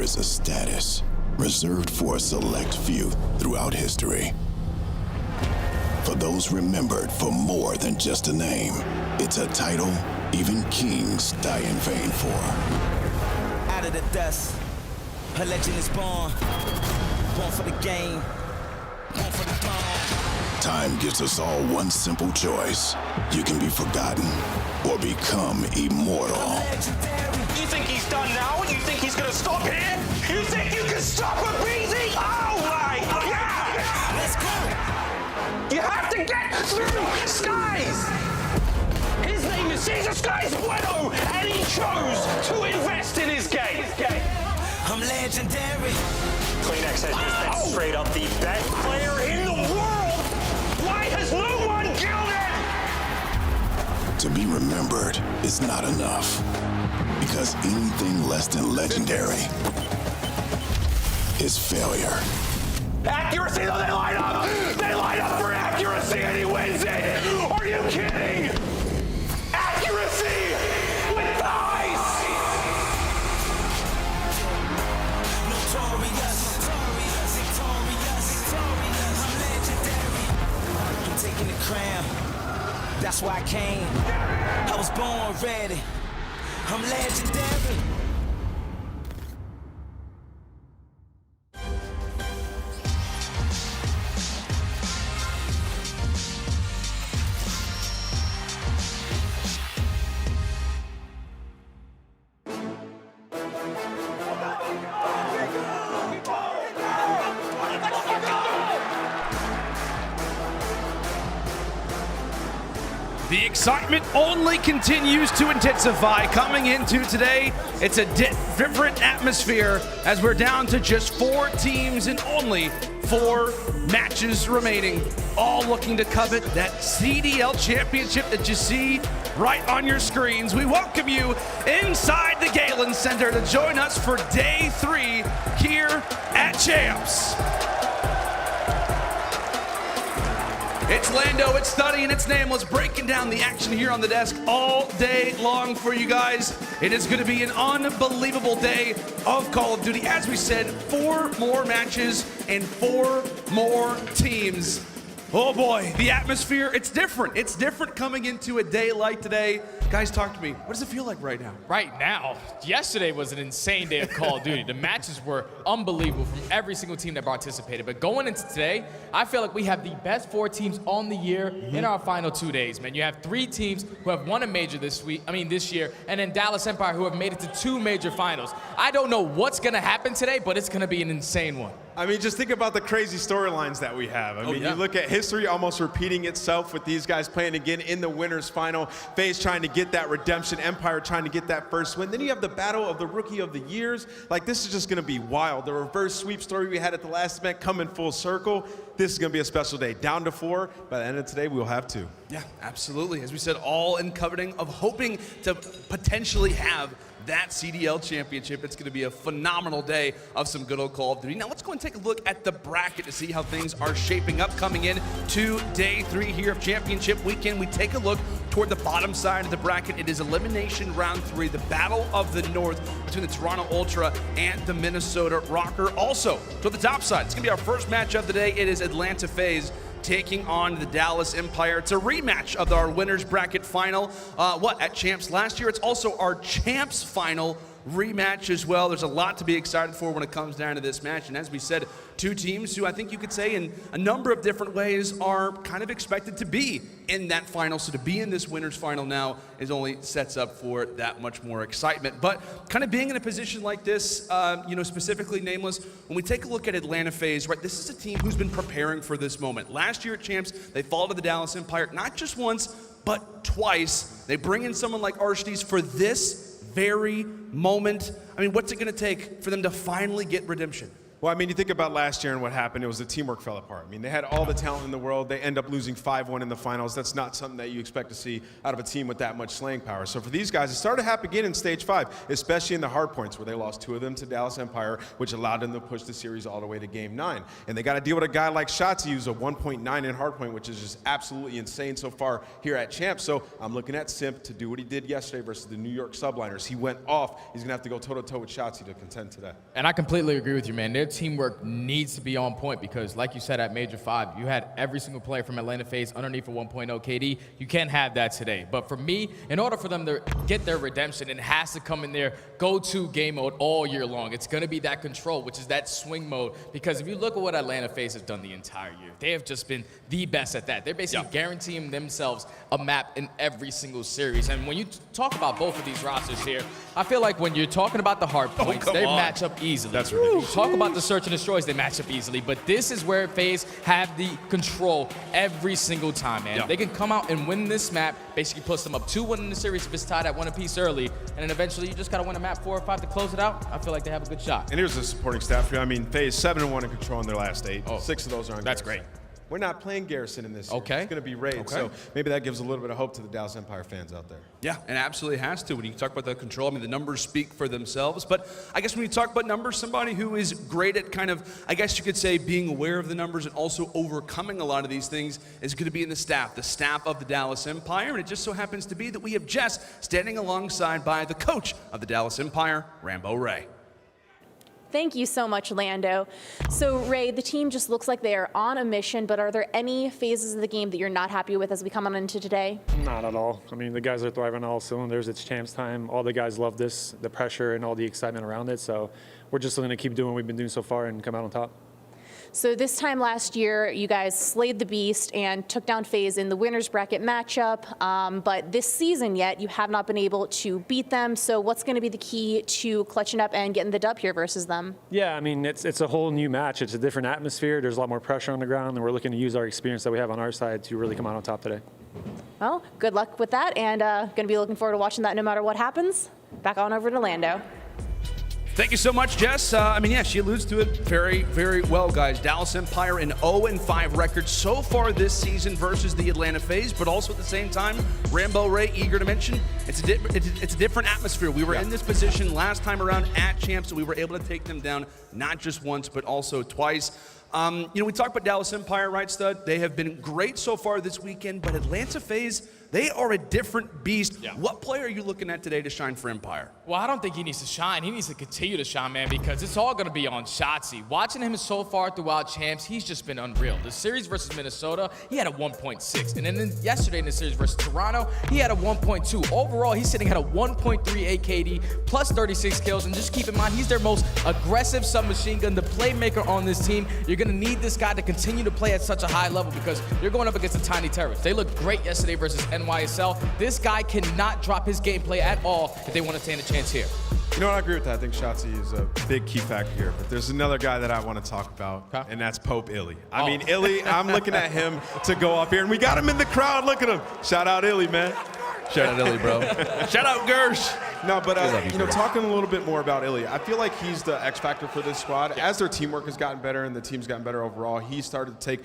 is a status reserved for a select few throughout history. For those remembered for more than just a name, it's a title even kings die in vain for. Out of the dust, a legend is born. Born for the game, born for the throne. Time gives us all one simple choice. You can be forgotten or become immortal. You think he's done now? You think he's gonna stop here? You think you can stop aBeZy? Oh my God! Let's go! You have to get through Skies! His name is Caesar Skies Bueno, and he chose to invest in his game. I'm legendary. Cleanex has just been straight up the best player in the world. Why has no one killed him? To be remembered is not enough, because anything less than legendary is failure. Accuracy, though, they line up! They line up for accuracy and he wins it! Are you kidding? Accuracy with thighs! Notorious, I'm legendary. I'm taking the crown. That's why I came. I was born ready. I'm legendary. The excitement only continues to intensify coming into today. It's a different atmosphere as we're down to just 4 teams and only 4 matches remaining, all looking to covet that CDL championship that you see right on your screens. We welcome you inside the Galen Center to join us for day 3 here at Champs. It's Lando, it's Standy, and it's Nameless, breaking down the action here on the desk all day long for you guys. It is going to be an unbelievable day of Call of Duty. As we said, 4 more matches and 4 more teams. Oh boy, the atmosphere, it's different. It's different coming into a day like today. Guys, talk to me. What does it feel like right now? Right now, yesterday was an insane day of Call of Duty. The matches were unbelievable from every single team that participated. But going into today, I feel like we have the best 4 teams on the year in our final 2 days, man. You have 3 teams who have won a major this year, and then Dallas Empire who have made it to 2 major finals. I don't know what's gonna happen today, but it's gonna be an insane one. I mean, just think about the crazy storylines that we have. I mean, you look at history almost repeating itself with these guys playing again in the winners final. FaZe trying to get that redemption, Empire trying to get that first win. Then you have the battle of the Rookie of the Years. Like, this is just gonna be wild. The reverse sweep story we had at the last event coming full circle. This is gonna be a special day. Down to 4. By the end of today, we'll have 2. Yeah, absolutely. As we said, all in coveting of hoping to potentially have that CDL championship. It's going to be a phenomenal day of some good old Call of Duty. Now let's go and take a look at the bracket to see how things are shaping up coming in to day 3 here of championship weekend. We take a look toward the bottom side of the bracket. It is elimination round 3, the battle of the North between the Toronto Ultra and the Minnesota ROKKR. Also, to the top side, it's going to be our first match of the day. It is Atlanta FaZe taking on the Dallas Empire. It's a rematch of our winners bracket final at Champs last year. It's also our Champs final rematch as well. There's a lot to be excited for when it comes down to this match. And as we said, 2 teams who I think you could say in a number of different ways are kind of expected to be in that final. So to be in this winners final now is only sets up for that much more excitement. But kind of being in a position like this, specifically Nameless, when we take a look at Atlanta FaZe, right, this is a team who's been preparing for this moment. Last year at Champs, they fell to the Dallas Empire, not just once, but twice. They bring in someone like Arcitys for this very moment. I mean, what's it going to take for them to finally get redemption? Well, I mean, you think about last year and what happened, it was the teamwork fell apart. I mean, they had all the talent in the world. They end up losing 5-1 in the finals. That's not something that you expect to see out of a team with that much slaying power. So for these guys, it started to happen again in stage 5, especially in the hard points where they lost 2 of them to Dallas Empire, which allowed them to push the series all the way to game 9. And they got to deal with a guy like Shotzzy, who's a 1.9 in hard point, which is just absolutely insane so far here at Champs. So I'm looking at Simp to do what he did yesterday versus the New York Subliners. He went off. He's going to have to go toe-to-toe with Shotzzy to contend today. And I completely agree with you, man. Their teamwork needs to be on point because, like you said, at Major 5, you had every single player from Atlanta FaZe underneath a 1.0 KD. You can't have that today. But for me, in order for them to get their redemption, it has to come in their go-to game mode all year long. It's going to be that control, which is that swing mode. Because if you look at what Atlanta FaZe has done the entire year, they have just been the best at that. They're basically guaranteeing themselves a map in every single series. And when you talk about both of these rosters here, I feel like when you're talking about the hard points, they match up easily. That's ridiculous. You talk about the search and destroys, they match up easily. But this is where FaZe have the control every single time, man. They can come out and win this map, basically puts them up 2-1 in the series if it's tied at 1 apiece early, and then eventually you just got to win a map 4 or 5 to close it out. I feel like they have a good shot. And here's the supporting staff here. I mean, FaZe 7-1 in control in their last 8. 6 of those are on That's Garrison. great. We're not playing Garrison in this series. Okay. It's going to be Raid, so maybe that gives a little bit of hope to the Dallas Empire fans out there. Yeah, and absolutely has to. When you talk about the control, I mean, the numbers speak for themselves. But I guess when you talk about numbers, somebody who is great at kind of, I guess you could say, being aware of the numbers and also overcoming a lot of these things is going to be in the staff of the Dallas Empire. And it just so happens to be that we have Jess standing alongside by the coach of the Dallas Empire, Rambo Ray. Thank you so much, Lando. So, Ray, the team just looks like they are on a mission, but are there any phases of the game that you're not happy with as we come on into today? Not at all. I mean, the guys are thriving on all cylinders. It's Champs time. All the guys love this, the pressure and all the excitement around it. So we're just going to keep doing what we've been doing so far and come out on top. So this time last year, you guys slayed the beast and took down FaZe in the winner's bracket matchup. But this season yet, you have not been able to beat them. So what's going to be the key to clutching up and getting the dub here versus them? Yeah, I mean, it's a whole new match. It's a different atmosphere. There's a lot more pressure on the ground, and we're looking to use our experience that we have on our side to really come out on top today. Well, good luck with that, and going to be looking forward to watching that no matter what happens. Back on over to Lando. Thank you so much, Jess. I mean, yeah, she alludes to it very, very well, guys. Dallas Empire an 0-5 record so far this season versus the Atlanta FaZe, but also at the same time, Rambo Ray, eager to mention, it's a different atmosphere. We were in this position last time around at Champs, so we were able to take them down not just once, but also twice. You know, we talked about Dallas Empire, right, Stud? They have been great so far this weekend, but Atlanta FaZe, they are a different beast. Yeah. What player are you looking at today to shine for Empire? Well, I don't think he needs to shine. He needs to continue to shine, man, because it's all going to be on Shotzzy. Watching him so far throughout Champs, he's just been unreal. The series versus Minnesota, he had a 1.6. And then yesterday in the series versus Toronto, he had a 1.2. Overall, he's sitting at a 1.38 KD, plus 36 kills. And just keep in mind, he's their most aggressive submachine gun, the playmaker on this team. You're going to need this guy to continue to play at such a high level because you're going up against the tiny terrorists. They looked great yesterday versus NYSL. This guy cannot drop his gameplay at all if they want to stand a chance here. You know what, I agree with that. I think Shotzzy is a big key factor here. But there's another guy that I want to talk about, and that's iLLeY. I mean, iLLeY, I'm looking at him to go off here, and we got him in the crowd. Look at him. Shout out iLLeY, man. Shout out iLLeY, bro. Shout out Gersh. No, but you know, talking a little bit more about iLLeY, I feel like he's the X factor for this squad. As their teamwork has gotten better and the team's gotten better overall, he started to take.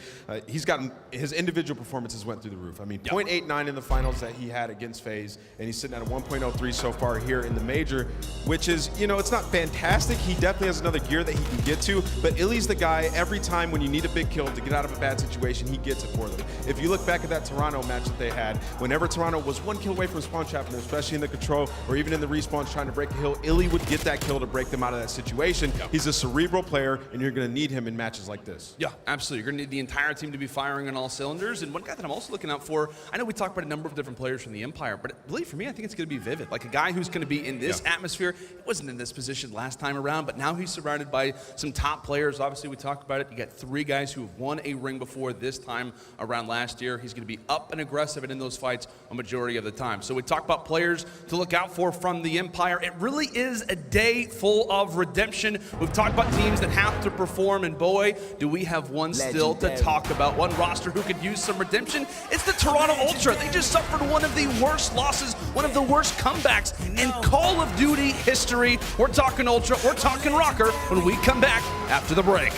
His individual performances went through the roof. I mean, 0.89 in the finals that he had against FaZe, and he's sitting at a 1.03 so far here in the major, which is, you know, it's not fantastic. He definitely has another gear that he can get to, but iLLeY's the guy. Every time when you need a big kill to get out of a bad situation, he gets it for them. If you look back at that Toronto match that they had, whenever Toronto was one kill away from spawn trapping, especially in the control or even in the respawns trying to break a hill, iLLeY would get that kill to break them out of that situation. He's a cerebral player, and you're going to need him in matches like this. Yeah, absolutely. You're going to need the entire team to be firing on all cylinders. And one guy that I'm also looking out for, I know we talked about a number of different players from the Empire, but really for me, I think it's going to be Vivid. Like a guy who's going to be in this atmosphere. He wasn't in this position last time around, but now he's surrounded by some top players. Obviously, we talked about it. You got 3 guys who have won a ring before this time around last year. He's going to be up and aggressive and in those fights a majority of the time. So we talk about players to look out for from from the Empire. It really is a day full of redemption. We've talked about teams that have to perform, and boy, do we have one still to talk about. One roster who could use some redemption. It's the Toronto Ultra. They just suffered one of the worst losses, one of the worst comebacks in Call of Duty history. We're talking Ultra, we're talking ROKKR when we come back after the break.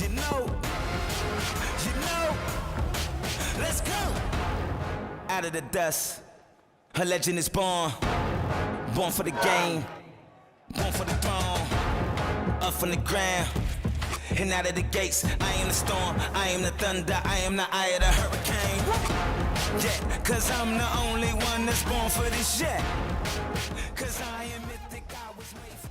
You know, let's go. Out of the dust, a legend is born. Born for the game, born for the throne. Up from the ground, and out of the gates. I am the storm, I am the thunder, I am the eye of the hurricane. Yeah, cause I'm the only one that's born for this shit. Cause I am mythic, I was made for.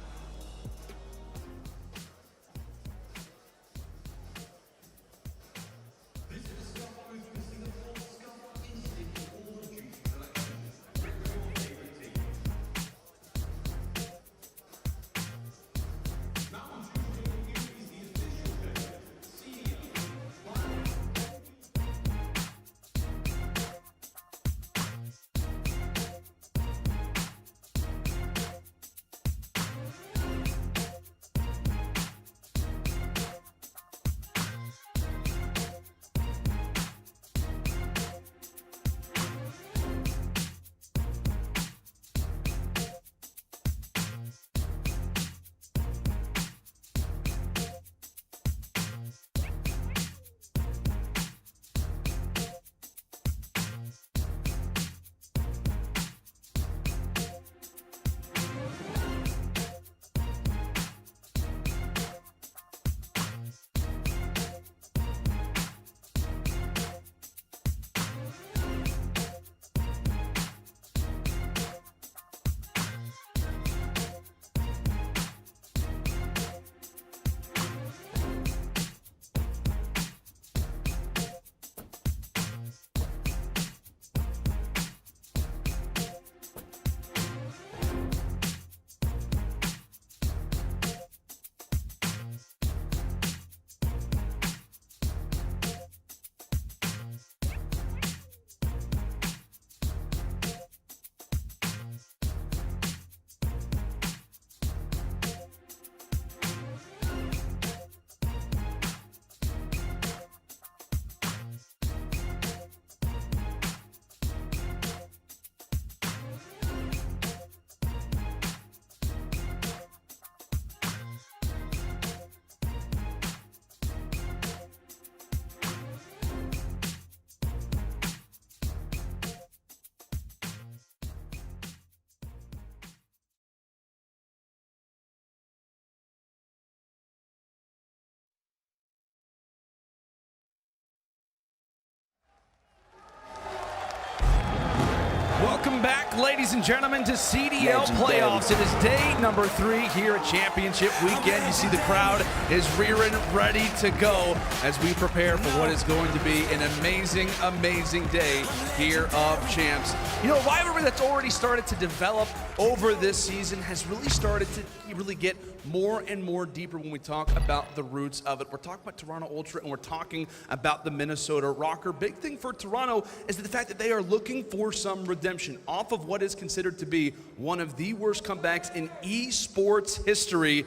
Welcome back, ladies and gentlemen, to CDL playoffs. It is day number 3 here at Championship Weekend. You see the crowd is rearing, ready to go as we prepare for what is going to be an amazing, amazing day here of Champs. You know, a rivalry that's already started to develop over this season has really started to really get more and more deeper when we talk about the roots of it. We're talking about Toronto Ultra and we're talking about the Minnesota ROKKR. Big thing for Toronto is the fact that they are looking for some redemption off of what is considered to be one of the worst comebacks in esports history.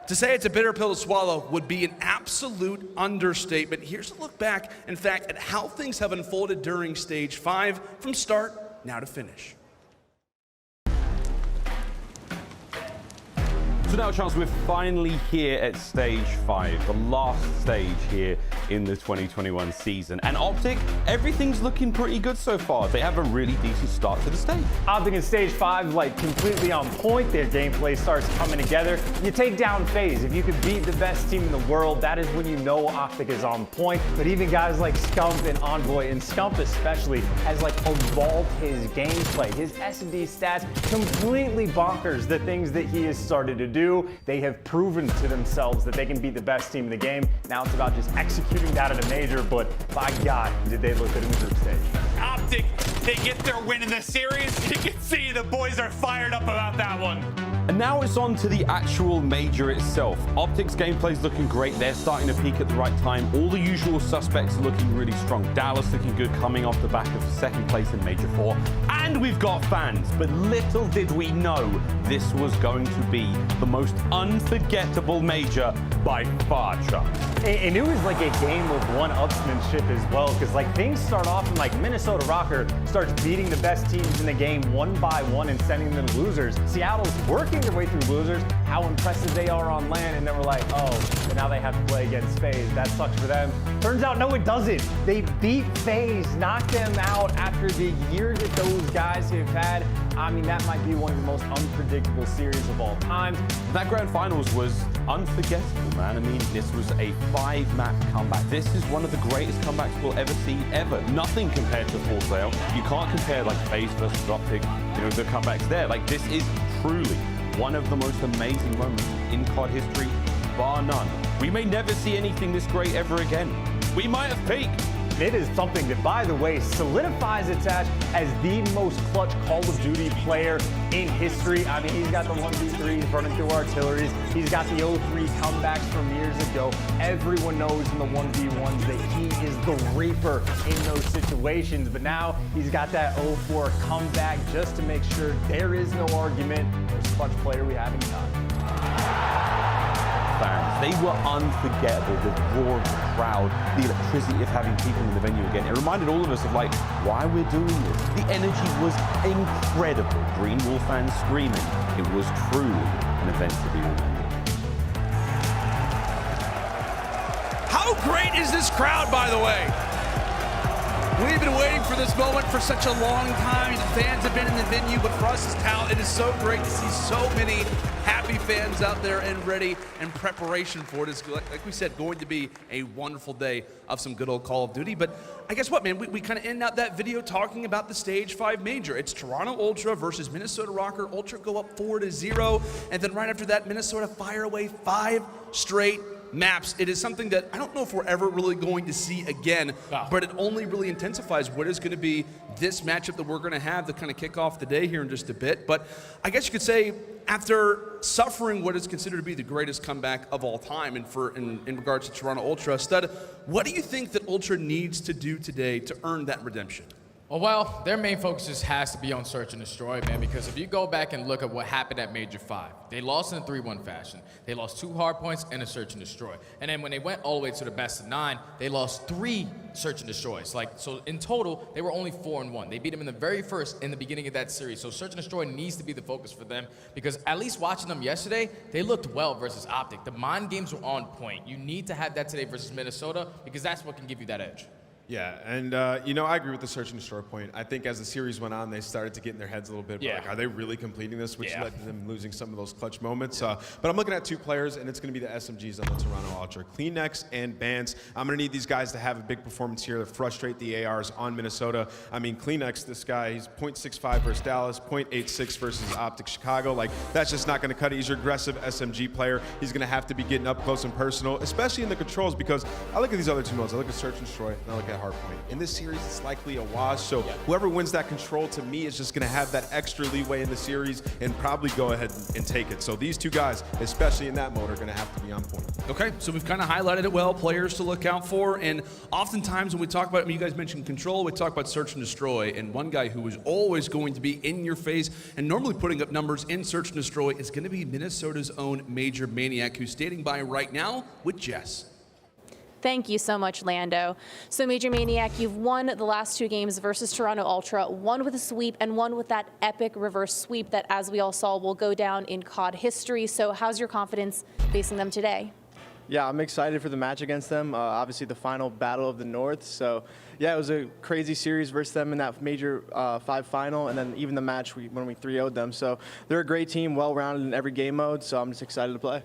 To say it's a bitter pill to swallow would be an absolute understatement. Here's a look back, in fact, at how things have unfolded during Stage 5 from start now to finish. So now, Charles, we're finally here at Stage 5, the last stage here in the 2021 season. And OpTic, everything's looking pretty good so far. They have a really decent start to the stage. OpTic in Stage 5, like, completely on point. Their gameplay starts coming together. You take down FaZe. If you could beat the best team in the world, that is when you know OpTic is on point. But even guys like Scump and Envoy, and Scump especially, has, like, evolved his gameplay. His S&D stats completely bonkers, the things that he has started to do. They have proven to themselves that they can beat the best team in the game. Now it's about just executing that at a major, but by God, did they look good in the group stage. OpTic, they get their win in the series. You can see the boys are fired up about that one. And now it's on to the actual major itself. OpTic's gameplay is looking great. They're starting to peak at the right time. All the usual suspects are looking really strong. Dallas looking good, coming off the back of second place in Major 4. And we've got fans. But little did we know this was going to be the most unforgettable major by far, Chuck. And it was like a game of one-upsmanship as well, because like things start off and like Minnesota Røkkr starts beating the best teams in the game one by one and sending them to losers. Seattle's working their way through losers, how impressive they are on land, and then we're like, oh, but now they have to play against FaZe. That sucks for them. Turns out, no, it doesn't. They beat FaZe, knocked them out after the year that those guys have had. I mean, that might be one of the most unpredictable series of all time. That grand finals was unforgettable, man. I mean, this was a 5-map comeback. This is one of the greatest comebacks we'll ever see, ever. Nothing compared to Full Sail. You can't compare like FaZe versus OpTic, you know, the comebacks there. Like, this is truly one of the most amazing moments in COD history, bar none. We may never see anything this great ever again. We might have peaked. It is something that, by the way, solidifies Attach as the most clutch Call of Duty player in history. I mean, he's got the 1v3s running through artilleries. He's got the 0-3 comebacks from years ago. Everyone knows in the 1v1s that he is the Reaper in those situations. But now he's got that 0-4 comeback just to make sure there is no argument. Most clutch player we have in time. Fans. They were unforgettable. The roar of the crowd, the electricity of having people in the venue again. It reminded all of us of like why we're doing this. The energy was incredible. Green Wall fans screaming. It was truly an event to be remembered. How great is this crowd, by the way? We've been waiting for this moment for such a long time. The fans have been in the venue, but for us as talent, it is so great to see so many happy fans out there and ready in preparation for it. It's, like we said, going to be a wonderful day of some good old Call of Duty. But I guess what, man, we kind of end out that video talking about the Stage 5 Major. It's Toronto Ultra versus Minnesota Røkkr. Ultra go up 4-0, and then right after that, Minnesota fire away 5 straight maps. It is something that I don't know if we're ever really going to see again, but it only really intensifies what is going to be this matchup that we're going to have to kind of kick off the day here in just a bit. But I guess you could say, after suffering what is considered to be the greatest comeback of all time, and in regards to Toronto Ultra, Stud, what do you think that Ultra needs to do today to earn that redemption? Well, their main focus just has to be on search and destroy, man, because if you go back and look at what happened at Major 5, they lost in a 3-1 fashion. They lost 2 hardpoints and a search and destroy. And then when they went all the way to the best of 9, they lost 3 search and destroys. So in total, they were only 4-1. They beat them in the beginning of that series. So search and destroy needs to be the focus for them, because at least watching them yesterday, they looked well versus OpTic. The mind games were on point. You need to have that today versus Minnesota, because that's what can give you that edge. Yeah, and you know, I agree with the search and destroy point. I think as the series went on, they started to get in their heads a little bit. Like, are they really completing this? Which led to them losing some of those clutch moments. But I'm looking at 2 players, and it's going to be the SMGs on the Toronto Ultra. Cleanex and Bans. I'm going to need these guys to have a big performance here to frustrate the ARs on Minnesota. I mean, Cleanex, this guy, he's 0.65 versus Dallas, 0.86 versus OpTic Chicago. Like, that's just not going to cut it. He's your aggressive SMG player. He's going to have to be getting up close and personal, especially in the controls, because I look at these other 2 modes. I look at search and destroy, and I look at hardpoint. In this series, it's likely a wash. So whoever wins that control, to me, is just going to have that extra leeway in the series and probably go ahead and take it. So these 2 guys, especially in that mode, are going to have to be on point. Okay, so we've kind of highlighted it well, players to look out for. And oftentimes when we talk about, I mean, you guys mentioned control, we talk about search and destroy. And one guy who is always going to be in your face and normally putting up numbers in search and destroy is going to be Minnesota's own MajorManiak, who's standing by right now with Jess. Thank you so much, Lando. So MajorManiak, you've won the last 2 games versus Toronto Ultra, one with a sweep and one with that epic reverse sweep that, as we all saw, will go down in COD history. So how's your confidence facing them today? Yeah, I'm excited for the match against them. Obviously the final battle of the North. So yeah, it was a crazy series versus them in that Major 5 final, and then even the match when we 3-0'd them. So they're a great team, well-rounded in every game mode, so I'm just excited to play.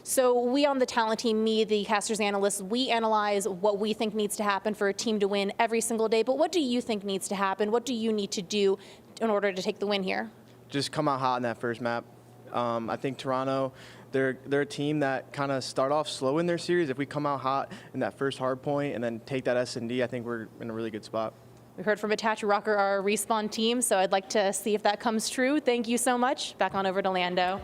So we on the talent team, me, the casters analysts, we analyze what we think needs to happen for a team to win every single day. But what do you think needs to happen? What do you need to do in order to take the win here? Just come out hot in that first map. I think Toronto, they're a team that kind of start off slow in their series. If we come out hot in that first hard point and then take that S&D, I think we're in a really good spot. We heard from Attach Røkkr, our respawn team, so I'd like to see if that comes true. Thank you so much. Back on over to Lando.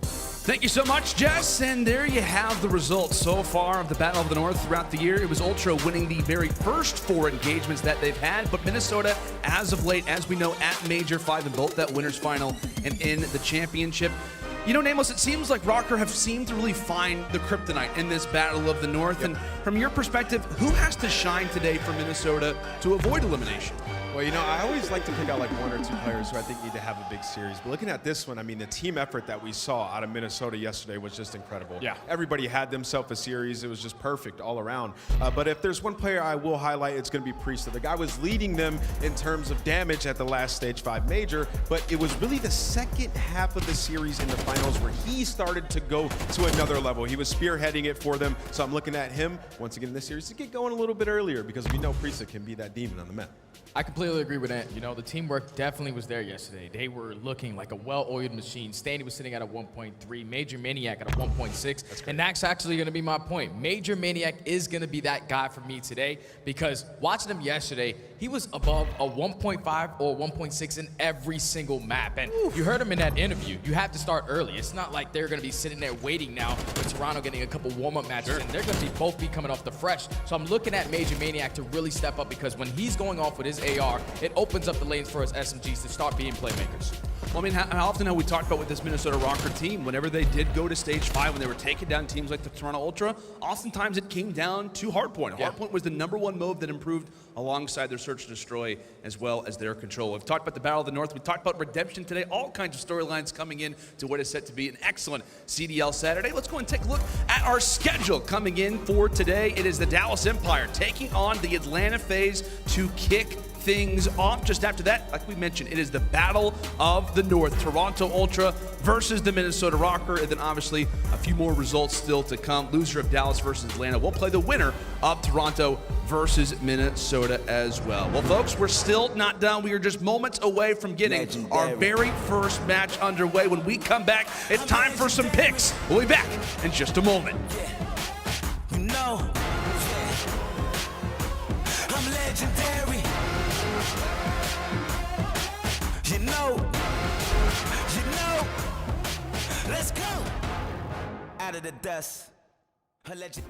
Thank you so much, Jess. And there you have the results so far of the Battle of the North throughout the year. It was Ultra winning the very first 4 engagements that they've had, but Minnesota, as of late, as we know, at Major 5 in both that winners final and in the championship. You know, Nameless, it seems like Røkkr have seemed to really find the kryptonite in this Battle of the North. And from your perspective, who has to shine today for Minnesota to avoid elimination? Well, you know, I always like to pick out like 1 or 2 players who I think need to have a big series. But looking at this one, I mean, the team effort that we saw out of Minnesota yesterday was just incredible. Yeah. Everybody had themselves a series. It was just perfect all around. But if there's one player I will highlight, it's going to be Priestahh. The guy was leading them in terms of damage at the last Stage 5 Major, but it was really the second half of the series in the finals where he started to go to another level. He was spearheading it for them. So I'm looking at him, once again in this series, to get going a little bit earlier because we know Priestahh can be that demon on the map. I completely agree with that. You know, the teamwork definitely was there yesterday. They were looking like a well-oiled machine. Standy was sitting at a 1.3, MajorManiak at a 1.6, and that's actually going to be my point. MajorManiak is going to be that guy for me today because watching him yesterday, he was above a 1.5 or 1.6 in every single map. And you heard him in that interview. You have to start early. It's not like they're going to be sitting there waiting now with Toronto getting a couple warm-up matches, and they're going to be both be coming off the fresh. So I'm looking at MajorManiak to really step up because when he's going off with his AR, it opens up the lanes for his SMGs to start being playmakers. Well, I mean, how often have we talked about with this Minnesota Røkkr team, whenever they did go to Stage 5, when they were taking down teams like the Toronto Ultra, oftentimes it came down to hardpoint. Hardpoint was the #1 move that improved alongside their search and destroy as well as their control. We've talked about the Battle of the North. We talked about Redemption today. All kinds of storylines coming in to what is set to be an excellent CDL Saturday. Let's go and take a look at our schedule coming in for today. It is the Dallas Empire taking on the Atlanta FaZe to kick things off. Just after that, like we mentioned, it is the Battle of the North. Toronto Ultra versus the Minnesota Røkkr, and then obviously a few more results still to come. Loser of Dallas versus Atlanta. We'll play the winner of Toronto versus Minnesota as well. Well, folks, we're still not done. We are just moments away from getting our very first match underway. When we come back, it's time for some picks. We'll be back in just a moment. You know, I'm legendary. You know, let's go. Out of the dust, a legend.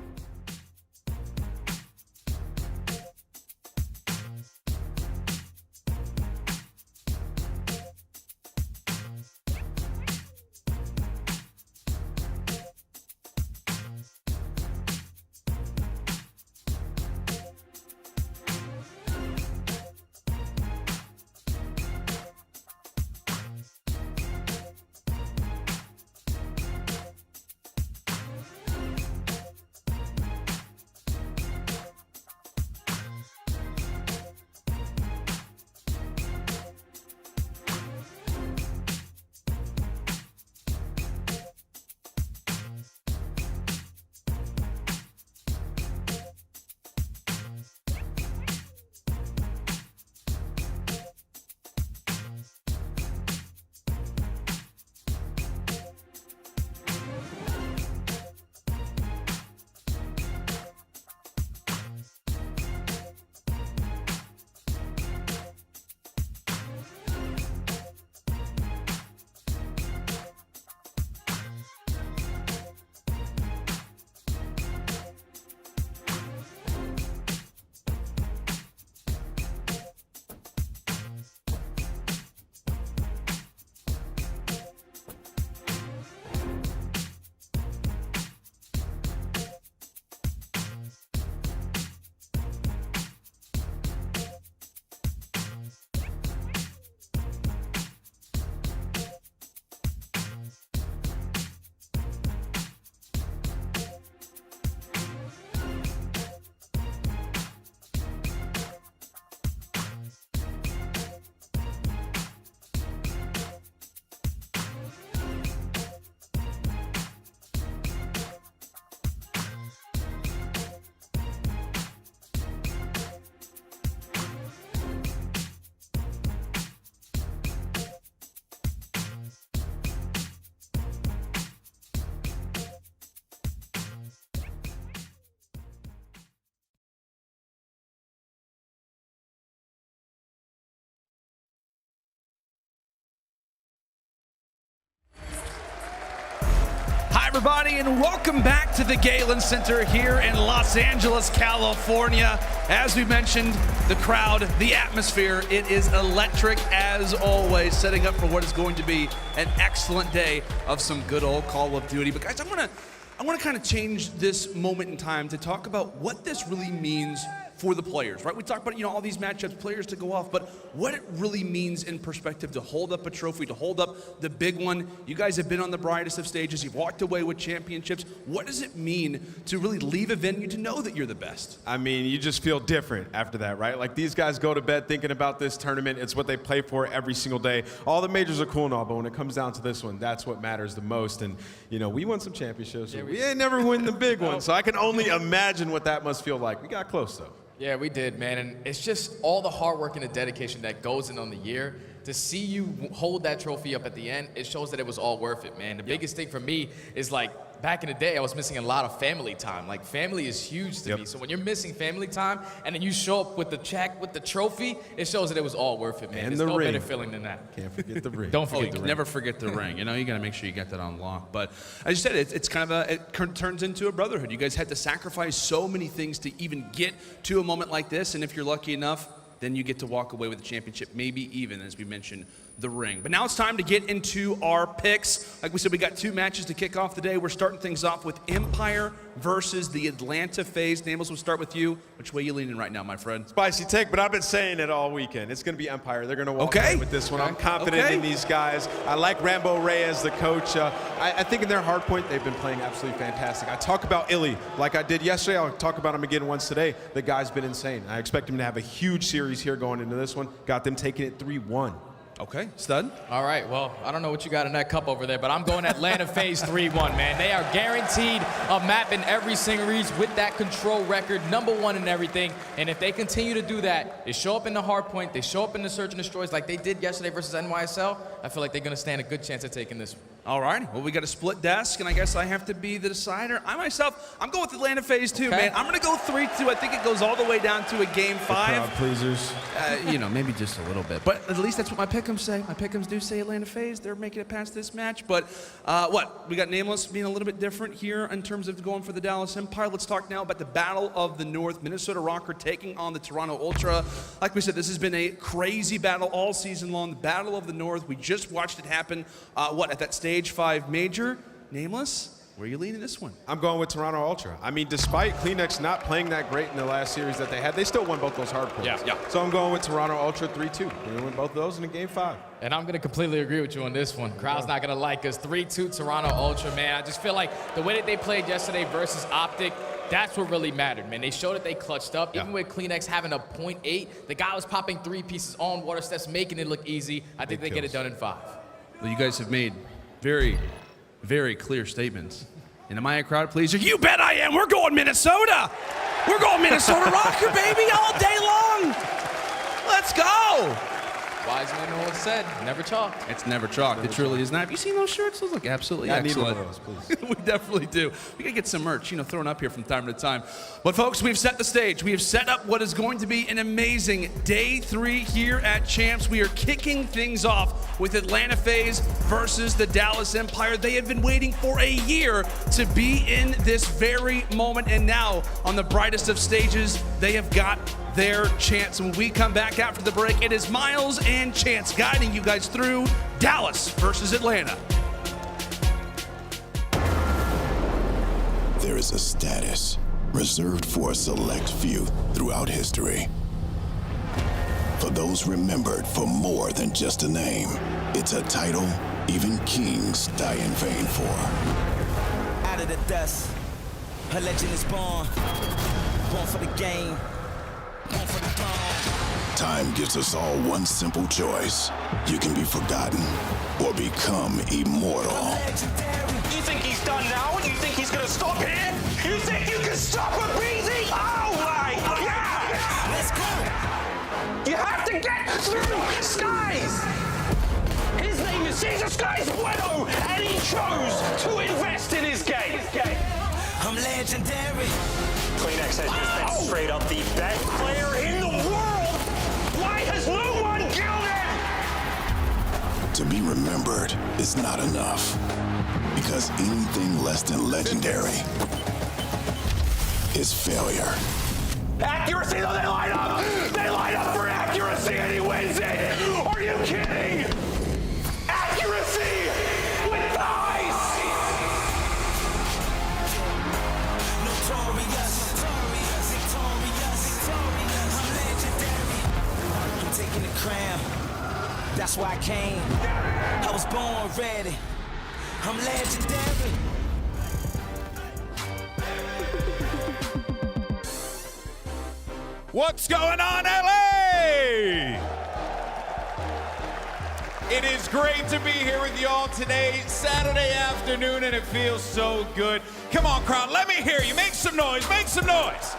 everybody, and welcome back to the Galen Center here in Los Angeles, California. As we mentioned, the crowd, the atmosphere, it is electric as always, setting up for what is going to be an excellent day of some good old Call of Duty. But guys, I want to kind of change this moment in time to talk about what this really means for the players, right? We talk about, all these matchups, players to go off, but what it really means in perspective to hold up a trophy, to hold up the big one. You guys have been on the brightest of stages. You've walked away with championships. What does it mean to really leave a venue to know that you're the best? I mean, you just feel different after that, right? Like, these guys go to bed thinking about this tournament. It's what they play for every single day. All the majors are cool and all, but when it comes down to this one, that's what matters the most. And, we won some championships. Yeah, we ain't never win the big one, so I can only imagine what that must feel like. We got close, though. Yeah, we did, man, and it's just all the hard work and the dedication that goes in on the year. To see you hold that trophy up at the end, it shows that it was all worth it, man. The biggest thing for me is, back in the day, I was missing a lot of family time. Family is huge to me. So when you're missing family time and then you show up with the check, with the trophy, it shows that it was all worth it, man. And There's no ring. better feeling than that. Can't forget the ring. Don't forget the ring. Never forget the ring. You got to make sure you get that on lock. But as you said, it's kind of it turns into a brotherhood. You guys had to sacrifice so many things to even get to a moment like this. And if you're lucky enough, then you get to walk away with the championship, maybe even, as we mentioned, the ring. But now it's time to get into our picks. Like we said, we got 2 matches to kick off the day. We're starting things off with Empire versus the Atlanta FaZe. Nameless, we'll start with you. Which way are you leaning right now, my friend? Spicy take, but I've been saying it all weekend. It's going to be Empire. They're going to walk away with this one. I'm confident in these guys. I like Rambo Ray as the coach. I think in their hard point, they've been playing absolutely fantastic. I talk about iLLeY like I did yesterday. I'll talk about him again once today. The guy's been insane. I expect him to have a huge series here going into this one. Got them taking it 3-1. Okay, stud. All right, well, I don't know what you got in that cup over there, but I'm going Atlanta FaZe 3-1, man. They are guaranteed a map in every series with that control record, #1 in everything. And if they continue to do that, they show up in the hard point, they show up in the search and destroys like they did yesterday versus NYSL, I feel like they're going to stand a good chance of taking this one. All right, well, we got a split desk, and I guess I have to be the decider. I'm going with Atlanta FaZe 2, man. I'm going to go 3-2. I think it goes all the way down to a game 5. Crowd pleasers. Maybe just a little bit. But at least that's what my pick'ems say. My pick'ems do say Atlanta FaZe. They're making it past this match. But we got Nameless being a little bit different here in terms of going for the Dallas Empire. Let's talk now about the Battle of the North. Minnesota Røkkr taking on the Toronto Ultra. Like we said, this has been a crazy battle all season long. The Battle of the North. We just watched it happen, at that Stage 5 major. Nameless, where are you leaning this one? I'm going with Toronto Ultra. I mean, despite Kleenex not playing that great in the last series that they had, they still won both those hard points. Yeah. So I'm going with Toronto Ultra 3-2. We're going to win both of those in a game 5. And I'm going to completely agree with you on this one. Crowd's not going to like us. 3-2 Toronto Ultra, man. I just feel like the way that they played yesterday versus OpTic, that's what really mattered, man. They showed that they clutched up. Even with Kleenex having a 0.8, the guy was popping 3 pieces on water steps, making it look easy. I think they get it done in 5. Well, you guys have made very, very clear statements. And am I a crowd pleaser? You bet I am. We're going Minnesota. We're going Minnesota Røkkr, baby, all day long. Let's go. Wise man once said, never chalk. It's never chalked. It truly is not. Have you seen those shirts? Those look absolutely excellent. I need one of those, please. We definitely do. We gotta get some merch, thrown up here from time to time. But folks, we've set the stage. We have set up what is going to be an amazing day 3 here at Champs. We are kicking things off with Atlanta FaZe versus the Dallas Empire. They have been waiting for a year to be in this very moment, and now on the brightest of stages, they have got their chance. When we come back after the break, it is Miles and Chance guiding you guys through Dallas versus Atlanta. There is a status reserved for a select few throughout history. For those remembered for more than just a name, it's a title even kings die in vain for. Out of the dust, a legend is born for the game, born for the throne. Time gives us all one simple choice. You can be forgotten or become immortal. You think he's done now? You think he's gonna stop here? You think you can stop aBeZy? Oh my God! Let's go. You have to get through Skies! His name is Caesar Skies Bueno, and he chose to invest in his game. I'm legendary. Kleenex has just been straight up the best player in the world. Why has no one killed him? To be remembered is not enough. Because anything less than legendary is failure. Accuracy, though, they line up! They line up for accuracy and he wins it! Are you kidding? Accuracy with ice! Notorious, I'm legendary. I'm taking the crown. That's why I came. I was born ready. I'm legendary. What's going on, LA? It is great to be here with y'all today, Saturday afternoon, and it feels so good. Come on, crowd, let me hear you. Make some noise, make some noise.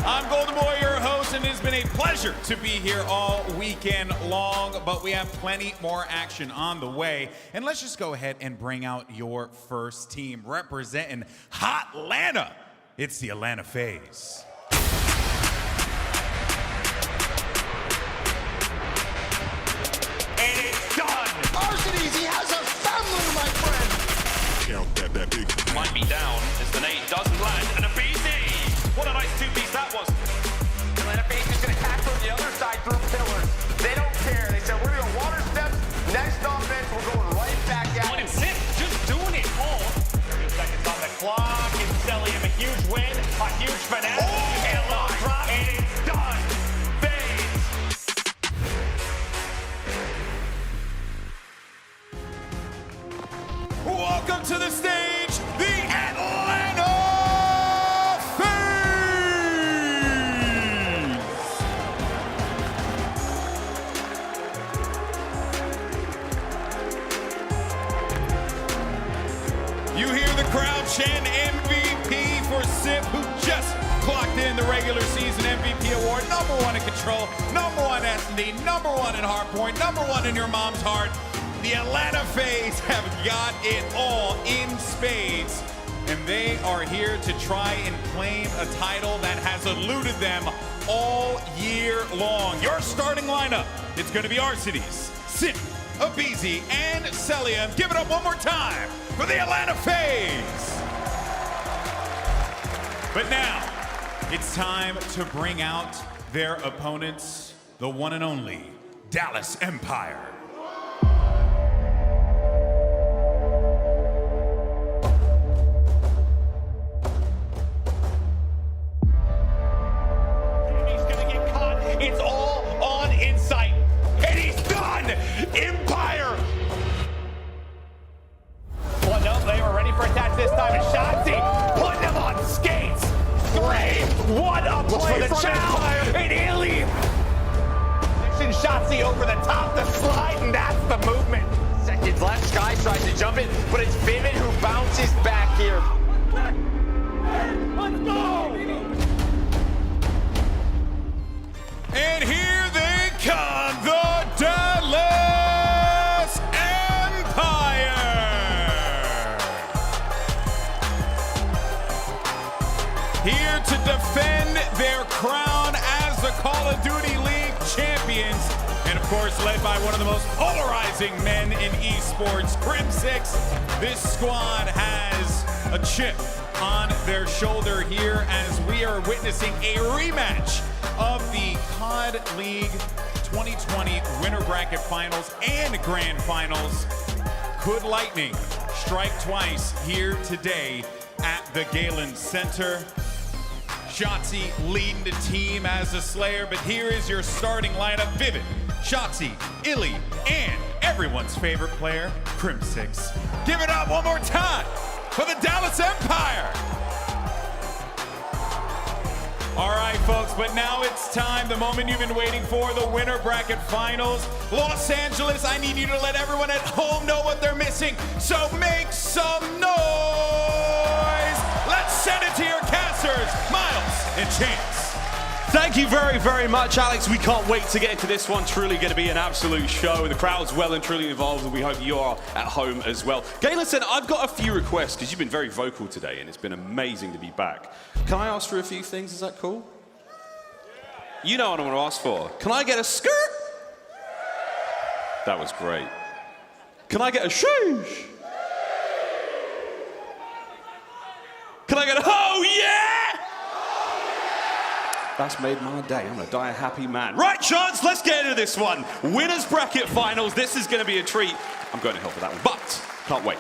I'm Golden Boy, your host, and it has been a pleasure to be here all weekend long, but we have plenty more action on the way. And let's just go ahead and bring out your first team representing Hot Atlanta. It's the Atlanta FaZe. And it's done! Arcitys, he has a family, my friend! Count that big. Might be down as the nade doesn't land, and aBeZy! What a nice two-piece that was. Atlanta FaZe is going to attack from the other side through pillars. They don't care. They said, we're going to water steps. Next offense, we're going right back at it. And Simp just doing it all. 30 seconds on the clock, and Cellium a huge win, a huge finale, and a low drop, and it's done. FaZe. Welcome to the stage, the Atlanta You hear the crowd chant MVP for Simp, who just clocked in the regular season MVP award. #1 in control, #1 S&D, #1 in hardpoint, #1 in your mom's heart. The Atlanta FaZe have got it all in spades, and they are here to try and claim a title that has eluded them all year long. Your starting lineup, it's going to be Arcitys, Simp, aBeZy, and Cellium. Give it up one more time for the Atlanta FaZe. But now, it's time to bring out their opponents, the one and only Dallas Empire. He's going to get caught. It's all on Insight. And he's done! Empire! Well, no, they were ready for attacks this time. And Shotzzy putting them on skates. 3, what a play from Empire. And iLLeY. Shotzzy over the top, the slide, and that's the movement. Seconds left, Sky tries to jump it, but it's Vivid who bounces back here. Let's go! And here they come, the Dallas Empire! Here to defend their crown as the Call of Duty League champions. And of course, led by one of the most polarizing men in esports, Crimsix. This squad has a chip on their shoulder here as we are witnessing a rematch of the COD League 2020 Winter Bracket Finals and Grand Finals. Could lightning strike twice here today at the Galen Center? Shotzzy leading the team as a Slayer, but here is your starting lineup. Vivid, Shotzzy, iLLeY, and everyone's favorite player, Crimsix. Give it up one more time for the Dallas Empire. All right, folks, but now it's time, the moment you've been waiting for, the Winter Bracket Finals. Los Angeles, I need you to let everyone at home know what they're missing, so make some noise. Let's send it to your casters, Miles and Chance. Thank you very, very much, Alex. We can't wait to get into this one. Truly going to be an absolute show. The crowd's well and truly involved, and we hope you are at home as well. Galen said, I've got a few requests because you've been very vocal today, and it's been amazing to be back. Can I ask for a few things? Is that cool? You know what I want to ask for. Can I get a skirt? That was great. Can I get a sheesh? Can I get a oh yeah? That's made my day. I'm gonna die a happy man. Right, Chance, let's get into this one. Winners bracket finals. This is gonna be a treat. I'm going to hell for that one, but can't wait.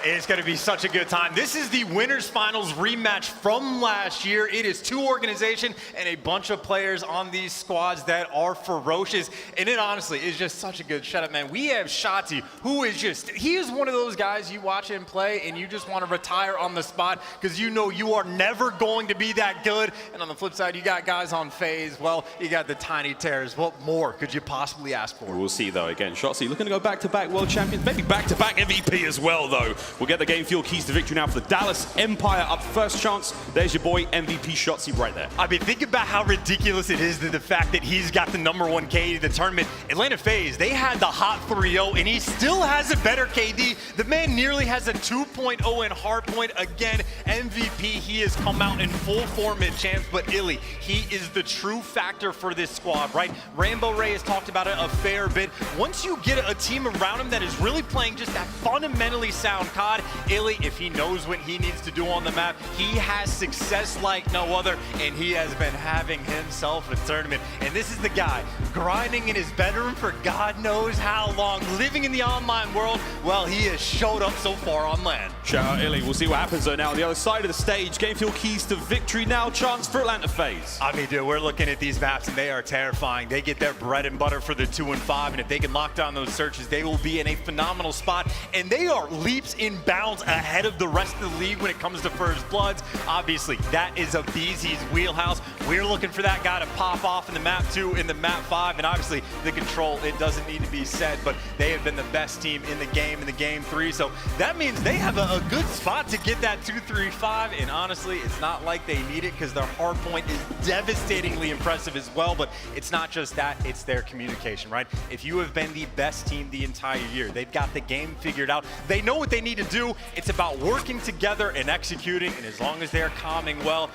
It's going to be such a good time. This is the winners finals rematch from last year. It is 2 organizations and a bunch of players on these squads that are ferocious. And it honestly is just such a good setup, man. We have Shotzzy, who is he is one of those guys you watch him play and you just want to retire on the spot because you know you are never going to be that good. And on the flip side, you got guys on FaZe. Well, you got the Tiny Terrors. What more could you possibly ask for? We'll see, though. Again, Shotzzy looking to go back-to-back world champions, maybe back-to-back MVP as well, though. We'll get the game fuel keys to victory now for the Dallas Empire up first. Chance. There's your boy MVP Shotzzy right there. I mean, think about how ridiculous it is that the fact that he's got the #1 KD of the tournament. Atlanta FaZe, they had the hot 3-0 and he still has a better KD. The man nearly has a 2.0 in hardpoint. Again, MVP, he has come out in full form at champs, but iLLeY, he is the true factor for this squad, right? Rambo Ray has talked about it a fair bit. Once you get a team around him that is really playing just that fundamentally sound COD, iLLeY, if he knows what he needs to do on the map, he has success like no other, and he has been having himself a tournament. And this is the guy grinding in his bedroom for God knows how long, living in the online world. Well, he has showed up so far on LAN. Shout out iLLeY. We'll see what happens though now on the other side of the stage. Game fuel keys to victory now. Chance for Atlanta FaZe. I mean, dude, we're looking at these maps and they are terrifying. They get their bread and butter for the 2 and 5, and if they can lock down those searches, they will be in a phenomenal spot. And they are leaps in bounds ahead of the rest of the league when it comes to first bloods. Obviously, that is aBeZy's wheelhouse. We're looking for that guy to pop off in the map 2, in the map 5, and obviously the control, it doesn't need to be said, but they have been the best team in the game 3, so that means they have a good spot to get that 2-3-5, and honestly, it's not like they need it because their hard point is devastatingly impressive as well, but it's not just that, it's their communication, right? If you have been the best team the entire year, they've got the game figured out, they know what they need to do, it's about working together and executing, and as long as they're calming well,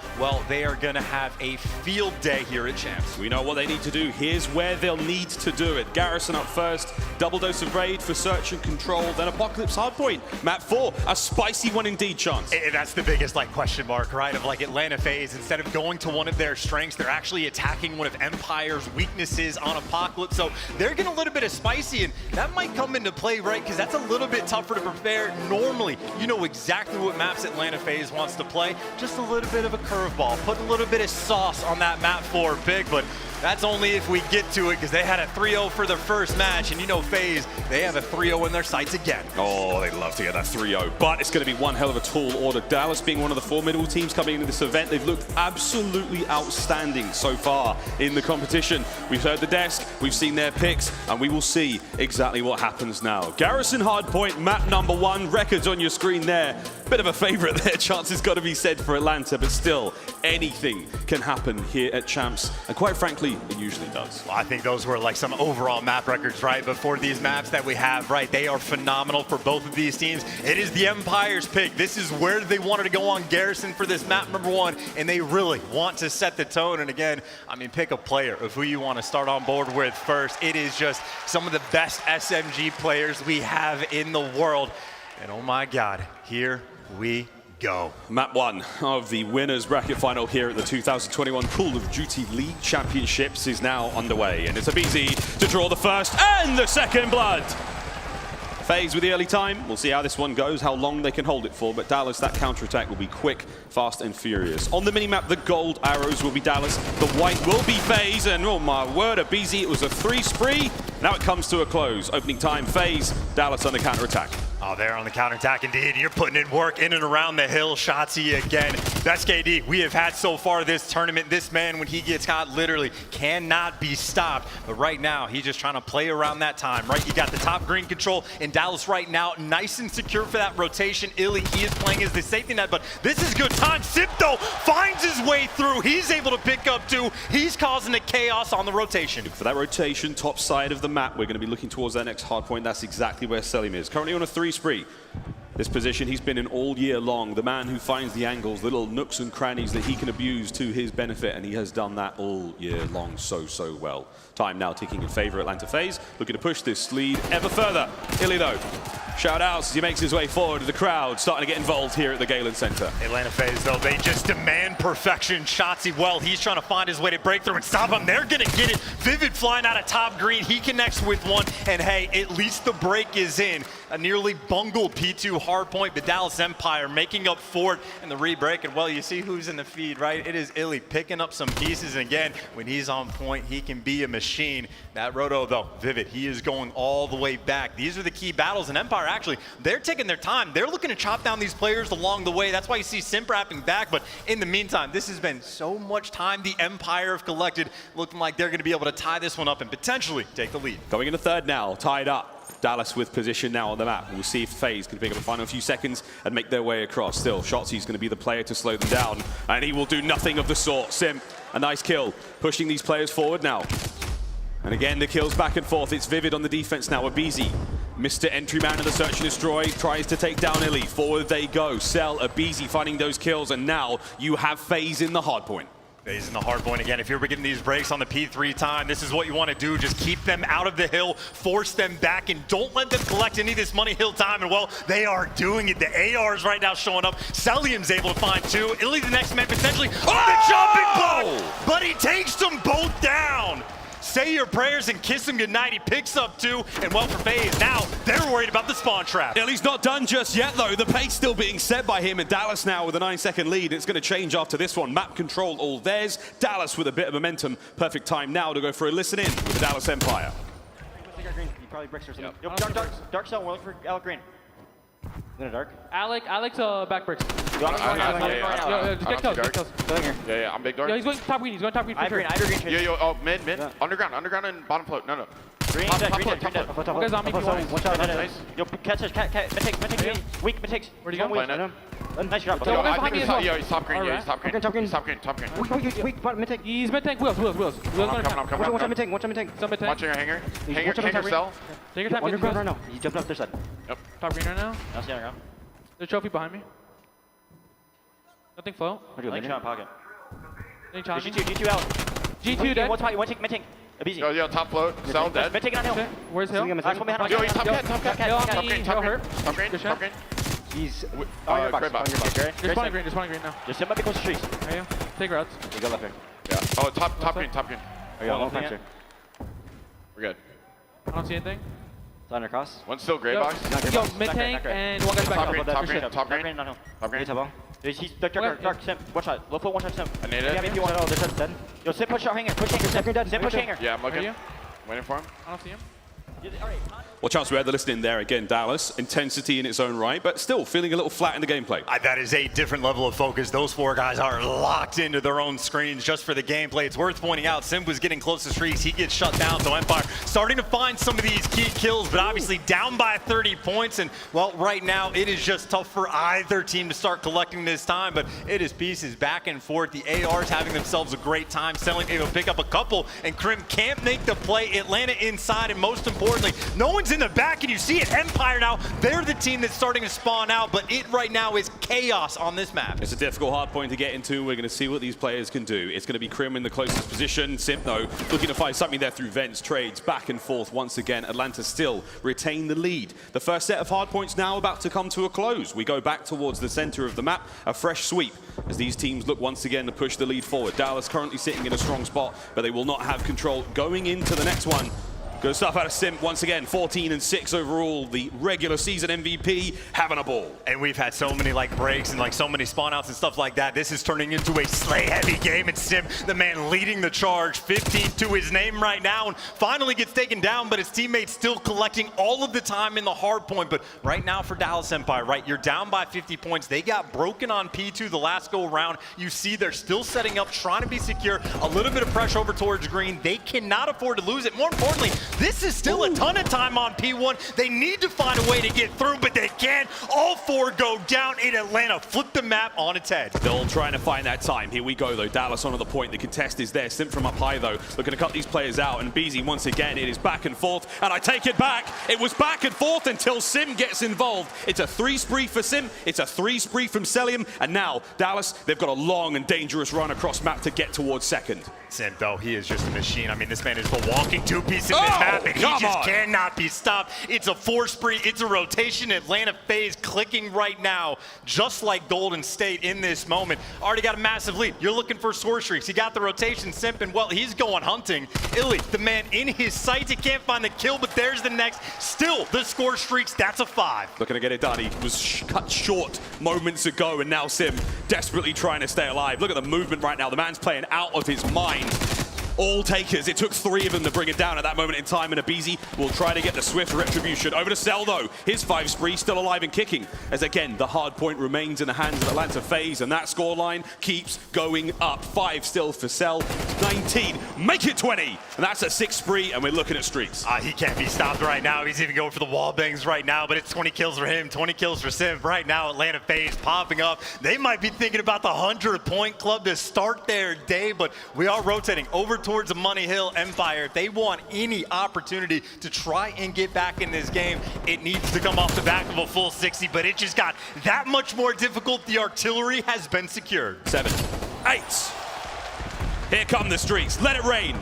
they are gonna have a field day here at Champs. We know what they need to do. Here's where they'll need to do it. Garrison up first, double dose of raid for search and control, then Apocalypse hardpoint. Map 4, a spicy one indeed, Chance. And that's the biggest question mark, right? Of Atlanta FaZe, instead of going to one of their strengths, they're actually attacking one of Empire's weaknesses on Apocalypse. So they're getting a little bit of spicy, and that might come into play, right? Because that's a little bit tougher to prepare. Normally, you know exactly what maps Atlanta FaZe wants to play. Just a little bit of a curveball, put a little bit of sauce on that map 4 pick, but that's only if we get to it, because they had a 3-0 for their first match, and you know FaZe, they have a 3-0 in their sights again. Oh, they'd love to get that 3-0, but it's going to be one hell of a tall order. Dallas being one of the formidable teams coming into this event, they've looked absolutely outstanding so far in the competition. We've heard the desk, we've seen their picks, and we will see exactly what happens now. Garrison hardpoint, map #1, records on your screen there. Bit of a favorite there, Chance has got to be said for Atlanta, but still, anything can happen here at Champs, and quite frankly, it usually does. Well, I think those were some overall map records, right? But for these maps that we have, right, they are phenomenal for both of these teams. It is the Empire's pick. This is where they wanted to go on Garrison for this map #1, and they really want to set the tone. And again, I mean, pick a player of who you want to start on board with first. It is just some of the best SMG players we have in the world. And oh my God, here we go. Map 1 of the winners bracket final here at the 2021 Call of Duty League Championships is now underway, and it's aBeZy to draw the first and the second blood. FaZe with the early time. We'll see how this one goes, how long they can hold it for, but Dallas, that counterattack will be quick, fast, and furious. On the minimap, the gold arrows will be Dallas, the white will be FaZe, and oh my word, aBeZy, it was a 3 spree. Now it comes to a close. Opening time, FaZe, Dallas on the counterattack. Oh, they're on the counterattack indeed. You're putting in work in and around the hill. Shotzzy again. Best KD we have had so far this tournament. This man, when he gets hot, literally cannot be stopped. But right now, he's just trying to play around that time, right? You got the top green control in Dallas right now. Nice and secure for that rotation. iLLeY, he is playing as the safety net, but this is good time. Simp, though, finds his way through. He's able to pick up 2. He's causing the chaos on the rotation. For that rotation, top side of the map, we're going to be looking towards that next hard point. That's exactly where Cellium is. Currently on a 3 spree. This position he's been in all year long. The man who finds the angles, the little nooks and crannies that he can abuse to his benefit, and he has done that all year long so well. Time now ticking in favor of Atlanta FaZe, looking to push this lead ever further. iLLeY though, shout outs as he makes his way forward to the crowd, starting to get involved here at the Galen Center. Atlanta FaZe though, they just demand perfection. Shotzzy, well, he's trying to find his way to break through and stop him. They're gonna get it. Vivid flying out of top green, he connects with one, and hey, at least the break is in. A nearly bungled P2 hardpoint, but Dallas Empire making up for it in the re-break. And well, you see who's in the feed, right? It is iLLeY picking up some pieces. And again, when he's on point, he can be a machine. That Roto though, Vivid, he is going all the way back. These are the key battles, and Empire actually, they're taking their time. They're looking to chop down these players along the way. That's why you see Simp wrapping back. But in the meantime, this has been so much time the Empire have collected, looking like they're gonna be able to tie this one up and potentially take the lead. Going into third now, tied up. Dallas with position now on the map. We'll see if FaZe can pick up the final few seconds and make their way across. Still, Shotzzy's going to be the player to slow them down, and he will do nothing of the sort. Simp, a nice kill, pushing these players forward now. And again, the kills back and forth. It's Vivid on the defense now. aBeZy, Mr. Entry Man of the Search and Destroy, tries to take down iLLeY. Forward they go. Cell, aBeZy finding those kills, and now you have FaZe in the hard point. FaZe in the hard point again. If you're getting these breaks on the P3 time, this is what you want to do. Just keep them out of the hill, force them back, and don't let them collect any of this money hill time. And well, they are doing it. The ARs right now showing up. Cellium's able to find two. iLLeY the next man potentially. Oh, the jumping block! But he takes them both down. Say your prayers and kiss him goodnight. He picks up two, and well for FaZe, now they're worried about the spawn trap. iLLeY's not done just yet though. The pace still being set by him, and Dallas now with a 9-second lead. It's going to change after this one. Map control all theirs. Dallas with a bit of momentum. Perfect time now to go for a listen in with the Dallas Empire. Green. He probably bricks or something. Yep. Dark cell. We're looking for Alec Green. In the dark. Alex, back bricks. Yo, Yeah, I'm big dark. Yo, he's going top green. He's going top green. Green. Yo, oh, mid. Yeah. Underground and bottom float. No. Green dead. Okay, zombie. One shot. Nice. Yo, catch. Mid-takes. Weak mid-takes. Where'd he go? Nice shot. Yo, I think he's top green. Yeah, he's top green. Weak, mid-take. He's mid-tank. Wheels. I'm coming. One shot mid-tank. Some mid-tank. Watching a hanger. Hanger cell. Take your time. Underground right now. He's jumping up this side. Yep. Top green right now. That's the underground. There's a trophy behind me. Nothing float. Nice shot pocket. G2 out. G2 dead. One take mid-tank. aBeZy. Yo, top float. Cell dead. Mid-take on hill. Where's hill? Last one behind. Yo, he's top cat. Top green. He's on your box. They're spawning green now. Just sit by the close trees. There you go. Take routes. You go left here. Yeah. Oh, top green. Oh, yeah, one fracture. We're good. I don't see anything. It's on across. One's still gray box. Yo, mid-tank and one guy's back up. Top green. Top green. He's dark. Simp. One shot. Low foot, one shot. Simp. I need it. Yeah, if you want. Oh, this is dead. Yo, Simp push out hanger. Simp dead. Simp push hanger. Yeah, I'm looking. Waiting for him. I don't see him. Well, chance we had the listening there again, Dallas. Intensity in its own right, but still feeling a little flat in the gameplay. That is a different level of focus. Those four guys are locked into their own screens just for the gameplay. It's worth pointing out, Simp was getting close to streaks. He gets shut down, so Empire starting to find some of these key kills, but obviously down by 30 points. And, well, right now it is just tough for either team to start collecting this time, but it is pieces back and forth. The ARs having themselves a great time, selling able to pick up a couple, and Crim can't make the play. Atlanta inside, and most importantly, no one's in the back, and you see it. Empire now, they're the team that's starting to spawn out, but it right now is chaos on this map. It's a difficult hard point to get into. We're going to see what these players can do. It's going to be Crim in the closest position. Simp, though, looking to find something there through vents, trades, back and forth once again. Atlanta still retain the lead. The first set of hard points now about to come to a close. We go back towards the center of the map, a fresh sweep, as these teams look once again to push the lead forward. Dallas currently sitting in a strong spot, but they will not have control going into the next one. Good stuff out of Simp once again, 14-6 overall, the regular season MVP, having a ball. And we've had so many breaks and so many spawn outs and stuff like that. This is turning into a slay heavy game, and Simp, the man leading the charge, 15 to his name right now, and finally gets taken down, but his teammates still collecting all of the time in the hard point. But right now for Dallas Empire, right, you're down by 50 points. They got broken on P2 the last go round. You see they're still setting up, trying to be secure, a little bit of pressure over towards green. They cannot afford to lose it. More importantly, This is still a ton of time on P1. They need to find a way to get through, but they can't. All 4 go down in Atlanta. Flip the map on its head. Still trying to find that time. Here we go, though. Dallas onto the point. The contest is there. Simp from up high, though. Looking to cut these players out. And aBeZy, once again, it is back and forth. And I take it back. It was back and forth until Simp gets involved. It's a 3 spree for Simp. It's a 3 spree from Cellium. And now, Dallas, they've got a long and dangerous run across map to get towards second. Simp, though, he is just a machine. I mean, this man is the walking 2-piece in this map, and he just cannot be stopped. It's a 4 spree. It's a rotation. Atlanta FaZe clicking right now, just like Golden State in this moment. Already got a massive lead. You're looking for score streaks. He got the rotation. Simp, and well, he's going hunting. iLLeY, the man in his sights. He can't find the kill, but there's the next. Still, the score streaks. That's a 5. Looking to get it done. He was cut short moments ago, and now Simp desperately trying to stay alive. Look at the movement right now. The man's playing out of his mind. All takers. It took 3 of them to bring it down at that moment in time, and aBeZy will try to get the swift retribution. Over to Cell, though. His 5 spree still alive and kicking, as again, the hard point remains in the hands of Atlanta FaZe, and that scoreline keeps going up. 5 still for Cell. 19. Make it 20. And that's a 6 spree, and we're looking at streaks. He can't be stopped right now. He's even going for the wall bangs right now, but it's 20 kills for him, 20 kills for Simp. Right now, Atlanta FaZe popping up. They might be thinking about the 100-point club to start their day, but we are rotating over towards the Money Hill Empire. If they want any opportunity to try and get back in this game, it needs to come off the back of a full 60, but it just got that much more difficult. The artillery has been secured. 7, 8. Here come the streaks. Let it rain.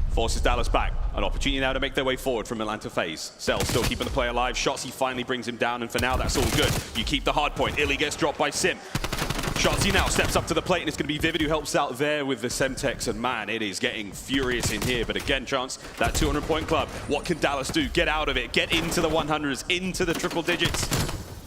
Forces Dallas back. An opportunity now to make their way forward from Atlanta FaZe. Cell still keeping the play alive. Shotzzy finally brings him down, and for now, that's all good. You keep the hard point. iLLeY gets dropped by Simp. Shotzzy now steps up to the plate, and it's going to be Vivid who helps out there with the Semtex, and man, it is getting furious in here. But again, Chance, that 200-point club. What can Dallas do? Get out of it. Get into the 100s, into the triple digits.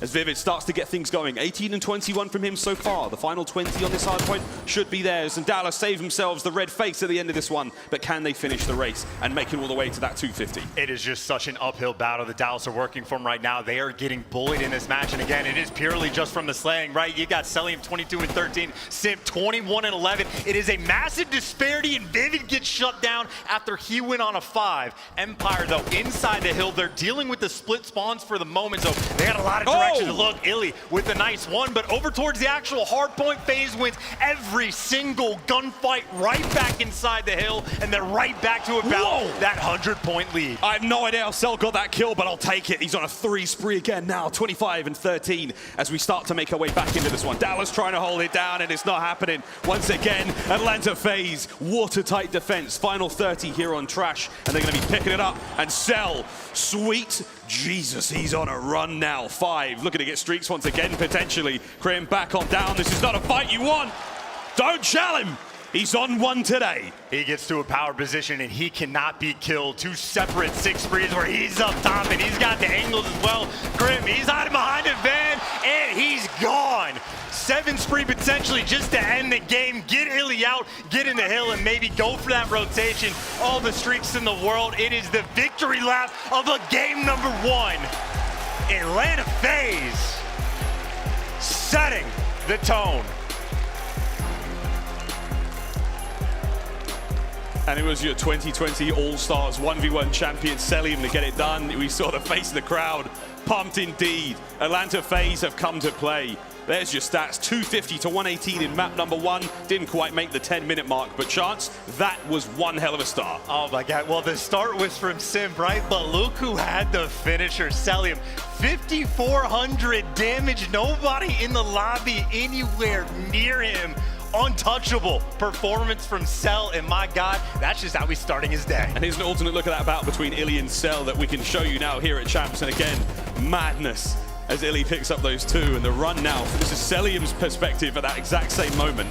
As Vivid starts to get things going. 18 and 21 from him so far. The final 20 on this hard point should be theirs. And Dallas save themselves the red face at the end of this one. But can they finish the race and make it all the way to that 250? It is just such an uphill battle that Dallas are working from right now. They are getting bullied in this match. And again, it is purely just from the slaying, right? You got Cellium 22 and 13, Simp 21 and 11. It is a massive disparity, and Vivid gets shut down after he went on a 5. Empire, though, inside the hill. They're dealing with the split spawns for the moment, so they got a lot of direction to look. iLLeY with a nice one, but over towards the actual hard point, FaZe wins every single gunfight right back inside the hill, and they're right back to about that 100-point lead. I have no idea how Cell got that kill, but I'll take it. He's on a 3 spree again now, 25 and 13, as we start to make our way back into this one. Dallas trying to hold it down, and it's not happening. Once again, Atlanta FaZe, watertight defense. Final 30 here on Trash, and they're going to be picking it up. And Cell, sweet Jesus, he's on a run now. 5, looking to get streaks once again, potentially. Crim back on down. This is not a fight you want. Don't shell him. He's on one today. He gets to a power position, and he cannot be killed. 2 separate 6 sprees where he's up top, and he's got the angles as well. Crim, he's hiding behind a van, and he's gone. 7 spree potentially just to end the game. Get iLLeY out, get in the hill, and maybe go for that rotation. All the streaks in the world. It is the victory lap of a game number 1. Atlanta FaZe setting the tone. And it was your 2020 All-Stars 1v1 champion Cellium to get it done. We saw the face of the crowd, pumped indeed. Atlanta FaZe have come to play. There's your stats, 250 to 118 in map number 1. Didn't quite make the 10-minute mark, but Chance, that was one hell of a start. Oh my God, well the start was from Simp, right? But look who had the finisher, Cellium. 5,400 damage, nobody in the lobby anywhere near him. Untouchable performance from Cell, and my God, that's just how he's starting his day. And here's an alternate look at that bout between iLLeY and Cell that we can show you now here at Champs. And again, madness as iLLeY picks up those 2, and the run now. This is Cellium's perspective at that exact same moment.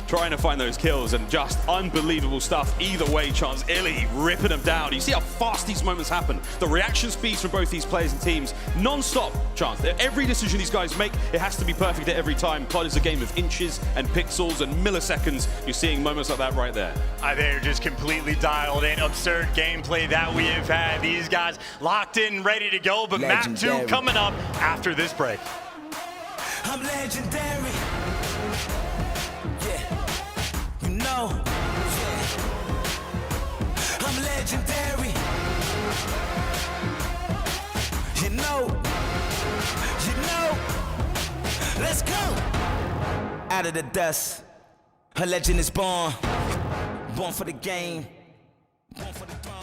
Trying to find those kills, and just unbelievable stuff either way. Chance, iLLeY ripping them down. You see how fast these moments happen. The reaction speeds from both these players and teams, non-stop. Chance, every decision these guys make, it has to be perfect at every time. COD is a game of inches and pixels and milliseconds. You're seeing moments like that right there. They're just completely dialed in. Absurd gameplay that we have had. These guys locked in, ready to go, but map 2 coming up after this break. I'm legendary. Yeah, you know. out of the dust. A legend is born for the game, born for the throne.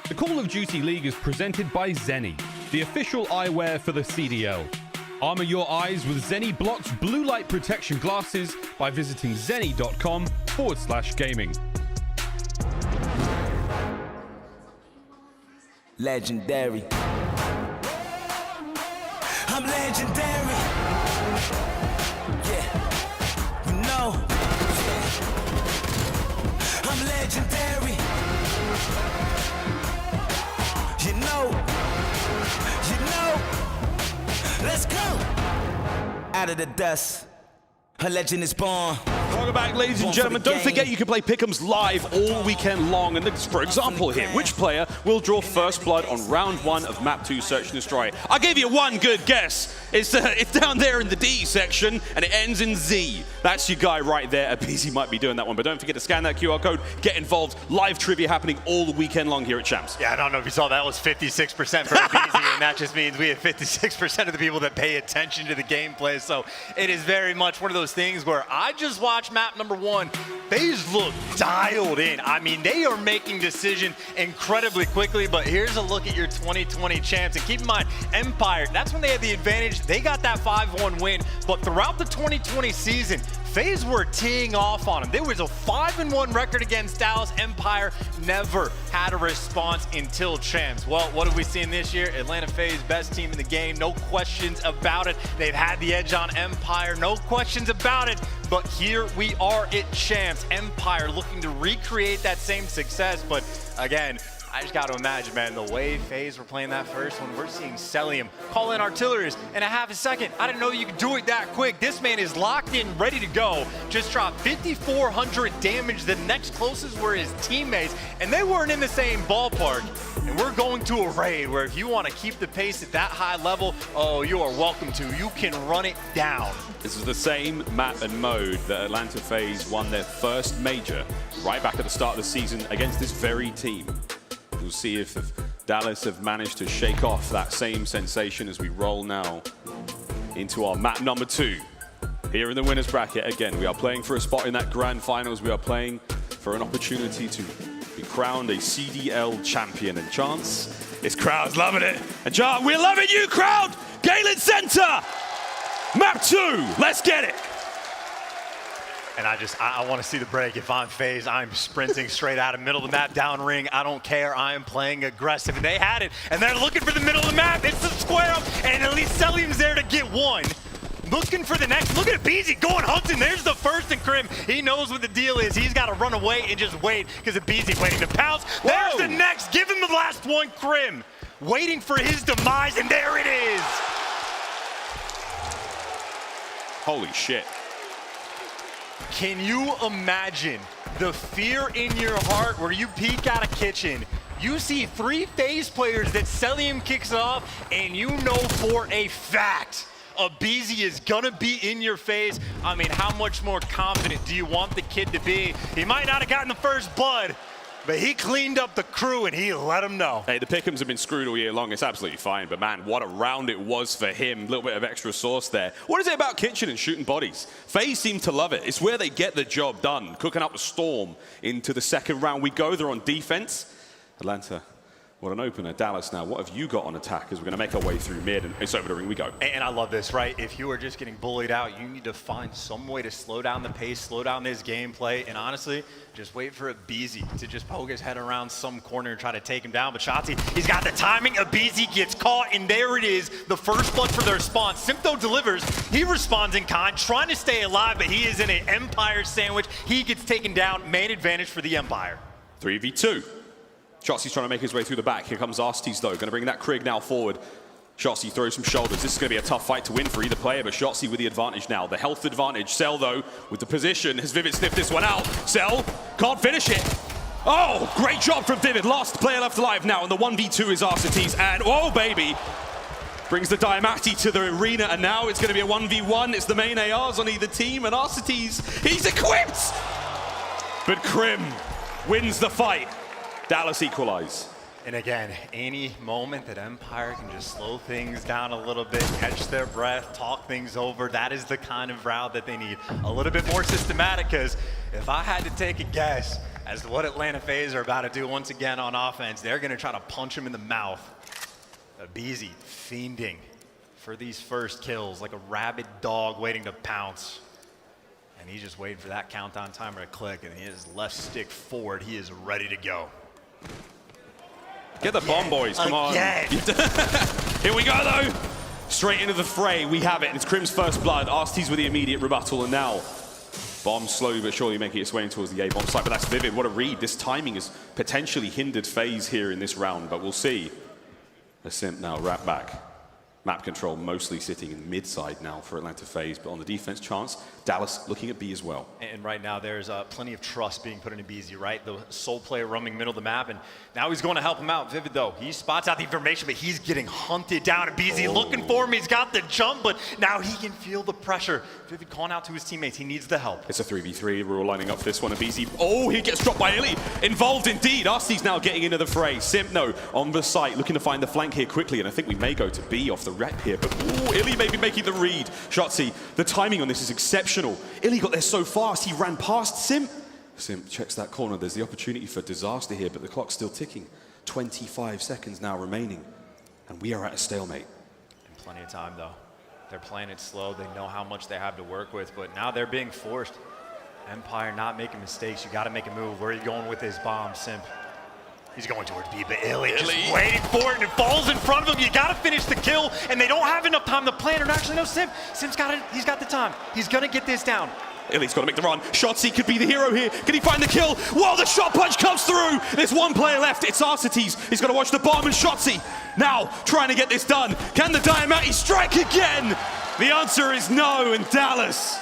The Call of Duty League is presented by Seany, the official eyewear for the CDL. Armor your eyes with Seany Block's blue light protection glasses by visiting seany.com/gaming. Legendary. I'm legendary. Yeah, you know. I'm legendary. You know. Let's go. Out of the dust, a legend is born. Welcome back, ladies and gentlemen. Don't forget you can play Pick'ems live all weekend long. And for example here, which player will draw first blood on round 1 of map 2 Search and Destroy? I'll give you one good guess. It's down there in the D section, and it ends in Z. That's your guy right there. aBeZy might be doing that one, but don't forget to scan that QR code, get involved. Live trivia happening all the weekend long here at Champs. Yeah, I don't know if you saw that was 56% for aBeZy, and that just means we have 56% of the people that pay attention to the gameplay. So it is very much one of those things where I just watched map number 1. FaZe look dialed in. I mean, they are making decisions incredibly quickly, but here's a look at your 2020 champs. And keep in mind, Empire, that's when they had the advantage. They got that 5-1 win, but throughout the 2020 season, FaZe were teeing off on them. There was a 5-1 record against Dallas. Empire never had a response until champs. Well, what have we seen this year? Atlanta FaZe, best team in the game, no questions about it. They've had the edge on Empire, no questions about it. But here we are at champs. Empire looking to recreate that same success, but again, I just got to imagine, man, the way FaZe were playing that first one, we're seeing Cellium call in artilleries in a half a second. I didn't know you could do it that quick. This man is locked in, ready to go. Just dropped 5,400 damage. The next closest were his teammates, and they weren't in the same ballpark. And we're going to a raid where if you want to keep the pace at that high level, oh, you are welcome to. You can run it down. This is the same map and mode that Atlanta FaZe won their first major right back at the start of the season against this very team. We'll see if Dallas have managed to shake off that same sensation as we roll now into our map number 2. Here in the winners bracket, again, we are playing for a spot in that grand finals. We are playing for an opportunity to be crowned a CDL champion. And Chance, this crowd's loving it. And Chance, we're loving you, crowd! Galen Center! Map 2, let's get it! And I want to see the break. If I'm FaZe, I'm sprinting straight out of middle of the map, down ring. I don't care. I am playing aggressive. And they had it. And they're looking for the middle of the map. It's the square up. And at least Cellium's there to get one. looking for the next. Look at aBeZy going hunting. There's the first, and Crim, he knows what the deal is. He's got to run away and just wait because aBeZy waiting to pounce. There's the next. Give him the last one, Crim. Waiting for his demise, and there it is. Holy shit. Can you imagine the fear in your heart where you peek out of kitchen, you see 3 FaZe players that Cellium kicks off, and you know for a fact aBeZy is gonna be in your face? I mean, how much more confident do you want the kid to be? He might not have gotten the first blood, but he cleaned up the crew and he let them know. Hey, the Pick'ems have been screwed all year long. It's absolutely fine, but man, what a round it was for him. A little bit of extra sauce there. What is it about Kitchen and shooting bodies? FaZe seem to love it. It's where they get the job done. Cooking up a storm into the second round. We go, they're on defense. Atlanta, what an opener. Dallas now, what have you got on attack as we're gonna make our way through mid, and it's over the ring we go. And I love this, right? If you are just getting bullied out, you need to find some way to slow down the pace, slow down this gameplay, and honestly, just wait for aBeZy to just poke his head around some corner and try to take him down. But Shotzzy, he's got the timing. aBeZy gets caught, and there it is, the first blood for the response. Simp though delivers. He responds in kind, trying to stay alive, but he is in an Empire sandwich. He gets taken down. Main advantage for the Empire. 3v2. Shotzzy's trying to make his way through the back. Here comes Arcitys though, gonna bring that Krig now forward. Shotzzy throws some shoulders. This is gonna be a tough fight to win for either player, but Shotzzy with the advantage now. The health advantage. Cell though, with the position. Has Vivid sniffed this one out? Cell can't finish it. Oh, great job from Vivid. Last player left alive now, and the 1v2 is Arcitys. And oh baby, brings the Diamatti to the arena, and now it's gonna be a 1v1. It's the main ARs on either team, and Arcitys, he's equipped! But Crim wins the fight. Dallas equalize. And again, any moment that Empire can just slow things down a little bit, catch their breath, talk things over, that is the kind of route that they need. A little bit more systematic, because if I had to take a guess as to what Atlanta FaZe are about to do once again on offense, they're going to try to punch him in the mouth. aBeZy fiending for these first kills like a rabid dog waiting to pounce. And he's just waiting for that countdown timer to click, and his left stick forward, he is ready to go. Get the bomb, boys, come on. Here we go, though. Straight into the fray, we have it. It's Crim's first blood. Arcitys with the immediate rebuttal, and now bomb slowly but surely making its way towards the A-bomb site, but that's Vivid. What a read. This timing has potentially hindered FaZe here in this round, but we'll see. The Simp now wrapped back. Map control mostly sitting in mid-side now for Atlanta FaZe, but on the defense chance, Dallas looking at B as well. And right now there's plenty of trust being put into aBeZy, right? The sole player roaming middle of the map, and now he's going to help him out. Vivid though, he spots out the information, but he's getting hunted down. aBeZy looking for him, he's got the jump, but now he can feel the pressure. Vivid calling out to his teammates, he needs the help. It's a 3v3, we're all lining up for this one. aBeZy, oh, he gets dropped by iLLeY. Involved indeed, Arcitys now getting into the fray. Simp, no, on the site, looking to find the flank here quickly, and I think we may go to B off the rep here, but ooh, iLLeY may be making the read. Shotzzy, the timing on this is exceptional. iLLeY got there so fast, he ran past Simp. Simp checks that corner, there's the opportunity for disaster here, but the clock's still ticking. 25 seconds now remaining, and we are at a stalemate. And plenty of time though. They're playing it slow, they know how much they have to work with, but now they're being forced. Empire not making mistakes, you gotta make a move. Where are you going with this bomb, Simp? He's going towards B, but iLLeY just waiting for it, and it falls in front of him. You gotta finish the kill, and they don't have enough time to plan. Or actually, no, Simp's got it. He's got the time. He's gonna get this down. iLLeY's got to make the run. Shotzzy could be the hero here. Can he find the kill? Whoa, the shot punch comes through. There's one player left. It's Arcitys. He's got to watch the bomb, and Shotzzy now trying to get this done. Can the Diamatti strike again? The answer is no, and Dallas.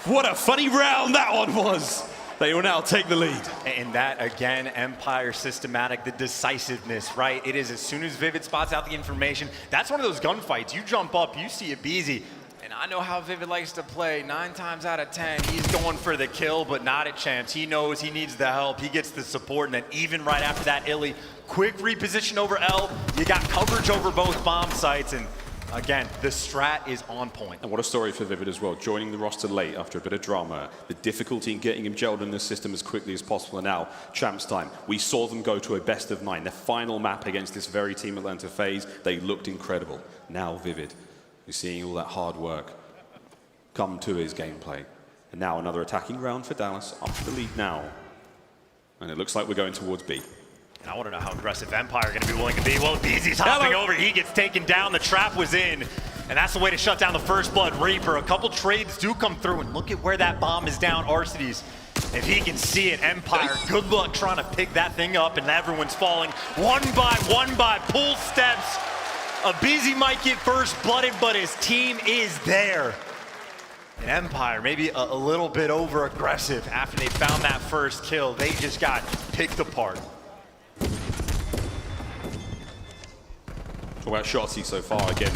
What a funny round that one was. They will now take the lead. And that, again, Empire systematic, the decisiveness, right? It is as soon as Vivid spots out the information, that's one of those gunfights. You jump up, you see aBeZy, and I know how Vivid likes to play. 9 times out of 10, he's going for the kill, but not a chance. He knows he needs the help. He gets the support, and then even right after that, iLLeY, quick reposition over L. You got coverage over both bomb sites, and again, the strat is on point. And what a story for Vivid as well, joining the roster late after a bit of drama, the difficulty in getting him gelled in the system as quickly as possible, and now, champs time. We saw them go to a best of 9, their final map against this very team Atlanta FaZe. They looked incredible. Now Vivid, you're seeing all that hard work come to his gameplay. And now another attacking round for Dallas, up to the lead now. And it looks like we're going towards B. And I want to know how aggressive Empire are going to be willing to be. Well, aBeZy's hopping over. He gets taken down. The trap was in. And that's the way to shut down the First Blood Reaper. A couple trades do come through, and look at where that bomb is down, Arcitys. If he can see it, Empire, good luck trying to pick that thing up, and everyone's falling one by pull steps. aBeZy might get first blooded, but his team is there. And Empire maybe a little bit over aggressive after they found that first kill. They just got picked apart. Talk about Shotzzy so far again.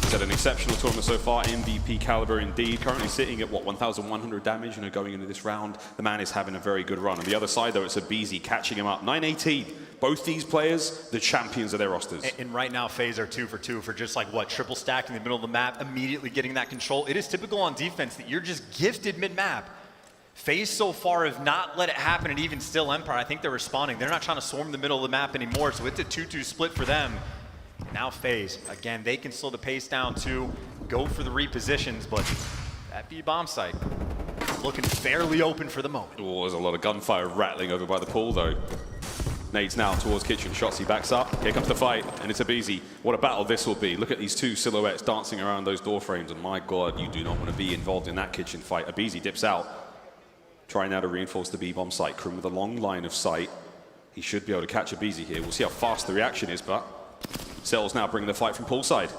He's had an exceptional tournament so far, MVP caliber indeed. Currently sitting at what, 1,100 damage, going into this round. The man is having a very good run. On the other side though, it's aBeZy catching him up. 918. Both these players, the champions of their rosters. And right now, FaZe are 2 for 2 for just like what, triple stack in the middle of the map, immediately getting that control. It is typical on defense that you're just gifted mid-map. FaZe so far have not let it happen, and even still Empire, I think they're responding. They're not trying to swarm the middle of the map anymore, so it's a 2-2 split for them. Now FaZe, again, they can slow the pace down too, go for the repositions, but that B bomb site looking fairly open for the moment. Oh, there's a lot of gunfire rattling over by the pool though. Nades now towards kitchen, Shotzzy backs up, here comes the fight, and it's aBeZy. What a battle this will be. Look at these two silhouettes dancing around those door frames, and my God, you do not want to be involved in that kitchen fight. aBeZy dips out, trying now to reinforce the B bomb site. Crim with a long line of sight. He should be able to catch aBeZy here. We'll see how fast the reaction is, but Cell's now bringing the fight from poolside.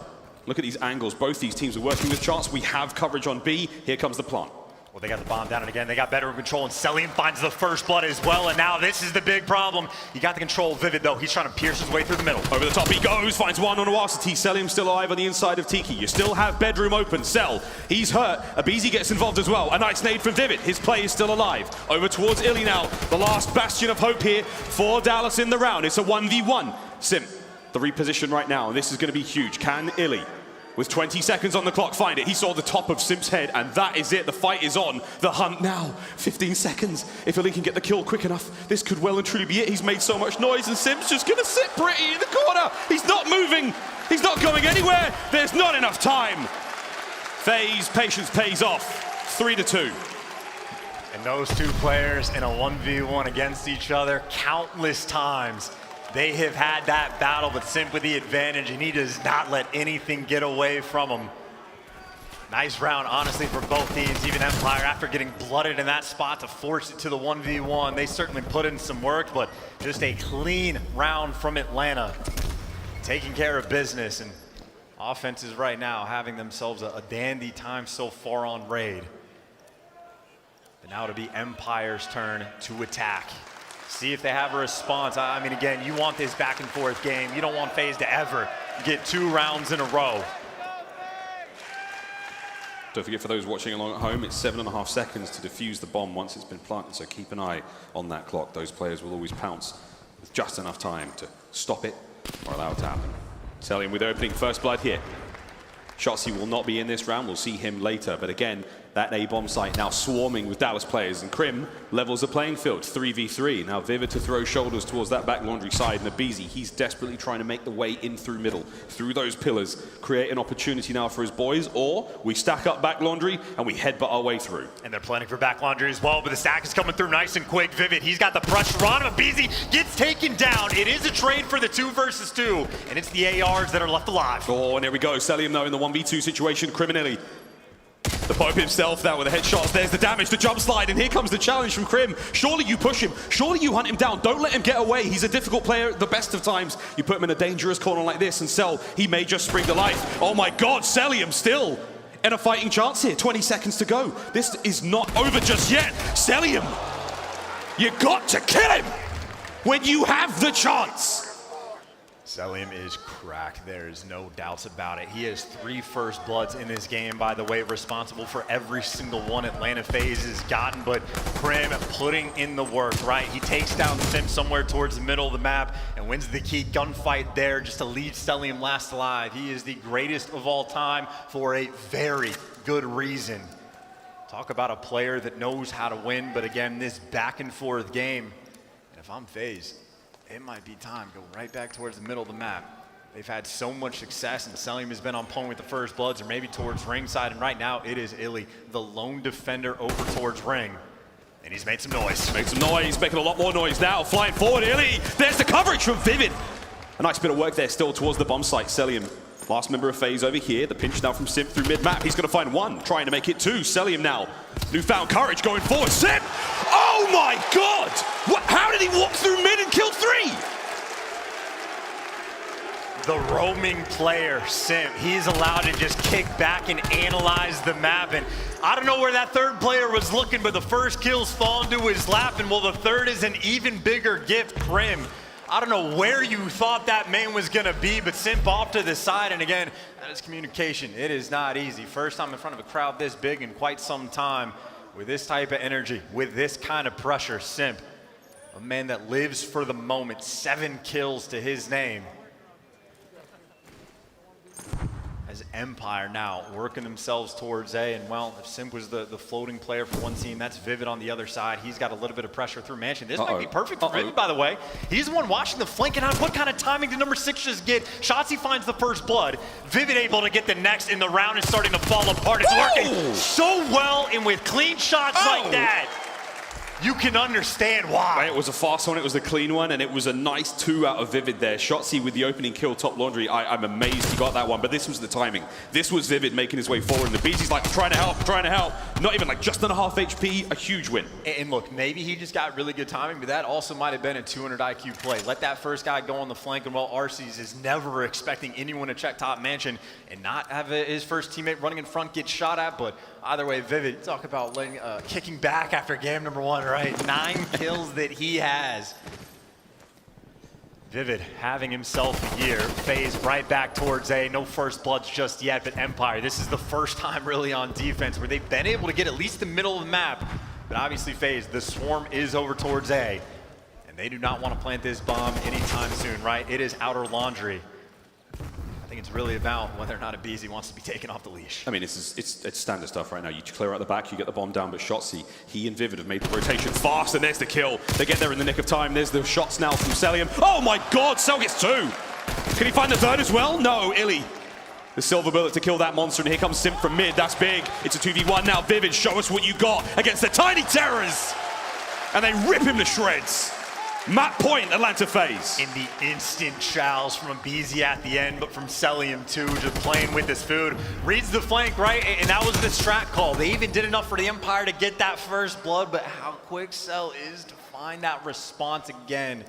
Look at these angles. Both these teams are working with chance. We have coverage on B. Here comes the plant. Well, they got the bomb down, and again, they got better control, and Cellium finds the first blood as well, and now this is the big problem. You got the control of Vivid, though. He's trying to pierce his way through the middle. Over the top he goes, finds one on Arcitys. Cellium still alive on the inside of Tiki. You still have bedroom open. Cell, he's hurt. aBeZy gets involved as well. A nice nade from Vivid. His play is still alive. Over towards iLLeY now. The last bastion of hope here for Dallas in the round. It's a 1v1. Simp, the reposition right now, and this is going to be huge. Can iLLeY, with 20 seconds on the clock, find it? He saw the top of Simp's head, and that is it. The fight is on. The hunt now. 15 seconds. If iLLeY can get the kill quick enough, this could well and truly be it. He's made so much noise, and Simp's just going to sit pretty in the corner. He's not moving. He's not going anywhere. There's not enough time. FaZe patience pays off. 3-2. And those two players in a 1v1 against each other countless times. They have had that battle, but Simp with the advantage, and he does not let anything get away from him. Nice round, honestly, for both teams. Even Empire, after getting blooded in that spot to force it to the 1v1, they certainly put in some work, but just a clean round from Atlanta. Taking care of business, and offenses right now having themselves a dandy time so far on raid. But now to be Empire's turn to attack. See if they have a response. I mean, again, you want this back and forth game. You don't want FaZe to ever get 2 rounds in a row. Don't forget, for those watching along at home, it's 7.5 seconds to defuse the bomb once it's been planted, so keep an eye on that clock. Those players will always pounce with just enough time to stop it or allow it to happen. Cellium with opening first blood here. Shotzzy will not be in this round. We'll see him later, but again, that A-bomb site now swarming with Dallas players, and Crim levels the playing field, 3v3. Now Vivid to throw shoulders towards that back laundry side, and aBeZy, he's desperately trying to make the way in through middle, through those pillars, create an opportunity now for his boys, or we stack up back laundry and we headbutt our way through. And they're planning for back laundry as well, but the stack is coming through nice and quick. Vivid, he's got the pressure on him. aBeZy gets taken down. It is a trade for the 2 versus 2, and it's the ARs that are left alive. Oh, and there we go. Cellium now in the 1v2 situation, Crim and iLLeY. The Pope himself now with the headshots. There's the damage, the jump slide, and here comes the challenge from Crim. Surely you push him. Surely you hunt him down. Don't let him get away. He's a difficult player at the best of times. You put him in a dangerous corner like this, and Cell, he may just spring to life. Oh my God, Cellium still in a fighting chance here. 20 seconds to go. This is not over just yet. Cellium, you got to kill him when you have the chance. Cellium is cracked. There is no doubts about it. He has 3 first bloods in this game, by the way, responsible for every single one Atlanta FaZe has gotten, but Crim putting in the work, right? He takes down Simp somewhere towards the middle of the map and wins the key gunfight there just to leave Cellium last alive. He is the greatest of all time for a very good reason. Talk about a player that knows how to win, but again, this back and forth game, and if I'm FaZe, it might be time to go right back towards the middle of the map. They've had so much success, and Cellium has been on point with the first bloods, or maybe towards ringside, and right now it is iLLeY, the lone defender over towards ring. And he's made some noise. Made some noise, making a lot more noise now. Flying forward, iLLeY. There's the coverage from Vivid. A nice bit of work there still towards the bomb site. Cellium Last member of FaZe over here. The pinch now from Simp through mid-map. He's going to find one, trying to make it two. Cellium now. Newfound courage going forward. Simp! Oh my god! How did he walk through mid and kill 3? The roaming player, Simp, he's allowed to just kick back and analyze the map. And I don't know where that third player was looking, but the first kills fall into his lap. And well, the third is an even bigger gift, Crim. I don't know where you thought that man was gonna be, but Simp off to the side. And again, that is communication. It is not easy. First time in front of a crowd this big in quite some time. With this type of energy, with this kind of pressure, Simp, a man that lives for the moment, 7 kills to his name. As Empire now working themselves towards A, and well, if Simp was the floating player for one team, that's Vivid on the other side. He's got a little bit of pressure through Mansion. This might be perfect for Vivid, by the way. He's the one watching the flank, and what kind of timing did number 6 just get? Shotzzy finds the first blood. Vivid able to get the next, and the round is starting to fall apart. It's working so well, and with clean shots like that, you can understand why. It was a fast one, it was a clean one, and it was a nice 2 out of Vivid there. Shotzzy with the opening kill, top laundry. I'm amazed he got that one, but this was the timing. This was Vivid making his way forward, and the aBeZy's like, trying to help. Not even like just under half HP, a huge win. And look, maybe he just got really good timing, but that also might have been a 200 IQ play. Let that first guy go on the flank, and well, Arcitys is never expecting anyone to check top Mansion and not have his first teammate running in front get shot at, but either way, Vivid, talk about letting, kicking back after game number 1, right? 9 kills that he has. Vivid having himself a year. FaZe right back towards A. No first bloods just yet, but Empire, this is the first time really on defense where they've been able to get at least the middle of the map. But obviously FaZe, the swarm is over towards A. And they do not want to plant this bomb anytime soon, right? It is outer laundry. I think it's really about whether or not aBeZy wants to be taken off the leash. I mean, it's standard stuff right now. You clear out the back, you get the bomb down, but Shotzzy, he and Vivid have made the rotation fast, and there's the kill. They get there in the nick of time. There's the shots now from Cellium. Oh my god, Cell gets 2. Can he find the third as well? No, iLLeY. The silver bullet to kill that monster, and here comes Simp from mid. That's big. It's a 2v1 now. Vivid, show us what you got against the tiny terrors. And they rip him to shreds. Map point, Atlanta FaZe. In the instant chows from aBeZy at the end, but from Cellium too, just playing with his food. Reads the flank, right? And that was the strat call. They even did enough for the Empire to get that first blood, but how quick Cell is to find that response again.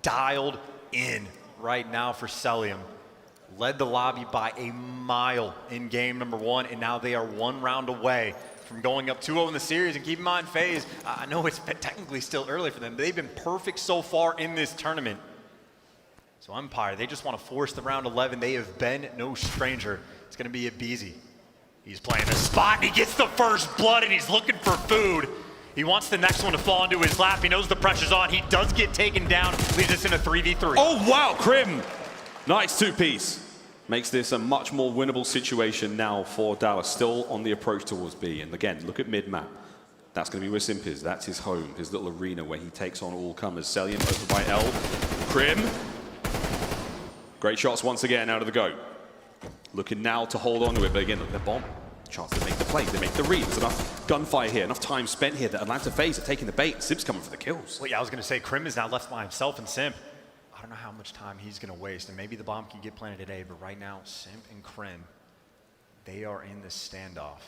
Dialed in right now for Cellium. Led the lobby by a mile in game number 1, and now they are 1 round away from going up 2-0 in the series. And keep in mind, FaZe, I know it's technically still early for them, but they've been perfect so far in this tournament. So Empire, they just want to force the round 11. They have been no stranger. It's going to be aBeZy. He's playing the spot, and he gets the first blood, and he's looking for food. He wants the next one to fall into his lap. He knows the pressure's on. He does get taken down, leaves us in a 3v3. Oh, wow, Crim. Nice 2-piece. Makes this a much more winnable situation now for Dallas, still on the approach towards B. And again, look at mid-map. That's going to be where Simp is. That's his home, his little arena where he takes on all comers. Cellium over by L. Crim. Great shots once again out of the go. Looking now to hold on to it, but again, look, the bomb. Chance to make the play, they make the read. There's enough gunfire here, enough time spent here that Atlanta FaZe are taking the bait. Simp's coming for the kills. Well, yeah, I was going to say, Crim is now left by himself, and Simp, I don't know how much time he's going to waste, and maybe the bomb can get planted today, but right now, Simp and Crim, they are in the standoff.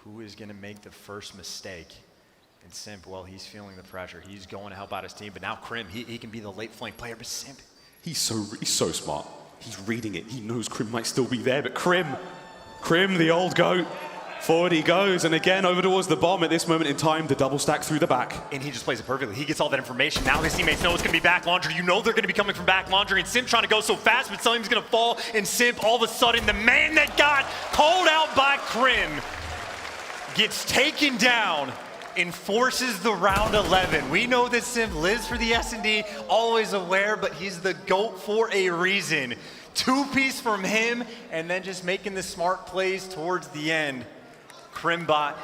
Who is going to make the first mistake? And Simp, well, he's feeling the pressure. He's going to help out his team, but now Crim, he can be the late flank player, but Simp, he's so smart. He's reading it. He knows Crim might still be there, but Crim, the old goat. Forward he goes, and again over towards the bomb at this moment in time, the double stack through the back. And he just plays it perfectly. He gets all that information. Now his teammates know it's going to be back laundry. You know they're going to be coming from back laundry, and Simp trying to go so fast, but Cellium's going to fall, and Simp, all of a sudden, the man that got called out by Crim gets taken down and forces the round 11. We know that Simp lives for the S&D, always aware, but he's the GOAT for a reason. 2-piece from him, and then just making the smart plays towards the end. Crimbot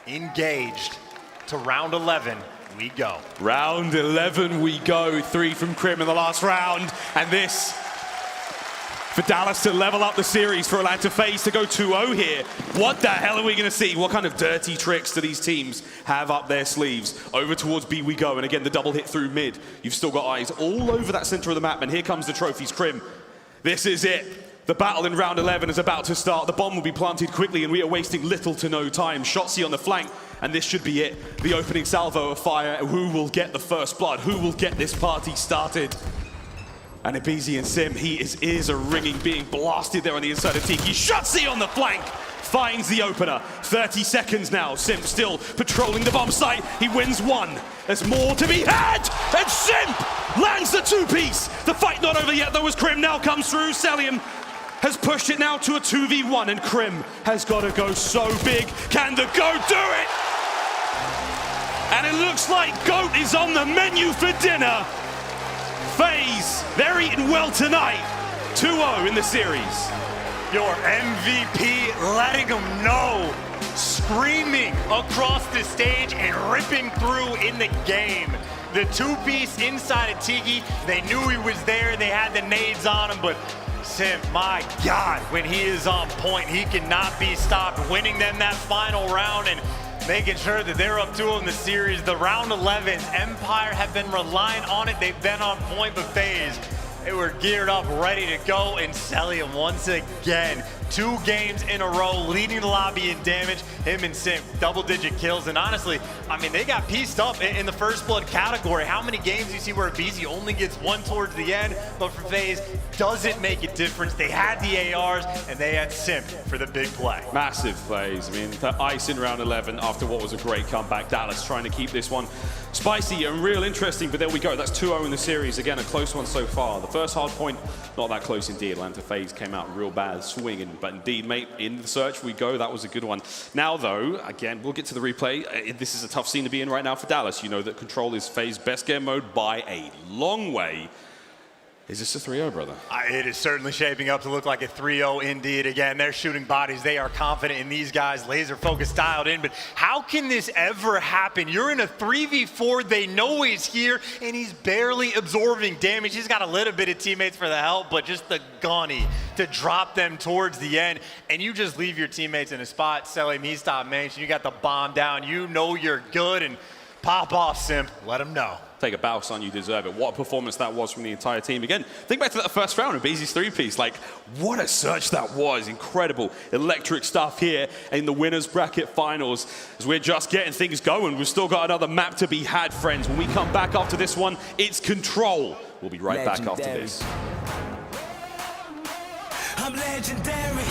engaged to round 11. We go. Round 11 we go. 3 from Crim in the last round. And this for Dallas to level up the series, for Atlanta FaZe to go 2-0 here. What the hell are we going to see? What kind of dirty tricks do these teams have up their sleeves? Over towards B we go. And again, the double hit through mid. You've still got eyes all over that center of the map. And here comes the trophies. Crim This is it. The battle in round 11 is about to start. The bomb will be planted quickly, and we are wasting little to no time. Shotzzy on the flank, and this should be it. The opening salvo of fire. Who will get the first blood? Who will get this party started? And aBeZy and Simp, his ears are ringing, being blasted there on the inside of Tiki. Shotzzy on the flank finds the opener. 30 seconds now. Simp still patrolling the bomb site. He wins one. There's more to be had. And Simp lands the two-piece. The fight not over yet, though, as Crim now comes through. Cellium has pushed it now to a 2v1, and Crim has got to go so big. Can the GOAT do it? And it looks like GOAT is on the menu for dinner. FaZe, they're eating well tonight. 2-0 in the series. Your MVP letting them know, screaming across the stage and ripping through in the game. The two-piece inside of Tiki, they knew he was there, they had the nades on him, but Simp, my God, when he is on point, he cannot be stopped, winning them that final round and making sure that they're up 2 in the series. The round 11s, Empire have been relying on it, they've been on point, but FaZe, they were geared up, ready to go, and Cellium once again, 2 games in a row, leading the lobby in damage. Him and Simp, double-digit kills, and honestly, I mean, they got pieced up in the first blood category. How many games do you see where aBeZy only gets 1 towards the end, but for FaZe, doesn't make a difference. They had the ARs, and they had Simp for the big play. Massive plays. I mean, the ice in round 11 after what was a great comeback. Dallas trying to keep this one spicy and real interesting, but there we go. That's 2-0 in the series. Again, a close one so far. The first hard point, not that close indeed. Atlanta FaZe came out real bad swinging, but indeed, mate, in the search we go. That was a good one. Now, though, again, we'll get to the replay. This is a tough scene to be in right now for Dallas. You know that Control is FaZe's best game mode by a long way. Is this a 3-0, brother? It is certainly shaping up to look like a 3-0 indeed. Again, they're shooting bodies. They are confident in these guys, laser focused, dialed in. But how can this ever happen? You're in a 3v4. They know he's here, and he's barely absorbing damage. He's got a little bit of teammates for the help, but just the gunny to drop them towards the end. And you just leave your teammates in a spot. Cellium, he's top mansion. You got the bomb down. You know you're good. And pop off, Simp. Let him know. Take a bow, son, you deserve it. What a performance that was from the entire team. Again, think back to that first round of aBeZy's 3-piece. Like, what a search that was. Incredible, electric stuff here in the winners bracket finals. As we're just getting things going, we've still got another map to be had, friends. When we come back after this one, it's Control. We'll be right back after this. I'm legendary.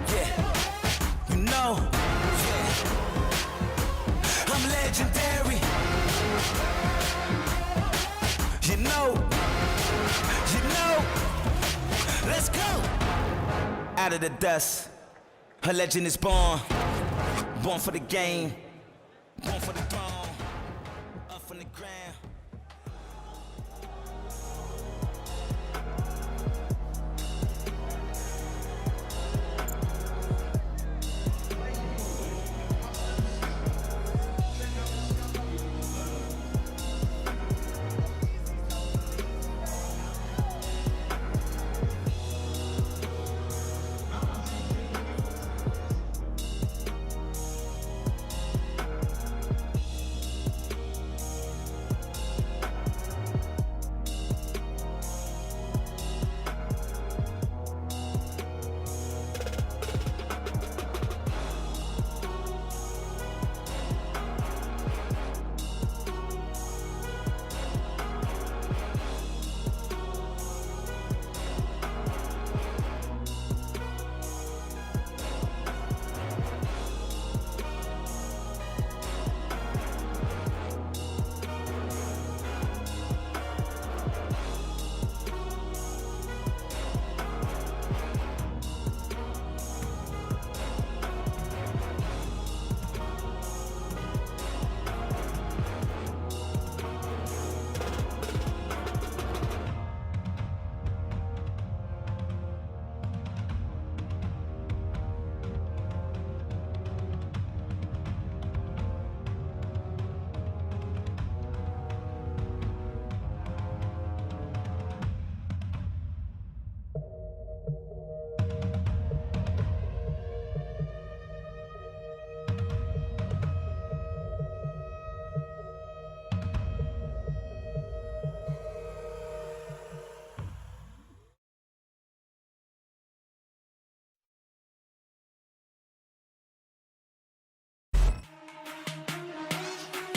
Yeah, you know. Yeah. I'm legendary. You know. Let's go. Out of the dust, a legend is born. Born for the game, born for the throne. Up from the ground.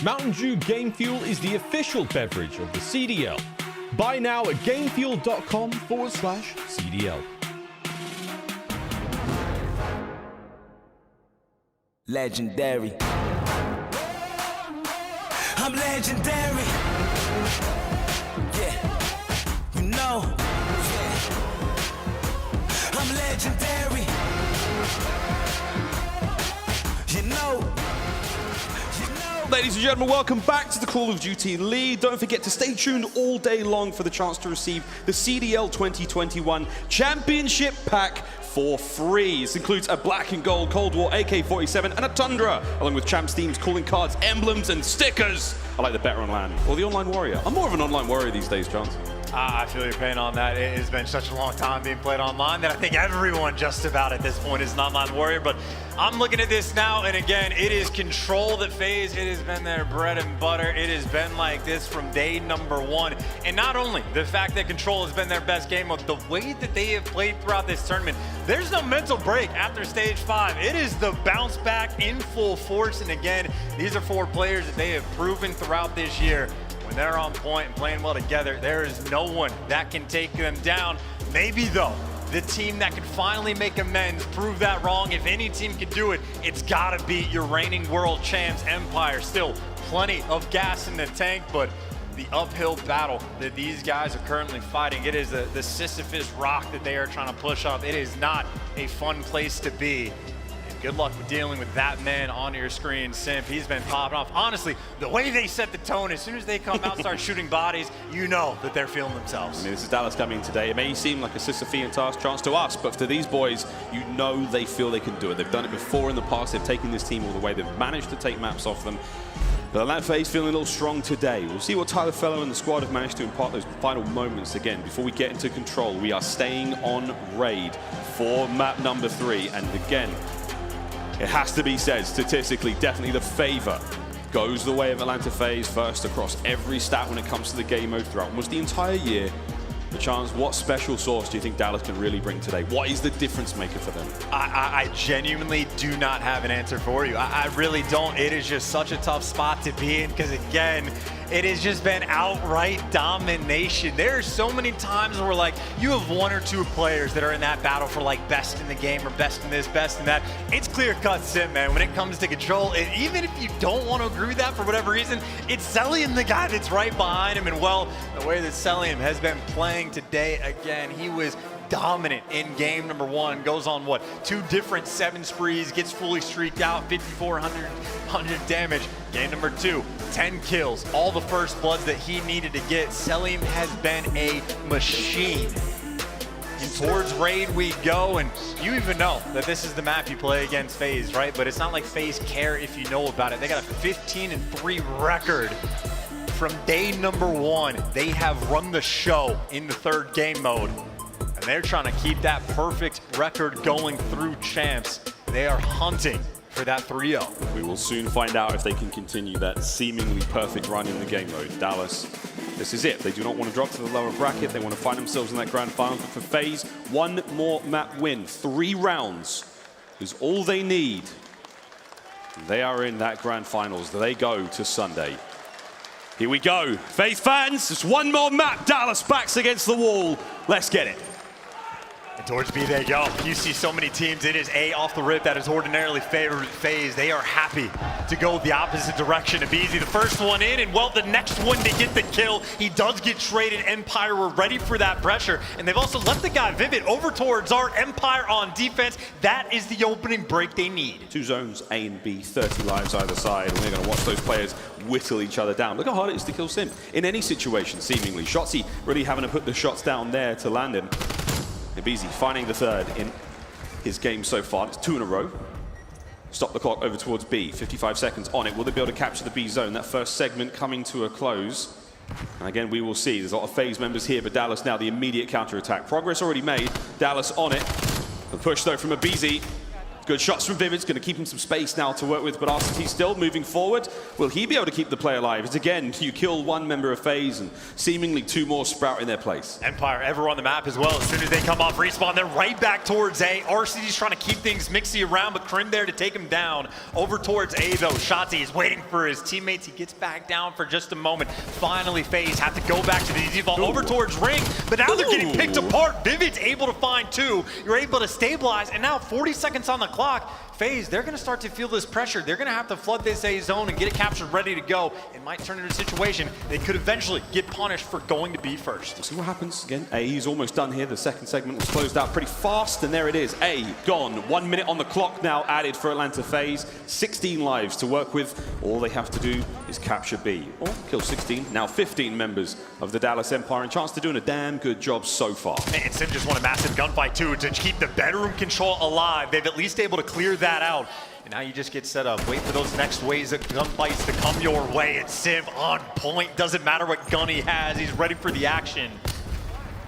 Mountain Dew Game Fuel is the official beverage of the CDL. Buy now at gamefuel.com/CDL. Legendary. I'm legendary. Yeah, you know. Yeah. I'm legendary. You know. Ladies and gentlemen, welcome back to the Call of Duty League. Don't forget to stay tuned all day long for the chance to receive the CDL 2021 Championship Pack for free. This includes a black and gold Cold War AK-47 and a Tundra, along with Champs themes, calling cards, emblems, and stickers. I like the Better on Land or the Online Warrior. I'm more of an Online Warrior these days, Chance. I feel your pain on that. It has been such a long time being played online that I think everyone just about at this point is an online warrior. But I'm looking at this now, and again, it is control that FaZe. It has been their bread and butter. It has been like this from day number one. And not only the fact that control has been their best game mode, the way that they have played throughout this tournament, there's no mental break after stage 5. It is the bounce back in full force. And again, these are 4 players that they have proven throughout this year. When they're on point and playing well together, there is no one that can take them down. Maybe though, the team that can finally make amends, prove that wrong. If any team can do it, it's gotta be your reigning world champs, Empire. Still plenty of gas in the tank, but the uphill battle that these guys are currently fighting, it is the Sisyphus rock that they are trying to push up. It is not a fun place to be. Good luck with dealing with that man on your screen, Simp. He's been popping off. Honestly, the way they set the tone, as soon as they come out, start shooting bodies, you know that they're feeling themselves. I mean, this is Dallas coming today. It may seem like a Sisyphean task, Chance, to us, but to these boys, you know they feel they can do it. They've done it before in the past. They've taken this team all the way. They've managed to take maps off them. But Atlanta FaZe feeling a little strong today. We'll see what Tyler Fellow and the squad have managed to impart those final moments again. Before we get into control, we are staying on raid for map number 3. And again, it has to be said, statistically, definitely the favor goes the way of Atlanta FaZe first across every stat when it comes to the game mode throughout almost the entire year. The Chance, what special sauce do you think Dallas can really bring today? What is the difference maker for them? I genuinely do not have an answer for you. I really don't. It is just such a tough spot to be in because, again, it has just been outright domination. There are so many times where, like, you have 1 or 2 players that are in that battle for, like, best in the game or best in this, best in that. It's clear-cut Simp, man. When it comes to control, and even if you don't want to agree with that for whatever reason, it's Cellium the guy that's right behind him. And, well, the way that Cellium has been playing today, again, he was dominant in game number 1, goes on what, 2 different 7 sprees, gets fully streaked out, 5,400 damage. Game number 2, 10 kills, all the first bloods that he needed to get. Cellium has been a machine. And towards raid we go, and you even know that this is the map you play against FaZe, right? But it's not like FaZe care if you know about it. They got a 15-3 record. From day number 1, they have run the show in the 3rd game mode. And they're trying to keep that perfect record going through champs. They are hunting for that 3-0. We will soon find out if they can continue that seemingly perfect run in the game mode. Dallas, this is it. They do not want to drop to the lower bracket. They want to find themselves in that grand final. But for FaZe, 1 more map win, 3 rounds is all they need. They are in that grand finals. They go to Sunday. Here we go. FaZe fans, just 1 more map. Dallas backs against the wall. Let's get it. And towards B they go. You see so many teams, it is A off the rip that is ordinarily favored FaZe. They are happy to go the opposite direction. aBeZy, the first one in, and well, the next one to get the kill. He does get traded. Empire were ready for that pressure, and they've also left the guy Vivid over towards Art. Empire on defense. That is the opening break they need. 2 zones, A and B, 30 lives either side, and we're going to watch those players whittle each other down. Look how hard it is to kill Simp in any situation, seemingly. Shotzzy really having to put the shots down there to land him. aBeZy finding the 3rd in his game so far. It's 2 in a row. Stop the clock over towards B. 55 seconds on it. Will they be able to capture the B zone? That first segment coming to a close. And again, we will see. There's a lot of FaZe members here, but Dallas now the immediate counter-attack. Progress already made. Dallas on it. The push, though, from aBeZy. Good shots from Vivid's, going to keep him some space now to work with, but Arcitys still moving forward. Will he be able to keep the play alive? As again, you kill one member of FaZe and seemingly 2 more sprout in their place. Empire ever on the map as well. As soon as they come off respawn, they're right back towards A. Arcity's trying to keep things mixy around, but Crim there to take him down. Over towards A though, Shotzzy is waiting for his teammates. He gets back down for just a moment. Finally, FaZe have to go back to the default over towards Ring, but now they're getting picked apart. Vivid's able to find 2. You're able to stabilize, and now 40 seconds on the clock. FaZe, they're going to start to feel this pressure. They're going to have to flood this A zone and get it captured, ready to go. It might turn into a situation they could eventually get punished for going to B first. We'll see what happens. Again, A is almost done here. The second segment was closed out pretty fast, and there it is. A gone. 1 minute on the clock now added for Atlanta FaZe. 16 lives to work with. All they have to do is capture B or kill 16, now 15 members of the Dallas Empire, and chance to doing a damn good job so far. And Simp just won a massive gunfight too to keep the bedroom control alive. They've at least able to clear that out. And now you just get set up. Wait for those next waves of gunfights to come your way. It's Simp on point. Doesn't matter what gun he has. He's ready for the action.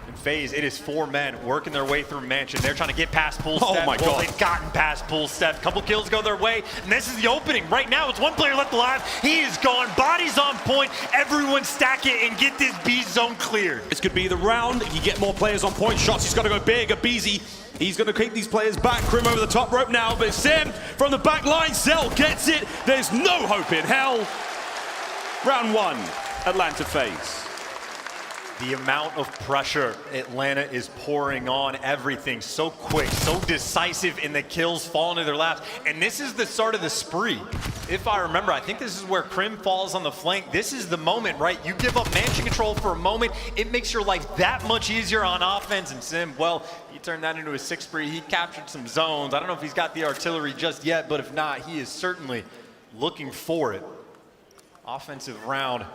In FaZe, it is 4 men working their way through Mansion. They're trying to get past Pool Step. Oh my God. They've gotten past Pool Step. Couple kills go their way. And this is the opening. Right now, it's 1 player left alive. He is gone. Bodies on point. Everyone stack it and get this B zone cleared. This could be the round. If you get more players on point, Shotzzy's got to go big. aBeZy, he's going to keep these players back. Crim over the top rope now, but Simp from the back line. Cell gets it. There's no hope in hell. Round 1, Atlanta FaZe. The amount of pressure Atlanta is pouring on everything. So quick, so decisive in the kills falling to their laps. And this is the start of the spree. If I remember, I think this is where Crim falls on the flank. This is the moment, right? You give up mansion control for a moment. It makes your life that much easier on offense. And Sim, well, he turned that into a 6 spree. He captured some zones. I don't know if he's got the artillery just yet, but if not, he is certainly looking for it. Offensive round.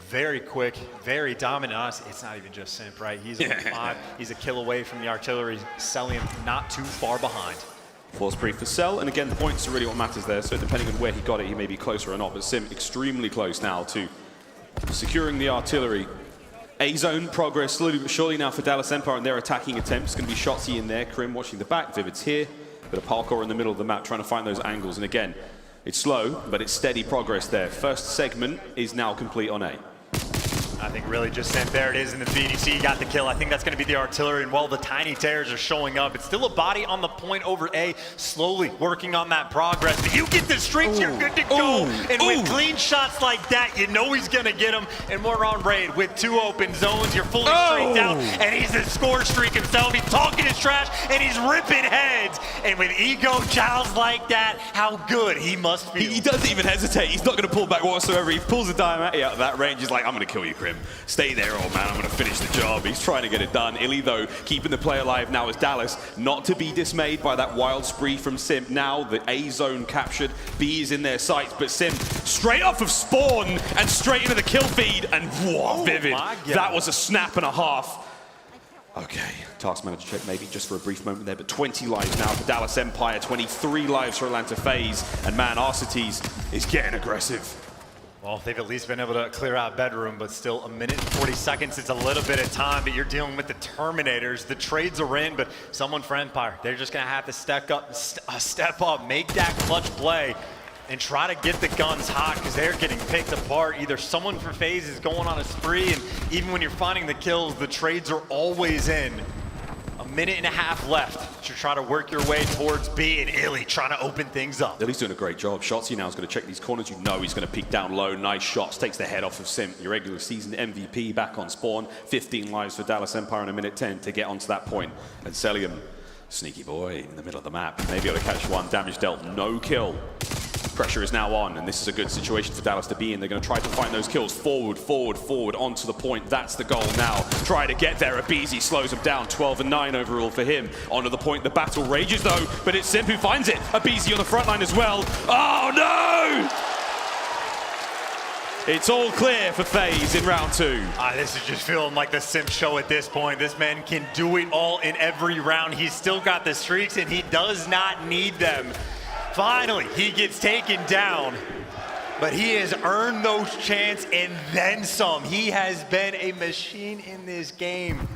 Very quick, very dominant. It's not even just Simp, right? He's on 5. He's a kill away from the artillery. Cellium not too far behind. Falls pre for Cell, and again, the points are really what matters there. So depending on where he got it, he may be closer or not. But Simp extremely close now to securing the artillery. A zone progress slowly but surely now for Dallas Empire and their attacking attempts. Going to be Shotzzy in there. Crim watching the back. Vivid's here. Bit of parkour in the middle of the map, trying to find those angles. And again, it's slow, but it's steady progress there. First segment is now complete on A. I think really just Simp. There it is in the BDC. Got the kill. I think that's going to be the artillery. And while the tiny tears are showing up, it's still a body on the point over A, slowly working on that progress. But you get the streaks, you're good to go. And with clean shots like that, you know he's going to get them. And we're on raid with 2 open zones. You're fully streaked out. And he's a score streak himself. He's talking his trash and he's ripping heads. And with ego childs like that, how good he must feel. He doesn't even hesitate. He's not going to pull back whatsoever. He pulls a dime at you out of that range. He's like, I'm going to kill you, Crim. Stay there, old man. I'm going to finish the job. He's trying to get it done. iLLeY, though, keeping the play alive now as Dallas, not to be dismayed by that wild spree from Simp. Now the A zone captured. B is in their sights, but Simp straight off of spawn and straight into the kill feed. And whoa, Vivid. That was a snap and a half. Okay, task manager check maybe just for a brief moment there, but 20 lives now for Dallas Empire, 23 lives for Atlanta FaZe, and man, Arcitys is getting aggressive. Well, they've at least been able to clear out bedroom, but still a minute and 40 seconds. It's a little bit of time, but you're dealing with the Terminators. The trades are in, but someone for Empire, they're just going to have to step up, make that clutch play, and try to get the guns hot because they're getting picked apart. Either someone for FaZe is going on a spree, and even when you're finding the kills, the trades are always in. A minute and a half left to try to work your way towards B, and iLLeY trying to open things up. iLLeY's doing a great job. Shotzzy now is going to check these corners. You know he's going to peek down low. Nice shots. Takes the head off of Simp. Your regular season MVP back on spawn. 15 lives for Dallas Empire in a minute 10 to get onto that point. And Cellium, sneaky boy in the middle of the map. Maybe able to catch one. Damage dealt. No kill. Pressure is now on, and this is a good situation for Dallas to be in. They're going to try to find those kills forward, onto the point. That's the goal now. Try to get there. aBeZy slows him down. 12 and 9 overall for him. Onto the point. The battle rages, though, but it's Simp who finds it. aBeZy on the front line as well. Oh, no! It's all clear for FaZe in round 2. This is just feeling like the Simp show at this point. This man can do it all in every round. He's still got the streaks, and he does not need them. Finally, he gets taken down, but he has earned those chances and then some. He has been a machine in this game.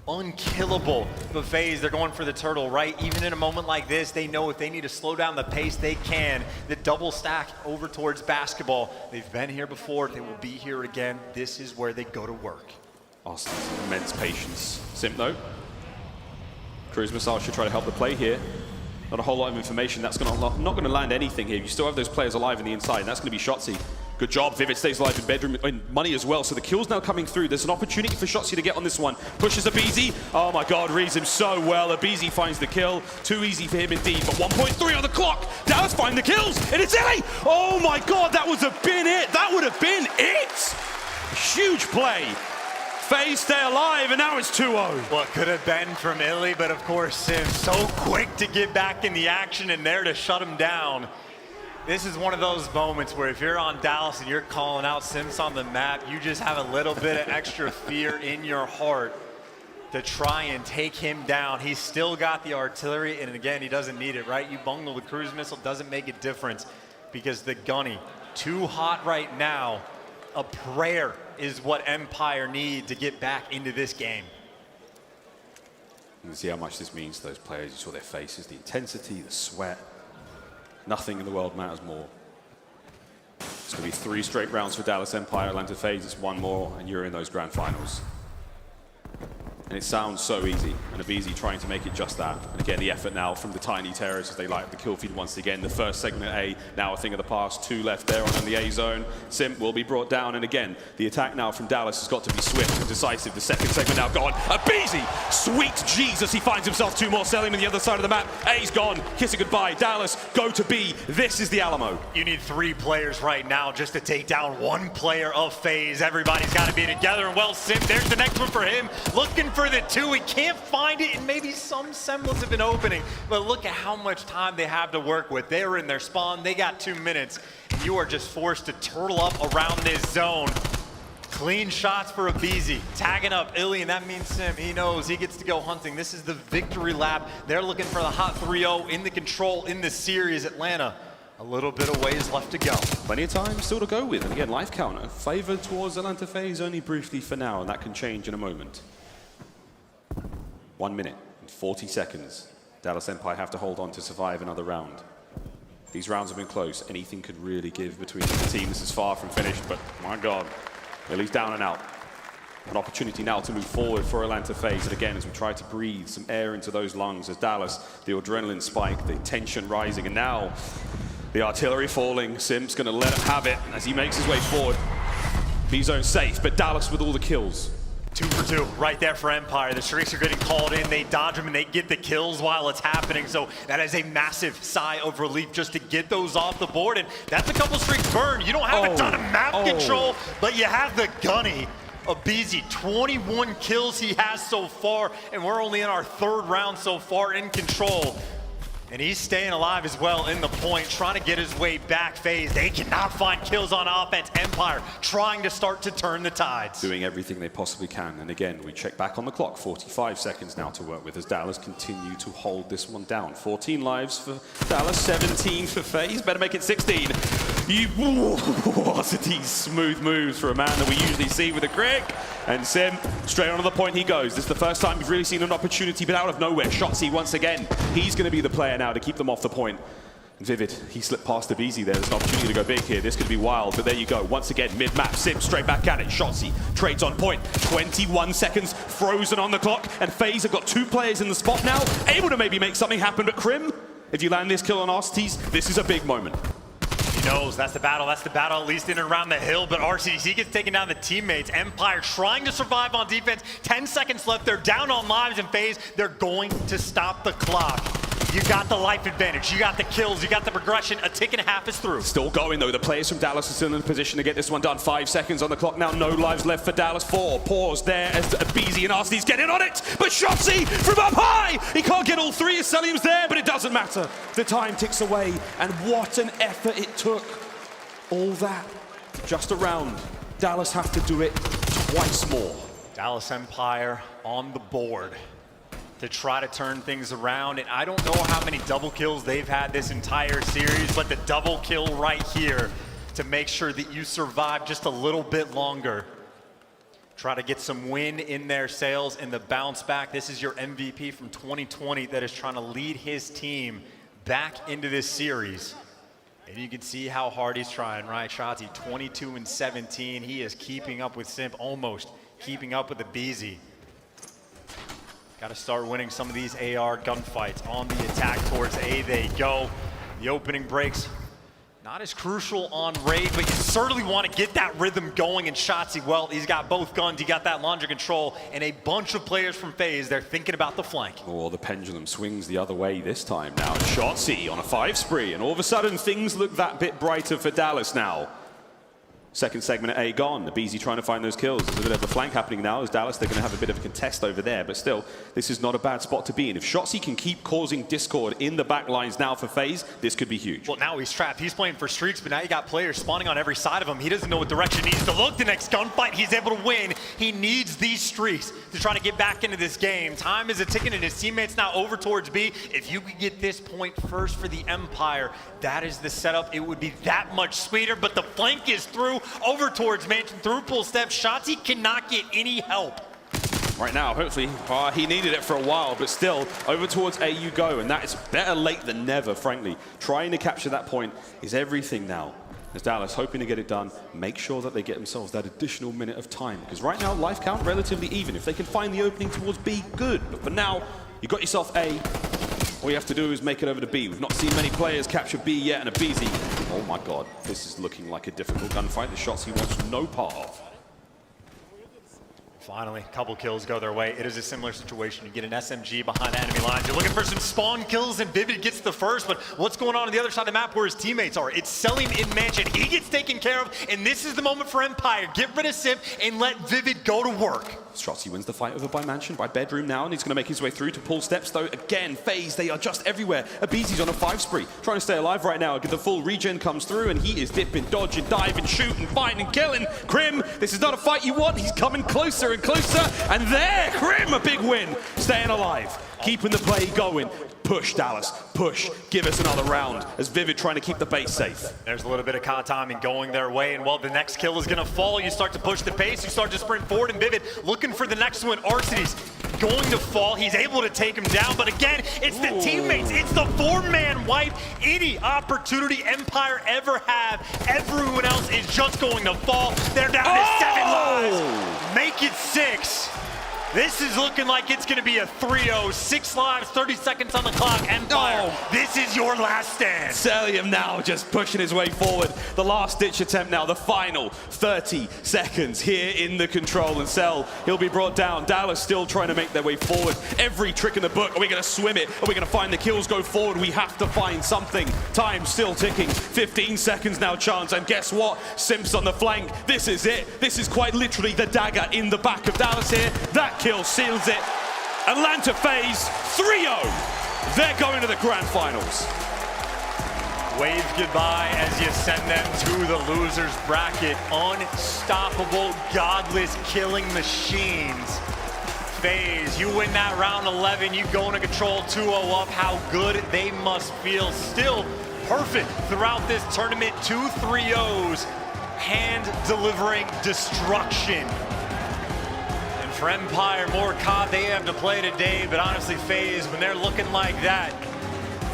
unkillable. But FaZe, they're going for the turtle, right? Even in a moment like this, they know if they need to slow down the pace, they can. The double stack over towards basketball. They've been here before. They will be here again. This is where they go to work. Austin's immense patience. Simp though. Cruise missile should try to help the play here. Not a whole lot of information. That's not going to land anything here. You still have those players alive in the inside, and that's going to be Shotzzy. Good job. Vivid stays alive in bedroom and money as well. So the kill's now coming through. There's an opportunity for Shotzzy to get on this one. Pushes aBeZy. Oh my God, reads him so well. aBeZy finds the kill. Too easy for him indeed. But 1.3 on the clock. Dallas find the kills, and it's iLLeY. Oh my God, that would have been it. That would have been it. Huge play. FaZe stay alive, and now it's 2-0. What could have been from iLLeY, but of course Simp so quick to get back in the action and there to shut him down. This is one of those moments where if you're on Dallas and you're calling out Simps on the map, you just have a little bit of extra fear in your heart to try and take him down. He's still got the artillery, and again, he doesn't need it, right? You bungle the cruise missile, doesn't make a difference because the gunny, too hot right now. A prayer is what Empire need to get back into this game. You can see how much this means to those players. You saw their faces, the intensity, the sweat. Nothing in the world matters more. It's going to be 3 straight rounds for Dallas Empire. Atlanta FaZe, it's 1 more, and you're in those grand finals. And it sounds so easy, and aBeZy trying to make it just that. And again, the effort now from the tiny terrorists as they light up the kill feed once again. The first segment A, now a thing of the past. 2 left there on the A zone. Simp will be brought down, and again, the attack now from Dallas has got to be swift and decisive. The second segment now gone. aBeZy, sweet Jesus, he finds himself 2 more. Cellium on the other side of the map. A's gone, kiss it goodbye. Dallas, go to B. This is the Alamo. You need 3 players right now just to take down 1 player of FaZe. Everybody's got to be together, and well, Simp, there's the next one for him. Looking for the 2, he can't find it, and maybe some semblance of an opening, but look at how much time they have to work with. They were in their spawn, they got 2 minutes, and you are just forced to turtle up around this zone. Clean shots for aBeZy, tagging up iLLeY, and that means Simp, he knows he gets to go hunting. This is the victory lap. They're looking for the hot 3-0 in the control in the series. Atlanta, a little bit of ways left to go. Plenty of time still to go with, and again, life counter favored towards Atlanta FaZe only briefly for now, and that can change in a moment. 1 minute and 40 seconds. Dallas Empire have to hold on to survive another round. These rounds have been close. Anything could really give between the teams. This is far from finished, but my God, iLLeY's down and out. An opportunity now to move forward for Atlanta FaZe. And again, as we try to breathe some air into those lungs, as Dallas, the adrenaline spike, the tension rising, and now the artillery falling. Simp's gonna let him have it as he makes his way forward. B-zone safe, but Dallas with all the kills. 2 for 2 right there for Empire. The streaks are getting called in. They dodge them and they get the kills while it's happening. So that is a massive sigh of relief just to get those off the board. And that's a couple streaks burned. You don't have a ton of map control, but you have the gunny. aBeZy, 21 kills he has so far, and we're only in our 3rd round so far in control. And he's staying alive as well in the point, trying to get his way back. FaZe, they cannot find kills on offense. Empire trying to start to turn the tides. Doing everything they possibly can. And again, we check back on the clock. 45 seconds now to work with as Dallas continue to hold this one down. 14 lives for Dallas, 17 for FaZe. Better make it 16. Arcitys, smooth moves for a man that we usually see with a crick. And Simp, straight onto the point he goes. This is the first time we've really seen an opportunity, but out of nowhere. Shotzzy once again. He's going to be the player now to keep them off the point. And Vivid, he slipped past aBeZy there. There's an opportunity to go big here. This could be wild, but there you go. Once again, mid-map, Simp straight back at it. Shotzzy trades on point. 21 seconds, frozen on the clock. And FaZe have got 2 players in the spot now, able to maybe make something happen. But Crim, if you land this kill on Arcitys, this is a big moment. He knows that's the battle, at least in and around the hill, but Arcitys, he gets taken down the teammates. Empire trying to survive on defense, 10 seconds left, they're down on lives, and FaZe, they're going to stop the clock. You got the life advantage, you got the kills, you got the progression, a tick and a half is through. Still going though, the players from Dallas are still in a position to get this one done. 5 seconds on the clock now, no lives left for Dallas. 4, pause there as aBeZy and Arcitys get in on it, but Shotzzy from up high! He can't get all 3 as Cellium's there, but it doesn't matter. The time ticks away, and what an effort it took. All that, just a round. Dallas have to do it twice more. Dallas Empire on the board to try to turn things around. And I don't know how many double kills they've had this entire series, but the double kill right here to make sure that you survive just a little bit longer. try to get some win in their sails in the bounce back. This is your MVP from 2020 that is trying to lead his team back into this series. And you can see how hard he's trying, right? Shotzzy 22-17. He is keeping up with Simp, almost keeping up with aBeZy. Got to start winning some of these AR gunfights. On the attack towards A they go. The opening breaks. Not as crucial on Ray, but you certainly want to get that rhythm going. And Shotzzy, well, he's got both guns. He got that launcher control. And a bunch of players from FaZe, they're thinking about the flank. Oh, the pendulum swings the other way this time now. Shotzzy on a 5 spree. And all of a sudden, things look that bit brighter for Dallas now. Second segment at A gone. aBeZy trying to find those kills. There's a bit of a flank happening now as Dallas, they're going to have a bit of a contest over there, but still, this is not a bad spot to be in. If Shotzzy can keep causing discord in the back lines now for FaZe, this could be huge. Well, now he's trapped. He's playing for streaks, but now you got players spawning on every side of him. He doesn't know what direction he needs to look. The next gunfight, he's able to win. He needs these streaks to try to get back into this game. Time is a ticking, and his teammates now over towards B. If you could get this point first for the Empire, that is the setup. It would be that much sweeter, but the flank is through, over towards Mansion, through pull step. Shotzzy cannot get any help. Right now, hopefully, he needed it for a while, but still, over towards A you go, and that is better late than never, frankly. Trying to capture that point is everything now. As Dallas hoping to get it done, make sure that they get themselves that additional minute of time, because right now, life count relatively even. If they can find the opening towards B, good. But for now, you got yourself A. All you have to do is make it over to B. We've not seen many players capture B yet, and aBeZy. Oh my god, this is looking like a difficult gunfight. The shots he wants no part of. Finally, a couple kills go their way. It is a similar situation. You get an SMG behind enemy lines. You're looking for some spawn kills, and Vivid gets the first, but what's going on the other side of the map where his teammates are? It's Cellium in Mansion. He gets taken care of, and this is the moment for Empire. Get rid of Simp and let Vivid go to work. Shotzzy wins the fight over by Mansion, by Bedroom now, and he's going to make his way through to pull steps, though. Again, FaZe, they are just everywhere. aBeZy's on a 5 spree, trying to stay alive right now. The full regen comes through, and he is dipping, dodging, diving, shooting, finding, killing. Crim, this is not a fight you want. He's coming closer and closer, and there, Crim, a big win. Staying alive, keeping the play going. Push, Dallas, push. Give us another round as Vivid trying to keep the base safe. There's a little bit of timing going their way, and well, the next kill is going to fall. You start to push the pace, you start to sprint forward, and Vivid looking for the next one. Arcitys going to fall. He's able to take him down, but again, it's the teammates. It's the 4-man wipe. Any opportunity Empire ever have, everyone else is just going to fall. They're down to 7 lives. Make it 6. This is looking like it's going to be a 3-0, 6 lives, 30 seconds on the clock. Empire, this is your last stand. Cellium now just pushing his way forward. The last-ditch attempt now, the final 30 seconds here in the control. And Cell, he'll be brought down. Dallas still trying to make their way forward. Every trick in the book. Are we going to swim it? Are we going to find the kills go forward? We have to find something. Time still ticking. 15 seconds now, Chance. And guess what? Simp's on the flank. This is it. This is quite literally the dagger in the back of Dallas here. That kill seals it. Atlanta FaZe 3-0. They're going to the grand finals. Wave goodbye as you send them to the losers bracket. Unstoppable, godless killing machines. FaZe, you win that round 11, you go into control 2-0 up. How good they must feel. Still perfect throughout this tournament. 2 3-0s, hand delivering destruction. For Empire, more COD they have to play today, but honestly, FaZe, when they're looking like that,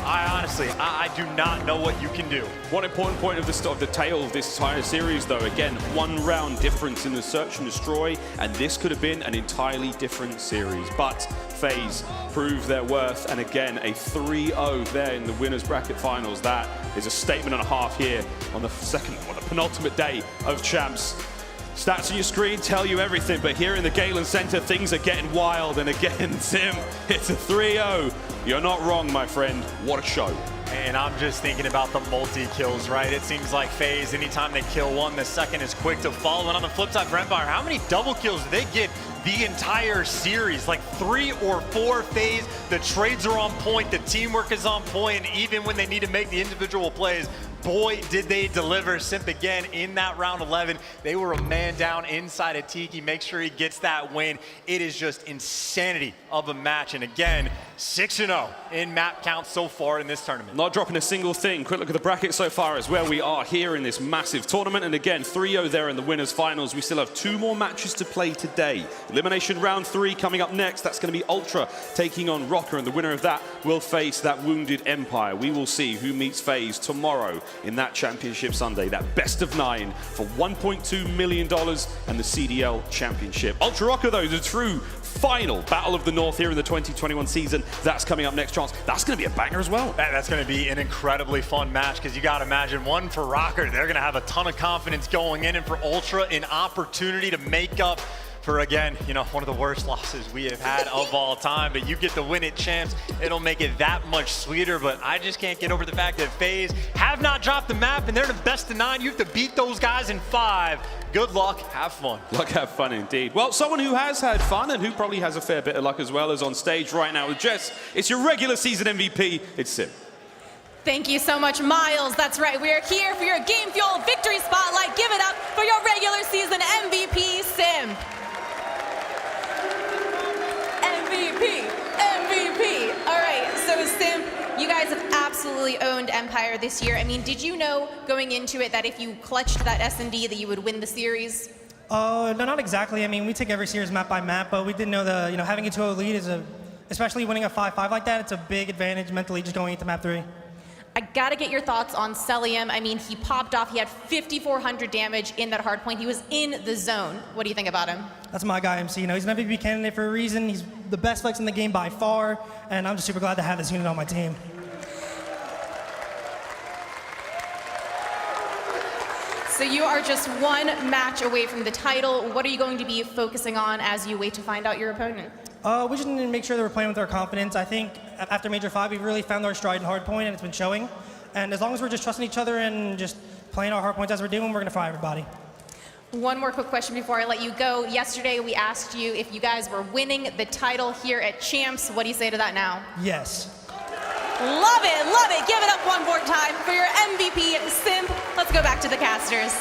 I do not know what you can do. One important point of the tale of this entire series, though, again, 1 round difference in the search and destroy, and this could have been an entirely different series. But FaZe proved their worth, and again, a 3-0 there in the winners bracket finals. That is a statement and a half here on the penultimate day of champs. Stats on your screen tell you everything, but here in the Galen Center, things are getting wild. And again, Simp, it's a 3-0. You're not wrong, my friend. What a show. And I'm just thinking about the multi-kills, right? It seems like FaZe, anytime they kill one, the second is quick to follow. And on the flip side for Empire, how many double kills do they get the entire series? Like 3 or 4 FaZe. The trades are on point, the teamwork is on point, and even when they need to make the individual plays, boy, did they deliver. Simp again in that round 11. They were a man down inside of Tiki. Make sure he gets that win. It is just insanity of a match. And again, 6-0 in map count so far in this tournament. Not dropping a single thing. Quick look at the bracket so far as where we are here in this massive tournament. And again, 3-0 there in the winners finals. We still have 2 more matches to play today. Elimination round 3 coming up next. That's going to be Ultra taking on Røkkr, and the winner of that will face that wounded Empire. We will see who meets FaZe tomorrow in that Championship Sunday, that best of 9 for $1.2 million and the CDL Championship. Ultra ROKKR, though, the true final Battle of the North here in the 2021 season. That's coming up next, Chance. That's going to be a banger as well. That's going to be an incredibly fun match, because you got to imagine, one for Røkkr, they're going to have a ton of confidence going in, and for Ultra, an opportunity to make up for, again, you know, one of the worst losses we have had of all time. But you get to win it, champs. It'll make it that much sweeter. But I just can't get over the fact that FaZe have not dropped the map, and they're the best of 9. You have to beat those guys in 5. Good luck, have fun. Luck, have fun indeed. Well, someone who has had fun and who probably has a fair bit of luck as well is on stage right now with Jess. It's your regular season MVP. It's Simp. Thank you so much, Miles. That's right. We are here for your Game Fuel Victory Spotlight. Give it up for your regular season MVP, Simp. MVP. All right, so Simp, you guys have absolutely owned Empire this year. I mean, did you know going into it that if you clutched that S&D that you would win the series? No, not exactly. I mean, we take every series map by map, but we didn't know having a 2-0 lead is especially winning a 5-5 like that, it's a big advantage mentally just going into map 3. I gotta get your thoughts on Cellium. I mean, he popped off. He had 5,400 damage in that hard point. He was in the zone. What do you think about him? That's my guy, MC. He's an MVP candidate for a reason. He's the best flex in the game by far, and I'm just super glad to have this unit on my team. So you are just 1 match away from the title. What are you going to be focusing on as you wait to find out your opponent? We just need to make sure that we're playing with our confidence. I think after Major 5, we've really found our stride in hardpoint, and it's been showing. And as long as we're just trusting each other and just playing our hardpoints as we're doing, we're going to fry everybody. One more quick question before I let you go. Yesterday, we asked you if you guys were winning the title here at Champs. What do you say to that now? Yes. Love it, love it. Give it up one more time for your MVP, Simp. Let's go back to the casters.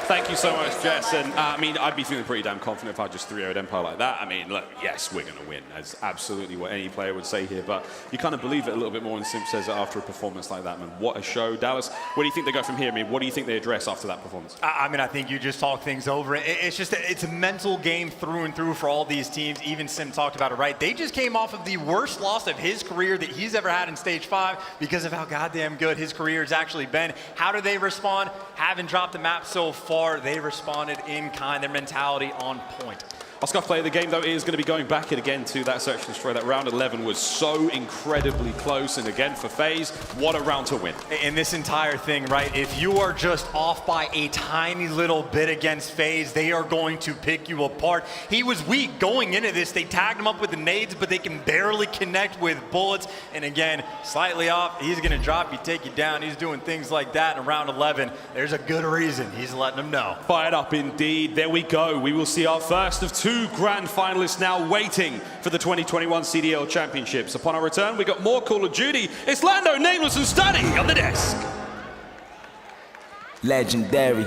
Thank you so much, Jess. And I mean, I'd be feeling pretty damn confident if I just 3-0'd Empire like that. I mean, look, yes, we're going to win. That's absolutely what any player would say here. But you kind of believe it a little bit more when Simp says it after a performance like that, man. What a show. Dallas, where do you think they go from here? I mean, what do you think they address after that performance? I mean, I think you just talk things over. It's a mental game through and through for all these teams. Even Simp talked about it, right? They just came off of the worst loss of his career that he's ever had in Stage 5 because of how goddamn good his career has actually been. How do they respond? Haven't dropped the map so far. They responded in kind, their mentality on point. Our Scuff player of the game, though, is going to be going back again to that Search and Destroy. That round 11 was so incredibly close. And again, for FaZe, what a round to win. In this entire thing, right, if you are just off by a tiny little bit against FaZe, they are going to pick you apart. He was weak going into this. They tagged him up with the nades, but they can barely connect with bullets. And again, slightly off, he's going to drop you, take you down. He's doing things like that in round 11. There's a good reason he's letting them know. Fired up indeed. There we go. We will see our first of 2 grand finalists now waiting for the 2021 CDL Championships. Upon our return, we got more Call of Duty. It's Lando, Nameless, and Standy on the desk. Legendary.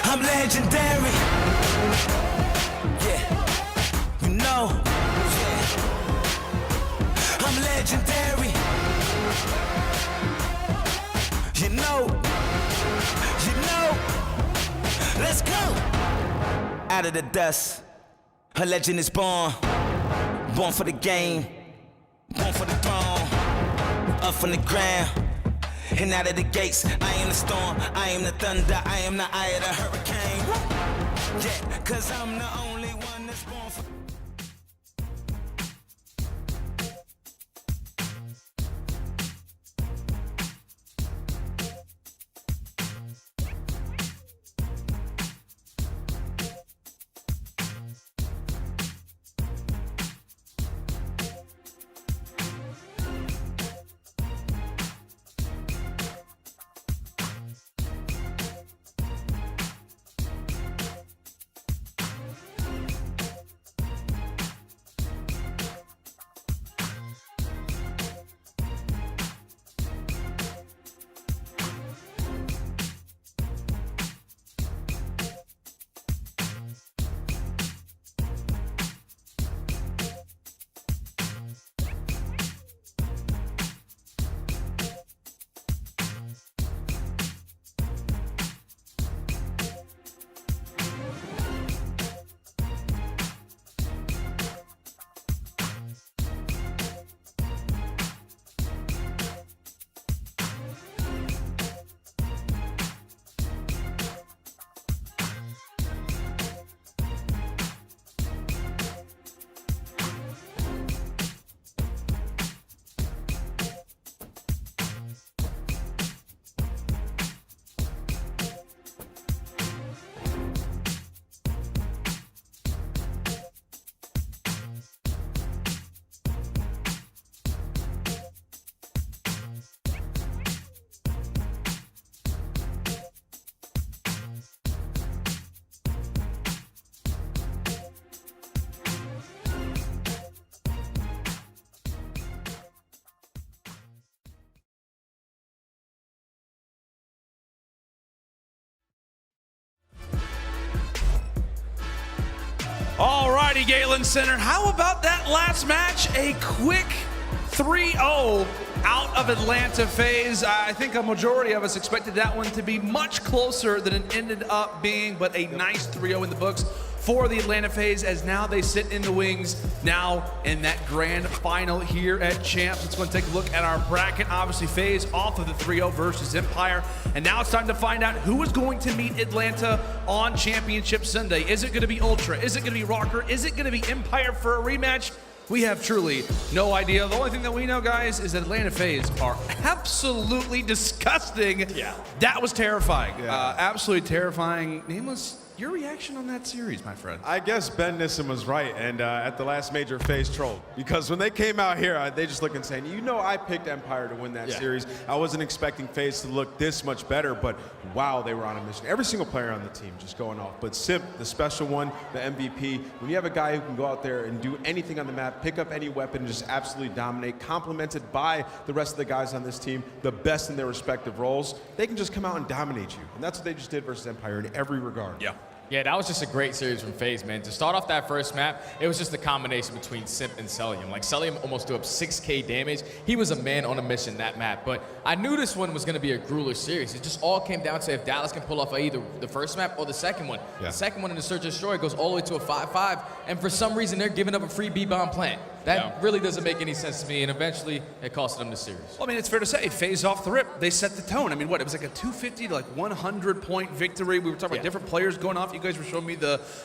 I'm legendary. Yeah, you know. Yeah. I'm legendary. You know. Let's go. Out of the dust, a legend is born. Born for the game, born for the throne. Up from the ground, and out of the gates. I am the storm, I am the thunder, I am the eye of the hurricane. Yeah, cause I'm the only one that's born for. All righty, Galen Center. How about that last match? A quick 3-0 out of Atlanta FaZe. I think a majority of us expected that one to be much closer than it ended up being, but a nice 3-0 in the books for the Atlanta FaZe, as now they sit in the wings now in that grand final here at Champs. Let's go and take a look at our bracket. Obviously, FaZe off of the 3-0 versus Empire. And now it's time to find out who is going to meet Atlanta on Championship Sunday. Is it going to be Ultra? Is it going to be Røkkr? Is it going to be Empire for a rematch? We have truly no idea. The only thing that we know, guys, is that Atlanta FaZe are absolutely disgusting. Yeah. That was terrifying. Yeah. Absolutely terrifying. Nameless, your reaction on that series, my friend? I guess Ben Nissen was right, and at the last major FaZe trolled. Because when they came out here, they just look insane. You know, I picked Empire to win that series. I wasn't expecting FaZe to look this much better, but wow, they were on a mission. Every single player on the team just going off. But Simp, the special one, the MVP, when you have a guy who can go out there and do anything on the map, pick up any weapon, and just absolutely dominate, complemented by the rest of the guys on this team, the best in their respective roles, they can just come out and dominate you. And that's what they just did versus Empire in every regard. Yeah. Yeah, that was just a great series from FaZe, man. To start off that first map, it was just a combination between Simp and Cellium. Like, Cellium almost threw up 6K damage. He was a man on a mission that map. But I knew this one was going to be a grueler series. It just all came down to if Dallas can pull off either the first map or the second one. Yeah. The second one in the Search and Destroy goes all the way to a 5-5, and for some reason, they're giving up a free B-bomb plant. That really doesn't make any sense to me, and eventually, it cost them the series. Well, I mean, it's fair to say, FaZe off the rip, they set the tone. I mean, what, it was like a 250 to like 100-point victory. We were talking about different players going off. You guys were showing me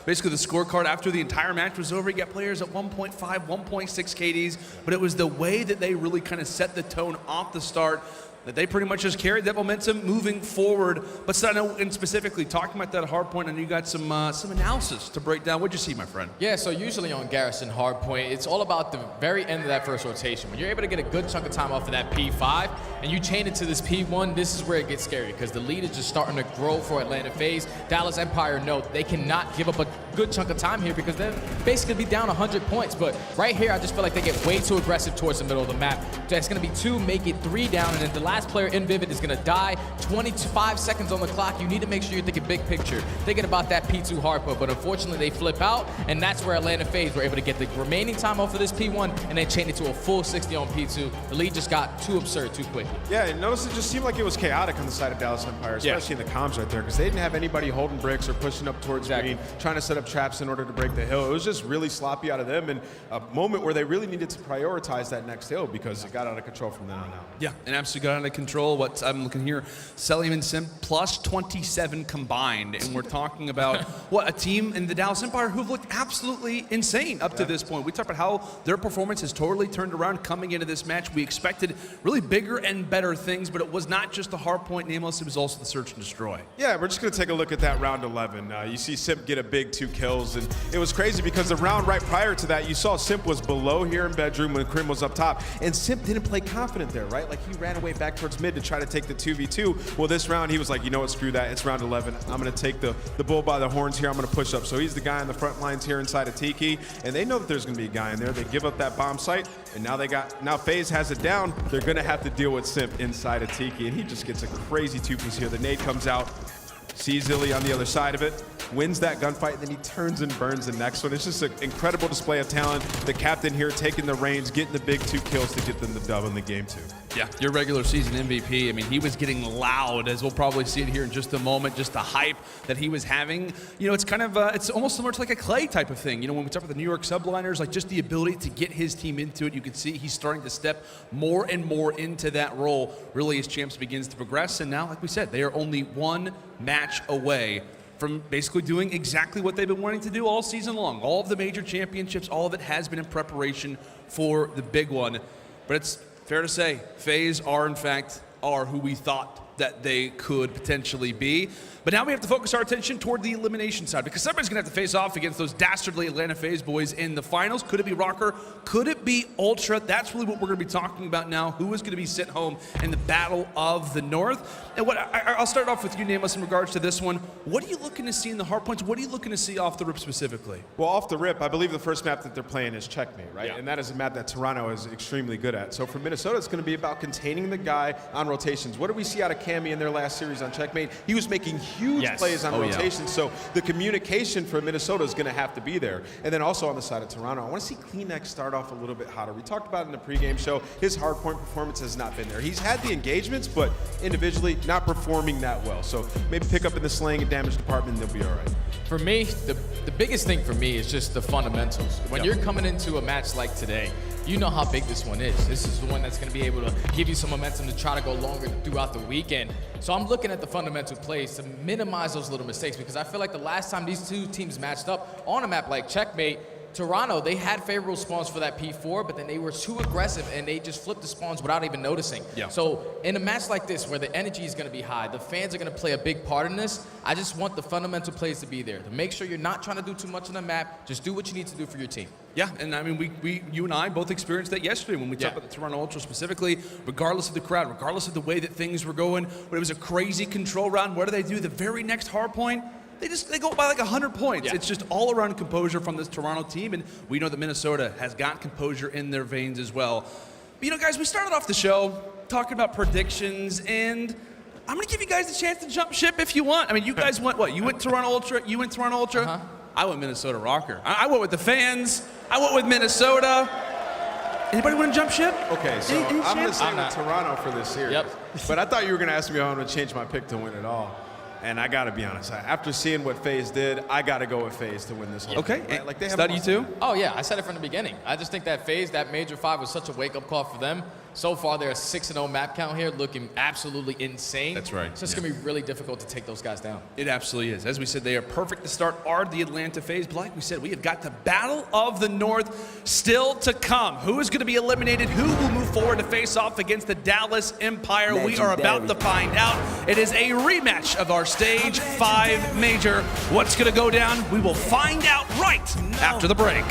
basically the scorecard after the entire match was over. You got players at 1.5, 1.6 KDs, but it was the way that they really kind of set the tone off the start that they pretty much just carried that momentum moving forward. But so I know, and specifically talking about that hard point, and you got some analysis to break down. What'd you see, my friend? Yeah, so usually on Garrison hardpoint, it's all about the very end of that first rotation. When you're able to get a good chunk of time off of that P5, and you chain it to this P1, this is where it gets scary, because the lead is just starting to grow for Atlanta FaZe. Dallas Empire, no, they cannot give up a good chunk of time here, because they're basically be down 100 points. But right here, I just feel like they get way too aggressive towards the middle of the map. That's going to be 2, make it 3 down, and then the last player in Vivid is going to die. 25 seconds on the clock. You need to make sure you're thinking big picture, thinking about that P2 hardpoint. But unfortunately, they flip out, and that's where Atlanta FaZe were able to get the remaining time off of this P1 and then chain it to a full 60 on P2. The lead just got too absurd too quickly. Yeah, and notice it just seemed like it was chaotic on the side of Dallas Empire, especially in the comms right there, because they didn't have anybody holding bricks or pushing up towards green, trying to set up traps in order to break the hill. It was just really sloppy out of them, and a moment where they really needed to prioritize that next hill because it got out of control from then on out. Yeah, and absolutely got out of control. What I'm looking here, Cellium and Simp plus 27 combined, and we're talking about what a team in the Dallas Empire who've looked absolutely insane up to this point. We talked about how their performance has totally turned around coming into this match. We expected really bigger and better things, but it was not just the hard point nameless, it was also the search and destroy. Yeah, we're just going to take a look at that round 11. You see Simp get a big 2 kills, and it was crazy because the round right prior to that, you saw Simp was below here in bedroom when Crim was up top, and Simp didn't play confident there, right? Like, he ran away back towards mid to try to take the 2v2. Well, this round, he was like, you know what, screw that. It's round 11. I'm going to take the bull by the horns here. I'm going to push up. So he's the guy on the front lines here inside of Tiki, and they know that there's going to be a guy in there. They give up that bomb site, and now FaZe has it down. They're going to have to deal with Simp inside of Tiki, and he just gets a crazy 2-piece here. The nade comes out, sees iLLeY on the other side of it, wins that gunfight, and then he turns and burns the next one. It's just an incredible display of talent. The captain here taking the reins, getting the big 2 kills to get them the dub in the game 2. Yeah, your regular season MVP. I mean, he was getting loud, as we'll probably see it here in just a moment, just the hype that he was having. You know, it's kind of, it's almost similar to like a Clay type of thing. You know, when we talk about the New York Subliners, like just the ability to get his team into it, you can see he's starting to step more and more into that role, really, as Champs begins to progress. And now, like we said, they are only 1 match away from basically doing exactly what they've been wanting to do all season long. All of the major championships, all of it has been in preparation for the big one. But it's fair to say, FaZe are in fact who we thought that they could potentially be. But now we have to focus our attention toward the elimination side, because somebody's gonna have to face off against those dastardly Atlanta FaZe boys in the finals. Could it be Røkkr? Could it could be Ultra. That's really what we're going to be talking about now. Who is going to be sent home in the Battle of the North? And what I'll start off with you, Nameless, in regards to this one. What are you looking to see in the hardpoints? What are you looking to see off the rip specifically? Well, off the rip, I believe the first map that they're playing is Checkmate, right? Yeah. And that is a map that Toronto is extremely good at. So for Minnesota, it's going to be about containing the guy on rotations. What did we see out of Cammy in their last series on Checkmate? He was making huge plays on rotations. So the communication for Minnesota is going to have to be there. And then also on the side of Toronto, I want to see Kleenex start off a little bit hotter. We talked about it in the pregame show. His hardpoint performance has not been there. He's had the engagements, but individually not performing that well. So maybe pick up in the slaying and damage department, and they'll be all right. For me, the biggest thing for me is just the fundamentals. When you're coming into a match like today, you know how big this one is. This is the one that's going to be able to give you some momentum to try to go longer throughout the weekend. So I'm looking at the fundamental plays to minimize those little mistakes, because I feel like the last time these two teams matched up on a map like Checkmate, Toronto, they had favorable spawns for that P4, but then they were too aggressive and they just flipped the spawns without even noticing. Yeah. So in a match like this where the energy is going to be high, the fans are going to play a big part in this, I just want the fundamental plays to be there. To make sure you're not trying to do too much on the map, just do what you need to do for your team. Yeah, and I mean, you and I both experienced that yesterday when we talked about the Toronto Ultra specifically, regardless of the crowd, regardless of the way that things were going, when it was a crazy control round. What do? The very next hard point, they go by like 100 points. Yeah. It's just all around composure from this Toronto team, and we know that Minnesota has got composure in their veins as well. But, you know, guys, we started off the show talking about predictions, and I'm going to give you guys a chance to jump ship if you want. I mean, you guys went what? You went Toronto Ultra, you went Toronto Ultra. I went Minnesota Røkkr. I went with the fans. I went with Minnesota. Anybody want to jump ship? Okay, so I'm going to stay with Toronto for this series. Yep. But I thought you were going to ask me if I'm going to change my pick to win it all. And I got to be honest, after seeing what FaZe did, I got to go with FaZe to win this one. Okay, right? Like they have Study too? Oh yeah, I said it from the beginning. I just think that FaZe, that Major 5 was such a wake-up call for them. So far, they're a 6-0 map count here, looking absolutely insane. That's right. So it's going to be really difficult to take those guys down. It absolutely is. As we said, they are perfect to start are the Atlanta FaZe. But like we said, we have got the Battle of the North still to come. Who is going to be eliminated? Who will move forward to face off against the Dallas Empire? We are about to find out. It is a rematch of our Stage 5 Major. What's going to go down? We will find out right after the break.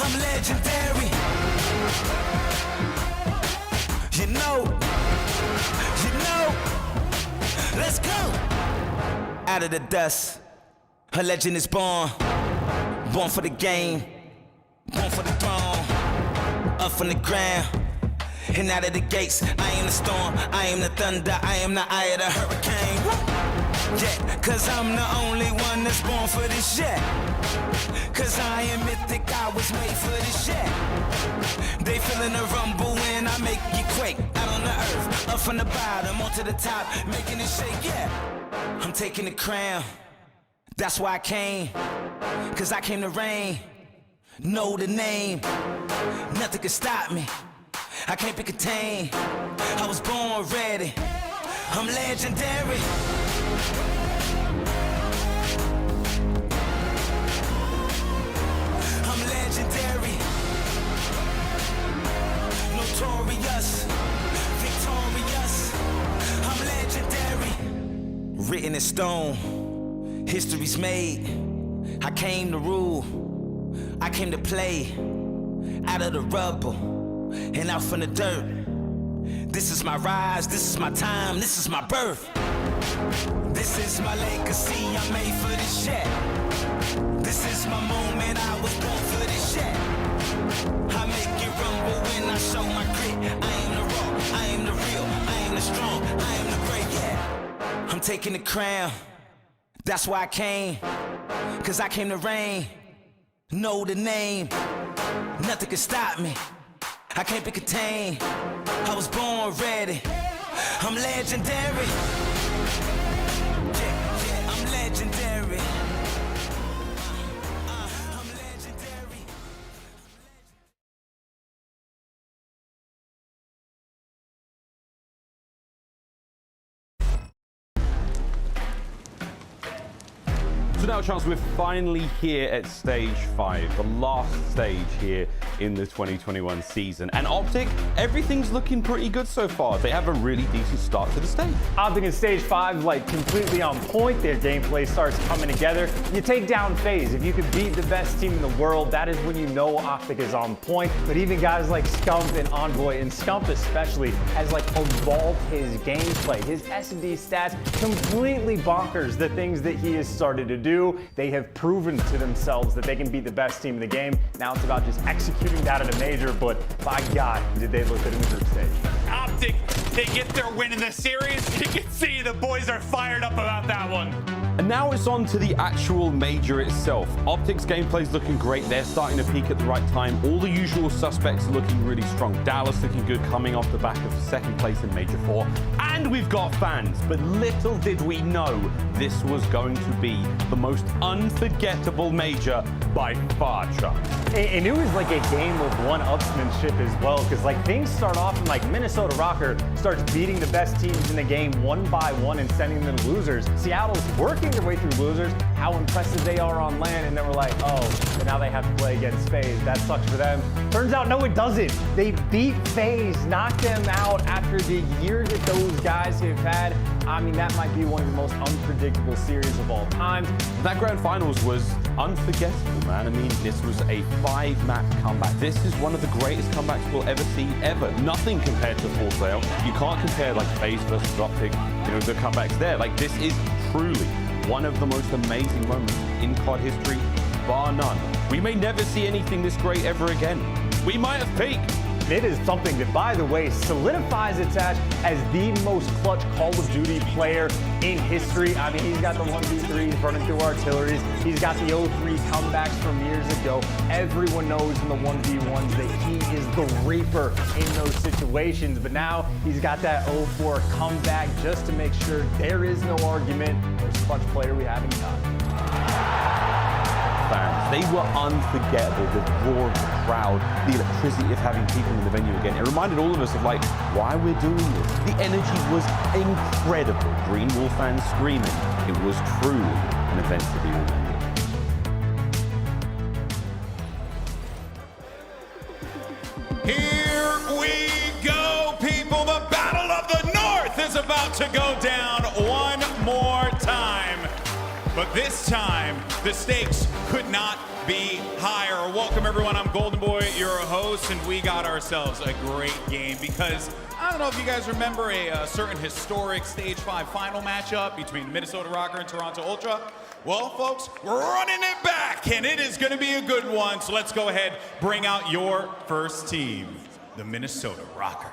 I'm legendary. You know, let's go. Out of the dust, a legend is born. Born for the game, born for the throne. Up from the ground, and out of the gates. I am the storm, I am the thunder, I am the eye of the hurricane. Yeah, cause I'm the only one that's born for this shit. Cause I am mythic, I was made for this shit. They feeling the rumble when I make you quake. Out on the earth, up from the bottom, onto the top, making it shake, yeah. I'm taking the crown, that's why I came. Cause I came to reign, know the name. Nothing can stop me, I can't be contained. I was born ready, I'm legendary. I'm legendary, notorious, victorious. I'm legendary. Written in stone, history's made. I came to rule, I came to play. Out of the rubble and out from the dirt. This is my rise, this is my time, this is my birth. This is my legacy, I'm made for this shit. This is my moment, I was born for this shit. I make it rumble when I show my grit. I am the raw, I am the real, I am the strong, I am the great, yeah. I'm taking the crown, that's why I came. Cause I came to reign, know the name. Nothing can stop me, I can't be contained. I was born ready, I'm legendary. Yeah, I'm legendary. I'm legendary. So now, Chance, we're finally here at stage 5, the last stage here in the 2021 season. And OpTic, everything's looking pretty good so far. They have a really decent start to the stage. OpTic in stage 5, like completely on point. Their gameplay starts coming together. You take down FaZe. If you could beat the best team in the world, that is when you know OpTic is on point. But even guys like Scump and Envoy, and Scump especially, has like evolved his gameplay. His S&D stats completely bonkers. The things that he has started to do, they have proven to themselves that they can beat the best team in the game. Now it's about just executing that at a major, but by God, did they look good in the group stage. OpTic, they get their win in the series. You can see the boys are fired up about that one. And now it's on to the actual major itself. OpTic's gameplay's looking great. They're starting to peak at the right time. All the usual suspects are looking really strong. Dallas looking good, coming off the back of second place in Major 4. And we've got fans. But little did we know this was going to be the most unforgettable major by far, Chuck. And it was like a game of one-upsmanship as well, because like things start off and like Minnesota Røkkr starts beating the best teams in the game one by one and sending them to losers. Seattle's working their way through losers, how impressive they are on land, and then we're like, oh, but now they have to play against FaZe. That sucks for them. Turns out, no, it doesn't. They beat FaZe, knocked them out after the year that those guys have had. I mean, that might be one of the most unpredictable series of all time. That grand finals was unforgettable, man. I mean, this was a 5-map comeback. This is one of the greatest comebacks we'll ever see, ever. Nothing compared to Full Sail. You can't compare like FaZe versus OpTic, you know, the comebacks there. Like, this is truly one of the most amazing moments in COD history, bar none. We may never see anything this great ever again. We might have peaked. It is something that, by the way, solidifies Attach as the most clutch Call of Duty player in history. I mean, he's got the 1v3s running through artilleries. He's got the 0-3 comebacks from years ago. Everyone knows in the 1v1s that he is the Reaper in those situations. But now he's got that 0-4 comeback just to make sure there is no argument. There's a clutch player we haven't got. Fans, they were unforgettable. The roar of the crowd, the electricity of having people in the venue again. It reminded all of us of like why we're doing this. The energy was incredible. Green Wall fans screaming. It was truly an event to be remembered. Here we go, people. The Battle of the North is about to go down one more time. But this time, the stakes could not be higher. Welcome, everyone. I'm Golden Boy, your host, and we got ourselves a great game because I don't know if you guys remember a certain historic Stage 5 final matchup between Minnesota Røkkr and Toronto Ultra. Well, folks, we're running it back, and it is going to be a good one. So let's go ahead, bring out your first team, the Minnesota Røkkr.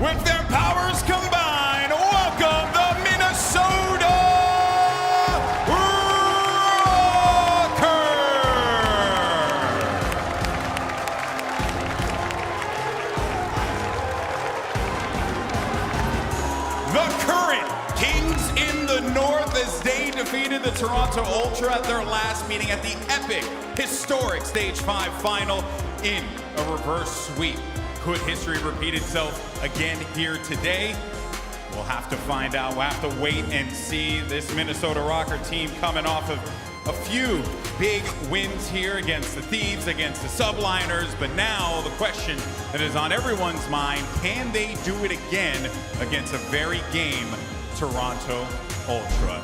With their powers combined, welcome the Minnesota Røkkr! The current kings in the north as they defeated the Toronto Ultra at their last meeting at the epic, historic Stage 5 final in a reverse sweep. Could history repeat itself again here today? We'll have to find out. We'll have to wait and see. This Minnesota Røkkr team coming off of a few big wins here against the Thieves, against the Subliners, but now the question that is on everyone's mind, can they do it again against a very game Toronto Ultra?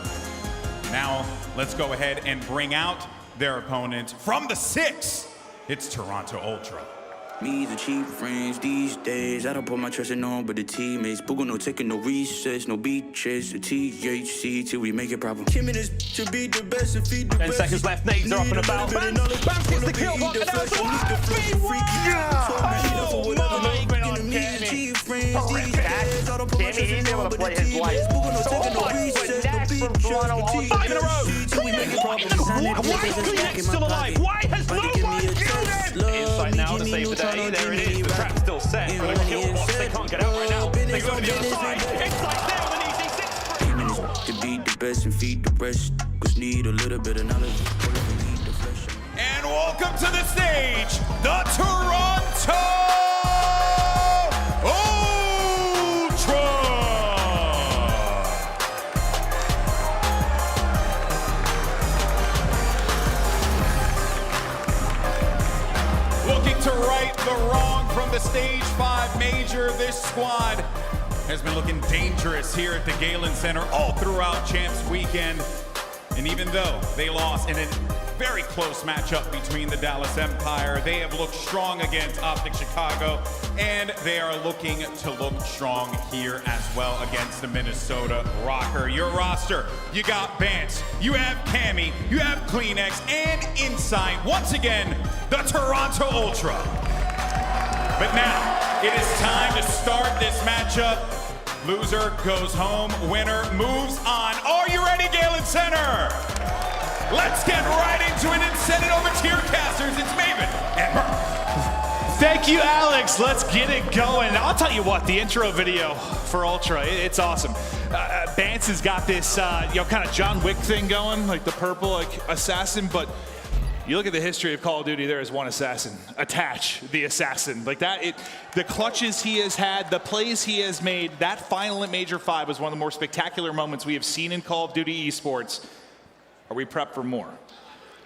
Now, let's go ahead and bring out their opponent from the 6. It's Toronto Ultra. Me, the cheap friends these days. I don't put my trust in no one but the teammates. Boogle no taking no recess, no beaches. The THC till we make it proper. Kim in this to be the best and feed the 10 seconds left, nades are up and about. Bounce gets the kill block, and now it's Cammy, he's able to play his life. So much, but next from Toronto. 5 in a row. Why is Kleenex still alive? Why has no one killed him? Insight now to save the day. There it is. The trap's still set for the kill box. They can't get out right now. They go to the other side. Insight there with an easy 6. To be the best and feed the rest. Cause need a little bit of knowledge. And welcome to the stage, the Toronto Ultra. Looking to right the wrong from the Stage 5 Major. This squad has been looking dangerous here at the Galen Center all throughout Champs Weekend. And even though they lost in a very close matchup between the Dallas Empire, they have looked strong against OpTic Chicago, and they are looking to look strong here as well against the Minnesota Røkkr. Your roster, you got Bance, you have Cammy, you have Kleenex, and Insight. Once again, the Toronto Ultra. But now, it is time to start this matchup. Loser goes home, winner moves on. Are you ready, Galen Center? Let's get right into it and send it over to your casters. It's Maven and Murph. Thank you, Alex. Let's get it going. I'll tell you what, the intro video for Ultra, it's awesome. Bance has got this, kind of John Wick thing going, like the purple, like assassin, but you look at the history of Call of Duty, there is one assassin. Attach the assassin. Like that, the clutches he has had, the plays he has made, that final at Major 5 was one of the more spectacular moments we have seen in Call of Duty esports. Are we prepped for more?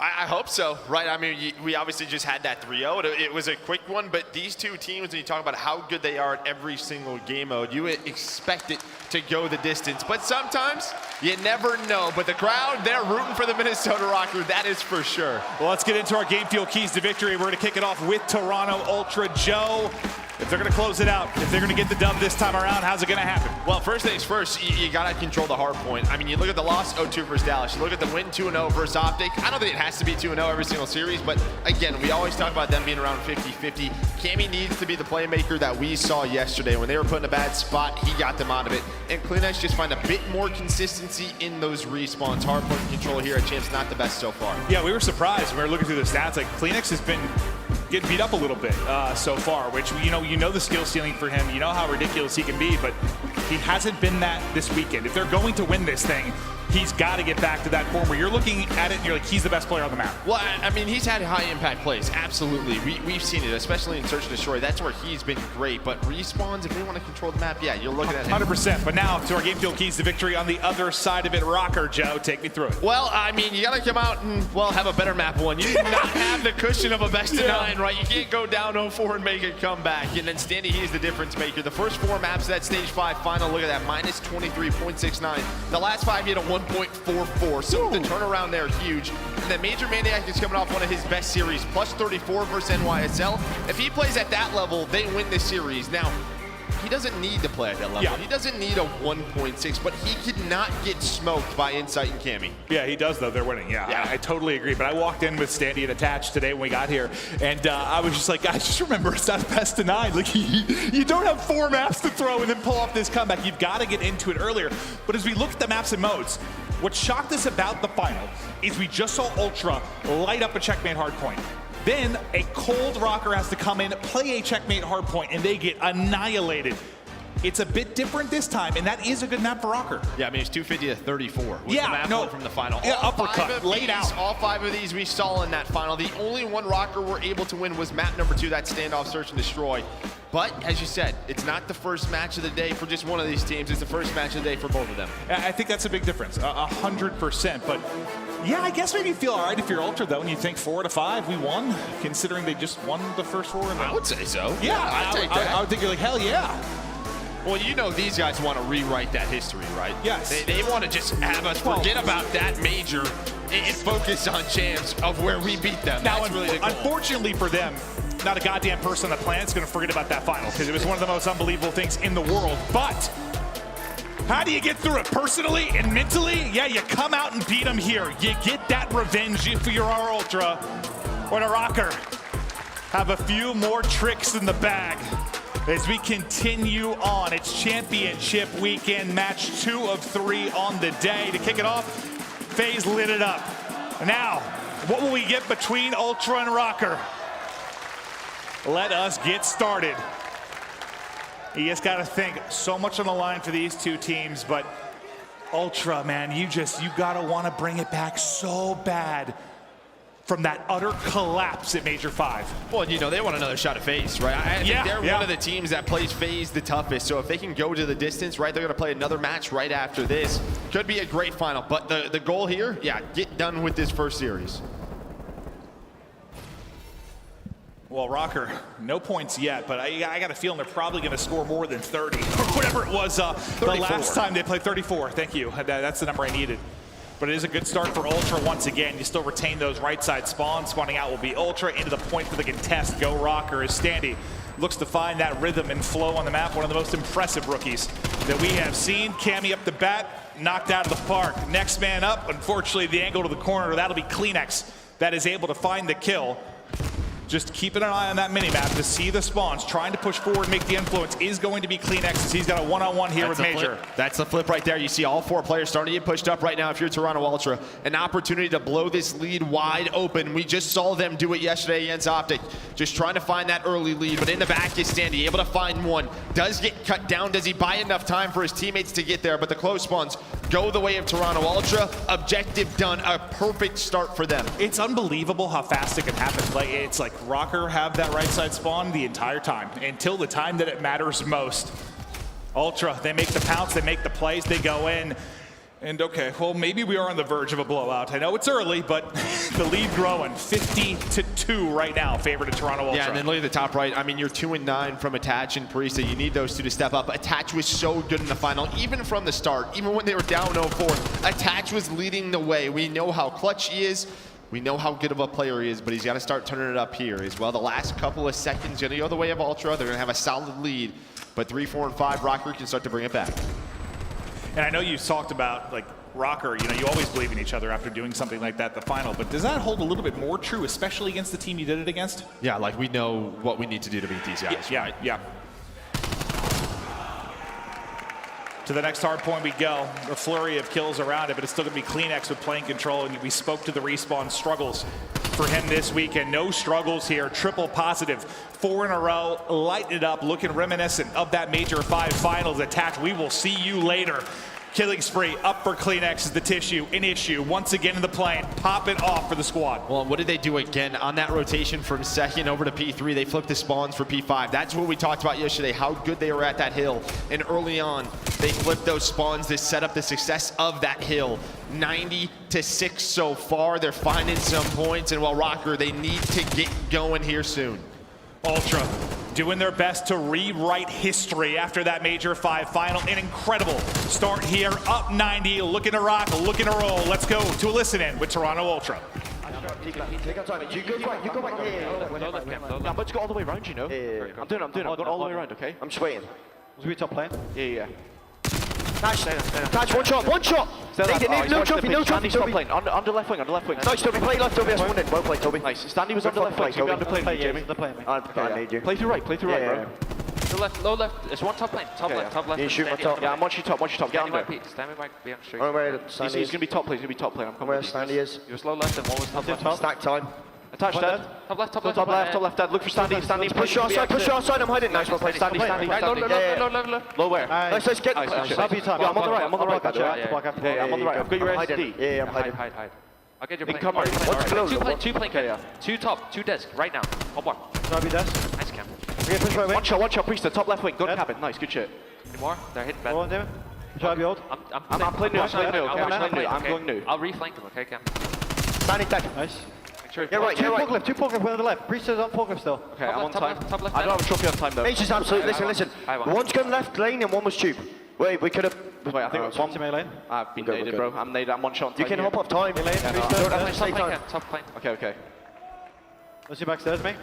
I hope so, right? I mean, we obviously just had that 3-0. It was a quick one, but these two teams, when you talk about how good they are at every single game mode, you expect it to go the distance. But sometimes you never know. But the crowd, they're rooting for the Minnesota Røkkr, that is for sure. Well, let's get into our game fuel keys to victory. We're going to kick it off with Toronto Ultra. Joe, if they're going to close it out, if they're going to get the dub this time around, how's it going to happen? Well, first things first, you got to control the hard point. I mean, you look at the loss 0-2 versus Dallas. You look at the win 2-0 versus OpTic. I don't think it has to be 2-0 every single series, but again, we always talk about them being around 50-50. Cammy needs to be the playmaker that we saw yesterday. When they were put in a bad spot, he got them out of it. And Kleenex just find a bit more consistency in those respawns. Hard point control here at Champs, not the best so far. Yeah, we were surprised when we were looking through the stats. Like, Kleenex has been getting beat up a little bit so far, which, you know the skill ceiling for him. You know how ridiculous he can be, but he hasn't been that this weekend. If they're going to win this thing, he's got to get back to that form where you're looking at it and you're like, he's the best player on the map. Well, I mean, he's had high impact plays, absolutely. We've seen it, especially in Search and Destroy. That's where he's been great, but respawns, if they want to control the map, yeah, you're looking at him. 100%, but now to our game field keys to victory on the other side of it. Røkkr, Joe, take me through it. Well, I mean, you got to come out and, well, have a better map one. You do not have the cushion of a best of 9, right? You can't go down 0-4 and make a comeback. And then Standy, he's the difference maker. The first 4 maps of that Stage 5 final, look at that, minus 23.69. The last 5, he had a 1.44. So the turnaround there, huge. And then MajorManiak is coming off one of his best series, plus 34 versus NYSL. If he plays at that level, they win this series. Now, he doesn't need to play at that level. Yeah. He doesn't need a 1.6, but he could not get smoked by Insight and Cammy. Yeah, he does, though. They're winning. Yeah. I totally agree. But I walked in with Standy and Attached today when we got here, and I was just like, guys, just remember, it's not a best of 9. Like, you don't have 4 maps to throw and then pull off this comeback. You've got to get into it earlier. But as we look at the maps and modes, what shocked us about the final is we just saw Ultra light up a checkmate hardpoint. Then a cold Røkkr has to come in, play a checkmate hardpoint, and they get annihilated. It's a bit different this time, and that is a good map for Røkkr. Yeah, I mean, it's 250-34 was the map from the final. Yeah, uppercut, laid out. All 5 of these we saw in that final. The only one Røkkr were able to win was map number 2, that standoff Search and Destroy. But, as you said, it's not the first match of the day for just one of these teams. It's the first match of the day for both of them. I think that's a big difference, 100%. But, yeah, I guess maybe you feel all right if you're Ultra, though, and you think 4-5, we won, considering they just won the first 4. I would say so. Yeah, I'd take that. I would think you're like, hell yeah. Well, you know these guys want to rewrite that history, right? Yes. They want to just have us forget about that major and focus on Champs of where we beat them. Now, That's really the goal. Unfortunately for them, not a goddamn person on the planet's going to forget about that final because it was one of the most unbelievable things in the world. But how do you get through it personally and mentally? Yeah, you come out and beat them here. You get that revenge if you're our Ultra or the Røkkr. Have a few more tricks in the bag as we continue on. It's championship weekend, match 2 of 3 on the day. To kick it off, FaZe lit it up. Now, what will we get between Ultra and Røkkr? Let us get started. You just got to think, so much on the line for these two teams, but Ultra, man, you got to want to bring it back so bad from that utter collapse at Major 5. Well, you know, they want another shot at FaZe, right? I think they're one of the teams that plays FaZe the toughest. So if they can go to the distance, right, they're going to play another match right after this. Could be a great final. But the goal here, yeah, get done with this first series. Well, Røkkr, no points yet, but I got a feeling they're probably going to score more than 30 or whatever it was the last time they played. 34, thank you. That's the number I needed. But it is a good start for Ultra once again. You still retain those right side spawns. Spawning out will be Ultra into the point for the contest. Go Røkkr as Standy looks to find that rhythm and flow on the map. One of the most impressive rookies that we have seen. Cammy up the bat, knocked out of the park. Next man up, unfortunately the angle to the corner, that'll be Cleanex that is able to find the kill. Just keeping an eye on that minimap to see the spawns. Trying to push forward, make the influence is going to be Cleanex as he's got a one-on-one here with Major. That's the flip right there. You see all 4 players starting to get pushed up right now if you're Toronto Ultra. An opportunity to blow this lead wide open. We just saw them do it yesterday against OpTic. Just trying to find that early lead, but in the back is Standy, able to find one. Does get cut down. Does he buy enough time for his teammates to get there? But the close spawns go the way of Toronto Ultra. Objective done. A perfect start for them. It's unbelievable how fast it can happen. Like, it's like Røkkr have that right side spawn the entire time until the time that it matters most. Ultra, they make the pounce, they make the plays, they go in. And okay, well, maybe we are on the verge of a blowout. I know it's early, but the lead growing 50-2 right now, favor to Toronto Ultra. Yeah, and then look at the top right. I mean, you're 2-9 from Attach and Priestahh. You need those two to step up. Attach was so good in the final, even from the start, even when they were down 0-4. Attach was leading the way. We know how clutch he is. We know how good of a player he is, but he's got to start turning it up here as well. The last couple of seconds going to go the way of Ultra. They're going to have a solid lead, but 3, 4, and 5, Røkkr can start to bring it back. And I know you talked about, like, Røkkr, you know, you always believe in each other after doing something like that, the final, but does that hold a little bit more true, especially against the team you did it against? Yeah, like, we know what we need to do to beat these guys. Yeah. To the next hard point we go. A flurry of kills around it, but it's still going to be Cleanex with playing control, and we spoke to the respawn struggles for him this weekend. No struggles here, triple positive, 4 in a row, lighten it up, looking reminiscent of that Major 5 finals attack. We will see you later. Killing spree up for Cleanex is the tissue, an issue. Once again in the plane, pop it off for the squad. Well, what did they do again on that rotation from second over to P3? They flipped the spawns for P5. That's what we talked about yesterday, how good they were at that hill. And early on, they flipped those spawns to set up the success of that hill. 90-6 so far. They're finding some points, and while Røkkr, they need to get going here soon. Ultra doing their best to rewrite history after that Major 5 final. An incredible start here, up 90, looking to rock, looking to roll. Let's go to a listen in with Toronto Ultra. You go back. Yeah, but go all the way around, you know. I'm doing it. I've got all the way around, okay? I'm just waiting. Was we top playing? Yeah. Touch, one shot. No trophy. Stop playing. Under left wing. Nice, Toby. Play left, Toby. That's 1-in. Well played, Toby. Nice. Standy was under left wing. Toby underplaying, Jamie. I need you. Play through right, bro. Low left. There's one top lane. Top left. Yeah, shoot my top. Yeah, I'm watching top. Get under. Stand by, be on street. He's going to be top play. I'm coming where Standy is. You're slow left and one was top left. Stack time. Attach dead. Top left. Look for Standy. Push your outside. I'm hiding. Nice one, play. Standy. Low where? Nice, get. Have your time. I'm on the right. I'm on the right. I've got your SD. Yeah, I'm hiding. Hide. I'll get your plane. Two plane carrier. 2 top, 2 desk, right now. Hop one. Grab your desk. Nice cam. One shot, Priestahh, top left wing. Good cabin. Nice, good shit. Any more? They're hitting bad. Go on, David. Try to be old. I'm playing new. I'm going new. I'll reflank them, okay, Cam? Standing deck. Nice. Yeah, right. Two forklift, one on the left. Priesthah's on forklift still. Okay, I'm on time. Top left. I don't have a trophy on time though. Major's absolutely. Listen. One's gone left lane and one was tube. Wait, we could have. Wait, I think it was one to my lane. I've been naded, bro. I'm naded. I'm one shot. You can hop off time. Top plane. Okay. Let's see backstairs, mate.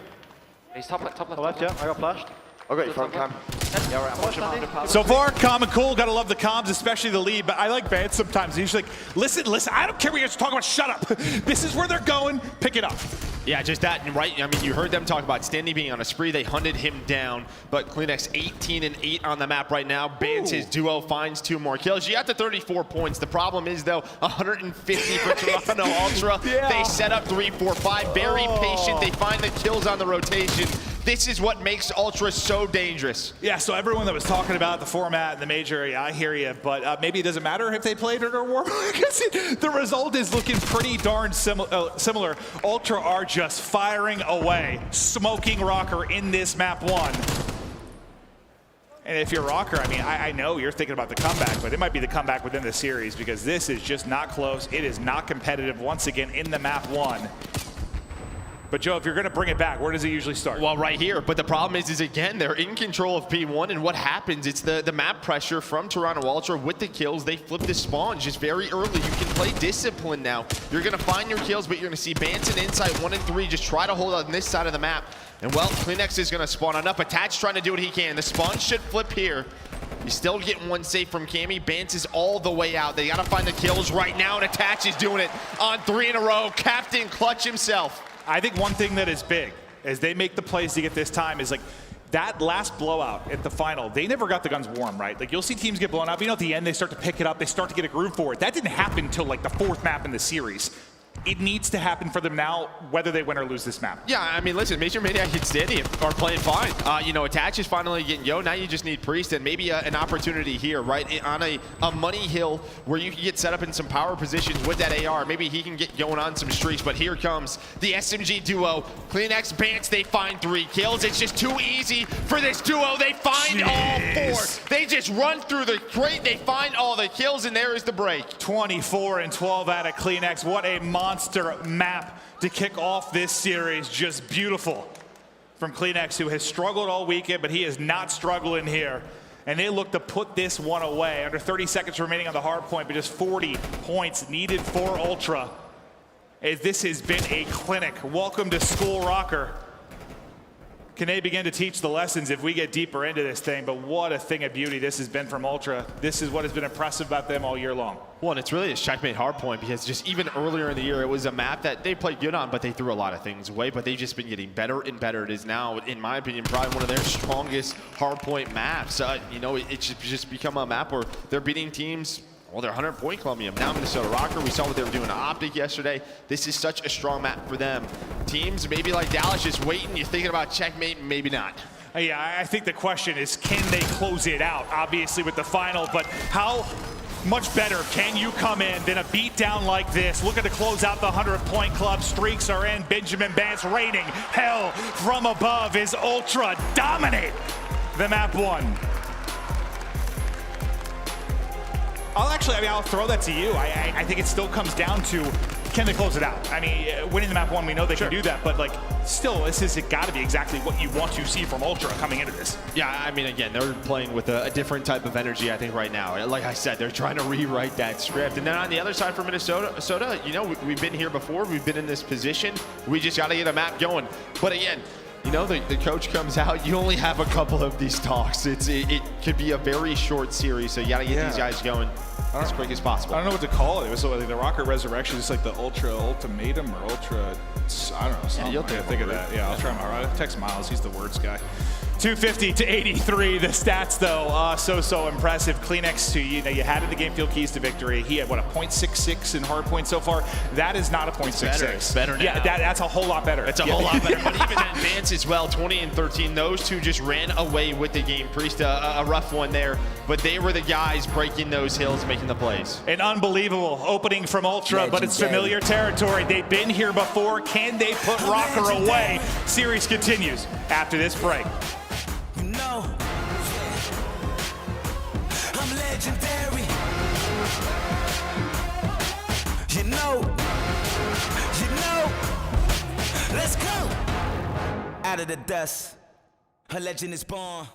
He's top left. Top left, yeah. I got flashed. I got you front cam. Yeah, right. I'm watching him 100 pounds. So far, calm and cool. Gotta love the comms, especially the lead. But I like Vance sometimes. He's like, listen. I don't care what you're talking about. Shut up. This is where they're going. Pick it up. Yeah, just that, right? I mean, you heard them talk about Standy being on a spree. They hunted him down, but CleanX 18-8 on the map right now. Bans his duo, finds 2 more kills. You got to 34 points. The problem is, though, 150 for Toronto Ultra. Yeah. They set up 3, 4, 5. Very patient. They find the kills on the rotation. This is what makes Ultra so dangerous. Yeah, so everyone that was talking about the format and the major, yeah, I hear you, but maybe it doesn't matter if they played it or war. The result is looking pretty darn similar. Ultra are just firing away, smoking Røkkr in this map 1. And if you're Røkkr, I mean, I know you're thinking about the comeback, but it might be the comeback within the series because this is just not close. It is not competitive once again in the map 1. But Joe, if you're going to bring it back, where does it usually start? Well, right here. But the problem is again, they're in control of P1, and what happens, it's the map pressure from Toronto Ultra with the kills. They flip the spawn just very early. You can play discipline now. You're going to find your kills, but you're going to see Banton inside 1 and 3 just try to hold on this side of the map. And well, CleanX is going to spawn on up. Attach trying to do what he can. The spawn should flip here. He's still getting 1 safe from Cammy. Bance is all the way out. They got to find the kills right now, and Attach is doing it on 3 in a row. Captain Clutch himself. I think one thing that is big as they make the plays to get this time is like that last blowout at the final, they never got the guns warm, right? Like you'll see teams get blown up, you know, at the end they start to pick it up, they start to get a groove for it. That didn't happen until like the 4th map in the series. It needs to happen for them now, whether they win or lose this map. Yeah, I mean, listen, MajorManiak and Standy are playing fine. You know, Attach is finally getting now you just need Priestahh and maybe an opportunity here, right? On a money hill where you can get set up in some power positions with that AR. Maybe he can get going on some streaks, but here comes the SMG duo. CleanX, Bance, they find 3 kills. It's just too easy for this duo. They find all 4. They just run through the crate. They find all the kills, and there is the break. 24 and 12 out of CleanX. What a monster map to kick off this series. Just beautiful from CleanX, who has struggled all weekend, but he is not struggling here. And they look to put this one away. Under 30 seconds remaining on the hard point, but just 40 points needed for Ultra. As this has been a clinic. Welcome to school, Røkkr. Can they begin to teach the lessons if we get deeper into this thing? But what a thing of beauty this has been from Ultra. This is what has been impressive about them all year long. Well, and it's really a checkmate hardpoint because just even earlier in the year, it was a map that they played good on, but they threw a lot of things away. But they've just been getting better and better. It is now, in my opinion, probably one of their strongest hardpoint maps. You know, it's just become a map where they're beating teams. Well, they're 100-point Columbium. Now Minnesota Røkkr, we saw what they were doing to OpTic yesterday. This is such a strong map for them. Teams maybe like Dallas just waiting. You're thinking about checkmate, maybe not. Yeah, I think the question is, can they close it out? Obviously with the final, but how much better can you come in than a beatdown like this? Looking to close out the 100-point club. Streaks are in. Benjamin Bance raining hell from above as Ultra dominate the map 1. I'll throw that to you. I think it still comes down to, can they close it out? I mean, winning the map 1, we know they can do that, but like, still, this has got to be exactly what you want to see from Ultra coming into this. Yeah, I mean, again, they're playing with a different type of energy, I think, right now. Like I said, they're trying to rewrite that script. And then on the other side for Minnesota, you know, we've been here before. We've been in this position. We just got to get a map going. But again, you know, the coach comes out, you only have a couple of these talks. It could be a very short series, so you got to get these guys going as quick as possible. I don't know what to call it. It was like the Røkkr Resurrection, just like the Ultra Ultimatum or Ultra, I don't know, something. You'll think of that. Yeah, I'll try my text Miles, he's the words guy. 250 to 83. The stats, though, so impressive. CleanX, too. You know, you had it the game field keys to victory. He had, what, a .66 in hard points so far? That is not a .66. It's better now. Yeah, that's a whole lot better. It's a whole lot better. But even in advance as well, 20 and 13. Those two just ran away with the game. Priestahh, a rough one there. But they were the guys breaking those hills, making the plays. An unbelievable opening from Ultra, but it's familiar territory. They've been here before. Can they put Røkkr away? Series continues after this break. I'm legendary. You know. Let's go. Out of the dust, a legend is born.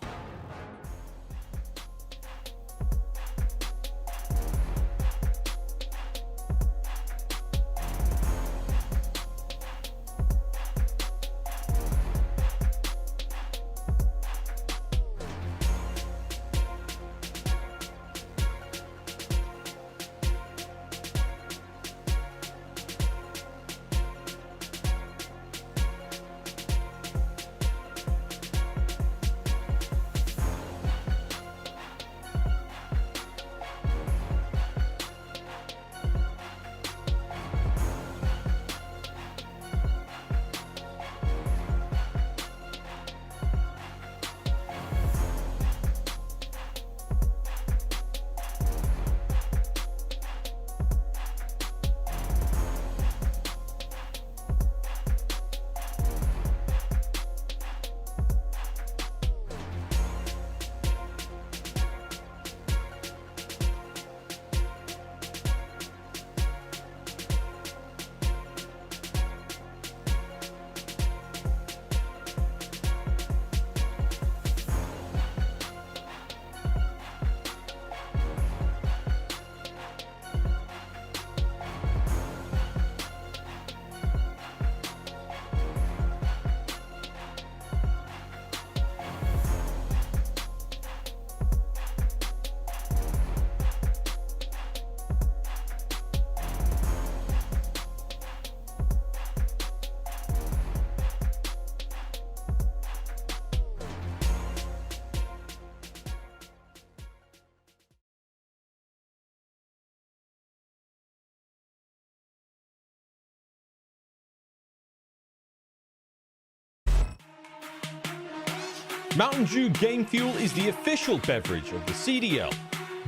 Mountain Dew Game Fuel is the official beverage of the CDL.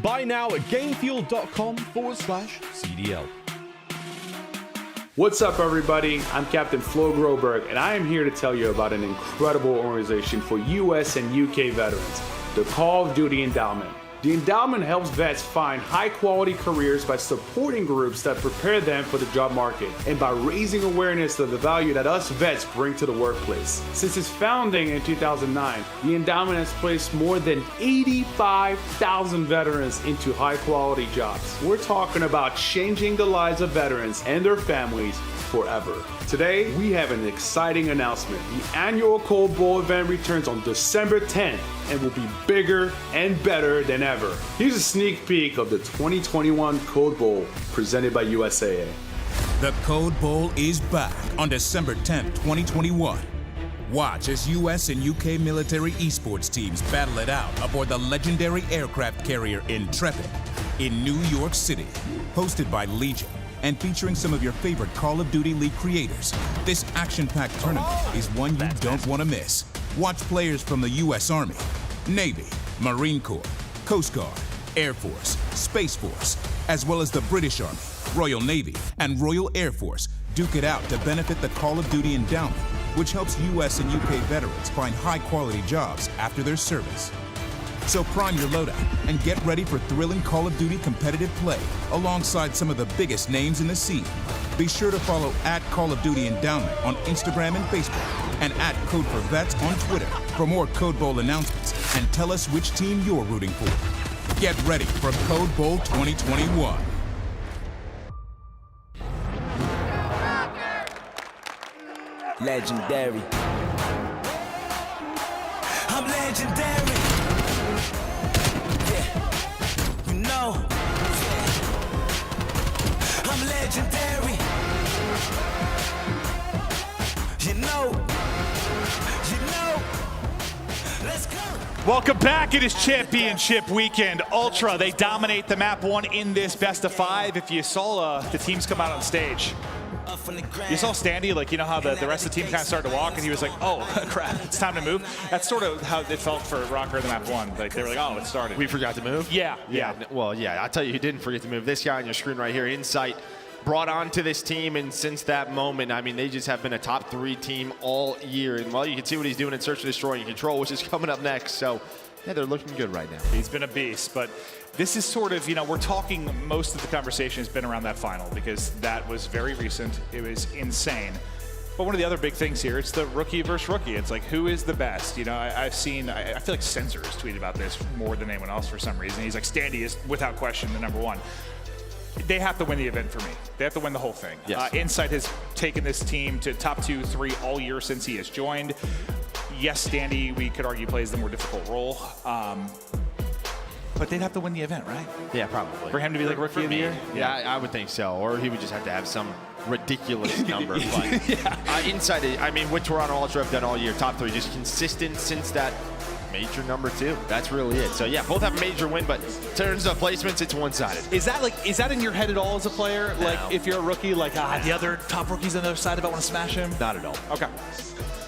Buy now at gamefuel.com/CDL. What's up, everybody? I'm Captain Flo Groberg, and I am here to tell you about an incredible organization for US and UK veterans, the Call of Duty Endowment. The endowment helps vets find high-quality careers by supporting groups that prepare them for the job market and by raising awareness of the value that us vets bring to the workplace. Since its founding in 2009, the endowment has placed more than 85,000 veterans into high-quality jobs. We're talking about changing the lives of veterans and their families forever. Today, we have an exciting announcement. The annual Cold Bowl event returns on December 10th and will be bigger and better than ever. Here's a sneak peek of the 2021 Cold Bowl presented by USAA. The Code Bowl is back on December 10th, 2021. Watch as US and UK military esports teams battle it out aboard the legendary aircraft carrier Intrepid in New York City. Hosted by Legion and featuring some of your favorite Call of Duty League creators, this action-packed tournament is one you don't want to miss. Watch players from the US Army, Navy, Marine Corps, Coast Guard, Air Force, Space Force, as well as the British Army, Royal Navy, and Royal Air Force duke it out to benefit the Call of Duty Endowment, which helps US and UK veterans find high-quality jobs after their service. So prime your loadout and get ready for thrilling Call of Duty competitive play alongside some of the biggest names in the scene. Be sure to follow @Call of Duty Endowment on Instagram and Facebook and @Code4Vets on Twitter for more Code Bowl announcements and tell us which team you're rooting for. Get ready for Code Bowl 2021. Legendary. I'm legendary. You know, I'm legendary. You know, let's go. Welcome back. It is championship weekend. Ultra, they dominate the map 1 in this best of 5. If you saw the teams come out on stage, you saw Standy, like, you know how the rest of the team kind of started to walk, and he was like, oh, crap, it's time to move. That's sort of how it felt for Røkkr in the map 1. Like, they were like, oh, it started. We forgot to move? Yeah. Well, yeah, I'll tell you who didn't forget to move. This guy on your screen right here, Insight, brought on to this team, and since that moment, I mean, they just have been a top 3 team all year. And, well, you can see what he's doing in Search and Destroy and Control, which is coming up next. So, yeah, they're looking good right now. He's been a beast, but this is sort of, you know, we're talking, most of the conversation has been around that final because that was very recent. It was insane. But one of the other big things here, it's the rookie versus rookie. It's like, who is the best? You know, I've seen, I feel like Censor has tweeted about this more than anyone else for some reason. He's like, Standy is without question the #1. They have to win the event for me. They have to win the whole thing. Yes. Insight has taken this team to top 2, 3 all year since he has joined. Yes, Standy, we could argue, plays the more difficult role. But they'd have to win the event, right? Yeah, probably. For him to be like Rookie of the Year? Yeah, I would think so. Or he would just have to have some ridiculous number. But Insight, I mean, which we're on Ultra have done all year. Top 3, just consistent since that major #2. That's really it. So yeah, both have a major win, but in terms of placements, it's one-sided. Is that in your head at all as a player? No. Like, if you're a rookie, like, the other top rookies on the other side, if I want to smash him? Not at all. Okay.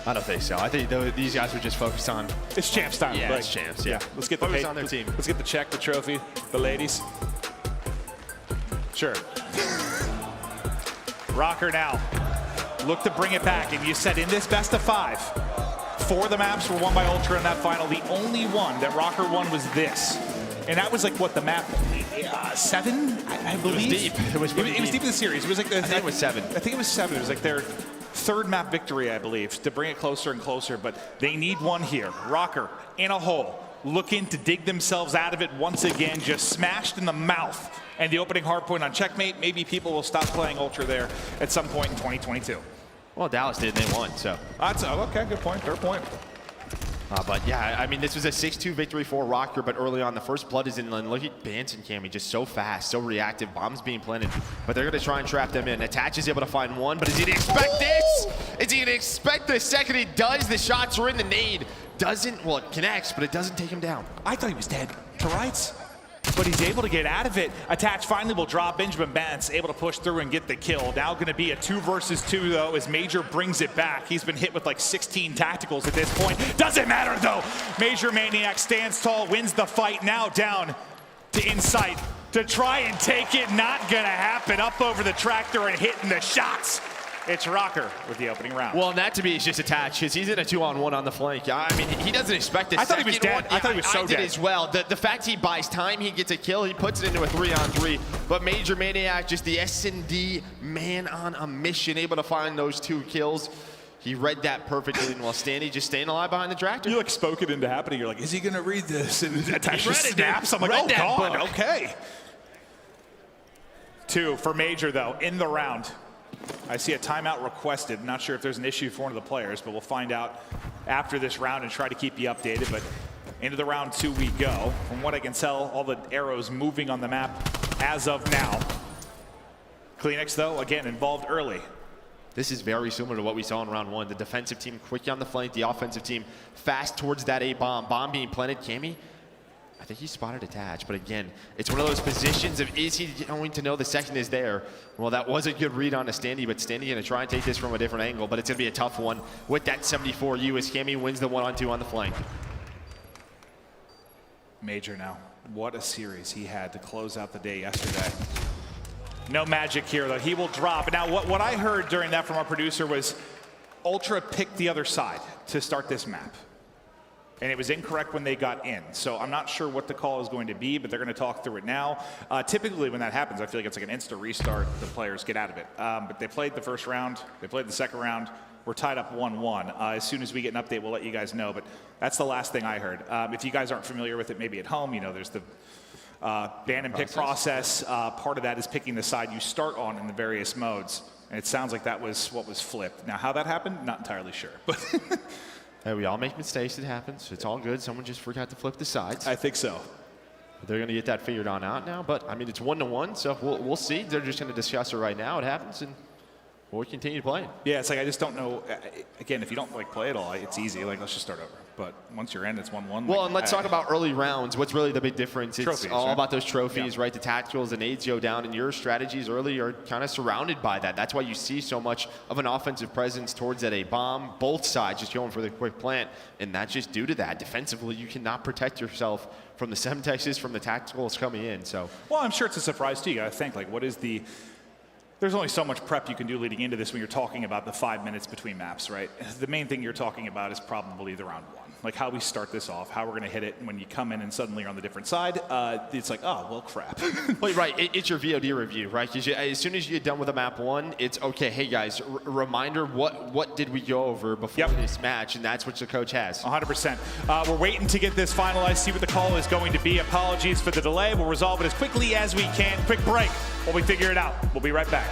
I don't think so. I think these guys were just focused on... It's champs time. Yeah, like, it's champs, yeah. Let's get the focus on their team. Let's get the check, the trophy, the ladies. Sure. Røkkr now. Look to bring it back. And you said in this best of 5, 4 of the maps were won by Ultra in that final. The only one that Røkkr won was this. And that was like, what, the map 7, I believe? It was deep. It was deep in the series. It was like I think it was 7. I think it was 7. It was like their 3rd map victory, I believe, to bring it closer and closer. But they need one here. Røkkr in a hole, looking to dig themselves out of it once again, just smashed in the mouth. And the opening hardpoint on checkmate. Maybe people will stop playing Ultra there at some point in 2022. Well, Dallas did, and they won, so. That's okay, good point, fair point. But yeah, I mean, this was a 6-2 victory for Røkkr, but early on, the first blood is in. And look at Banton Cammy, just so fast, so reactive. Bombs being planted, but they're going to try and trap them in. Attach is able to find one, but is he going to expect this? Is he going to expect the second he does? The shots are in, the nade doesn't, well, it connects, but it doesn't take him down. I thought he was dead. To rights? but he's able to get out of it. Attach finally will drop. Benjamin Bance able to push through and get the kill. Now going to be a 2 versus 2 though, as Major brings it back. He's been hit with like 16 tacticals at this point. Doesn't matter though. MajorManiak stands tall, wins the fight. Now down to Insight to try and take it. Not gonna happen. Up over the tractor and hitting the shots. It's Røkkr with the opening round. Well, and that to me is just attached because he's in a 2-on-1 on the flank. I mean, he doesn't expect this. I thought he was dead. I thought he was so dead. I did as well. The fact he buys time, he gets a kill, he puts it into a 3-on-3. But MajorManiak, just the S&D man on a mission, able to find those 2 kills. He read that perfectly, and while Standy just staying alive behind the tractor. You like spoke it into happening. You're like, is he gonna read this? And attach the snaps. I'm like, oh God, okay. 2 for Major though, in the round. I see a timeout requested. Not sure if there's an issue for one of the players, but we'll find out after this round and try to keep you updated. But into the round 2 we go. From what I can tell, all the arrows moving on the map as of now. Clemsix though, again, involved early. This is very similar to what we saw in round 1. The defensive team quick on the flank, the offensive team fast towards that A bomb. Bomb being planted. Cammy, I think he spotted attach, but again, it's one of those positions of is he going to know the second is there? Well, that was a good read on a Standy, but Standy gonna try and take this from a different angle, but it's gonna be a tough one with that 74U as Cammy wins the 1-on-2 on the flank. Major now, what a series he had to close out the day yesterday. No magic here though, he will drop. Now what I heard during that from our producer was Ultra picked the other side to start this map. And it was incorrect when they got in. So I'm not sure what the call is going to be, but they're going to talk through it now. Typically when that happens, I feel like it's like an instant restart. The players get out of it. But they played the first round. They played the second round. We're tied up 1-1. As soon as we get an update, we'll let you guys know. But that's the last thing I heard. If you guys aren't familiar with it, maybe at home, you know, there's the ban and pick process. Part of that is picking the side you start on in the various modes. And it sounds like that was what was flipped. Now, how that happened, not entirely sure. But hey, we all make mistakes. It happens. It's all good. Someone just forgot to flip the sides. I think so. They're going to get that figured on out now. But, I mean, it's 1-1, so we'll see. They're just going to discuss it right now. It happens, and we'll continue playing. Yeah, it's like I just don't know. Again, if you don't like play at all, it's easy. Like, let's just start over. But once you're in, it's 1-1. Well, and let's talk about early rounds. What's really the big difference? It's trophies, all right? about those trophies, right? The tacticals and aids go down, and your strategies early are kind of surrounded by that. That's why you see so much of an offensive presence towards that A bomb. Both sides just going for the quick plant, and that's just due to that. Defensively, you cannot protect yourself from the Semtexes, from the tacticals coming in. So, well, I'm sure it's a surprise too. You got to think, like, what is the... There's only so much prep you can do leading into this when you're talking about the 5 minutes between maps, right? The main thing you're talking about is probably the round 1. Like how we start this off, how we're going to hit it. And when you come in and suddenly you're on the different side, it's like, oh, well, crap. Well, right, it's your VOD review, right? Because as soon as you get done with a map 1, it's okay, hey guys, reminder, what did we go over before this match? And that's what the coach has. 100%. We're waiting to get this finalized, see what the call is going to be. Apologies for the delay. We'll resolve it as quickly as we can. Quick break while we figure it out. We'll be right back.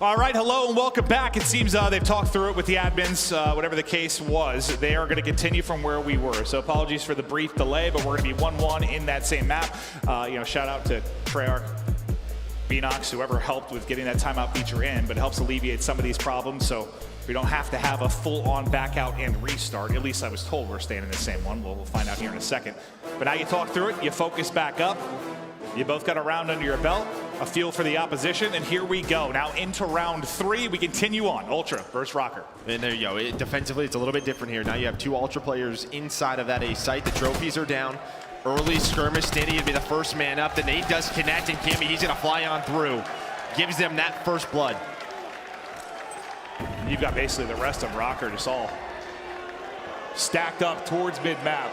All right, hello and welcome back. It seems they've talked through it with the admins, whatever the case was. They are going to continue from where we were. So apologies for the brief delay, but we're going to be 1-1 in that same map. Shout out to Treyarch, Beanox, whoever helped with getting that timeout feature in, but it helps alleviate some of these problems, so we don't have to have a full-on back out and restart. At least I was told we're staying in the same one. We'll find out here in a second. But now you talk through it, you focus back up. You both got a round under your belt, a feel for the opposition, and here we go. Now into round 3, we continue on. Ultra versus Røkkr. And there you go. Defensively, it's a little bit different here. Now you have 2 Ultra players inside of that A site. The trophies are down. Early skirmish, Standy would be the first man up. The nade does connect, and Cammy, he's gonna fly on through. Gives them that first blood. You've got basically the rest of Røkkr just all stacked up towards mid-map.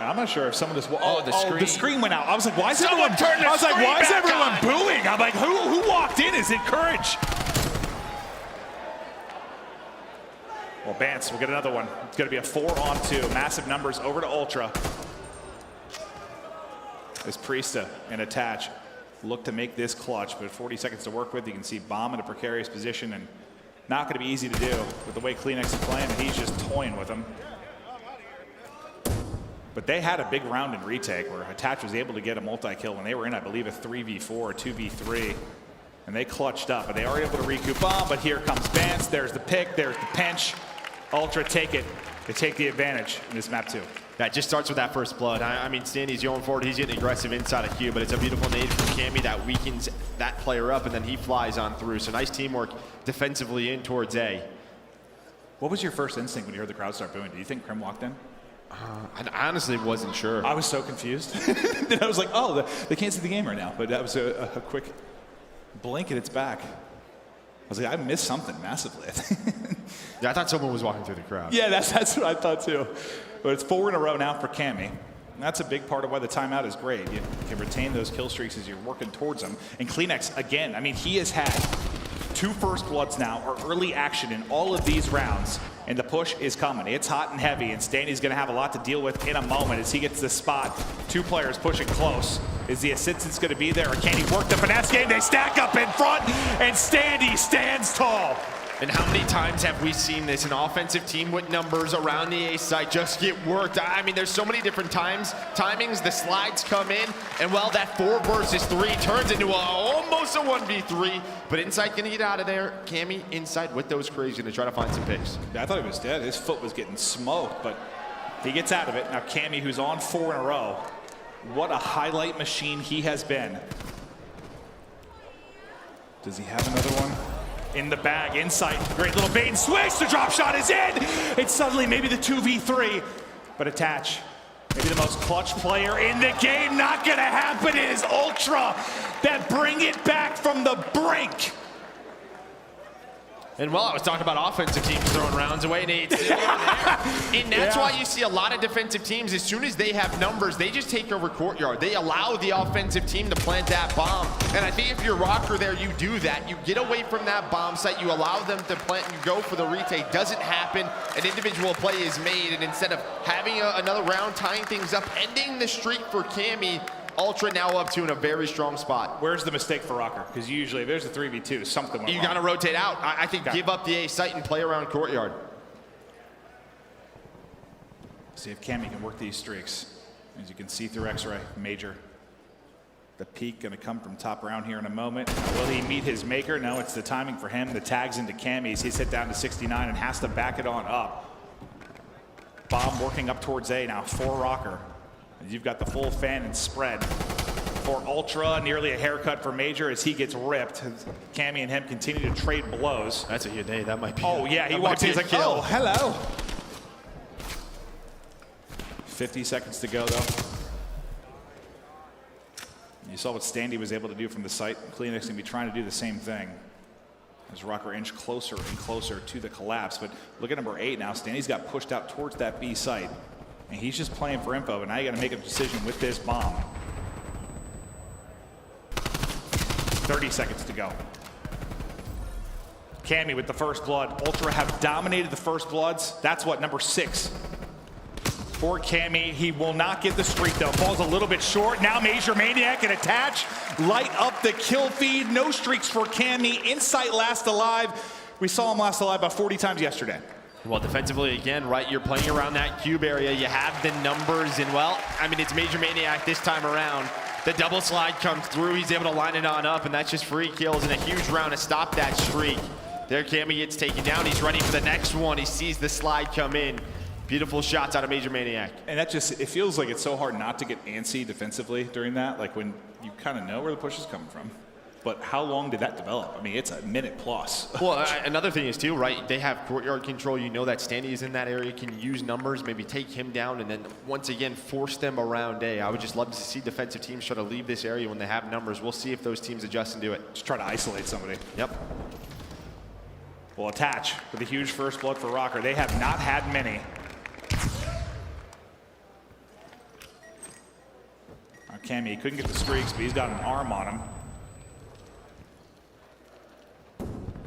I'm not sure if some of this. The screen went out. I was like, why is everyone booing? I'm like, who walked in? Is it Courage? Well, Bance, we'll get another one. It's going to be a 4-on-2. Massive numbers over to Ultra. As Priestahh and Attach look to make this clutch, but 40 seconds to work with. You can see Bomb in a precarious position, and not going to be easy to do with the way Clayster is playing. He's just toying with him. But they had a big round in retake where Attach was able to get a multi-kill when they were in, I believe, a 3v4 or 2v3. And they clutched up, but they are able to recoup Bomb. But here comes Bance. There's the pick. There's the pinch. Ultra take it. They take the advantage in this map too. That just starts with that first blood. I mean, Standy's going forward. He's getting aggressive inside of Q, but it's a beautiful nade from Cammy that weakens that player up, and then he flies on through. So nice teamwork defensively in towards A. What was your first instinct when you heard the crowd start booing? Do you think Crim walked in? I honestly wasn't sure. I was so confused. Then I was like, oh, they can't see the game right now. But that was a quick blink and it's back. I was like, I missed something massively. Yeah, I thought someone was walking through the crowd. Yeah, that's what I thought too. But it's 4 in a row now for Cammy. And that's a big part of why the timeout is great. You can retain those kill streaks as you're working towards them. And Clayster, again, I mean, he has had 2 first bloods now, or early action in all of these rounds. And the push is coming. It's hot and heavy, and Standy's going to have a lot to deal with in a moment as he gets the spot. 2 players pushing close. Is the assistance going to be there, or can he work the finesse game? They stack up in front, and Standy stands tall. And how many times have we seen this? An offensive team with numbers around the A site just get worked. I mean, there's so many different timings. The slides come in, and well, that 4 versus 3 turns into almost a 1v3. But Insight gonna get out of there. Cammy inside with those crazy, gonna try to find some picks. I thought he was dead. His foot was getting smoked, but he gets out of it. Now Cammy, who's on 4 in a row. What a highlight machine he has been. Does he have another one? In the bag, Insight, great little bait and switch, the drop shot is in! It's suddenly maybe the 2v3, but Attach, maybe the most clutch player in the game, not gonna happen. It is Ultra that bring it back from the brink. And well, I was talking about offensive teams throwing rounds away, Nate. And that's why you see a lot of defensive teams, as soon as they have numbers, they just take over courtyard. They allow the offensive team to plant that bomb. And I think if you're Røkkr there, you do that. You get away from that bomb site, you allow them to plant, and you go for the retake. Doesn't happen, an individual play is made, and instead of having another round, tying things up, ending the streak for Cammy, Ultra now up to in a very strong spot. Where's the mistake for Røkkr? Because usually if there's a 3v2, something went wrong. You got to rotate out. I think give up the A site and play around courtyard. See if Cammy can work these streaks. As you can see through X-ray, Major. The peak going to come from top round here in a moment. Now, will he meet his maker? No, it's the timing for him. The tags into Cammy's. He's hit down to 69 and has to back it on up. Bomb working up towards A now for Røkkr. You've got the full fan and spread for Ultra, nearly a haircut for Major as he gets ripped. Cammy and him continue to trade blows. That's a good day. That might be. Oh yeah, he walks in. He's like, oh, hello. 50 seconds to go though. You saw what Standy was able to do from the site. Clayster's gonna be trying to do the same thing as Røkkr inch closer and closer to the collapse. But look at number 8 now. Standy's got pushed out towards that B site. And he's just playing for info, but now you got to make a decision with this bomb. 30 seconds to go. Cammy with the first blood. Ultra have dominated the first bloods. That's what, number 6 for Cammy. He will not get the streak though. Falls a little bit short. Now MajorManiak and Attach light up the kill feed. No streaks for Cammy. Insight last alive. We saw him last alive about 40 times yesterday. Well, defensively, again, right, you're playing around that cube area. You have the numbers, and well, I mean, it's MajorManiak this time around. The double slide comes through. He's able to line it on up, and that's just free kills and a huge round to stop that streak. There, Cammy gets taken down. He's ready for the next one. He sees the slide come in. Beautiful shots out of MajorManiak. And that just, it feels like it's so hard not to get antsy defensively during that, like when you kind of know where the push is coming from. But how long did that develop? I mean, it's a minute plus. Well, another thing is too, right? They have courtyard control. You know that Standy is in that area, can use numbers, maybe take him down, and then once again force them around A. I would just love to see defensive teams try to leave this area when they have numbers. We'll see if those teams adjust and do it. Just try to isolate somebody. Yep. Well, attach with a huge first blood for Røkkr. They have not had many. Cammy, he couldn't get the streaks, but he's got an arm on him.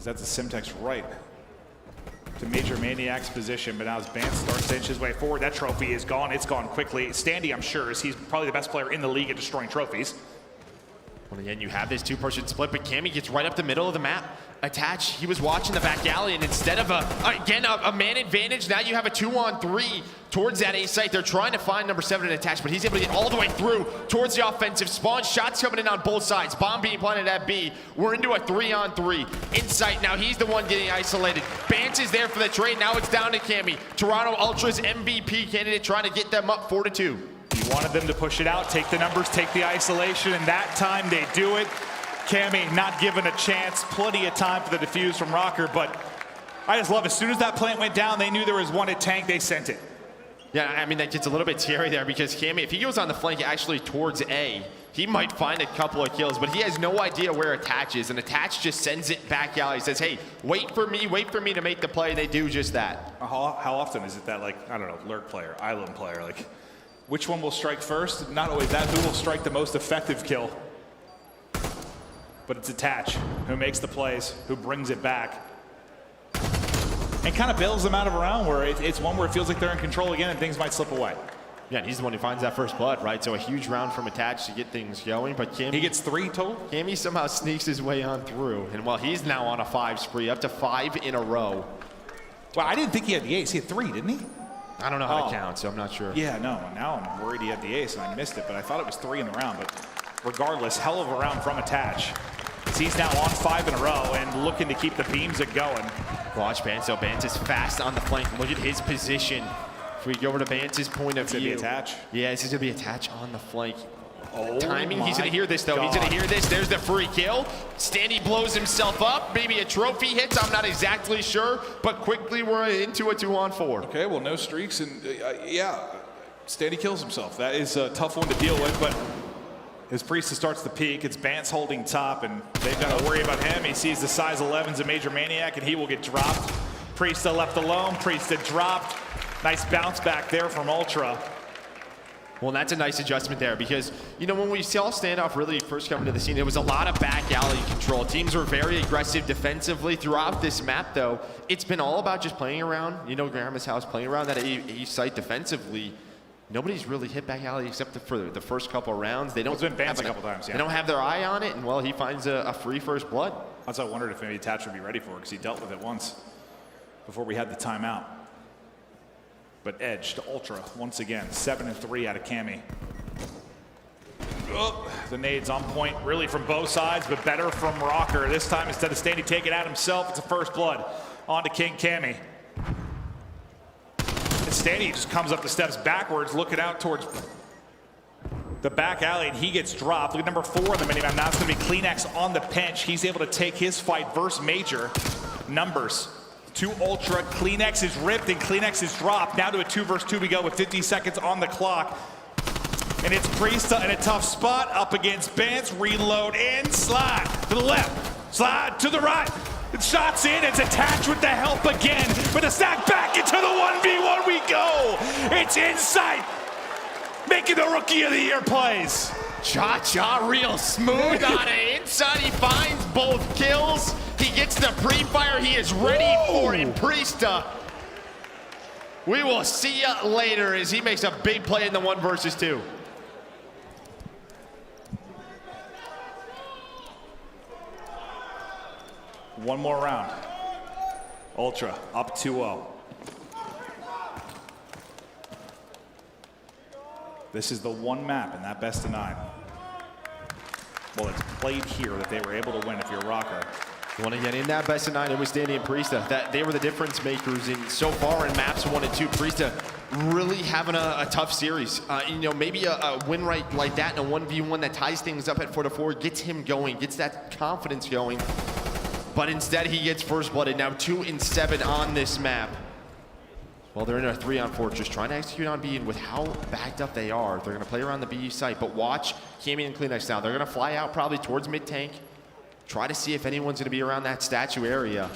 That's a Simtex right to MajorManiak's position, but now as Bance starts to inch his way forward, that trophy is gone. It's gone quickly. Standy, I'm sure, is he's probably the best player in the league at destroying trophies. Well, again, you have this two-person split, but Cammy gets right up the middle of the map. Attach, he was watching the back alley, and instead of a man advantage, now you have a 2-on-3 towards that A site. They're trying to find number 7 in Attach, but he's able to get all the way through towards the offensive spawn. Shots coming in on both sides. Bomb being planted at B. We're into a 3-on-3. Insight, now he's the one getting isolated. Bance is there for the trade. Now it's down to Cammy. Toronto Ultra's MVP candidate trying to get them up 4-2. You wanted them to push it out, take the numbers, take the isolation, and that time they do it. Cammy not given a chance, plenty of time for the defuse from Røkkr, but I just love it. As soon as that plant went down, they knew there was one at tank, they sent it. Yeah, I mean, that gets a little bit scary there because Cammy, if he goes on the flank actually towards A, he might find a couple of kills, but he has no idea where Attach is, and Attach just sends it back out. He says, hey, wait for me to make the play, and they do just that. How often is it that, like, I don't know, Lurk player, iLLeY player, like, which one will strike first? Not always that, who will strike the most effective kill? But it's Attach who makes the plays, who brings it back, and kind of bails them out of a round where it's one where it feels like they're in control again and things might slip away. Yeah, and he's the one who finds that first blood, right? So a huge round from Attach to get things going, but Cammy, he gets 3 total? Cammy somehow sneaks his way on through, and while he's now on a 5 spree, up to 5 in a row. Well, I didn't think he had the ace. He had 3, didn't he? I don't know how to count, so I'm not sure. Yeah, no, now I'm worried he had the ace and I missed it, but I thought it was 3 in the round, but regardless, hell of a round from Attach. He's now on 5 in a row and looking to keep the beams going. Watch Bance, so Bance is fast on the flank. Look at his position. If we go over to Bance's point of view. It's gonna be Attach. Yeah, this is gonna be Attach on the flank. Oh, timing, he's gonna hear this though. God. He's gonna hear this. There's the free kill. Standy blows himself up. Maybe a trophy hits, I'm not exactly sure, but quickly we're into a 2-on-4. Okay, well, no streaks, and yeah, Standy kills himself. That is a tough one to deal with, but as Priestahh starts to peak, it's Bance holding top, and they've got to worry about him. He sees the size 11s of MajorManiak, and he will get dropped. Priestahh left alone. Priestahh dropped. Nice bounce back there from Ultra. Well, that's a nice adjustment there because, you know, when we saw Standoff really first coming to the scene, there was a lot of back alley control. Teams were very aggressive defensively throughout this map, though. It's been all about just playing around, you know, Grandma's house, playing around that east site defensively. Nobody's really hit back alley except for the first couple of rounds. They don't. It's been banned a couple times. Yeah. They don't have their eye on it, and well, he finds a free first blood. That's what I wondered if maybe Attach would be ready for it because he dealt with it once before we had the timeout. But edge to Ultra once again, 7-3 out of Cammy. Oh, the nades on point, really from both sides, but better from Røkkr. This time, instead of Standy taking it out himself, it's a first blood onto King Cammy. Standy just comes up the steps backwards, looking out towards the back alley, and he gets dropped. Look at number 4 on the minimap. Now it's going to be CleanX on the bench. He's able to take his fight versus Major. Numbers to Ultra. CleanX is ripped, and CleanX is dropped. Now to a 2 versus 2 we go with 50 seconds on the clock. And it's Priestahh in a tough spot up against Bance. Reload and slide to the left, slide to the right. Shots in, it's Attached with the help again. With a stack back into the 1v1 we go. It's Insight making the Rookie of the Year plays. Cha-cha real smooth on it. Inside, he finds both kills. He gets the pre-fire. He is ready for it. Priestahh. We will see you later as he makes a big play in the 1 versus 2. One more round. Ultra up 2-0. This is the one map in that best of 9. well, it's played here that they were able to win if you're Røkkr. Well, again, in that best of 9, it was Standy and Priestahh. That they were the difference makers in so far in maps 1 and 2. Priestahh really having a tough series. You know, maybe a win rate like that in a 1v1 that ties things up at 4-4 gets him going, gets that confidence going. But instead, he gets first blooded. Now 2 and 7 on this map. Well, they're in a 3-on-4, just trying to execute on B, and with how backed up they are, they're gonna play around the B site. But watch Cammy and CleanX now. They're gonna fly out probably towards mid-tank. Try to see if anyone's gonna be around that statue area.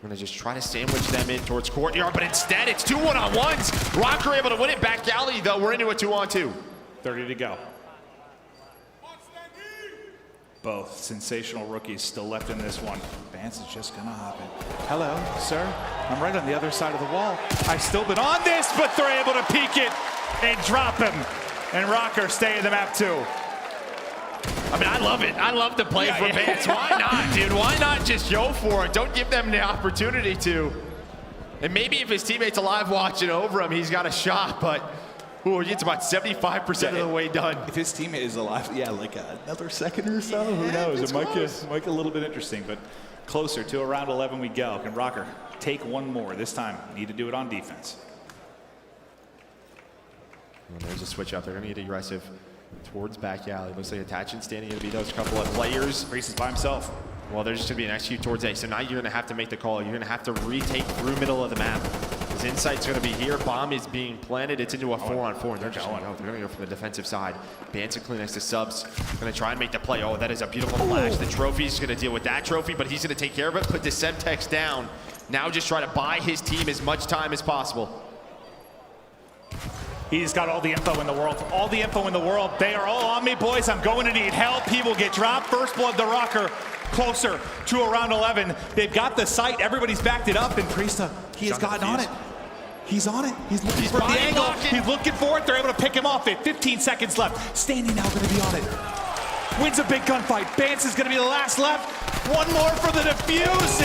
We're gonna just try to sandwich them in towards courtyard, but instead it's 2 1-on-1s. Røkkr able to win it back alley, though. We're into a 2-on-2. 30 to go. Both sensational rookies still left in this one. Vance is just gonna hop in. Hello, sir. I'm right on the other side of the wall. I've still been on this, but they're able to peek it and drop him. And Røkkr stay in the map too. I mean, I love it. I love the play from Vance. Why not, dude? Why not just go for it? Don't give them the opportunity to. And maybe if his teammate's alive watching over him, he's got a shot, but ooh, it's about 75% of the way done. If his teammate is alive, yeah, like another second or so, who knows? It might get a little bit interesting, but closer to around 11 we go. Can Røkkr take one more? This time, need to do it on defense. Well, there's a switch up. They're going to get aggressive towards back alley. Looks like attaching Standing going to be those couple of players. Priestahh by himself. Well, there's just going to be an execute towards A. So now you're going to have to make the call. You're going to have to retake through middle of the map. His insight's going to be here. Bomb is being planted. It's into a 4-on-4. And they're just going to go from the defensive side. Vance and CleanX to subs. Going to try and make the play. Oh, that is a beautiful flash. The trophy's going to deal with that trophy, but he's going to take care of it. Put the Semtex down. Now just try to buy his team as much time as possible. He's got all the info in the world. All the info in the world. They are all on me, boys. I'm going to need help. He will get dropped. First blood to Røkkr. Closer to around 11. They've got the site. Everybody's backed it up. And Priestahh, he has gotten on it. He's on it. He's looking for the angle. He's looking for it. They're able to pick him off it. 15 seconds left. Standy now going to be on it. Wins a big gunfight. Vance is going to be the last left. One more for the defuse.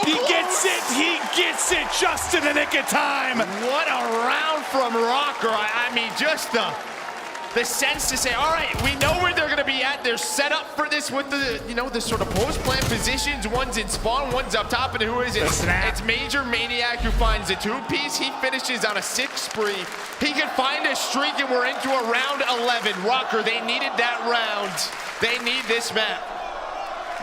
He gets it. He gets it just in the nick of time. What a round from Røkkr. I mean, just the sense to say, all right, we know where they're going to be at. They're set up for this with the, you know, the sort of post-plan positions. One's in spawn, one's up top, and who is it? It's MajorManiak who finds the 2-piece. He finishes on a 6 spree. He can find a streak, and we're into a round 11. Røkkr, they needed that round. They need this map.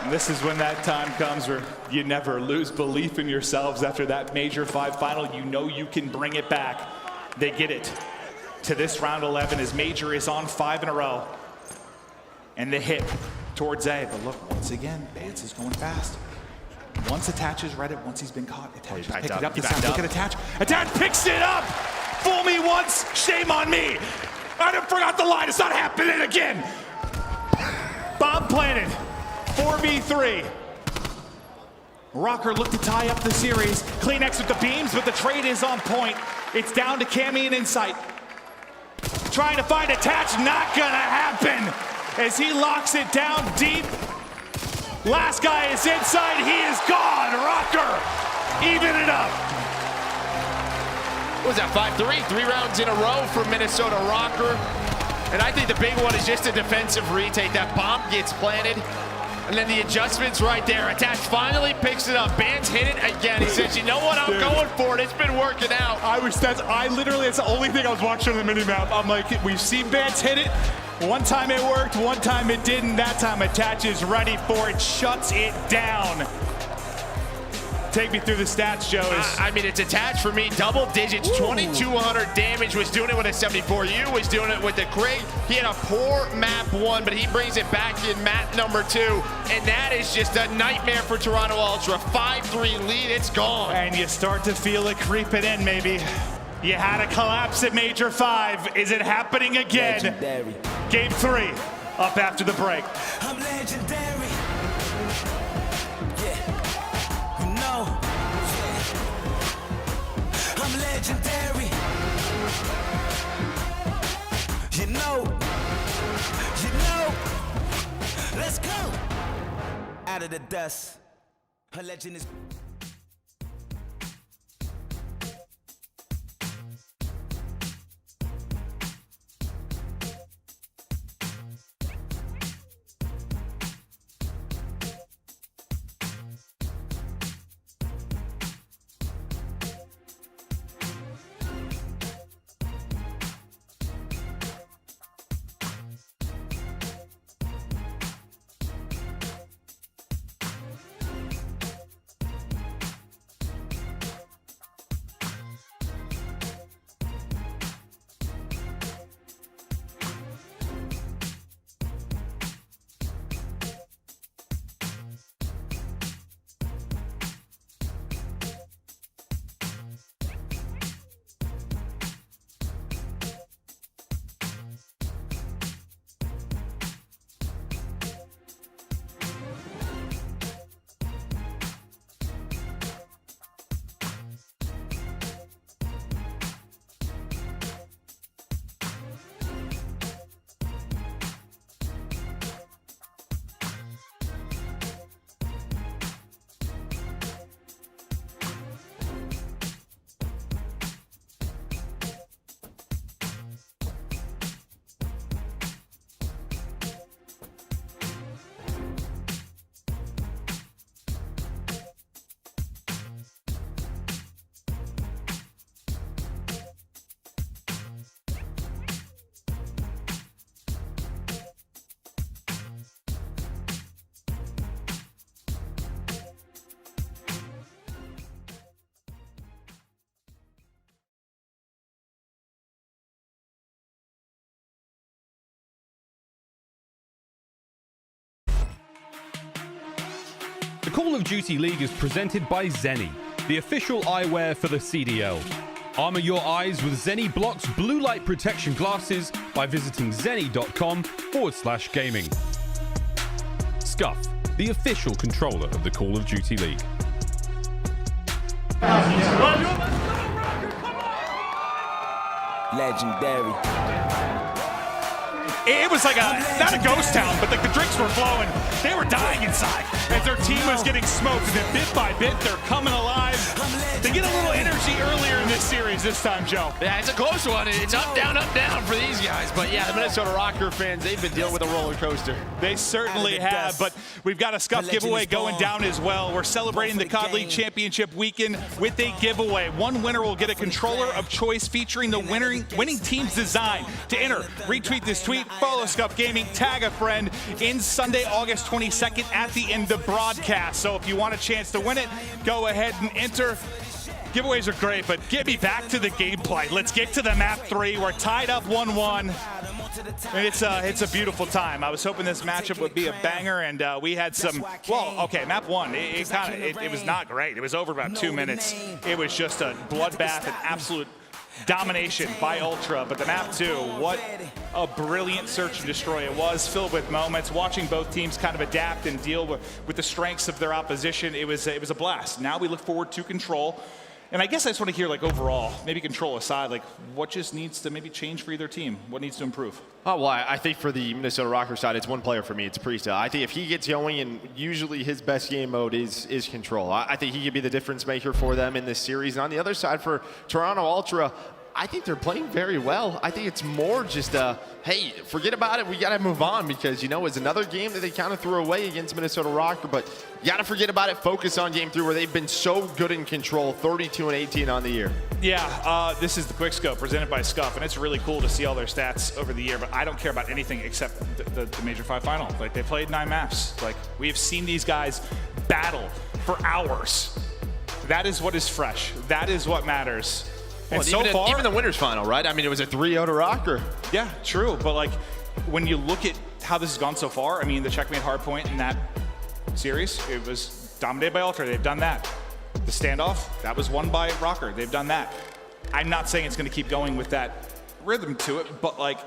And this is when that time comes where you never lose belief in yourselves after that Major 5 final. You know you can bring it back. They get it to this round 11 as Major is on 5 in a row. And the hit towards A. But look, once again, Vance is going fast. Once Attach read it, once he's been caught, Attach picked it up. Look at Attach. Attach picks it up! Fool me once, shame on me! I forgot the line, it's not happening again! Bomb planted. 4v3. Røkkr looked to tie up the series. CleanX with the beams, but the trade is on point. It's down to Cammy and Insight. Trying to find Attach, not gonna happen. As he locks it down deep. Last guy is inside, he is gone. Røkkr, even it up. What was that, 5-3? 3 rounds in a row for Minnesota Røkkr. And I think the big one is just a defensive retake. That bomb gets planted. And then the adjustments right there. Attach finally picks it up. Vance hit it again. He says, you know what, I'm going for it. It's been working out. That's the only thing I was watching on the minimap. I'm like, we've seen Vance hit it. One time it worked, one time it didn't. That time Attach is ready for it, shuts it down. Take me through the stats, Joe. I mean, it's Attach for me. Double digits, 2,200 damage. Was doing it with a 74U, was doing it with the Craig. He had a poor map 1, but he brings it back in map number 2. And that is just a nightmare for Toronto Ultra. 5-3 lead, it's gone. And you start to feel it creeping in, maybe. You had a collapse at Major 5. Is it happening again? Legendary. Game 3, up after the break. I'm legendary. I'm legendary. You know. Let's go. Out of the dust, a legend is. Call of Duty League is presented by Seany, the official eyewear for the CDL. Armor your eyes with Seany Blocks blue light protection glasses by visiting seany.com/gaming. Scuff, the official controller of the Call of Duty League. Legendary. It was like not a ghost town, but like the drinks were flowing. They were dying inside as their team was getting smoked. And then bit by bit, they're coming alive. They get a little energy earlier in this series this time, Joe. Yeah, it's a close one. It's up, down for these guys. But yeah, the Minnesota Røkkr fans, they've been dealing with a roller coaster. They certainly have, but we've got a Scump giveaway going down as well. We're celebrating the COD League Championship weekend with a giveaway. One winner will get a controller of choice featuring the winning team's design. To enter, retweet this tweet, follow Scump Gaming, tag a friend in Sunday, August 22nd at the end of broadcast. So if you want a chance to win it, go ahead and enter. Giveaways are great, but get me back to the gameplay. Let's get to the map 3. We're tied up 1-1. And it's a beautiful time. I was hoping this matchup would be a banger, and we had some. Well, okay, map 1. It was not great. It was over about 2 minutes. It was just a bloodbath and absolute domination by Ultra. But the map 2, what a brilliant search and destroy it was, filled with moments. Watching both teams kind of adapt and deal with the strengths of their opposition, it was a blast. Now we look forward to Control. And I guess I just want to hear, like, overall, maybe Control aside, like, what just needs to maybe change for either team? What needs to improve? Oh, well, I think for the Minnesota Røkkr side, it's one player for me. It's Priestahh. I think if he gets going, and usually his best game mode is Control. I think he could be the difference maker for them in this series. And on the other side, for Toronto Ultra, I think they're playing very well. I think it's more just hey, forget about it. We got to move on because, you know, it's another game that they kind of threw away against Minnesota Røkkr, but you got to forget about it. Focus on game 3 where they've been so good in Control, 32-18 on the year. Yeah, this is the Quick Scope presented by Scump, and it's really cool to see all their stats over the year, but I don't care about anything except the Major 5 final. Like, they played 9 maps. Like, we've seen these guys battle for hours. That is what is fresh. That is what matters. Well, and so far, even the winners final, right? I mean, it was a 3-0 to Røkkr. Yeah, true. But like, when you look at how this has gone so far, I mean, the checkmate hardpoint in that series, it was dominated by Ultra. They've done that. The standoff, that was won by Røkkr. They've done that. I'm not saying it's going to keep going with that rhythm to it, but like,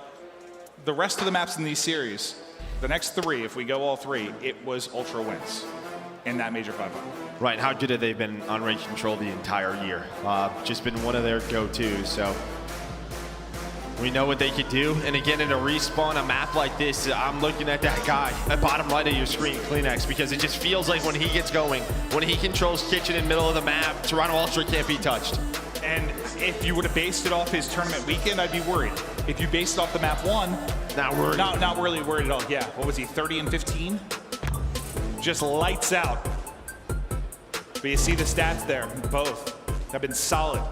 the rest of the maps in these series, the next 3, if we go all 3, it was Ultra wins in that Major 5 final. Right, how good have they been on range control the entire year? Just been one of their go-tos, so we know what they could do. And again, in a respawn, a map like this, I'm looking at that guy at bottom right of your screen, CleanX, because it just feels like when he gets going, when he controls kitchen in the middle of the map, Toronto Ultra can't be touched. And if you would have based it off his tournament weekend, I'd be worried. If you based it off the map 1, not worried. Not really worried at all. Yeah, what was he, 30-15? Just lights out. But you see the stats there, both have been solid.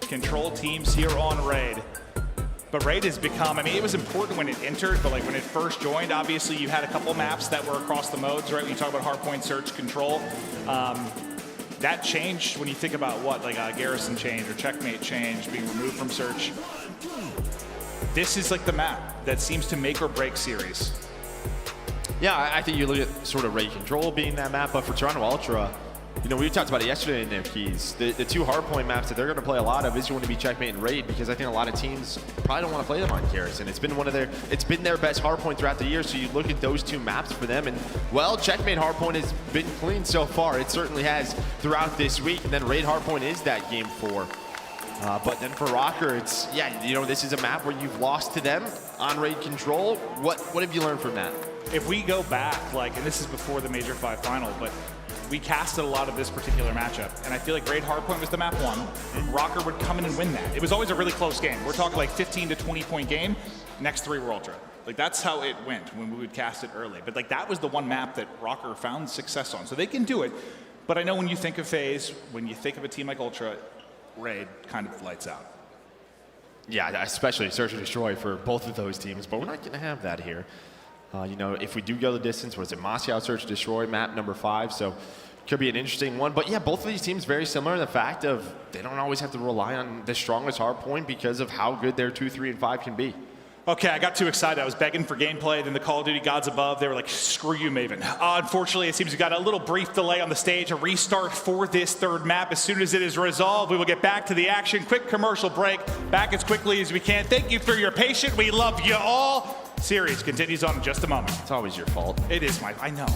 Control teams here on Raid. But Raid has become, I mean, it was important when it entered, but like when it first joined, obviously you had a couple maps that were across the modes, right? When you talk about hardpoint, search, control. That changed when you think about what, like a Garrison change or Checkmate change, being removed from search. This is like the map that seems to make or break series. Yeah, I think you look at sort of Raid Control being that map, but for Toronto Ultra, you know, we talked about it yesterday in their keys. The 2 hardpoint maps that they're going to play a lot of is going to be Checkmate and Raid, because I think a lot of teams probably don't want to play them on Garrison. It's been their best hardpoint throughout the year. So you look at those 2 maps for them, and well, Checkmate hardpoint has been clean so far. It certainly has throughout this week, and then Raid hardpoint is that game 4. But then for Røkkr, it's, yeah, you know, this is a map where you've lost to them on Raid Control. What have you learned from that? If we go back, like, and this is before the Major 5 final, but we casted a lot of this particular matchup, and I feel like Raid Hardpoint was the map 1. Røkkr would come in and win that. It was always a really close game. We're talking like 15 to 20 point game. Next 3 were Ultra. Like, that's how it went when we would cast it early. But like, that was the one map that Røkkr found success on. So they can do it. But I know when you think of FaZe, when you think of a team like Ultra, Raid kind of lights out. Yeah, especially Search and Destroy for both of those teams, but we're not going to have that here. You know, if we do go the distance, was it Moscow Search and Destroy, map number 5, so could be an interesting one. But yeah, both of these teams very similar in the fact of they don't always have to rely on the strongest hard point because of how good their 2, 3, and 5 can be. Okay, I got too excited. I was begging for gameplay. Then the Call of Duty gods above, they were like, screw you, Maven. Unfortunately, it seems we got a little brief delay on the stage, a restart for this third map. As soon as it is resolved, we will get back to the action. Quick commercial break, back as quickly as we can. Thank you for your patience. We love you all. Series continues on in just a moment. It's always your fault. It is my, I know.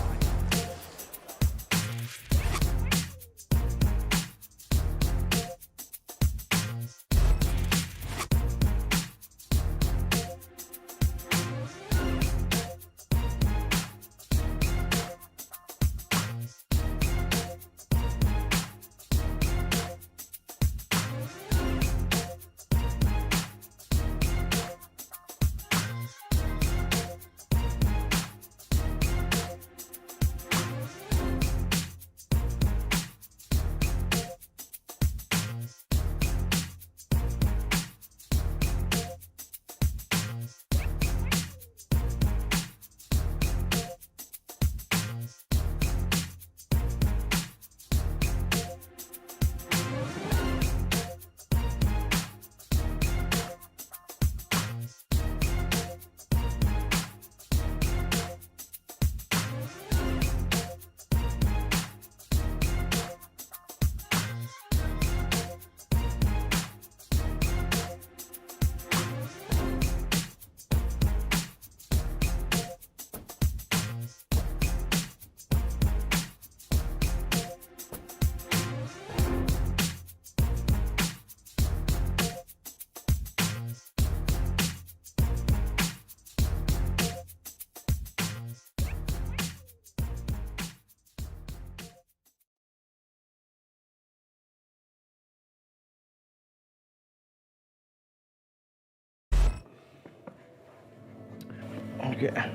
Okay.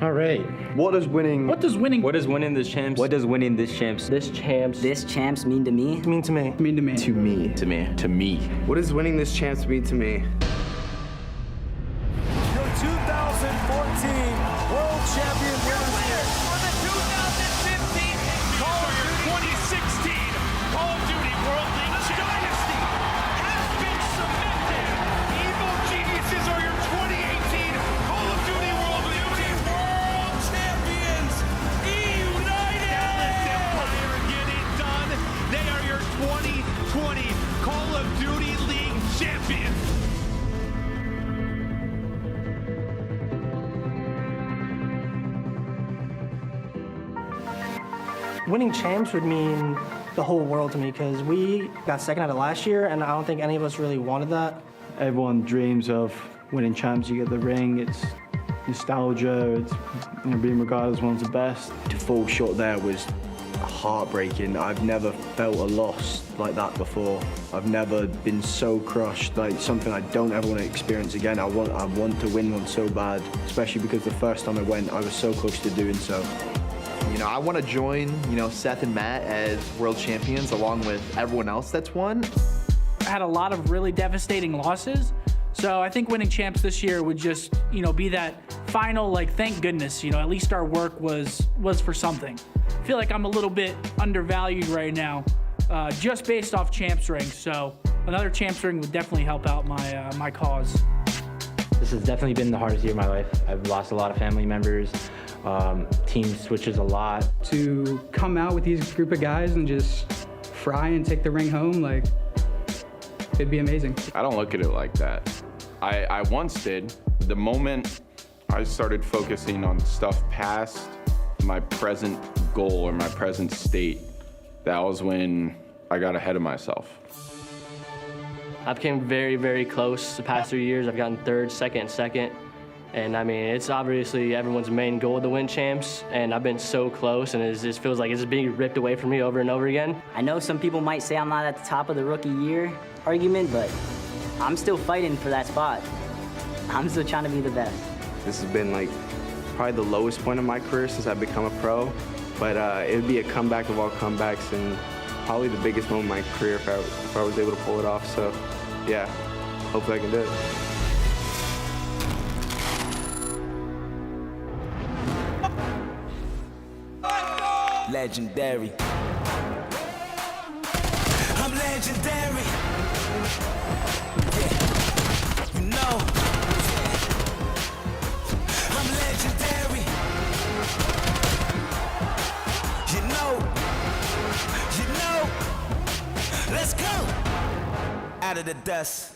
All right. What does winning this champs? What does winning this champs? This champs mean to me? mean to me? Mean to me. To me. To me. To me. What does winning this champs mean to me? Your 2014 World Champion winners for the 2015 Call of Duty 2016 Call of Duty World League Dynasty has been cemented. Evil Geniuses are your 2018 Call of Duty World League World Champions. United! Dallas Empire get it done. They are your 2020 Call of Duty League Champions. Winning champs would mean the whole world to me because we got second out of last year, and I don't think any of us really wanted that. Everyone dreams of winning champs. You get the ring. It's nostalgia. It's being regarded as one of the best. To fall short there was heartbreaking. I've never felt a loss like that before. I've never been so crushed. Like something I don't ever want to experience again. I want to win one so bad, especially because the first time I went, I was so close to doing so. You know, I want to join, Seth and Matt as world champions along with everyone else that's won. I had a lot of really devastating losses. So I think winning champs this year would just, be that final, thank goodness, at least our work was for something. I feel like I'm a little bit undervalued right now, just based off champs ring. So another champs ring would definitely help out my cause. This has definitely been the hardest year of my life. I've lost a lot of family members. Team switches a lot. To come out with these group of guys and just fry and take the ring home, it'd be amazing. I don't look at it like that. I once did. The moment I started focusing on stuff past my present goal or my present state, that was when I got ahead of myself. I became very, very close the past 3 years. I've gotten third, second. And it's obviously everyone's main goal to win champs, and I've been so close, and it just feels like it's being ripped away from me over and over again. I know some people might say I'm not at the top of the rookie year argument, but I'm still fighting for that spot. I'm still trying to be the best. This has been probably the lowest point of my career since I've become a pro, but it would be a comeback of all comebacks and probably the biggest moment of my career if I was able to pull it off. So yeah, hopefully I can do it. Legendary. I'm legendary. Yeah. Out of the dust.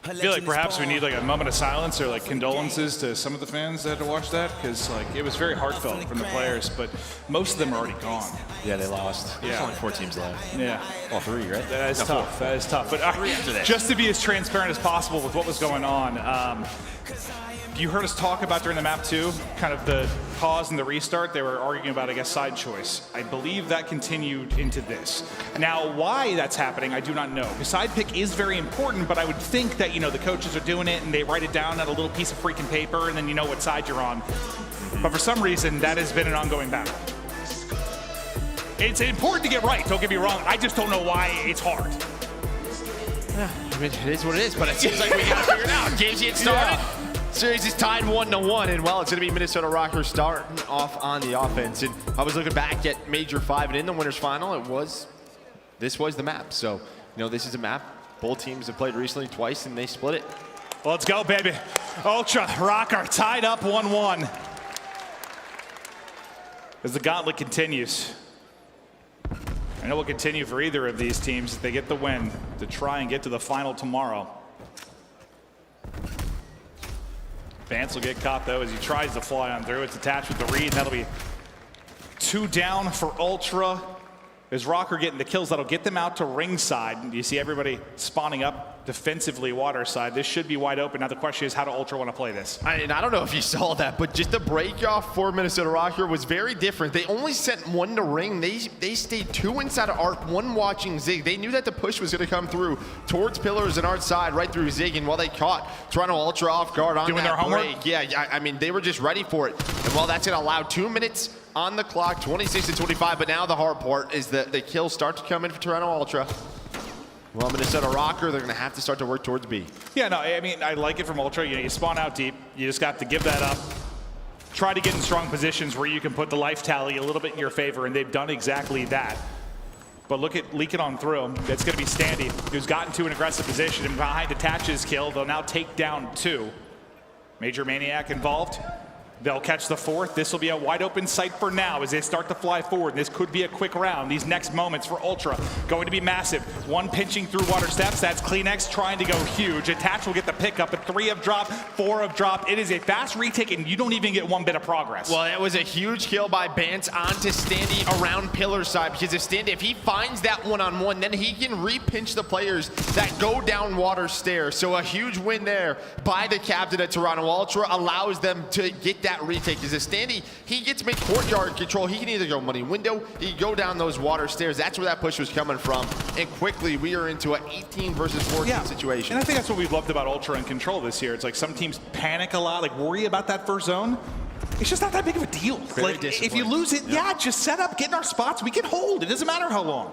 I feel like perhaps we need like a moment of silence or like condolences to some of the fans that had to watch that, because like it was very heartfelt from the players, but most of them are already gone. Yeah, they lost. Yeah. There's only 4 teams left. Yeah. Well, 3, right? That is No, tough. 4. That is tough. But just to be as transparent as possible with what was going on, you heard us talk about during the map 2, kind of the pause and the restart. They were arguing about, I guess, side choice. I believe that continued into this. Now, why that's happening, I do not know. The side pick is very important, but I would think that, you know, the coaches are doing it and they write it down on a little piece of freaking paper and then you know what side you're on. But for some reason, that has been an ongoing battle. It's important to get right, don't get me wrong. I just don't know why it's hard. Yeah, I mean, it is what it is, but it seems like we got to figure it out. Games get started. Yeah. Series is tied 1-1, and well, it's going to be Minnesota ROKKR starting off on the offense. And I was looking back at Major 5, and in the winners final, this was the map. So, you know, this is a map both teams have played recently twice, and they split it. Let's go, baby. Ultra, ROKKR tied up 1-1. As the gauntlet continues. And it will continue for either of these teams if they get the win to try and get to the final tomorrow. Vance will get caught though as he tries to fly on through. It's attached with the read, and that'll be 2 down for Ultra. As ROKKR getting the kills, that'll get them out to ringside. You see everybody spawning up defensively water side. This should be wide open. Now the question is, how do Ultra want to play this? And I don't know if you saw that, but just the break off for Minnesota ROKKR was very different. They only sent 1 to ring. They stayed 2 inside of Arc, 1 watching Zig. They knew that the push was going to come through towards pillars and Arc side, right through Zig. And while they caught Toronto Ultra off guard on doing that their homework? break, yeah, I mean, they were just ready for it. And while that's going to allow 2 minutes on the clock, 26 to 25, but now the hard part is that the kills start to come in for Toronto Ultra. Well, Minnesota ROKKR, they're going to have to start to work towards B. Yeah, no, I mean, I like it from Ultra. You know, you spawn out deep. You just got to give that up. Try to get in strong positions where you can put the life tally a little bit in your favor, and they've done exactly that. But look at leaking on through. That's going to be Standy, who's gotten to an aggressive position, and behind Attach's kill, they'll now take down 2. MajorManiak involved. They'll catch the 4th. This will be a wide open sight for now as they start to fly forward. This could be a quick round. These next moments for Ultra going to be massive. 1 pinching through water steps. That's CleanX trying to go huge. Attach will get the pickup, but 3 have dropped, 4 have dropped. It is a fast retake, and you don't even get 1 bit of progress. Well, it was a huge kill by Bance onto Standy around pillar side, because if Standy, if he finds that 1-on-1, then he can re-pinch the players that go down water stairs. So a huge win there by the captain at Toronto Ultra allows them to get that retake. Because if Standy, he gets mid courtyard control, he can either go money window, he can go down those water stairs. That's where that push was coming from. And quickly, we are into an 18 versus 14 situation. And I think that's what we've loved about Ultra and Control this year. It's like some teams panic a lot, like worry about that first zone. It's just not that big of a deal. Very Like, if you lose it, yeah, just set up, get in our spots. We can hold. It doesn't matter how long.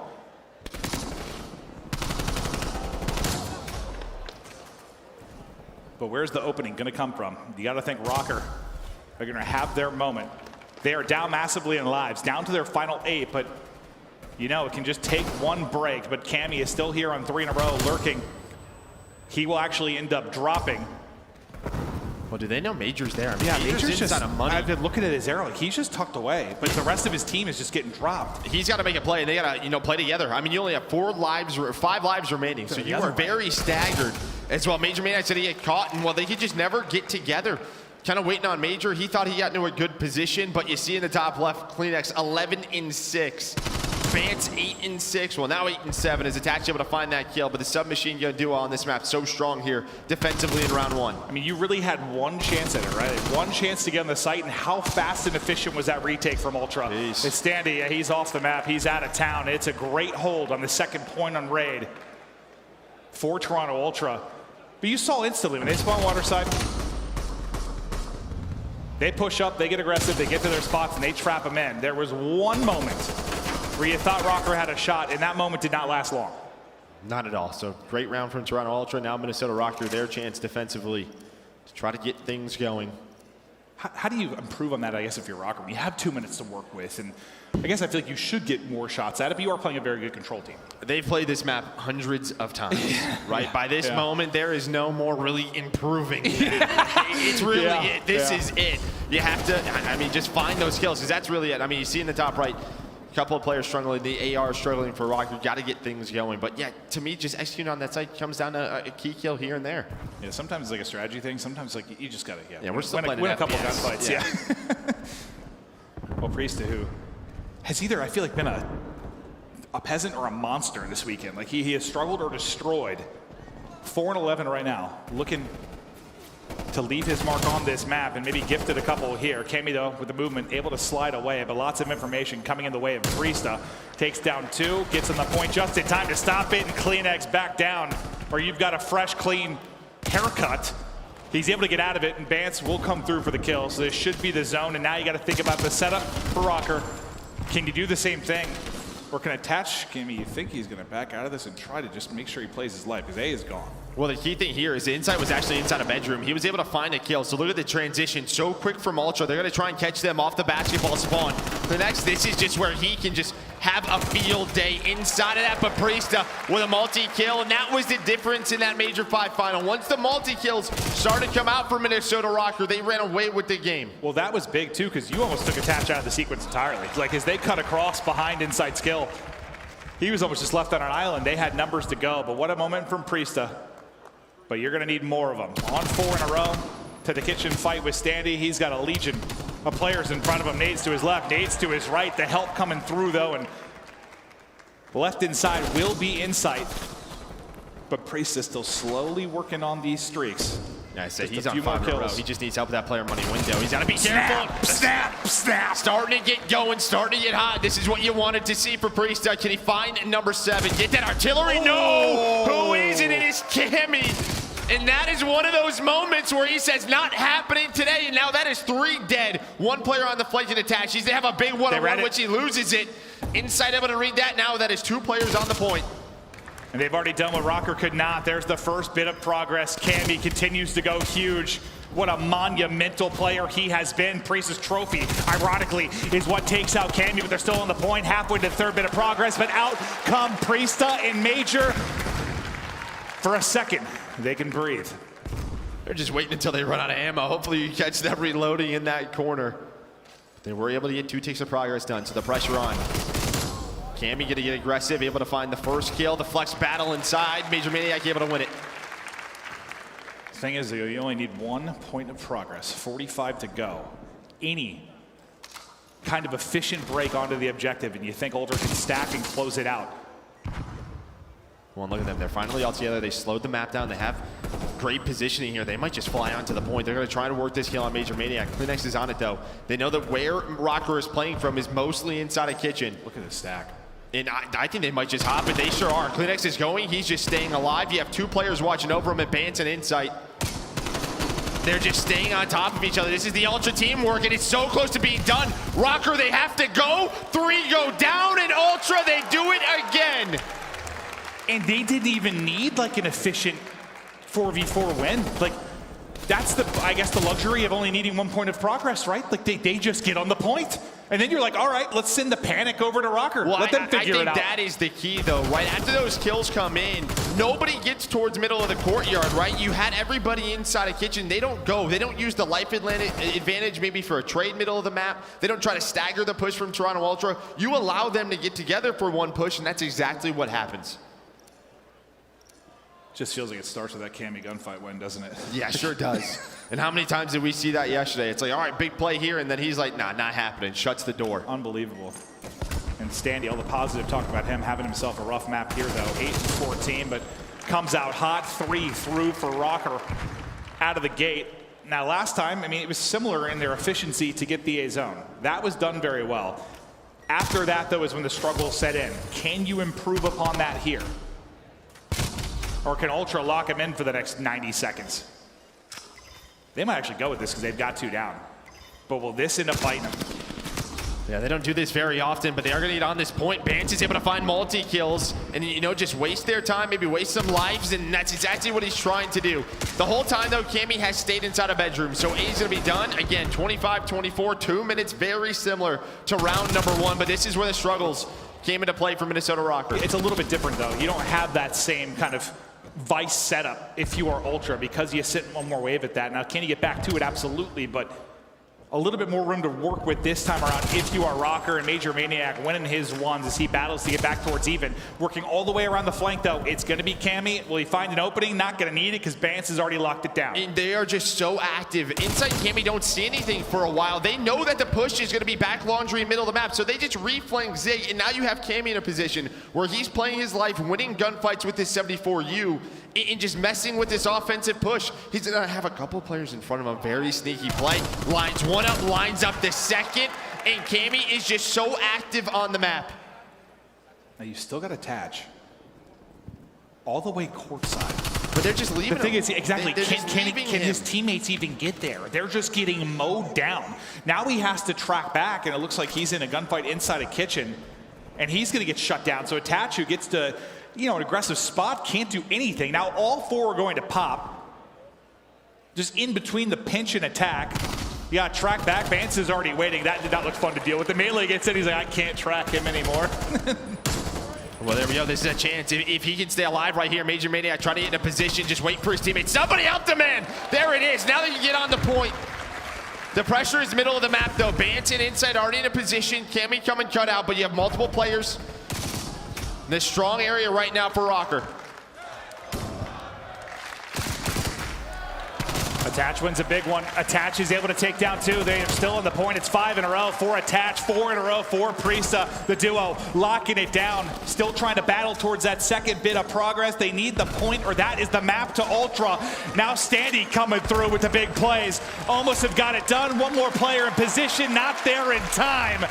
But where's the opening going to come from? You got to think ROKKR. They're going to have their moment. They are down massively in lives, down to their final 8, but you know, it can just take 1 break. But Cammy is still here on 3 in a row, lurking. He will actually end up dropping. Well, do they know Major's there? I mean, Yeah, Major's just, out of money. I've been looking at his arrow, like he's just tucked away, but the rest of his team is just getting dropped. He's got to make a play, and they got to, you know, play together. I mean, you only have 5 lives remaining, so you are very staggered as well. MajorManiak said he had caught, and well, they could just never get together. Kind of waiting on Major. He thought he got into a good position, but you see in the top left, CleanX 11-6. Vance 8-6. Well, now 8-7 is Attach able to find that kill, but the submachine gun duo on this map so strong here defensively in round 1. I mean, you really had 1 chance at it, right? 1 chance to get on the site, and how fast and efficient was that retake from Ultra? It's Standy, he's off the map, he's out of town. It's a great hold on the 2nd point on raid for Toronto Ultra. But you saw instantly when they spawn water side, they push up, they get aggressive, they get to their spots, and they trap them in. There was 1 moment where you thought ROKKR had a shot, and that moment did not last long. Not at all. So great round from Toronto Ultra. Now Minnesota ROKKR, their chance defensively to try to get things going. How do you improve on that, I guess, if you're ROKKR? You have 2 minutes to work with, and I guess I feel like you should get more shots at it, but you are playing a very good control team. They've played this map hundreds of times, right? By this moment, there is no more really improving. It's really it. This is it. You have to, I mean, just find those skills, because that's really it. I mean, you see in the top right, couple of players struggling. The AR struggling for Røkkr. Got to get things going. But yeah, to me, just executing on that site comes down to a key kill here and there. Yeah, sometimes it's like a strategy thing. Sometimes like you just got to we're still win playing a couple FPS. gunfights. Yeah. Well, Priestahh, who has either, I feel like, been a peasant or a monster this weekend. Like he has struggled or destroyed. 4-11 right now, looking to leave his mark on this map and maybe gifted a couple here. Cammy, though, with the movement, able to slide away, but lots of information coming in the way of Priestahh. Takes down 2, gets on the point just in time to stop it, and CleanX back down, or you've got a fresh, clean haircut. He's able to get out of it, and Bance will come through for the kill, so this should be the zone, and now you got to think about the setup for Røkkr. Can you do the same thing? Or can attach Cammy? You think he's going to back out of this and try to just make sure he plays his life, because A is gone. Well, the key thing here is the insight was actually inside a bedroom. He was able to find a kill. So look at the transition. So quick from Ultra. They're going to try and catch them off the basketball spawn. The next, this is just where he can just have a field day inside of that. But Priestahh with a multi-kill, and that was the difference in that Major 5 final. Once the multi-kills started to come out for Minnesota Røkkr, they ran away with the game. Well, that was big, too, because you almost took attach out of the sequence entirely. Like, as they cut across behind inside skill, he was almost just left on an island. They had numbers to go, but what a moment from Priestahh. But you're going to need more of them. On 4 in a row to the kitchen fight with Standy. He's got a legion of players in front of him. Nades to his left, Nades to his right. The help coming through, though, and left inside will be insight. But Priestahh still slowly working on these streaks. Yeah, I say he's on 5 in a row. He just needs help with that player money window. He's got to be careful. Snap, snap. Starting to get going, starting to get hot. This is what you wanted to see for Priestahh. Can he find number 7? Get that artillery? No! Who is it? It is Cammy. And that is one of those moments where he says, not happening today. And now that is 3 dead. 1 player on the flanking attach. He's going to have a big one-on-one, which he loses it. Inside able to read that now. That is 2 players on the point. And they've already done what Røkkr could not. There's the first bit of progress. Cammy continues to go huge. What a monumental player he has been. Priesth's trophy, ironically, is what takes out Cammy, but they're still on the point, halfway to the 3rd bit of progress. But out come Priestahh in Major. For a second, they can breathe. They're just waiting until they run out of ammo. Hopefully you catch them reloading in that corner. They were able to get 2 ticks of progress done, so the pressure on. Cammy going to get aggressive, able to find the first kill. The flex battle inside. MajorManiak able to win it. Thing is, you only need 1 point of progress. 45 to go. Any kind of efficient break onto the objective, and you think Ultra can stack and close it out. Well, look at them. They're finally all together. They slowed the map down. They have great positioning here. They might just fly onto the point. They're going to try to work this kill on MajorManiak. CleanX is on it, though. They know that where Røkkr is playing from is mostly inside a kitchen. Look at the stack. And I think they might just hop it. They sure are. CleanX is going. He's just staying alive. You have 2 players watching over him at Bance and Insight. They're just staying on top of each other. This is the Ultra teamwork, and it's so close to being done. Røkkr, they have to go. 3 go down, and Ultra, they do it again. And they didn't even need like an efficient 4v4 win. Like, that's the, I guess, the luxury of only needing 1 point of progress, right? Like, they just get on the point. And then you're like, all right, let's send the panic over to Røkkr. Well, Let them figure it out. I think that is the key, though, right? After those kills come in, nobody gets towards middle of the courtyard, right? You had everybody inside a kitchen. They don't go. They don't use the life advantage maybe for a trade middle of the map. They don't try to stagger the push from Toronto Ultra. You allow them to get together for 1 push, and that's exactly what happens. Just feels like it starts with that Cammy gunfight win, doesn't it? Yeah, sure does. And how many times did we see that yesterday? It's like, all right, big play here, and then he's like, nah, not happening. Shuts the door. Unbelievable. And Standy, all the positive talk about him having himself a rough map here, though. 8-14, but comes out hot. 3 through for Røkkr out of the gate. Now, last time, I mean, it was similar in their efficiency to get the A zone. That was done very well. After that, though, is when the struggle set in. Can you improve upon that here? Or can Ultra lock him in for the next 90 seconds? They might actually go with this because they've got 2 down. But will this end up biting them? Yeah, they don't do this very often, but they are going to get on this point. Bance is able to find multi-kills and, you know, just waste their time, maybe waste some lives, and that's exactly what he's trying to do. The whole time, though, Cammy has stayed inside a bedroom, so A's going to be done. Again, 25-24, 2 minutes, very similar to round number 1, but this is where the struggles came into play for Minnesota Røkkr. It's a little bit different, though. You don't have that same kind of vice setup if you are Ultra because you sit in one more wave at that. Now, can you get back to it? Absolutely, but a little bit more room to work with this time around if you are Røkkr, and MajorManiak winning his ones as he battles to get back towards even. Working all the way around the flank though, it's going to be Cammy. Will he find an opening? Not going to need it because Bance has already locked it down. And they are just so active. Inside Cammy don't see anything for a while. They know that the push is going to be back laundry middle of the map, so they just reflank Zig, and now you have Cammy in a position where he's playing his life, winning gunfights with his 74U, and just messing with this offensive push. He's going to have a couple players in front of him. Very sneaky play. Lines one up, lines up the second, and Cammy is just so active on the map. Now you still got attach all the way courtside. But they're just leaving The thing him. is, exactly, They're just can leaving his him. teammates even get there? They're just getting mowed down. Now he has to track back, and it looks like he's in a gunfight inside a kitchen, and he's going to get shut down. So attach, who gets to, you know, an aggressive spot, can't do anything. Now all four are going to pop. Just in between the pinch and attack. You got to track back. Vance is already waiting. That did not look fun to deal with. The melee gets in. He's like, I can't track him anymore. Well, there we go. This is a chance. If he can stay alive right here, MajorManiak trying to get in a position, just wait for his teammate. Somebody help the man. There it is. Now that you get on the point. The pressure is middle of the map, though. Banton inside, already in a position. Cammy coming cut out, but you have multiple players. This strong area right now for Røkkr. Attach wins a big one. Attach is able to take down two. They are still on the point. It's 5 in a row for Attach, 4 in a row for Priestahh. The duo locking it down. Still trying to battle towards that second bit of progress. They need the point, or that is the map to Ultra. Now Standy coming through with the big plays. Almost have got it done. One more player in position, not there in time.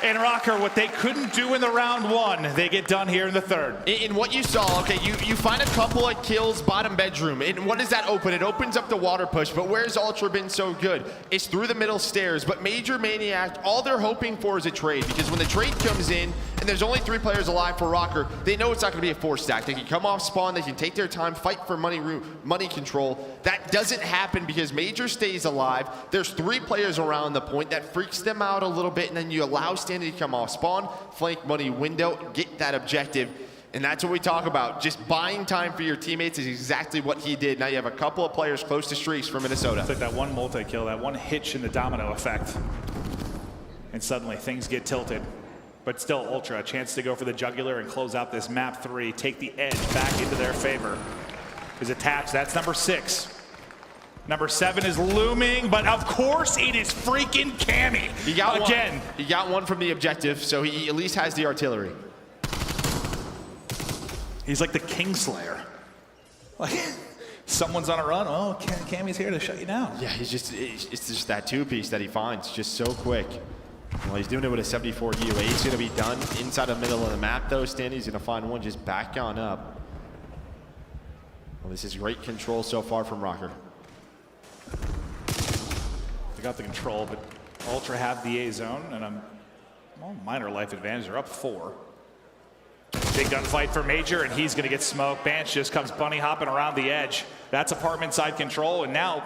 And Røkkr, what they couldn't do in the round one, they get done here in the third. In what you saw, okay, you find a couple of kills bottom bedroom. And what does that open? It opens up the water push. But where's Ultra been so good? It's through the middle stairs. But MajorManiak, all they're hoping for is a trade. Because when the trade comes in, and there's only 3 players alive for Røkkr, they know it's not going to be a 4-stack. They can come off spawn, they can take their time, fight for money control. That doesn't happen because Major stays alive. There's 3 players around the point. That freaks them out a little bit, and then you allow Standy to come off spawn, flank money window, get that objective. And that's what we talk about. Just buying time for your teammates is exactly what he did. Now you have a couple of players close to streaks from Minnesota. It's like that one multi-kill, that one hitch in the domino effect. And suddenly things get tilted. But still, Ultra, a chance to go for the jugular and close out this map 3, take the edge back into their favor. Is attached, that's number 6. Number 7 is looming, but of course it is freaking Cammy. He got again. One. He got one from the objective, so he at least has the artillery. He's like the Kingslayer. Like, someone's on a run, oh, Cammy's here to shut you down. Yeah, it's just that 2-piece that he finds, just so quick. Well, he's doing it with a 74U. He's going to be done inside the middle of the map, though. Standy's going to find one just back on up. Well, this is great control so far from Røkkr. They got the control, but Ultra have the A zone, and well, minor life advantage. They're up 4. Big gunfight for Major, and he's going to get smoked. Bance just comes bunny hopping around the edge. That's apartment side control, and now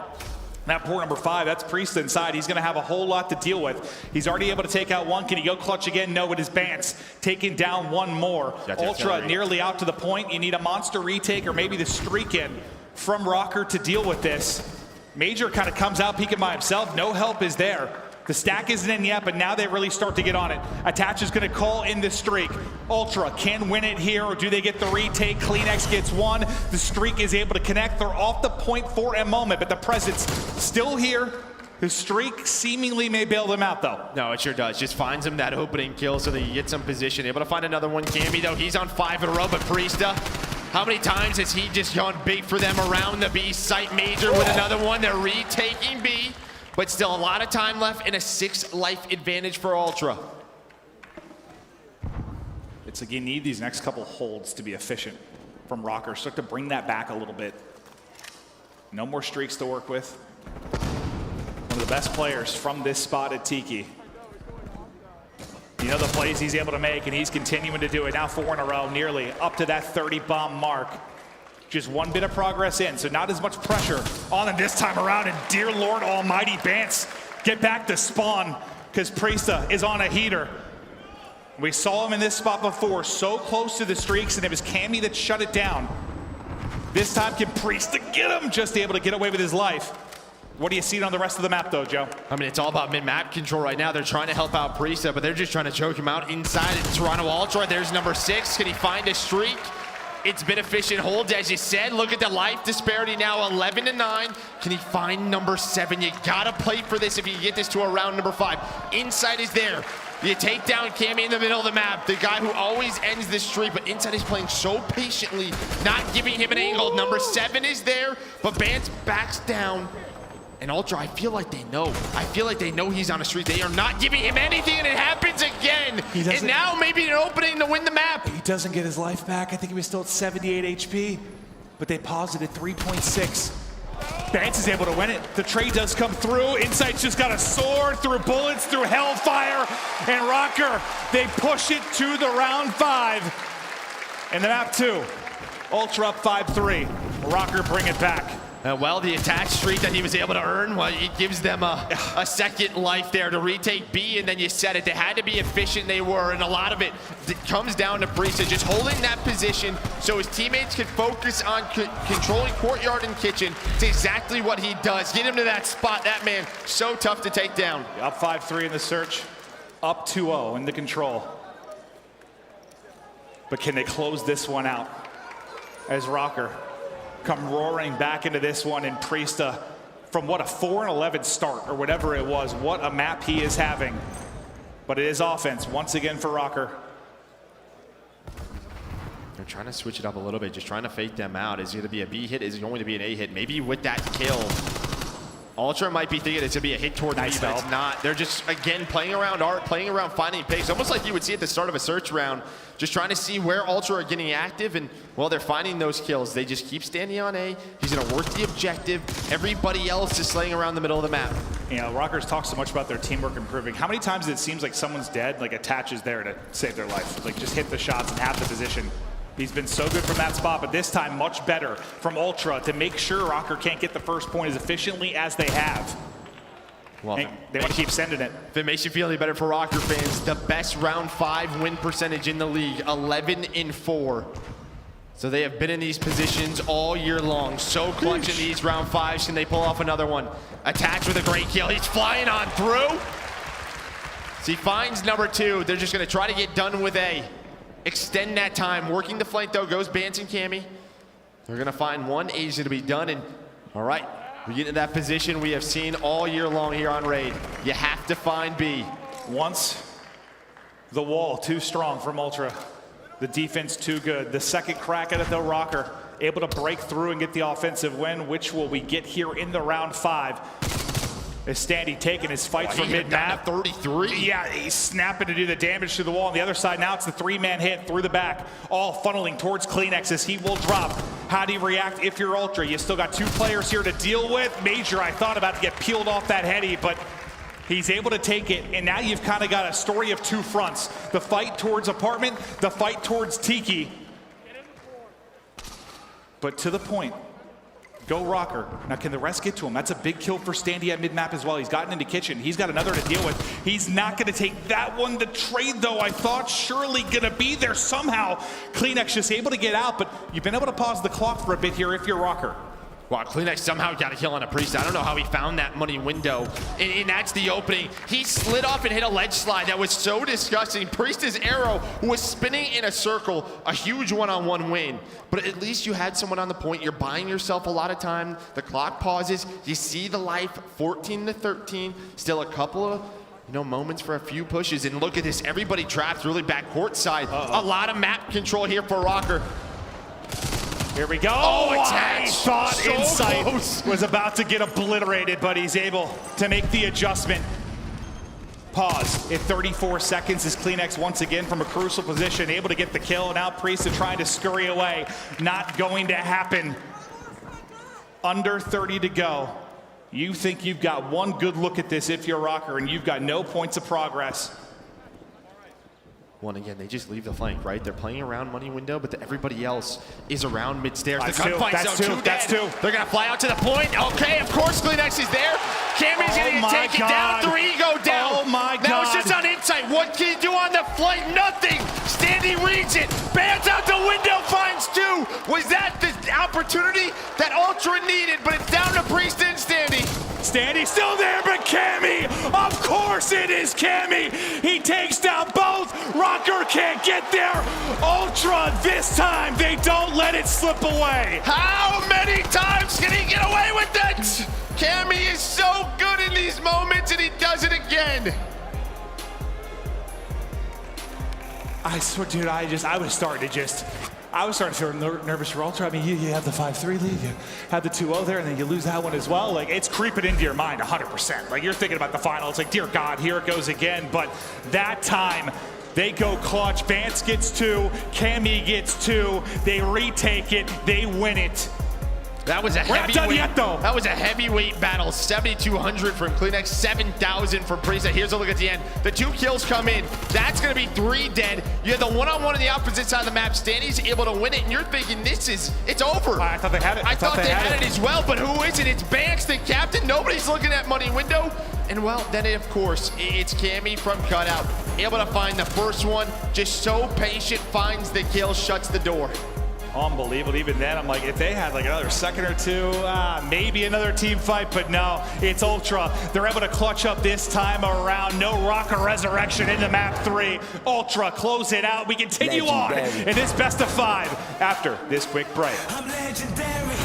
that port number 5, that's Priestahh inside. He's going to have a whole lot to deal with. He's already able to take out one. Can he go clutch again? No, it is Bance taking down one more. Ultra nearly out to the point. You need a monster retake or maybe the streak in from Røkkr to deal with this. Major kind of comes out peeking by himself. No help is there. The stack isn't in yet, but now they really start to get on it. Attach is going to call in the streak. Ultra can win it here, or do they get the retake? CleanX gets one. The streak is able to connect. They're off the point for a moment, but the presence still here. The streak seemingly may bail them out, though. No, it sure does. Just finds him that opening kill so that he gets some position. Able to find another one. Cammy, though, he's on 5 in a row, but Priestahh, how many times has he just gone big for them around the B site? Major with another one. They're retaking B. But still a lot of time left and a 6 life advantage for Ultra. It's like you need these next couple holds to be efficient from Røkkr. Start to bring that back a little bit. No more streaks to work with. One of the best players from this spot at Tiki. You know the plays he's able to make, and he's continuing to do it. Now 4 in a row, nearly up to that 30 bomb mark. Just one bit of progress in, so not as much pressure on him this time around. And dear Lord Almighty, Bance, get back to spawn, because Priestahh is on a heater. We saw him in this spot before, so close to the streaks, and it was Cammy that shut it down. This time, can Priestahh get him? Just able to get away with his life. What do you see on the rest of the map, though, Joe? I mean, it's all about mid-map control right now. They're trying to help out Priestahh, but they're just trying to choke him out inside of Toronto Ultra. There's number 6. Can he find a streak? It's been efficient holds, as you said. Look at the life disparity now, 11-9. Can he find number 7? You gotta play for this if you get this to around number 5. Inside is there. You take down Cammy in the middle of the map, the guy who always ends the streak, but Inside is playing so patiently, not giving him an angle. Number 7 is there, but Bance backs down. And Ultra, I feel like they know. I feel like they know he's on a streak. They are not giving him anything, and it happens again. And now maybe an opening to win the map. He doesn't get his life back. I think he was still at 78 HP, but they paused it at 3.6. Bance is able to win it. The trade does come through. Insight's just got a sword through bullets, through hellfire, and Røkkr, they push it to the round 5. And the map 2, Ultra up 5-3. Røkkr bring it back. Well, the attach streak that he was able to earn, well, it gives them a second life there to retake B, and then you said it. They had to be efficient, they were, and a lot of it comes down to Priestahh just holding that position so his teammates could focus on controlling courtyard and kitchen. It's exactly what he does. Get him to that spot. That man, so tough to take down. Up 5-3 in the search, up 2-0 in the control. But can they close this one out as Røkkr come roaring back into this one, and Priestahh, from what, a 4-11 start or whatever it was, what a map he is having. But it is offense once again for Røkkr. They're trying to switch it up a little bit, just trying to fake them out. Is it going to be a B hit? Is it going to be an A hit? Maybe with that kill, Ultra might be thinking it's going to be a hit toward nice, but it's not. They're just, again, playing around art, playing around finding pace, almost like you would see at the start of a search round, just trying to see where Ultra are getting active, and, well, they're finding those kills. They just keep standing on A. He's going to work the objective. Everybody else is slaying around the middle of the map. You know, Røkkr's talk so much about their teamwork improving. How many times it seems like someone's dead, like Attach is there to save their life? Like, just hit the shots and have the position. He's been so good from that spot, but this time much better from Ultra to make sure Røkkr can't get the first point as efficiently as they have. Well, they want to keep sending it. If it makes you feel any better for Røkkr fans, the best round 5 win percentage in the league, 11-4. So they have been in these positions all year long. So clutch in these round 5s. Can they pull off another one? Attach with a great kill. He's flying on through. So he finds number 2. They're just going to try to get done with A. Extend that time. Working the flank though goes Bance and Cammy. They're going to find one. A's going to be done. And all right. We get into that position we have seen all year long here on Raid. You have to find B. Once the wall too strong from Ultra, the defense too good. The second crack at it though, Røkkr able to break through and get the offensive win. Which will we get here in the round 5? Is Standy taking his fight for mid-map? 33. Yeah, he's snapping to do the damage to the wall. On the other side now, it's the 3-man hit through the back, all funneling towards CleanX as he will drop. How do you react if you're Ultra? You still got 2 players here to deal with. Major, I thought about to get peeled off that heady, but he's able to take it, and now you've kind of got a story of 2 fronts. The fight towards apartment, the fight towards Tiki. But to the point. Go Røkkr. Now can the rest get to him? That's a big kill for Standy at mid-map as well. He's gotten into kitchen. He's got another to deal with. He's not going to take that one. The trade though, I thought surely going to be there somehow. CleanX just able to get out, but you've been able to pause the clock for a bit here if you're Røkkr. Wow, CleanX somehow got a kill on a Priestahh. I don't know how he found that money window. And that's the opening. He slid off and hit a ledge slide that was so disgusting. Priesthah's arrow was spinning in a circle. A huge one-on-one win. But at least you had someone on the point. You're buying yourself a lot of time. The clock pauses. You see the life, 14-13. Still a couple of moments for a few pushes. And look at this. Everybody trapped really back court side. A lot of map control here for Røkkr. Here we go. I thought so Insight was about to get obliterated, but he's able to make the adjustment. Pause at 34 seconds as CleanX once again from a crucial position, able to get the kill. Now Priestahh trying to scurry away. Not going to happen. Under 30 to go. You think you've got one good look at this if you're Røkkr, and you've got no points of progress. Well, again, they just leave the flank, right? They're playing around money window, but everybody else is around mid-stairs. That's 2. That's 2. They're going to fly out to the point. Okay, of course, CleanX is there. Cammy's going to take it down. 3 go down. Oh, my God. Now it's just on Insight. What can he do on the flank? Nothing. Standy reads it. Bans out the window, finds 2. Was that the opportunity that Ultra needed? But it's down to Priestahh and Standy. Standy, still there, but Cammy, of course it is Cammy. He takes down both. Røkkr can't get there. Ultra, this time, they don't let it slip away. How many times can he get away with it? Cammy is so good in these moments, and he does it again. I swear, dude, I was starting to feel nervous for Ultra. I mean, you have the 5-3 lead, you have the 2-0 there, and then you lose that one as well. Like, it's creeping into your mind 100%. Like, you're thinking about the final. It's like, dear God, here it goes again. But that time, they go clutch. Vance gets 2, Cammy gets 2. They retake it, they win it. That was a heavyweight. Yet, though. That was a heavyweight battle. 7,200 from Kleenex, 7,000 from Priestahh. Here's a look at the end. The 2 kills come in. That's going to be 3 dead. You have the one-on-one on the opposite side of the map. Standy's able to win it, and you're thinking it's over. I thought they had it. I thought they had it as well, but who is it? It's Banks, the captain. Nobody's looking at money window. And well, then of course, it's Cammy from Cutout. Able to find the first one. Just so patient, finds the kill, shuts the door. Unbelievable. Even then, I'm like, if they had like another second or two, maybe another team fight, but no, it's Ultra. They're able to clutch up this time around. No Røkkr resurrection in the map 3. Ultra close it out. We continue on in this best of 5 after this quick break. I'm legendary.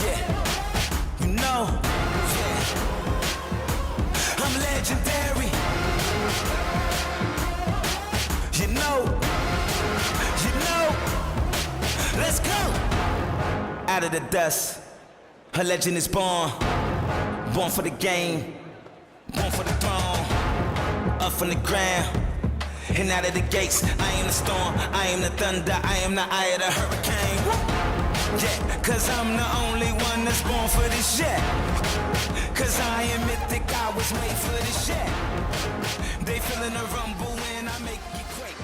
Yeah, you know. Yeah. I'm legendary. You know. Let's go! Out of the dust, a legend is born. Born for the game, born for the throne. Up from the ground, and out of the gates. I am the storm, I am the thunder, I am the eye of the hurricane. Yeah, cause I'm the only one that's born for this shit. Cause I am mythic, I was made for this shit. They feeling the rumble when I make you quake.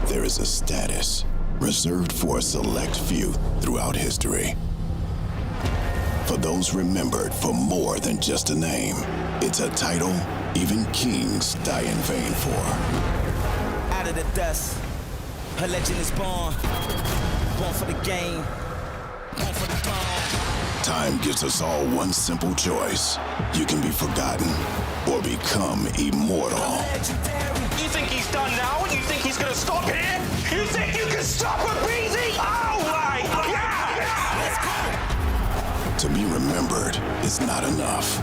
There is a status reserved for a select few throughout history. For those remembered for more than just a name, it's a title even kings die in vain for. Out of the dust, a legend is born. Born for the game, born for the throne. Time gives us all one simple choice. You can be forgotten or become immortal. You think he's done now? You think he's gonna stop here? You think you can stop aBeZy? Oh my God! To be remembered is not enough,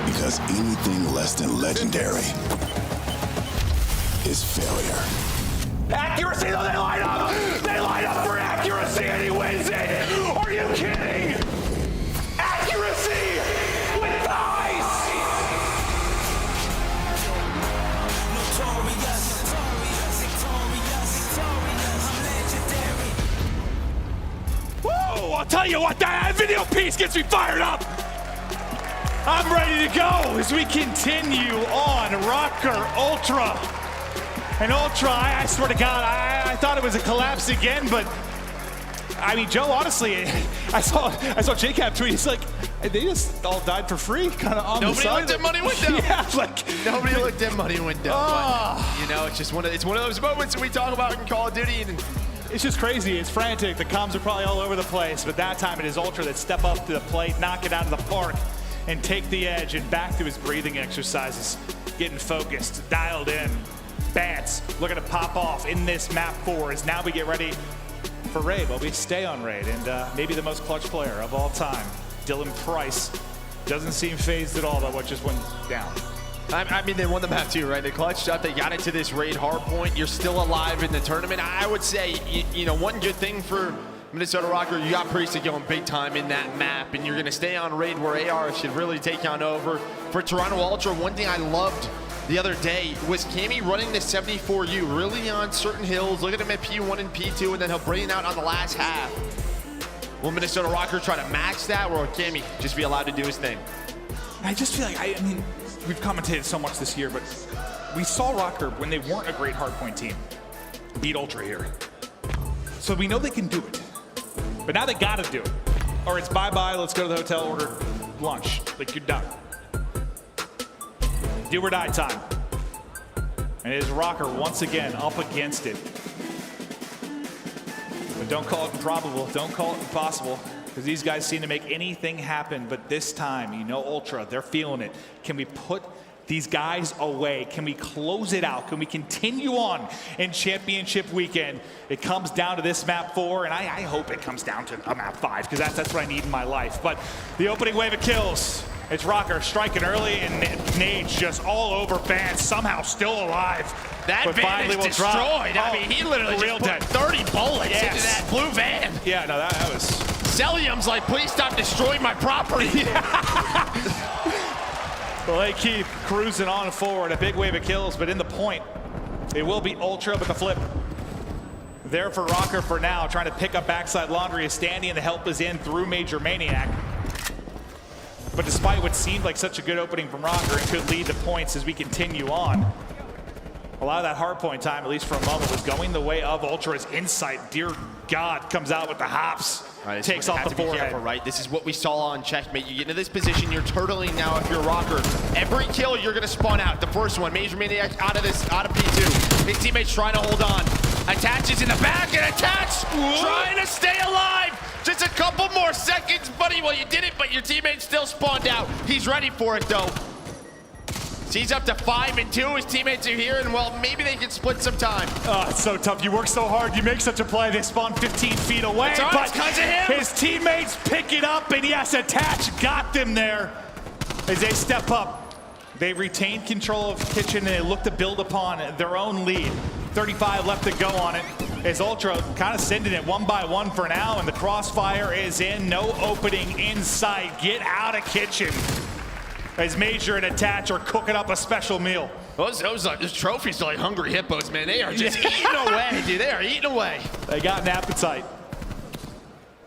because anything less than legendary is failure. Accuracy, though, they line up! They line up for accuracy and he wins it! Are you kidding? Accuracy with the ice! tell you what, that video piece gets me fired up. I'm ready to go as we continue on Røkkr Ultra. And Ultra, I swear to God, I thought it was a collapse again, but I mean, Joe, honestly, I saw JCap tweet. He's like, they just all died for free, kind of on the side. Nobody looked at money window. Yeah, like nobody looked at money window. But, you know, it's just one of those moments that we talk about in Call of Duty. And it's just crazy. It's frantic. The comms are probably all over the place, but that time it is Ultra that step up to the plate, knock it out of the park, and take the edge and back to his breathing exercises, getting focused, dialed in. Bats looking to pop off in this map 4 as now we get ready for raid. Well, we stay on raid, and maybe the most clutch player of all time, Dylan Price, doesn't seem phased at all by what just went down. I mean, they won the map too, right? They clutched up, they got into this raid hard point. You're still alive in the tournament. I would say, you know, one good thing for Minnesota Røkkr, you got Priestahh going big time in that map, and you're going to stay on raid where AR should really take on over. For Toronto Ultra, one thing I loved the other day was Cammy running the 74U really on certain hills. Look at him at P1 and P2, and then he'll bring it out on the last half. Will Minnesota Røkkr try to match that, or will Cammy just be allowed to do his thing? I just feel like, I mean, we've commentated so much this year, but we saw Røkkr when they weren't a great hardpoint team beat Ultra here. So we know they can do it, but now they gotta do it. Or it's bye-bye, let's go to the hotel, order lunch. Like, you're done. Do or die time. And it is Røkkr once again up against it. But don't call it improbable, don't call it impossible, because these guys seem to make anything happen. But this time, you know, Ultra, they're feeling it. Can we put these guys away? Can we close it out? Can we continue on in championship weekend? It comes down to this map 4, and I hope it comes down to a map 5, because that's what I need in my life. But the opening wave of kills, it's Røkkr striking early, and Nades just all over fans, somehow still alive. That van is destroyed. I mean, he literally just put 30 bullets into that blue van. Yeah, no, that was... Cellium's like, please stop destroying my property. Well, they keep cruising on forward, a big wave of kills, but in the point, it will be Ultra, but the flip there for Røkkr for now, trying to pick up backside laundry is Standy, and the help is in through MajorManiak. But despite what seemed like such a good opening from Røkkr, it could lead to points as we continue on. A lot of that hardpoint time, at least for a moment, was going the way of Ultra's Insight. Dear God, comes out with the hops. Right, takes off the forehead. Careful, right? This is what we saw on Checkmate. You get into this position, you're turtling now if you're Røkkr. Every kill, you're gonna spawn out. The first one, MajorManiak out of P2. His teammate's trying to hold on. Attaches in the back and attach, trying to stay alive. Just a couple more seconds, buddy. Well, you did it, but your teammate still spawned out. He's ready for it, though. He's up to 5 and 2. His teammates are here, and well, maybe they can split some time. Oh, it's so tough. You work so hard, you make such a play, they spawn 15 feet away. That's but because of him. His teammates pick it up, and yes, Attach got them there as they step up. They retain control of Kitchen, and they look to build upon their own lead. 35 left to go on it, as Ultra kind of sending it one by one for now, and the crossfire is in. No opening inside. Get out of Kitchen. As Major and Attach are cooking up a special meal. Those trophies are like hungry hippos, man. They are just eating away, dude. They are eating away. They got an appetite.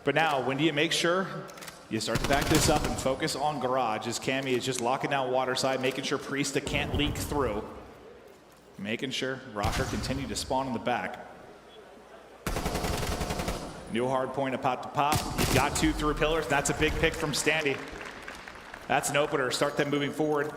But now, when do you make sure you start to back this up and focus on Garage, as Cammy is just locking down Waterside, making sure Priestahh can't leak through. Making sure Røkkr continue to spawn in the back. New hard point about to pop. You've got 2 through pillars. That's a big pick from Standy. That's an opener. Start them moving forward.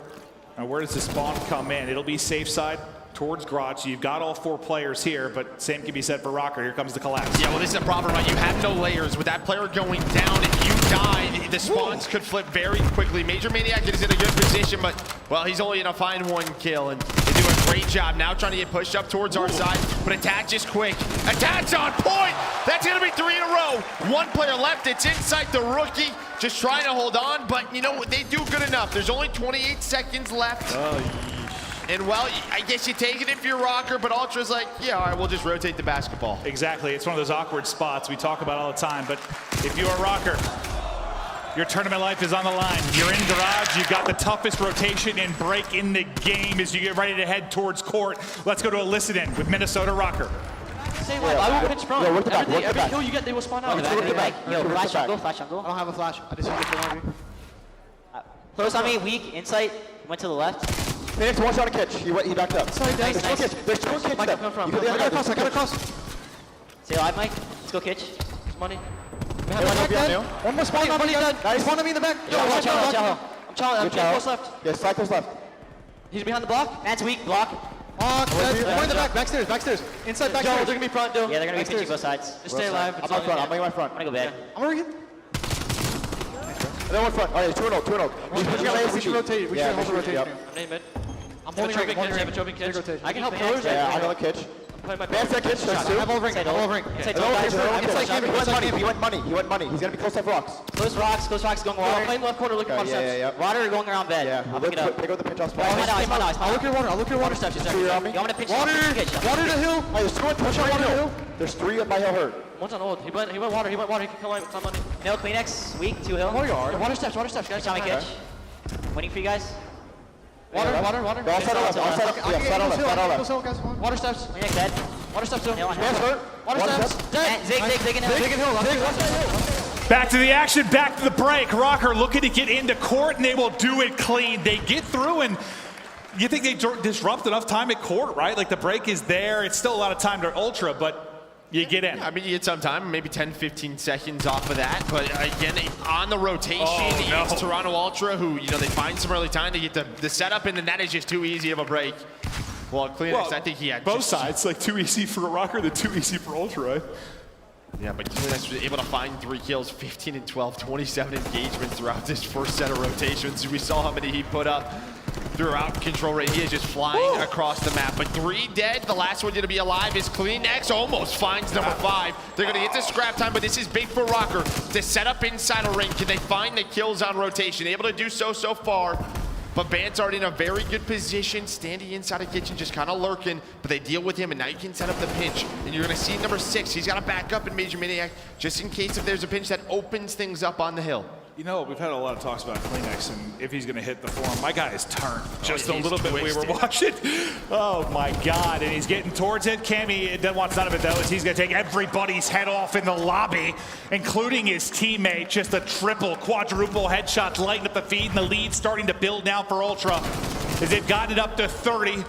Now, where does the spawn come in? It'll be safe side towards Garage. So you've got all 4 players here, but same can be said for Røkkr. Here comes the collapse. Yeah, well, this is a problem, right? You have no layers. With that player going down, if you die, the spawns could flip very quickly. MajorManiak is in a good position, but, well, he's only going to find 1 kill, and they do a great job now trying to get pushed up towards our side, but Attach is quick. Attach on point! That's going to be 3 in a row. 1 player left. It's inside the rookie, just trying to hold on, but, you know, they do good enough. There's only 28 seconds left. And, well, I guess you take it if you're Røkkr, but Ultra's like, yeah, all right, we'll just rotate the basketball. Exactly. It's one of those awkward spots we talk about all the time, but if you are Røkkr, your tournament life is on the line. You're in Garage. You've got the toughest rotation and break in the game as you get ready to head towards court. Let's go to a listen-in with Minnesota Røkkr. stay alive. I will pinch front. Yo, work the back, Every kill you get, they will spawn out. Yo, flash jungle, flash jungle. I don't have a flash. I just use it for me. Close on me, weak, insight. Went to the left. Phoenix, one shot a catch. He backed up. Sorry, There's nice. There's two catch Mike, there. come from. I got a cross. Stay alive, Mike. Let's go kitch. Money. One more spawn on me. Nice. Spawn on me in the back. Yo, watch out. I'm challenging. I'm getting close left. Yes, cycles left. He's behind the block. That's weak, block. One in the back. Backstairs. Inside backstairs. They're gonna be front, Joe. Yeah, they're gonna be pitching both sides. Just stay alive. I'm on front. I'm making my front. I'm gonna go back. I'm over here. And then one front. All right, 2-0. We should rotate. We should hold the rotation. I'm mid. I'm holding ring. I have a trophy catch. I can help pillars. Yeah, I got a catch. Play my That's that catch. That's two. I'm over ring. He went money. He's gonna be close to rocks. Close rocks, going water. Playing left corner, looking for steps. Yeah. Water going around bed. Yeah, I'll pick it up. Pick up the pinch off spot. I'll look at your water. Steps. You want me to pinch water to hill. There's two on push on hill. There's three at my hill hurt. One's on old. He went water. He can come money. No, Kleenex, weak, 2 hill. Water steps, guys. Tommy catch. Waiting for you guys. Water. Side on left. Water steps. Kleenex dead. Water steps too. Water steps. Zig and hill. Back to the action, back to the break. Røkkr looking to get into court, and they will do it clean. They get through, and you think they disrupt enough time at court, right? Like the break is there. It's still a lot of time to Ultra, but you get in. I mean, you get some time, maybe 10, 15 seconds off of that. But again, on the rotation, it's Toronto Ultra who, they find some early time to get the setup, and then that is just too easy of a break. Well, Kleenex, I think he had both sides, like too easy for Røkkr, than too easy for Ultra, right? Yeah, but Kleenex was able to find 3 kills, 15 and 12, 27 engagements throughout this first set of rotations. We saw how many he put up throughout control rate. He is just flying across the map. But 3 dead. The last one to be alive is Kleenex. Almost finds number 5. They're going to get the scrap time, but this is big for Røkkr to set up inside a ring. Can they find the kills on rotation? Able to do so far. But Band's already in a very good position. Standy inside the kitchen, just kind of lurking. But they deal with him, and now you can set up the pinch. And you're going to see number 6. He's got to back up in MajorManiak, just in case if there's a pinch that opens things up on the hill. We've had a lot of talks about Kleenex and if he's going to hit the form. My guy is turned just a little bit. Twisted. We were watching. Oh, my God. And he's getting towards it. Cammy doesn't want none of it, though, as he's going to take everybody's head off in the lobby, including his teammate. Just a triple, quadruple headshots lighting up the feed, and the lead starting to build now for Ultra as they've gotten it up to 30.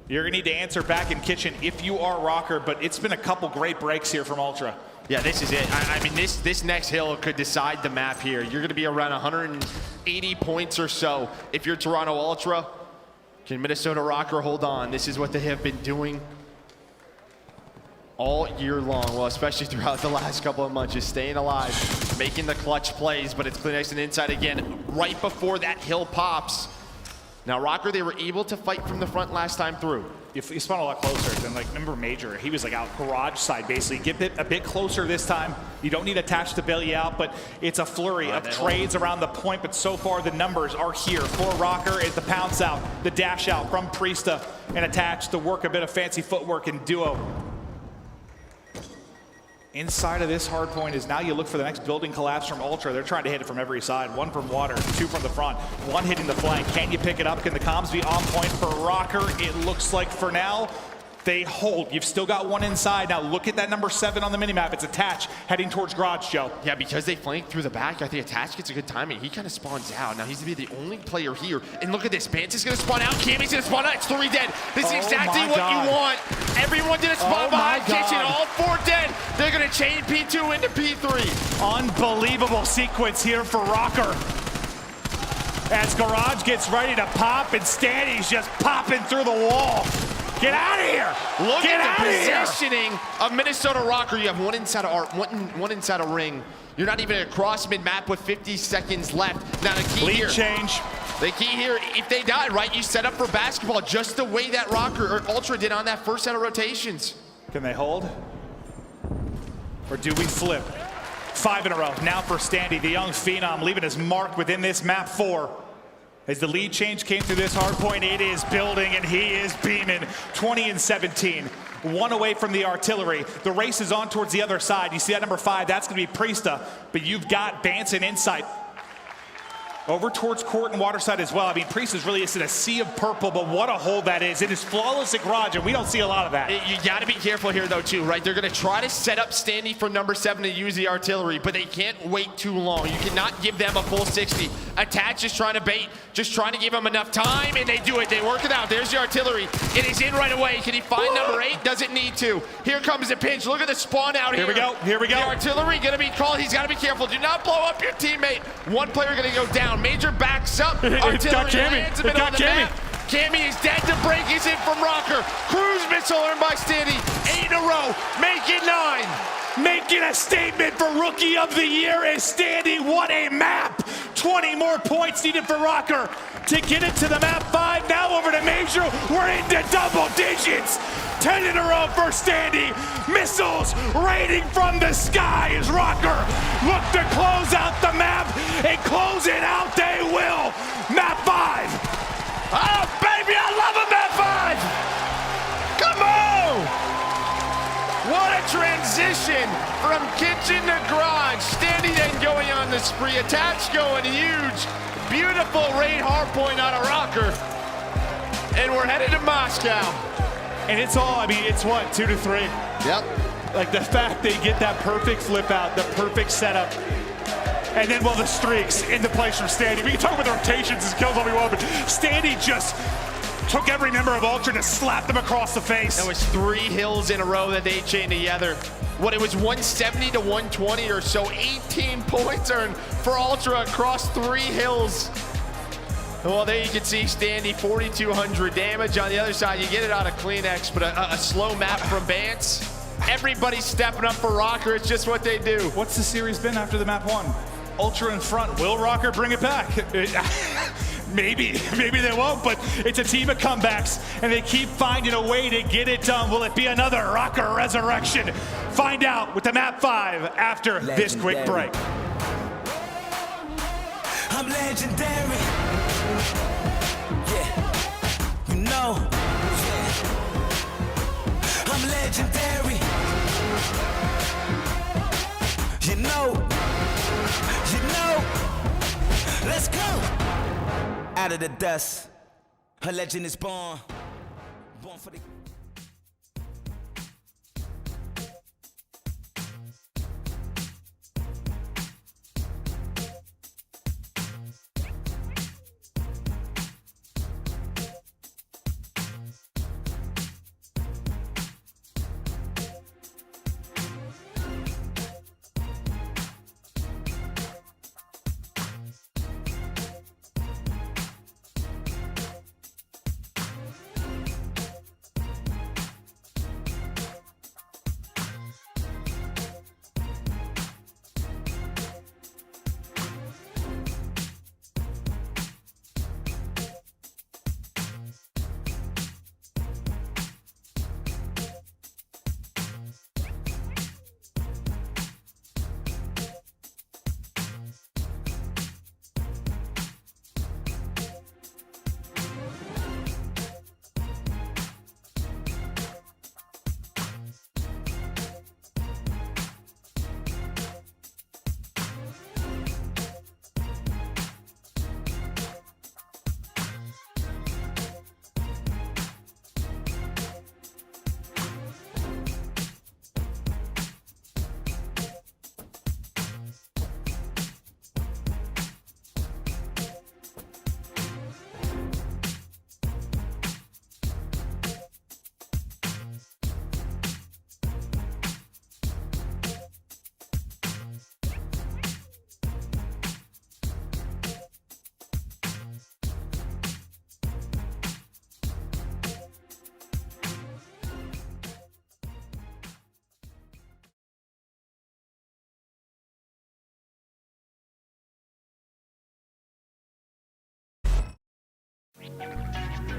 You're going to need to answer back in kitchen if you are Røkkr, but it's been a couple great breaks here from Ultra. Yeah, this is it. I mean, this next hill could decide the map here. You're going to be around 180 points or so if you're Toronto Ultra. Can Minnesota Røkkr hold on? This is what they have been doing all year long. Well, especially throughout the last couple of months, just staying alive, making the clutch plays, but it's Kleenex and inside again right before that hill pops. Now, Røkkr, they were able to fight from the front last time through. You spawn a lot closer than, remember Major. He was, out garage side, basically. Get it a bit closer this time. You don't need to attach to bail you out, but it's a flurry of trades around the point. But so far, the numbers are here for Røkkr. It's the pounce out, the dash out from Priestahh, and attached to work a bit of fancy footwork in duo. Inside of this hard point is now you look for the next building collapse from Ultra. They're trying to hit it from every side. 1 from water, 2 from the front, 1 hitting the flank. Can you pick it up? Can the comms be on point for Røkkr? It looks like for now, they hold. You've still got 1 inside. Now look at that number 7 on the minimap. It's attached, heading towards garage, Joe. Yeah, because they flank through the back, I think attached gets a good timing. He kind of spawns out. Now he's going to be the only player here. And look at this. Bance is going to spawn out. Cammy's going to spawn out. It's 3 dead. This is exactly what you want. Everyone did a spawn behind kitchen. All 4 dead. They're going to chain P2 into P3. Unbelievable sequence here for Røkkr. As garage gets ready to pop, and Standy's just popping through the wall. Get out of here! Look at the positioning of Minnesota Røkkr. You have 1 inside of art, one inside a ring. You're not even across mid-map with 50 seconds left. Now the key here. Change. The key here, if they die, right, you set up for basketball just the way that Røkkr or Ultra did on that first set of rotations. Can they hold? Or do we flip? 5 in a row. Now for Standy, the young phenom, leaving his mark within this map 4. As the lead change came through this hard point, it is building, and he is beaming. 20 and 17. 1 away from the artillery. The race is on towards the other side. You see that number 5, that's going to be Priestahh. But you've got Bance and Insight. over towards court and waterside as well. I mean, Priestahh really is in a sea of purple, but what a hold that is. It is flawless at garage, and we don't see a lot of that. You got to be careful here, though, too, right? They're going to try to set up Standy for number 7 to use the artillery, but they can't wait too long. You cannot give them a full 60. Attach is trying to bait, just trying to give them enough time, and they do it. They work it out. There's the artillery. It is in right away. Can he find number 8? Doesn't need to. Here comes the pinch. Look at the spawn out here. Here we go. Here we go. The artillery going to be called. He's got to be careful. Do not blow up your teammate. One player going to go down. Major backs up. Artillery lands in the middle of the map. Cammy is dead to break. He's in from Røkkr. Cruise missile earned by Standy. 8 in a row. Make it 9. Making a statement for Rookie of the Year is Standy. What a map! 20 more points needed for Røkkr to get it to the map 5. Now over to Major. We're into double digits. 10 in a row for Standy. Missiles raining from the sky as Røkkr look to close out the map, and close it out they will. Map 5. Oh, baby, I love a map 5. Come on. What a transition from kitchen to garage. Standy then going on the spree. Attach going huge. Beautiful raid hardpoint out of Røkkr. And we're headed to Moscow. And it's all, I mean, it's what, 2 to 3? Yep. Like the fact they get that perfect flip out, the perfect setup. And then, well, the streaks into place from Standy. We can talk about the rotations and kills all we want, but Standy just took every member of Ultra and slapped them across the face. That was 3 hills in a row that they chained together. What, it was 170 to 120 or so. 18 points earned for Ultra across 3 hills. Well, there you can see Standy, 4,200 damage. On the other side, you get it out of PaulEhx, but a slow map from Bance. Everybody's stepping up for Røkkr. It's just what they do. What's the series been after the map 1? Ultra in front. Will Røkkr bring it back? Maybe they won't, but it's a team of comebacks, and they keep finding a way to get it done. Will it be another Røkkr resurrection? Find out with the map 5 after this quick break. I'm legendary. Yeah, you know. I'm legendary. You know. Let's go. Out of the dust, a legend is born. Born for the.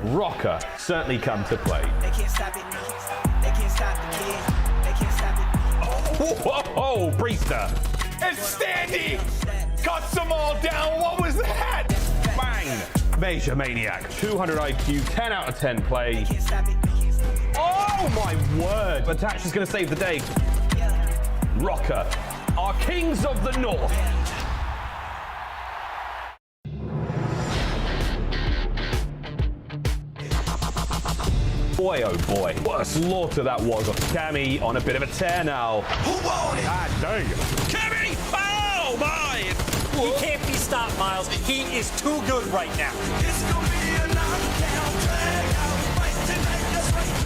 Røkkr certainly come to play. They can't stop it. They can't stop the kid. They can't stop it. Whoa, Priestahh. And Standy cuts them all down. What was that? Bang. MajorManiak, 200 IQ, 10 out of 10 play. Oh my word. Attach is going to save the day. Røkkr, our kings of the north. Boy, oh boy, what a slaughter that was. Cammy on a bit of a tear now. God dang. Cammy! Oh my! He can't be stopped, Miles. He is too good right now.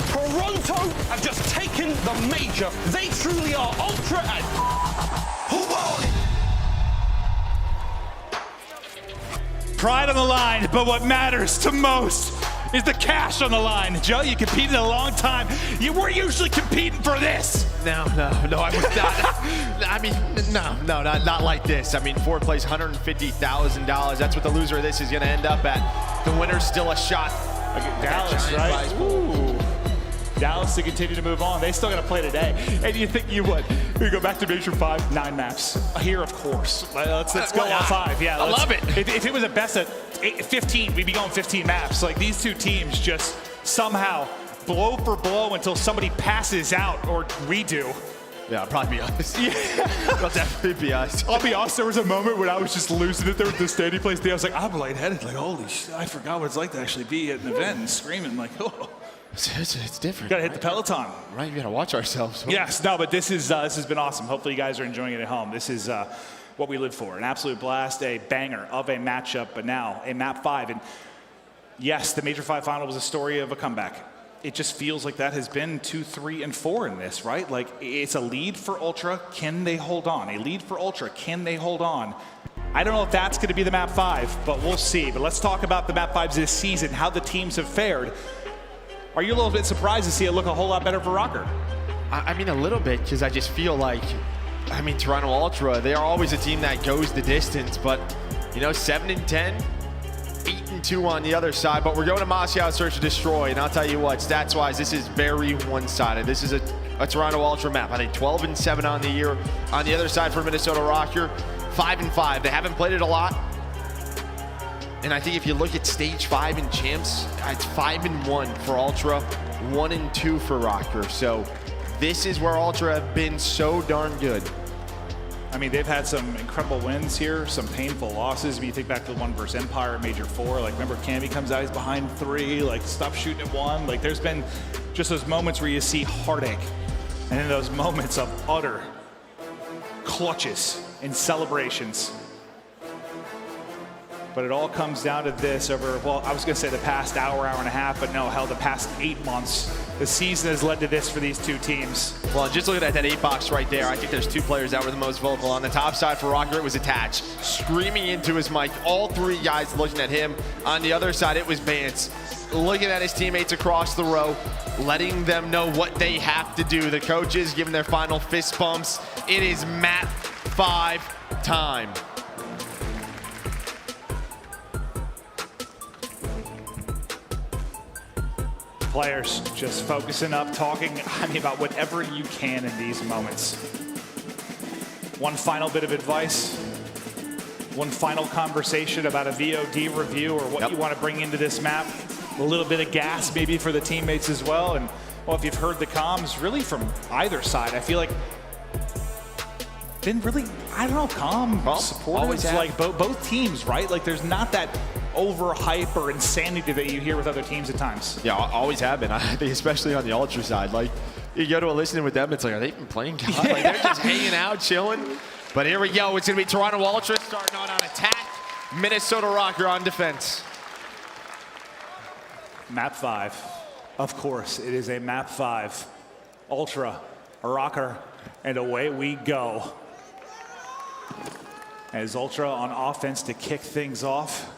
Toronto have just taken the major. They truly are Ultra and... Pride on the line, but what matters to most is the cash on the line. Joe, you competed a long time. You weren't usually competing for this. No, I was not. I mean, no, not like this. I mean, fourth place, $150,000. That's what the loser of this is going to end up at. The winner's still a shot. Dallas, right? Ooh. Dallas to continue to move on. They still got to play today. And you think you would? We go back to Major 5, 9 maps. Here, of course. Let's go on 5. Yeah, I love it. If it was a best of 15, we'd be going 15 maps. Like, these two teams just somehow blow for blow until somebody passes out or we do. Yeah, I'll probably be honest. Yeah. I'll definitely be honest. I'll be honest, there was a moment when I was just losing it there with the Standy place. I was like, I'm lightheaded. Like, holy shit, I forgot what it's like to actually be at an event and screaming like, oh. It's different. Gotta hit the Peloton. Right, we gotta watch ourselves. Yes, no, but this has been awesome. Hopefully you guys are enjoying it at home. This is what we live for. An absolute blast, a banger of a matchup, but now a map 5. And yes, the Major 5 final was a story of a comeback. It just feels like that has been 2, 3, and 4 in this, right? Like, it's a lead for Ultra. Can they hold on? A lead for Ultra. Can they hold on? I don't know if that's going to be the map 5, but we'll see. But let's talk about the map 5s this season, how the teams have fared. Are you a little bit surprised to see it look a whole lot better for Røkkr? I mean, a little bit, because I just feel like, I mean, Toronto Ultra, they are always a team that goes the distance, but, you know, 7-10, 8-2 on the other side, but we're going to Moscow Search and Destroy, and I'll tell you what, stats-wise, this is very one-sided. This is a Toronto Ultra map. I think 12-7 on the year. On the other side for Minnesota Røkkr, 5-5. They haven't played it a lot. And I think if you look at stage 5 in champs, it's 5-1 for Ultra, 1-2 for Røkkr. So this is where Ultra have been so darn good. I mean, they've had some incredible wins here, some painful losses. When you think back to the 1 versus Empire at Major 4, like remember Cammy comes out, he's behind 3, like stop shooting at 1. Like there's been just those moments where you see heartache. And then those moments of utter clutches and celebrations. But it all comes down to this over, well, I was going to say the past hour and a half, but no, hell, the past 8 months. The season has led to this for these two teams. Well, just looking at that 8 box right there, I think there's 2 players that were the most vocal. On the top side for Røkkr, it was Attach, screaming into his mic. All 3 guys looking at him. On the other side, it was Vance, looking at his teammates across the row, letting them know what they have to do. The coaches giving their final fist bumps. It is map 5 time. Players just focusing up, talking, I mean, about whatever you can in these moments. One final bit of advice, one final conversation about a VOD review or what you want to bring into this map. A little bit of gas maybe for the teammates as well. And well, if you've heard the comms really from either side, I feel like been really, I don't know, calm, supportive, like both teams, right? Like there's not that overhype or insanity that you hear with other teams at times. Yeah, always have been. I think especially on the Ultra side. Like, you go to a listening with them, it's like, are they even playing? God? Like, they're just hanging out, chilling. But here we go. It's going to be Toronto Ultra starting on attack. Minnesota Røkkr on defense. Map 5. Of course, it is a map 5. Ultra, Røkkr, and away we go. As Ultra on offense to kick things off.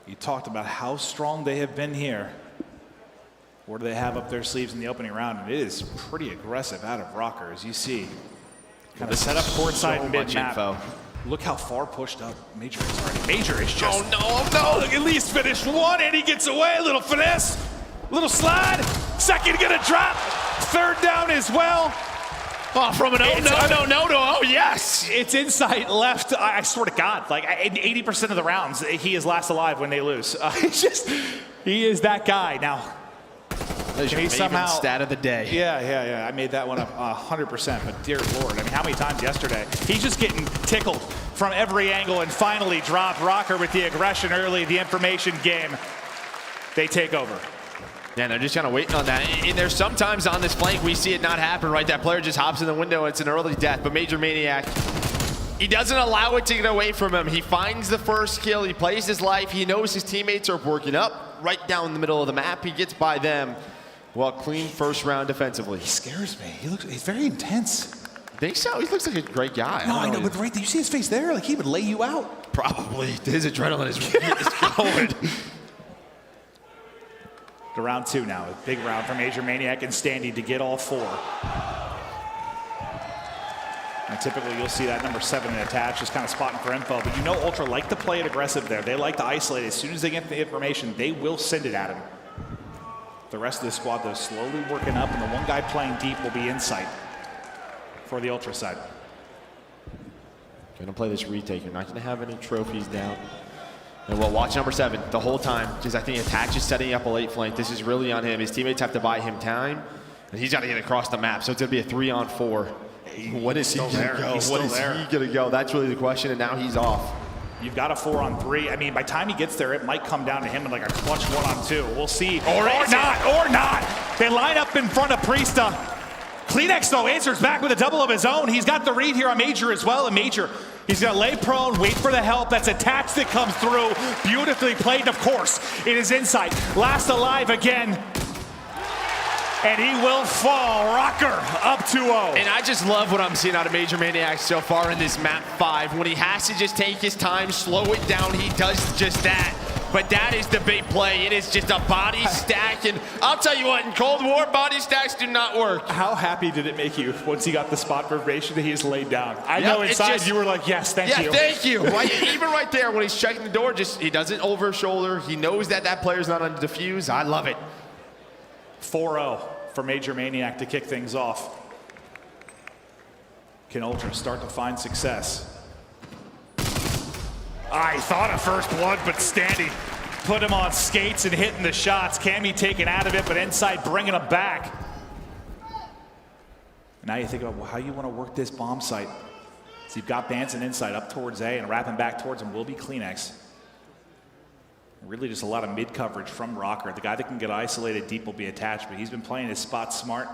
You talked about how strong they have been here. What do they have up their sleeves in the opening round? And it is pretty aggressive out of Røkkr, as you see. Kind of set up courtside and mid-map. Look how far pushed up Major is already. Major is just... Oh, no, Look, at least finished 1, and he gets away. A little finesse, little slide. Second gonna drop. Third down as well. Oh, from an no to oh, yes. It's inside left. I swear to God, like 80% of the rounds, he is last alive when they lose. He is that guy. Now, he somehow stat of the day. Yeah. I made that one up 100%, but dear Lord, I mean, how many times yesterday? He's just getting tickled from every angle and finally dropped. Røkkr with the aggression early, the information game. They take over. Yeah, they're just kind of waiting on that. And there's sometimes on this flank we see it not happen, right? That player just hops in the window and it's an early death. But MajorManiak, he doesn't allow it to get away from him. He finds the first kill. He plays his life. He knows his teammates are working up right down the middle of the map. He gets by them. Well, clean first round defensively. He scares me. He's very intense. Think so? He looks like a great guy. No, I know, but right there, you see his face there? Like he would lay you out. Probably. His adrenaline is going. To round 2 now. A big round for MajorManiak and Standy to get all 4. And typically you'll see that number 7 in attach, just kind of spotting for info. But you know Ultra like to play it aggressive there. They like to isolate it. As soon as they get the information, they will send it at him. The rest of the squad, though, slowly working up, and the one guy playing deep will be Insight for the Ultra side. Gonna play this retake. You're not gonna have any trophies down. And we'll watch number 7 the whole time, because I think Attach is setting up a late flank. This is really on him. His teammates have to buy him time, and he's got to get across the map. So it's gonna be a 3-on-4. What is he gonna go? What is he gonna go? That's really the question, and now he's off. You've got a 4-on-3. I mean, by the time he gets there, it might come down to him in like a clutch 1-on-2. We'll see. Or not. They line up in front of Priestahh. Cleanex, though, answers back with a double of his own. He's got the read here on Major as well. And Major, he's going to lay prone, wait for the help. That's Attach that comes through. Beautifully played, of course. It is Insight. Last alive again. And he will fall. Røkkr up 2-0. And I just love what I'm seeing out of MajorManiak so far in this map 5. When he has to just take his time, slow it down, he does just that. But that is the big play. It is just a body stack. And I'll tell you what, in Cold War, body stacks do not work. How happy did it make you once he got the spot information that he just laid down? I know inside you were like, yes, thank you. Yeah, thank you. Even right there when he's checking the door, he doesn't over shoulder. He knows that that player's not on the defuse. I love it. 4-0 for MajorManiak to kick things off. Can Ultra start to find success? I thought of first blood, but Standy put him on skates and hitting the shots. Cammy taken out of it, but Insight bringing him back. Now you think about how you want to work this bomb site. So you've got Bance and Insight up towards A, and wrapping back towards him will be Cleanex. Really just a lot of mid coverage from Røkkr. The guy that can get isolated deep will be Attached, but he's been playing his spot smart.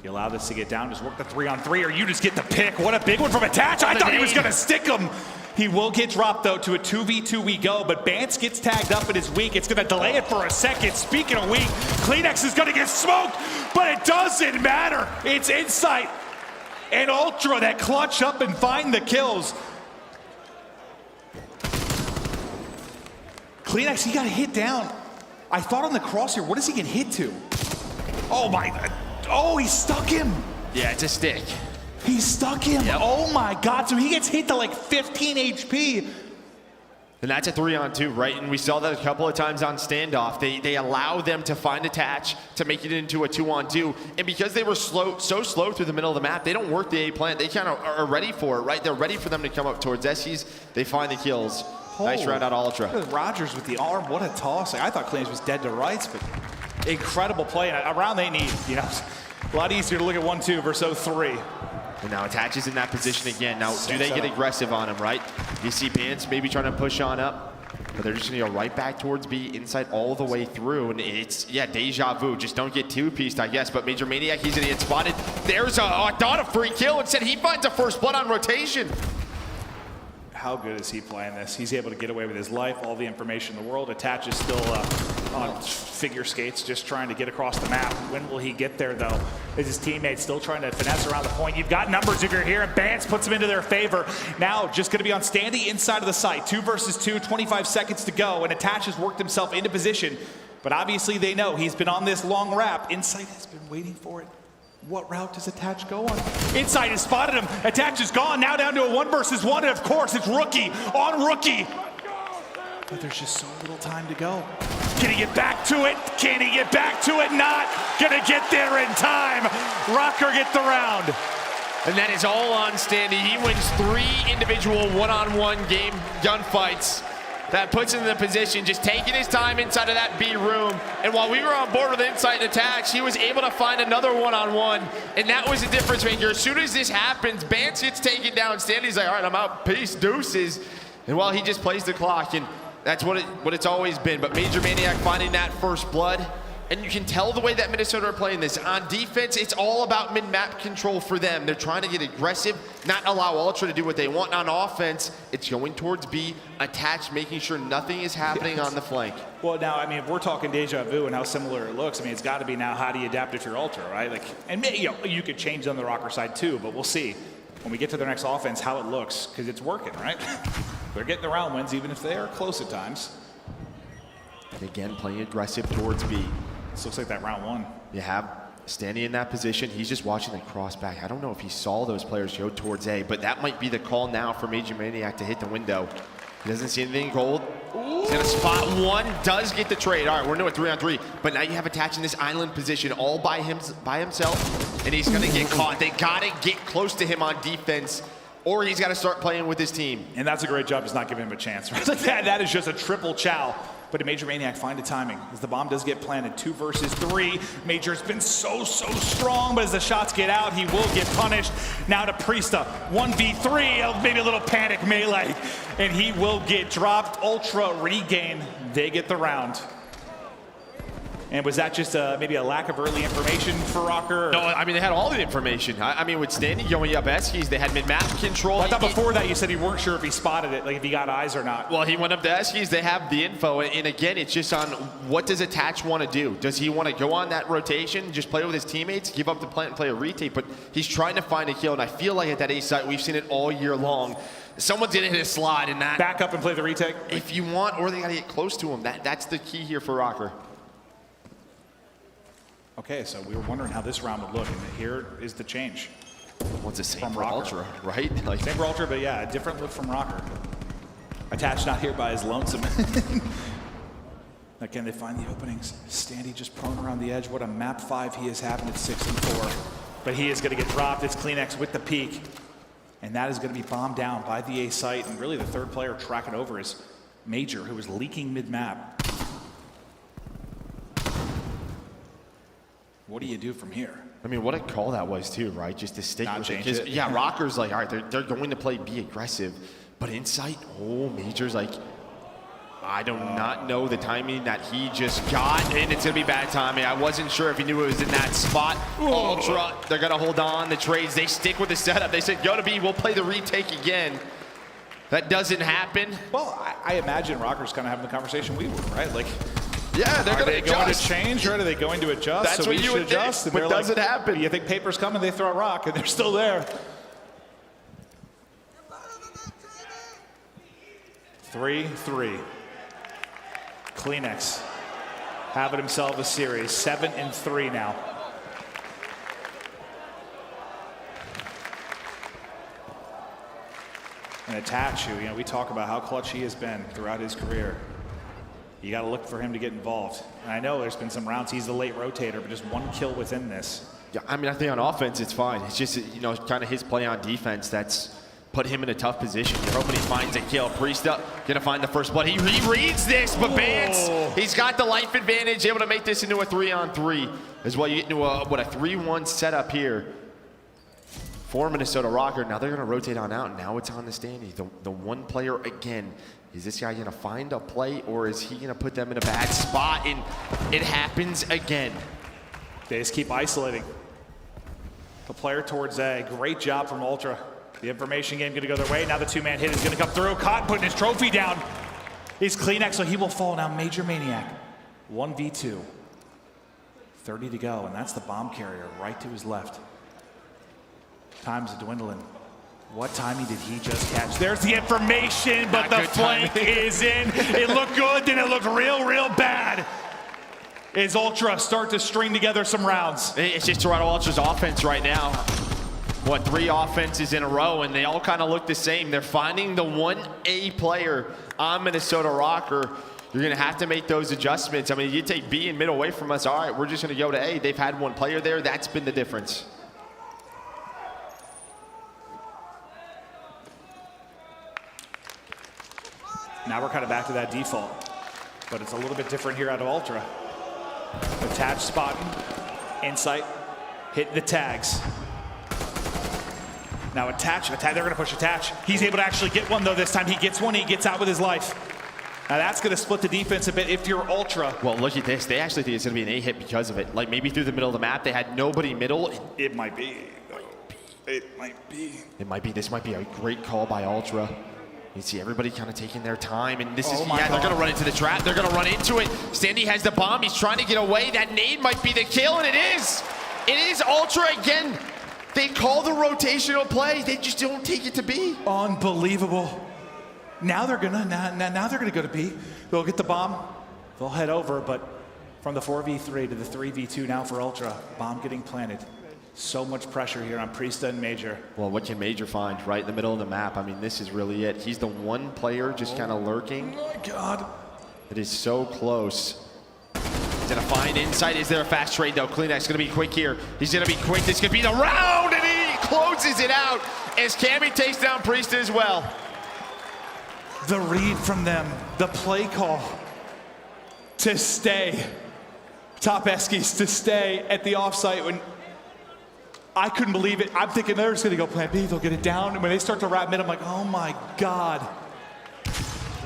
You allow this to get down, just work the 3-on-3, or you just get the pick. What a big one from Attach. I thought he was gonna stick him. He will get dropped though. To a 2v2 we go, but Bance gets tagged up in his weak. It's gonna delay it for a second. Speaking of weak, Cleanex is gonna get smoked, but it doesn't matter. It's Insight and Ultra that clutch up and find the kills. Cleanex, he got hit down. I thought on the crosshair, what does he get hit to? Oh my God. Oh, he stuck him. Yeah, it's a stick. He stuck him. Yep. Oh my God. So he gets hit to like 15 HP. And that's a 3-on-2, right? And we saw that a couple of times on standoff. They allow them to find Attach to make it into a 2-on-2. And because they were so slow through the middle of the map, they don't work the A plant. They kind of are ready for it, right? They're ready for them to come up towards Essies. They find the kills. Nice round out Ultra. Rogers with the arm, what a toss. I thought Cleanex was dead to rights, but incredible play. A round they need, you know. A lot easier to look at 1-2 versus 0-3. And now Attach is in that position again. Now, do they get aggressive on him, right? You see Bance maybe trying to push on up, but they're just gonna go right back towards B, Insight all the way through. And it's, yeah, deja vu. Just don't get two-pieced, I guess. But MajorManiak, he's gonna get spotted. There's a free kill. Instead, he finds a first blood on rotation. How good is he playing this? He's able to get away with his life, all the information in the world. Attach is still on figure skates, just trying to get across the map. When will he get there, though? Is his teammate still trying to finesse around the point? You've got numbers if you're here, and Bance puts them into their favor. Now, just going to be on Standy inside of the site. 2 versus 2, 25 seconds to go, and Attach has worked himself into position. But obviously, they know he's been on this long wrap. Insight has been waiting for it. What route does Attach go on? Insight has spotted him. Attach is gone. Now down to a 1 versus 1. And of course, it's Rookie on Rookie. But there's just so little time to go. Can he get back to it? Can he get back to it? Not gonna get there in time. Røkkr get the round. And that is all on Standy. He wins 3 individual one-on-one game gunfights. That puts him in the position, just taking his time inside of that B room. And while we were on board with Insight and Attach, he was able to find another one-on-one. And that was the difference maker. As soon as this happens, Bance gets taken down. Standy's like, all right, I'm out. Peace, deuces. And while he just plays the clock, and That's what it's always been. But MajorManiak finding that first blood. And you can tell the way that Minnesota are playing this. On defense, it's all about mid-map control for them. They're trying to get aggressive, not allow Ultra to do what they want. On offense, it's going towards B, attached, making sure nothing is happening on the flank. Well, now, I mean, if we're talking deja vu and how similar it looks, I mean, it's got to be now how do you adapt if you're Ultra, right? Like, and you know, you could change on the Røkkr side too, but we'll see when we get to their next offense how it looks, because it's working, right? They're getting the round wins, even if they are close at times. And again, playing aggressive towards B. This looks like that round one. You have Standy in that position. He's just watching the cross back. I don't know if he saw those players go towards A, but that might be the call now for MajorManiak to hit the window. He doesn't see anything gold. He's gonna spot one, does get the trade. All right, we're new at 3-on-3, but now you have Attach in this island position all by himself, and he's gonna get caught. They gotta get close to him on defense, or he's gotta start playing with his team. And that's a great job, just not giving him a chance, right? Like that is just a triple chow. But MajorManiak find a timing as the bomb does get planted. 2 versus 3. Major's been so strong, but as the shots get out, he will get punished. Now to Priestahh, 1v3, maybe a little panic melee, and he will get dropped. Ultra regain, they get the round. And was that just maybe a lack of early information for Røkkr? No, I mean, they had all the information. I mean, with Standy going up Eskies, they had mid-map control. Well, I thought before that you said you weren't sure if he spotted it, like if he got eyes or not. Well, he went up to Eskies, they have the info, and again, it's just on what does Attach want to do? Does he want to go on that rotation, just play with his teammates, give up the plant and play a retake? But he's trying to find a kill, and I feel like at that A site, we've seen it all year long. Someone's gonna hit a slide in that. Back up and play the retake? If you want, or they gotta get close to him. That's the key here for Røkkr. Okay, so we were wondering how this round would look, and here is the change. What's the same from for Røkkr. Ultra, right? Like, same for Ultra, but yeah, a different look from Røkkr. Attached not here by his lonesome. Again, they find the openings. Standy just prone around the edge. What a map 5 he is having at 6-4. But he is going to get dropped. It's CleanX with the peak. And that is going to be bombed down by the A site. And really the third player tracking over is Major, who is leaking mid-map. What do you do from here? I mean, what a call that was too, right? Just to stick with it. 'Cause, Yeah, Røkkr's like, all right, they're going to play be aggressive. But Insight, Major's like, I do not know the timing that he just got, and it's going to be bad timing. I wasn't sure if he knew it was in that spot. Ultra, they're going to hold on. The trades, they stick with the setup. They said, go to B, we'll play the retake again. That doesn't happen. Well, I imagine Røkkr's kind of having the conversation we were, right? Like, yeah, they're going to change, right? Are they going to adjust? That's so what we you should would adjust. think, but does it happen? You think paper's coming, they throw a rock, and they're still there. 3-3. CleanX having himself a series, 7-3 now. And Attach, who, we talk about how clutch he has been throughout his career. You got to look for him to get involved. And I know there's been some rounds he's the late rotator, but just one kill within this. Yeah, I mean, I think on offense it's fine. It's just, kind of his play on defense that's put him in a tough position. You're hoping he finds a kill. Priestahh gonna find the first blood. He reads this, but Bance, he's got the life advantage, able to make this into a 3-on-3 as well. You get into a 3-1 setup here for Minnesota Røkkr. Now they're gonna rotate on out, and now it's on the Standy. The one player again. Is this guy gonna find a play, or is he gonna put them in a bad spot? And it happens again. They just keep isolating the player towards A. Great job from Ultra. The information game gonna go their way. Now the two-man hit is gonna come through. Cotton putting his trophy down. He's CleanX, so he will fall now. MajorManiak, 1v2. 30 to go, and that's the bomb carrier right to his left. Time's dwindling. What timing did he just catch? There's the information, but the flank is in. It looked good, then it looked real bad. As Ultra start to string together some rounds. It's just Toronto Ultra's offense right now. 3 offenses in a row, and they all kind of look the same. They're finding the 1A player on Minnesota Røkkr. You're going to have to make those adjustments. I mean, you take B and mid away from us. All right, we're just going to go to A. They've had one player there. That's been the difference. Now we're kind of back to that default, but it's a little bit different here out of Ultra. Attach spotting, Insight, hit the tags. Now Attach, they're gonna push Attach. He's able to actually get one though this time. He gets one, he gets out with his life. Now that's going to split the defense a bit if you're Ultra. Well, look at this. They actually think it's going to be an A hit because of it. Like maybe through the middle of the map, they had nobody middle. It might be. It might be. It might be. This might be a great call by Ultra. You see everybody kind of taking their time, and this is, yeah, they're going to run into the trap. They're going to run into it. Standy has the bomb. He's trying to get away. That nade might be the kill, and it is. It is Ultra again. They call the rotational play. They just don't take it to B. Unbelievable. Now they're gonna now they're gonna go to B. They'll get the bomb. They'll head over, but from the 4v3 to the 3v2 now for Ultra. Bomb getting planted. So much pressure here on Priestahh and Major. Well, what can Major find right in the middle of the map? I mean, this is really it. He's the one player just kind of lurking. Oh my God. It is so close. He's gonna find insight. Is there a fast trade though? Cleanx gonna be quick here. He's gonna be quick. This could be the round, and he closes it out as Cammy takes down Priestahh as well. The read from them, the play call to stay. Top Eskies to stay at the offsite when I couldn't believe it. I'm thinking they're just gonna go plan B, they'll get it down. And when they start to wrap mid, I'm like, oh my God.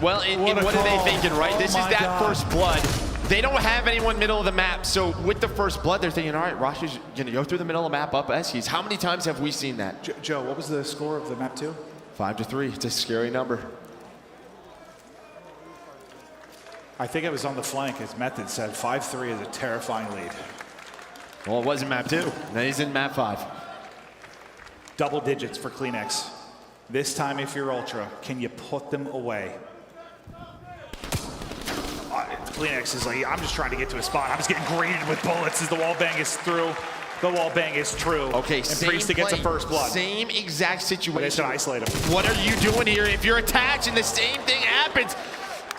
Well, and what are they thinking, right? This is that first blood. They don't have anyone middle of the map, so with the first blood, they're thinking, all right, Rosh is gonna go through the middle of the map up Eskies. How many times have we seen that? Joe, what was the score of the map 2? 5-3, it's a scary number. I think it was on the flank, as Method said. 5-3 is a terrifying lead. Well, it was in map 2. Now he's in map 5. Double digits for Cleanx. This time, if you're Ultra, can you put them away? Cleanx is like, I'm just trying to get to a spot. I'm just getting greeted with bullets as the wall bang is through. The wall bang is true. Okay, and Priestahh gets a first blood. Same exact situation. They should isolate him. What are you doing here? If you're attached and the same thing happens,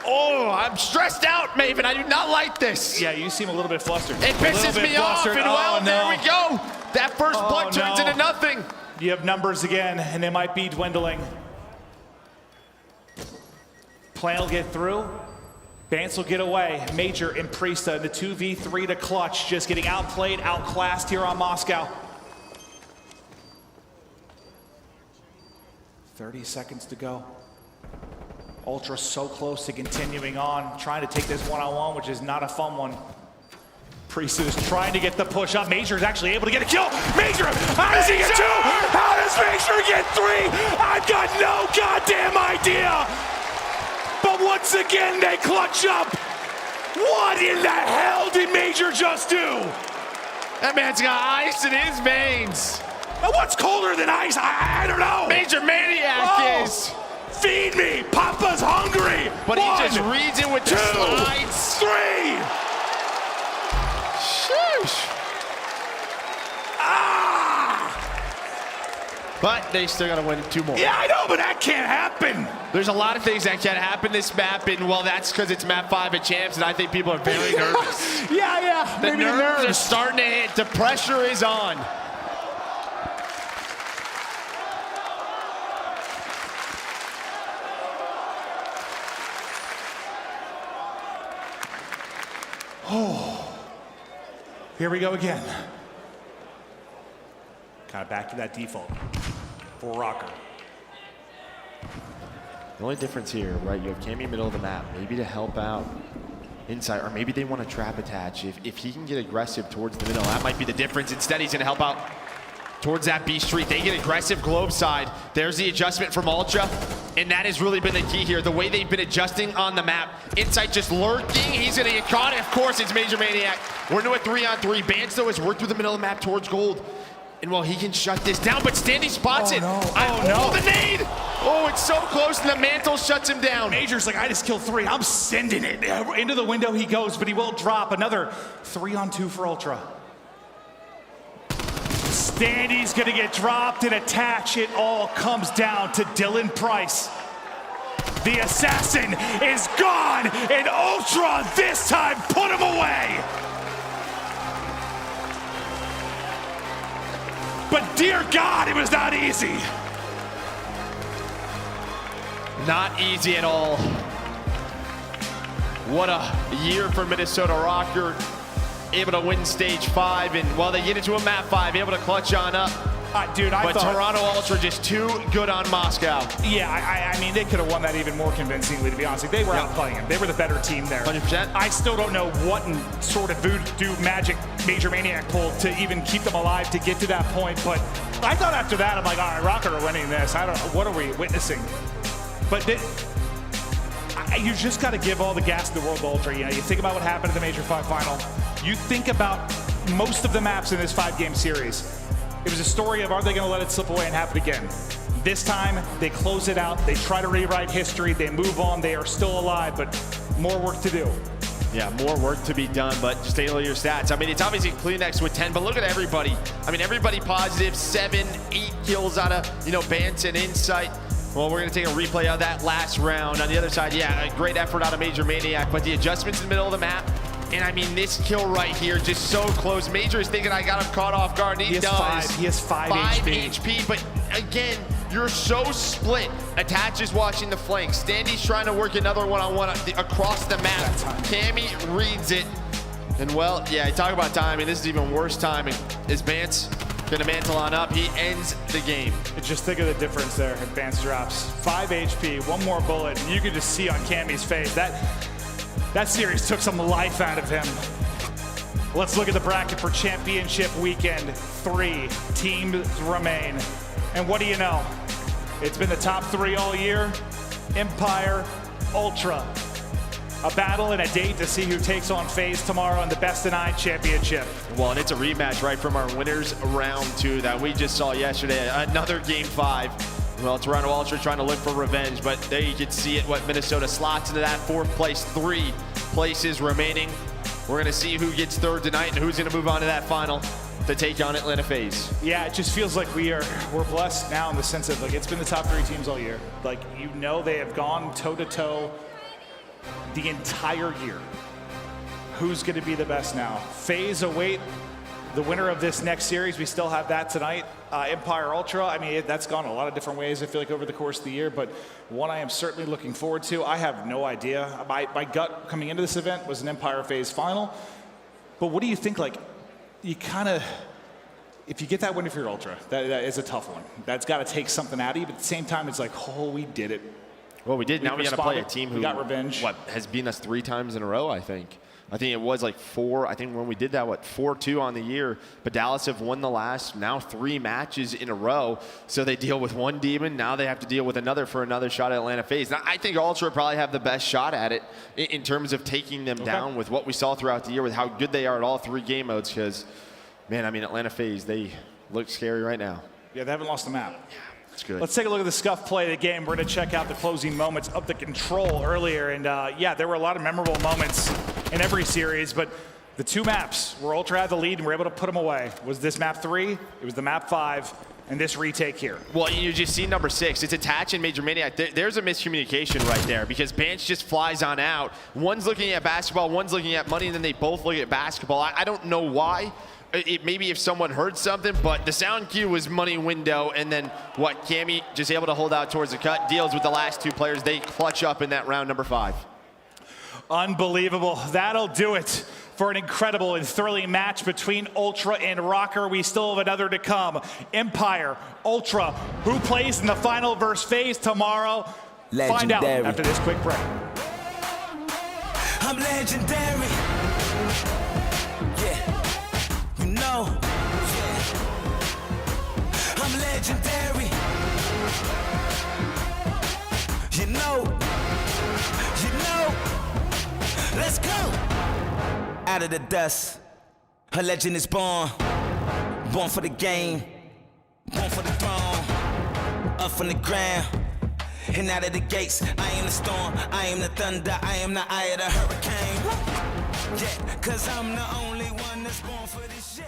oh, I'm stressed out, Maven. I do not like this. Yeah, you seem a little bit flustered. It pisses me off, and well, there we go. That first blood turns into nothing. You have numbers again, and they might be dwindling. Plan will get through. Vance will get away. Major and Priestahh in the 2v3 to clutch, just getting outplayed, outclassed here on Moscow. 30 seconds to go. Ultra so close to continuing on, trying to take this one-on-one, which is not a fun one. Priestahh is trying to get the push up. Major is actually able to get a kill. Major, how does he get 2? How does Major get 3? I've got no goddamn idea. But once again, they clutch up. What in the hell did Major just do? That man's got ice in his veins. And what's colder than ice? I don't know. MajorManiak is. Feed me! Papa's hungry! But he just reads it with the slides. 3! Sheesh. Ah! But they still gotta win 2 more. Yeah, I know, but that can't happen! There's a lot of things that can happen this map, and well, that's because it's map 5 at Champs, and I think people are very nervous. Yeah. The nerves are starting to hit. The pressure is on. Oh, here we go again. Kind of back to that default for Røkkr. The only difference here, right, you have Cammy middle of the map, maybe to help out inside, or maybe they want to trap attach. If he can get aggressive towards the middle, that might be the difference. Instead, he's going to help out towards that B street. They get aggressive globe side. There's the adjustment from Ultra, and that has really been the key here. The way they've been adjusting on the map. Insight just lurking. He's going to get caught. Of course, it's MajorManiak. We're into a 3-on-3. Bance, though, has worked through the middle of the map towards gold. And well, he can shut this down, but Standy spots it. No. Oh, the nade! Oh, it's so close, and the mantle shuts him down. Major's like, I just killed 3. I'm sending it. Into the window he goes, but he will drop. Another 3-on-2 for Ultra. Standy's gonna get dropped and attach. It all comes down to Dylan Price. The assassin is gone, and Ultra this time put him away. But dear God, it was not easy. Not easy at all. What a year for Minnesota Røkkr. Able to win stage 5, and while they get into a map 5, able to clutch on up. Dude, but Toronto Ultra just too good on Moscow. Yeah, I mean, they could have won that even more convincingly, to be honest. They were outplaying him. They were the better team there. 100%. I still don't know what sort of voodoo magic MajorManiak pulled to even keep them alive to get to that point, but I thought after that, I'm like, all right, Røkkr are winning this. I don't know, what are we witnessing? But you just got to give all the gas to the World Ultra. You know, you think about what happened in the Major 5 final. You think about most of the maps in this 5-game series. It was a story of, are they going to let it slip away and happen again? This time, they close it out. They try to rewrite history. They move on. They are still alive, but more work to do. Yeah, more work to be done, but just take a look at your stats. I mean, it's obviously Clayster with 10, but look at everybody. I mean, everybody positive, 7, 8 kills out of, you know, Bance and Insight. Well, we're going to take a replay of that last round. On the other side, yeah, a great effort out of MajorManiak, but the adjustments in the middle of the map, and I mean, this kill right here, just so close. Major is thinking I got him caught off guard, and he does. He has 5 HP, but again, you're so split. Attach is watching the flank. Standy's trying to work another one-on-one across the map. Cammy reads it, and well, yeah, talk about timing. This is even worse timing. Is Bance gonna mantle on up? He ends the game. Just think of the difference there. If Bance drops 5 HP, 1 more bullet, and you can just see on Cammy's face that series took some life out of him. Let's look at the bracket for championship weekend. 3 teams remain. And what do you know? It's been the top 3 all year. Empire, Ultra. A battle and a date to see who takes on FaZe tomorrow in the Best of 9 championship. Well, and it's a rematch right from our winners round 2 that we just saw yesterday. Another game 5. Well, Toronto Ultra trying to look for revenge, but there you can see it, what Minnesota slots into that 4th place. 3 places remaining. We're gonna see who gets 3rd tonight and who's gonna move on to that final to take on Atlanta FaZe. Yeah, it just feels like we're blessed now in the sense of, like, it's been the top 3 teams all year. Like, you know, they have gone toe-to-toe the entire year. Who's gonna be the best now? FaZe await the winner of this next series. We still have that tonight. Empire Ultra, I mean, that's gone a lot of different ways, I feel like, over the course of the year, but one I am certainly looking forward to. I have no idea. My gut coming into this event was an Empire FaZe final, but what do you think? Like, you kind of, if you get that win for your Ultra, that is a tough one. That's got to take something out of you, but at the same time, it's like, oh, we did it. Well, we did. Now we got to play a team who got revenge. Has beaten us 3 times in a row, I think. I think it was like 4. I think when we did that, 4-2 on the year. But Dallas have won the last now 3 matches in a row. So they deal with 1 demon. Now they have to deal with another for another shot at Atlanta FaZe. Now, I think Ultra probably have the best shot at it in terms of taking them down with what we saw throughout the year, with how good they are at all 3 game modes. Because, man, I mean, Atlanta FaZe, they look scary right now. Yeah, they haven't lost the map. Yeah. Good. Let's take a look at the scuff play of the game. We're going to check out the closing moments of the control earlier. And yeah, there were a lot of memorable moments in every series, but the 2 maps where Ultra had the lead and were able to put them away was this map 3, it was the map 5, and this retake here. Well, you just see number 6. It's Attach and MajorManiak. There's a miscommunication right there because Bance just flies on out. One's looking at basketball, one's looking at money, and then they both look at basketball. I don't know why. Maybe if someone heard something, but the sound cue was money window, and then what, Cammy just able to hold out towards the cut, deals with the last 2 players. They clutch up in that round number 5. Unbelievable. That'll do it for an incredible and thrilling match between Ultra and Røkkr. We still have another to come. Empire, Ultra, who plays in the final versus FaZe tomorrow? Legendary. Find out after this quick break. I'm legendary. Yeah. You know, I'm legendary. You know, let's go. Out of the dust, a legend is born. Born for the game, born for the throne. Up from the ground, and out of the gates. I am the storm, I am the thunder, I am the eye of the hurricane. Yeah, 'cause I'm the only one that's born for this shit.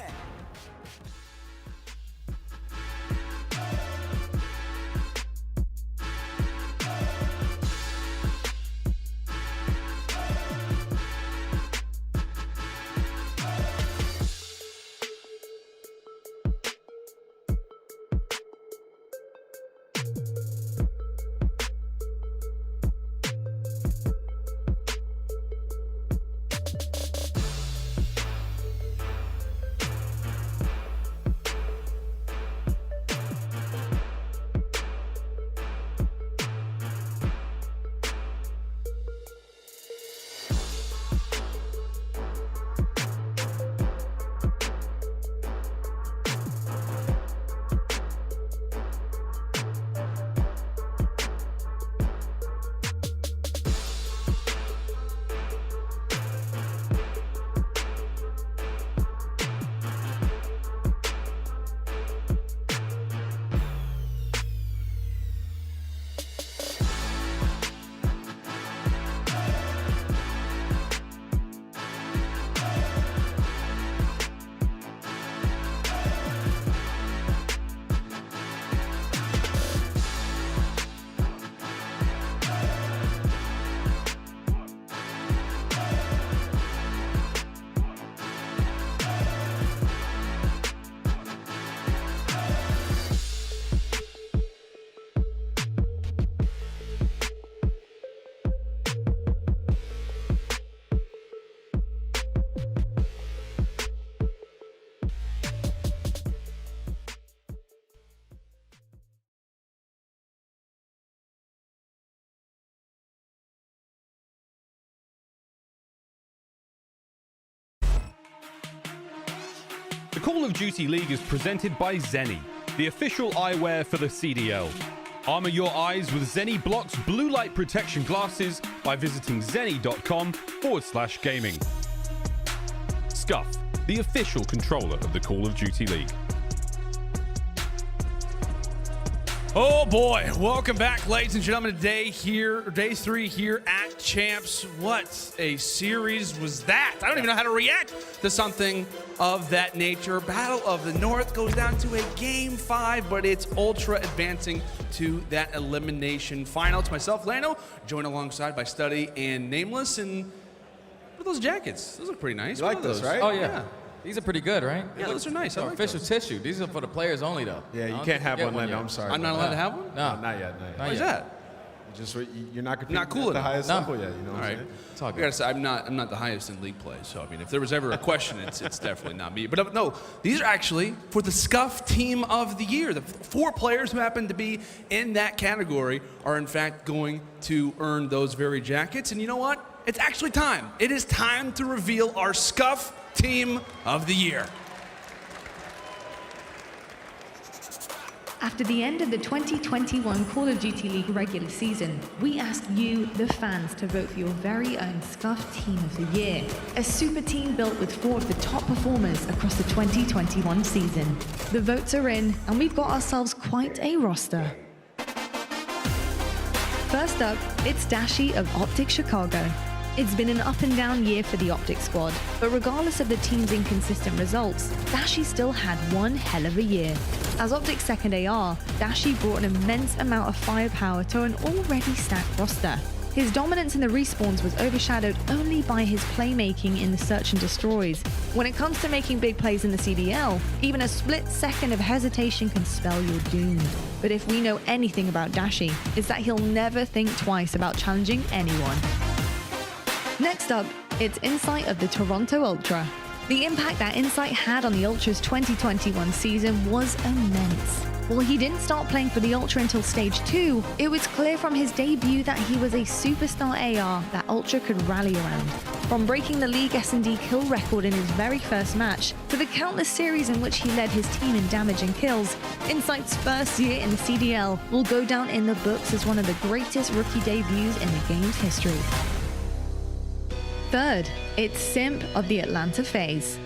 Call of Duty League is presented by Seany, the official eyewear for the CDL. Armor your eyes with Seany Blocks blue light protection glasses by visiting seany.com/gaming. Scuff, the official controller of the Call of Duty League. Oh boy, welcome back, ladies and gentlemen. Day 3 here at Champs. What a series was that? I don't even know how to react to something of that nature. Battle of the North goes down to a Game 5, but it's Ultra advancing to that elimination final. It's myself, Lando, joined alongside by Study and Nameless. And what are those jackets? Those look pretty nice. You like those, right? Oh yeah. These are pretty good, right? Yeah, those are nice. I like official those. tissue. These are for the players only, though. Yeah, you can't have one, Lando. I'm sorry. I'm not allowed to have one? No, not yet. Why is that? You're not competing Not cool at the enough. highest level yet. You know All what right. I'm I gotta say, I'm not the highest in league play. So I mean, if there was ever a question, it's definitely not me. But no, these are actually for the Scuff Team of the Year. The 4 players who happen to be in that category are in fact going to earn those very jackets. And you know what? It's actually time. It is time to reveal our Scuff Team of the Year. After the end of the 2021 Call of Duty League regular season, we asked you, the fans, to vote for your very own Scuff Team of the Year. A super team built with 4 of the top performers across the 2021 season. The votes are in, and we've got ourselves quite a roster. First up, it's Dashy of OpTic Chicago. It's been an up and down year for the OpTic squad, but regardless of the team's inconsistent results, Dashy still had one hell of a year. As OpTic's second AR, Dashy brought an immense amount of firepower to an already stacked roster. His dominance in the respawns was overshadowed only by his playmaking in the search and destroys. When it comes to making big plays in the CDL, even a split second of hesitation can spell your doom. But if we know anything about Dashy, it's that he'll never think twice about challenging anyone. Next up, it's Insight of the Toronto Ultra. The impact that Insight had on the Ultra's 2021 season was immense. While he didn't start playing for the Ultra until Stage 2, it was clear from his debut that he was a superstar AR that Ultra could rally around. From breaking the league S&D kill record in his very first match, to the countless series in which he led his team in damage and kills, Insight's first year in the CDL will go down in the books as one of the greatest rookie debuts in the game's history. Third, it's Simp of the Atlanta FaZe.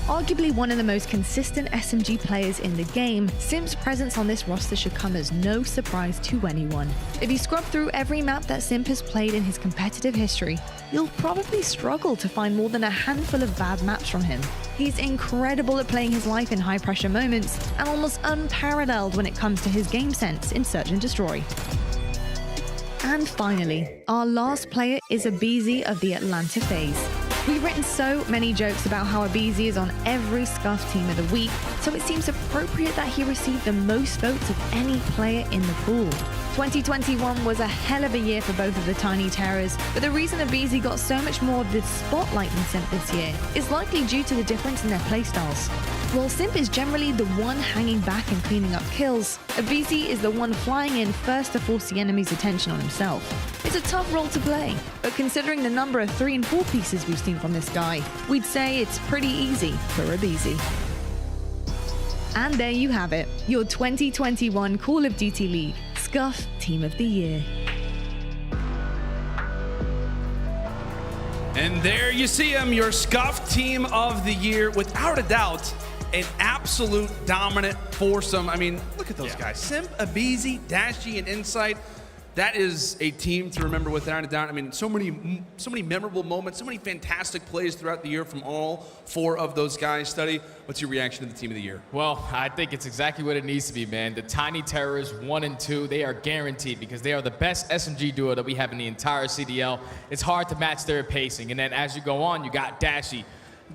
Arguably one of the most consistent SMG players in the game, Simp's presence on this roster should come as no surprise to anyone. If you scrub through every map that Simp has played in his competitive history, you'll probably struggle to find more than a handful of bad maps from him. He's incredible at playing his life in high-pressure moments, and almost unparalleled when it comes to his game sense in Search and Destroy. And finally, our last player is aBeZy of the Atlanta FaZe. We've written so many jokes about how aBeZy is on every Scuff Team of the Week, so it seems appropriate that he received the most votes of any player in the pool. 2021 was a hell of a year for both of the Tiny Terrors, but the reason aBeZy got so much more of the spotlight than Simp this year is likely due to the difference in their playstyles. While Simp is generally the one hanging back and cleaning up kills, aBeZy is the one flying in first to force the enemy's attention on himself. It's a tough role to play, but considering the number of 3 and 4 pieces we've seen from this guy, we'd say it's pretty easy for aBeZy. And there you have it, your 2021 Call of Duty League Scuff Team of the Year. And there you see him, your Scuff Team of the Year, without a doubt. An absolute dominant foursome. I mean, look at those guys. Simp, aBeZy, Dashy, and Insight. That is a team to remember without a doubt. I mean, so many memorable moments, so many fantastic plays throughout the year from all 4 of those guys. Study, what's your reaction to the Team of the Year? Well, I think it's exactly what it needs to be, man. The Tiny Terrors 1 and 2, they are guaranteed because they are the best SMG duo that we have in the entire CDL. It's hard to match their pacing. And then as you go on, you got Dashy.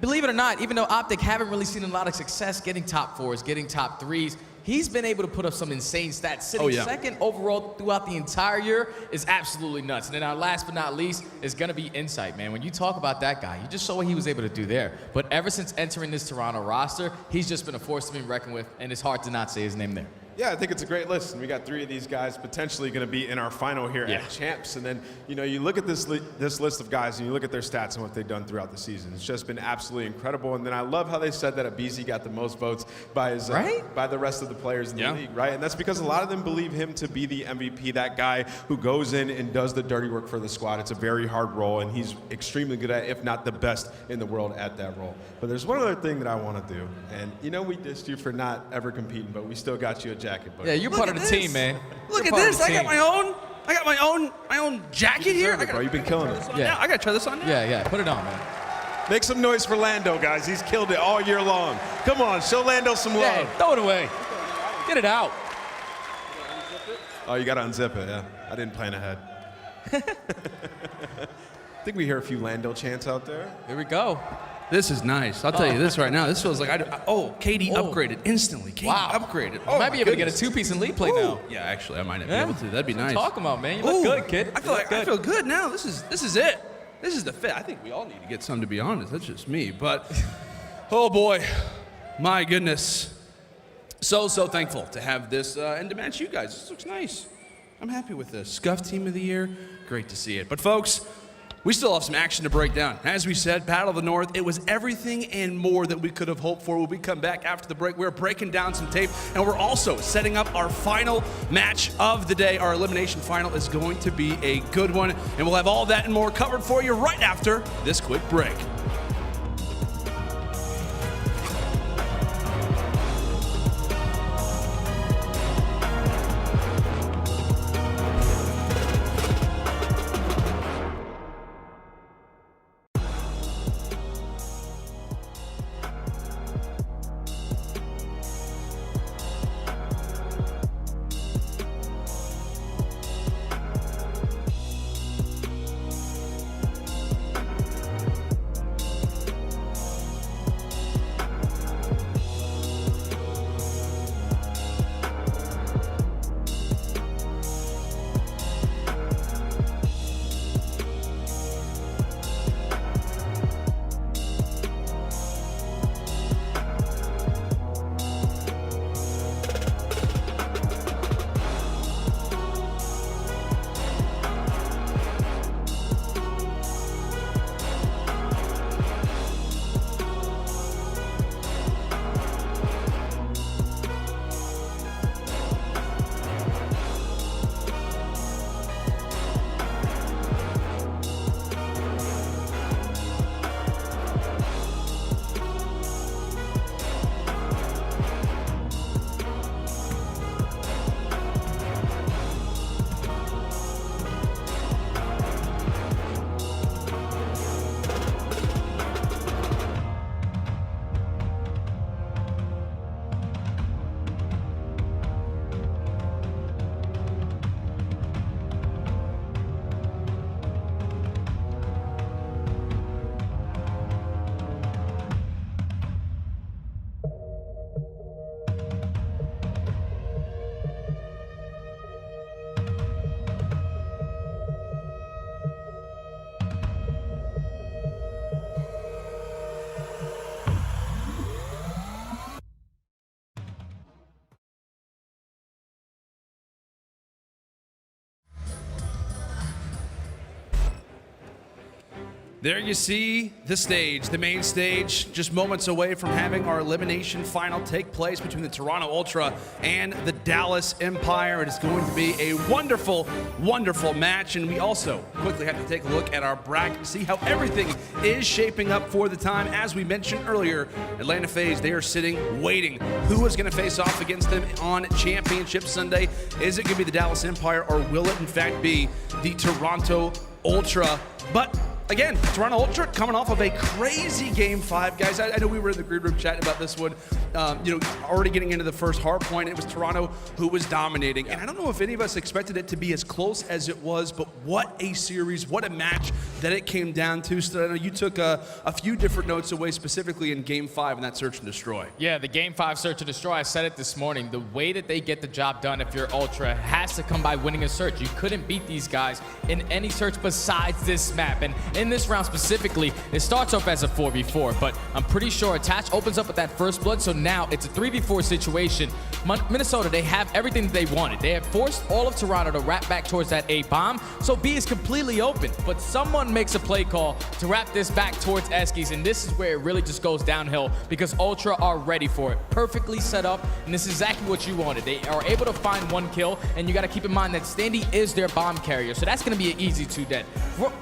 Believe it or not, even though OpTic haven't really seen a lot of success getting top 4s, getting top 3s, he's been able to put up some insane stats. Sitting second overall throughout the entire year is absolutely nuts. And then our last but not least is going to be Insight, man. When you talk about that guy, you just saw what he was able to do there. But ever since entering this Toronto roster, he's just been a force to be reckoned with, and it's hard to not say his name there. Yeah, I think it's a great list, and we got 3 of these guys potentially going to be in our final here at Champs. And then, you know, you look at this list of guys, and you look at their stats and what they've done throughout the season. It's just been absolutely incredible. And then I love how they said that aBeZy got the most votes by his by the rest of the players in the league, right? And that's because a lot of them believe him to be the MVP, that guy who goes in and does the dirty work for the squad. It's a very hard role, and he's extremely good at it, if not the best in the world at that role. But there's one other thing that I want to do, and you know we dissed you for not ever competing, but we still got you a jacket, buddy. Yeah, you're part of the team, man. Look at this. I got my own jacket here. Bro, you've been killing it. Yeah, I gotta try this on now. Yeah, put it on, man. Make some noise for Lando, guys. He's killed it all year long. Come on, show Lando some love. Yeah, throw it away. Get it out. Oh, you gotta unzip it, yeah. I didn't plan ahead. I think we hear a few Lando chants out there. Here we go. This is nice. I'll tell you this right now. This feels like KD upgraded instantly. KD upgraded. You might be able to get a 2-piece in lead play now. Yeah, actually, I might be able to. That'd be nice. Talk about, man. You look good, kid. I feel good now. This is it. This is the fit. I think we all need to get some, to be honest. That's just me. But oh boy, my goodness. So thankful to have this and to match you guys. This looks nice. I'm happy with this. Scuff Team of the Year. Great to see it. But folks, we still have some action to break down. As we said, Battle of the North, it was everything and more that we could have hoped for. When we come back after the break, we're breaking down some tape, and we're also setting up our final match of the day. Our elimination final is going to be a good one, and we'll have all that and more covered for you right after this quick break. There you see the stage, the main stage, just moments away from having our elimination final take place between the Toronto Ultra and the Dallas Empire. It is going to be a wonderful, wonderful match, and we also quickly have to take a look at our bracket, see how everything is shaping up for the time. As we mentioned earlier, Atlanta FaZe, they are sitting, waiting. Who is going to face off against them on Championship Sunday? Is it going to be the Dallas Empire, or will it in fact be the Toronto Ultra? But again, Toronto Ultra coming off of a crazy Game 5, guys. I know we were in the green room chatting about this one. Already getting into the first hard point, it was Toronto who was dominating. And I don't know if any of us expected it to be as close as it was, but what a series, what a match that it came down to. So I know you took a few different notes away, specifically in Game 5 in that search and destroy. Yeah, the Game 5 search and destroy, I said it this morning. The way that they get the job done if you're Ultra has to come by winning a search. You couldn't beat these guys in any search besides this map. And In this round specifically, it starts off as a 4v4, but I'm pretty sure Attach opens up with that first blood, so now it's a 3v4 situation. Minnesota, they have everything that they wanted. They have forced all of Toronto to wrap back towards that A bomb, so B is completely open, but someone makes a play call to wrap this back towards Eskies, and this is where it really just goes downhill because Ultra are ready for it. Perfectly set up, and this is exactly what you wanted. They are able to find one kill, and you got to keep in mind that Standy is their bomb carrier, so that's going to be an easy 2 dead.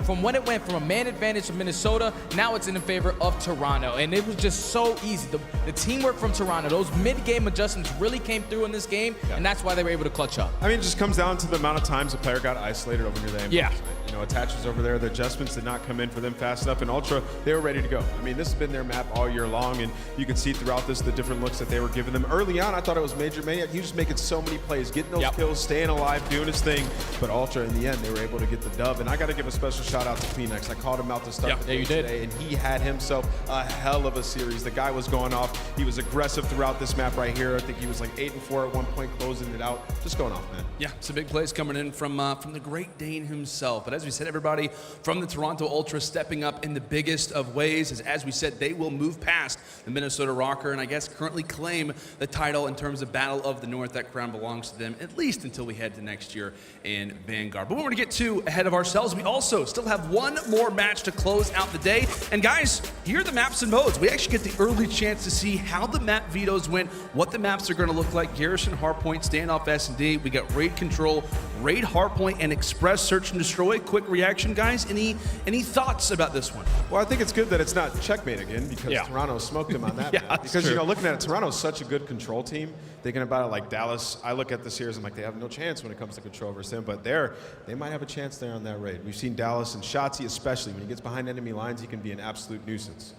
From when it went from a man advantage to Minnesota, now it's in favor of Toronto, and it was just so easy. The teamwork from Toronto, those mid-game adjustments really came through in this game, and that's why they were able to clutch up. I mean, it just comes down to the amount of times a player got isolated over near the aim. Yeah. You know, Attach was over there. The adjustments did not come in for them fast enough, and Ultra, they were ready to go. I mean, this has been their map all year long, and you can see throughout this the different looks that they were giving them. Early on, I thought it was MajorManiak. He was just making so many plays, getting those kills, staying alive, doing his thing. But Ultra, in the end, they were able to get the dub. And I got to give a special shout out to Cleanex. I called him out to start the game today, and he had himself a hell of a series. The guy was going off. He was aggressive throughout this map right here. I think he was like 8-4 at one point, closing it out. Just going off, man. Yeah, some big plays coming in from the Great Dane himself. But as we said, everybody from the Toronto Ultra stepping up in the biggest of ways. As we said, they will move past the Minnesota Røkkr and I guess currently claim the title in terms of Battle of the North. That crown belongs to them, at least until we head to next year in Vanguard. But we're going to get too ahead of ourselves. We also still have one more match to close out the day. And guys, here are the maps and modes. We actually get the early chance to see how the map vetoes went, what the maps are going to look like. Garrison, Hardpoint, Standoff, S&D. We got Raid Control, Raid Hardpoint, and Express Search and Destroy. Quick reaction, guys. Any thoughts about this one? Well, I think it's good that it's not checkmate again because Toronto smoked them on that. Yeah, because, you know, looking at it, Toronto's such a good control team. Thinking about it like Dallas, I look at the series, I'm like, they have no chance when it comes to control versus them, but they might have a chance there on that raid. We've seen Dallas and Shotzzy, especially when he gets behind enemy lines, he can be an absolute nuisance.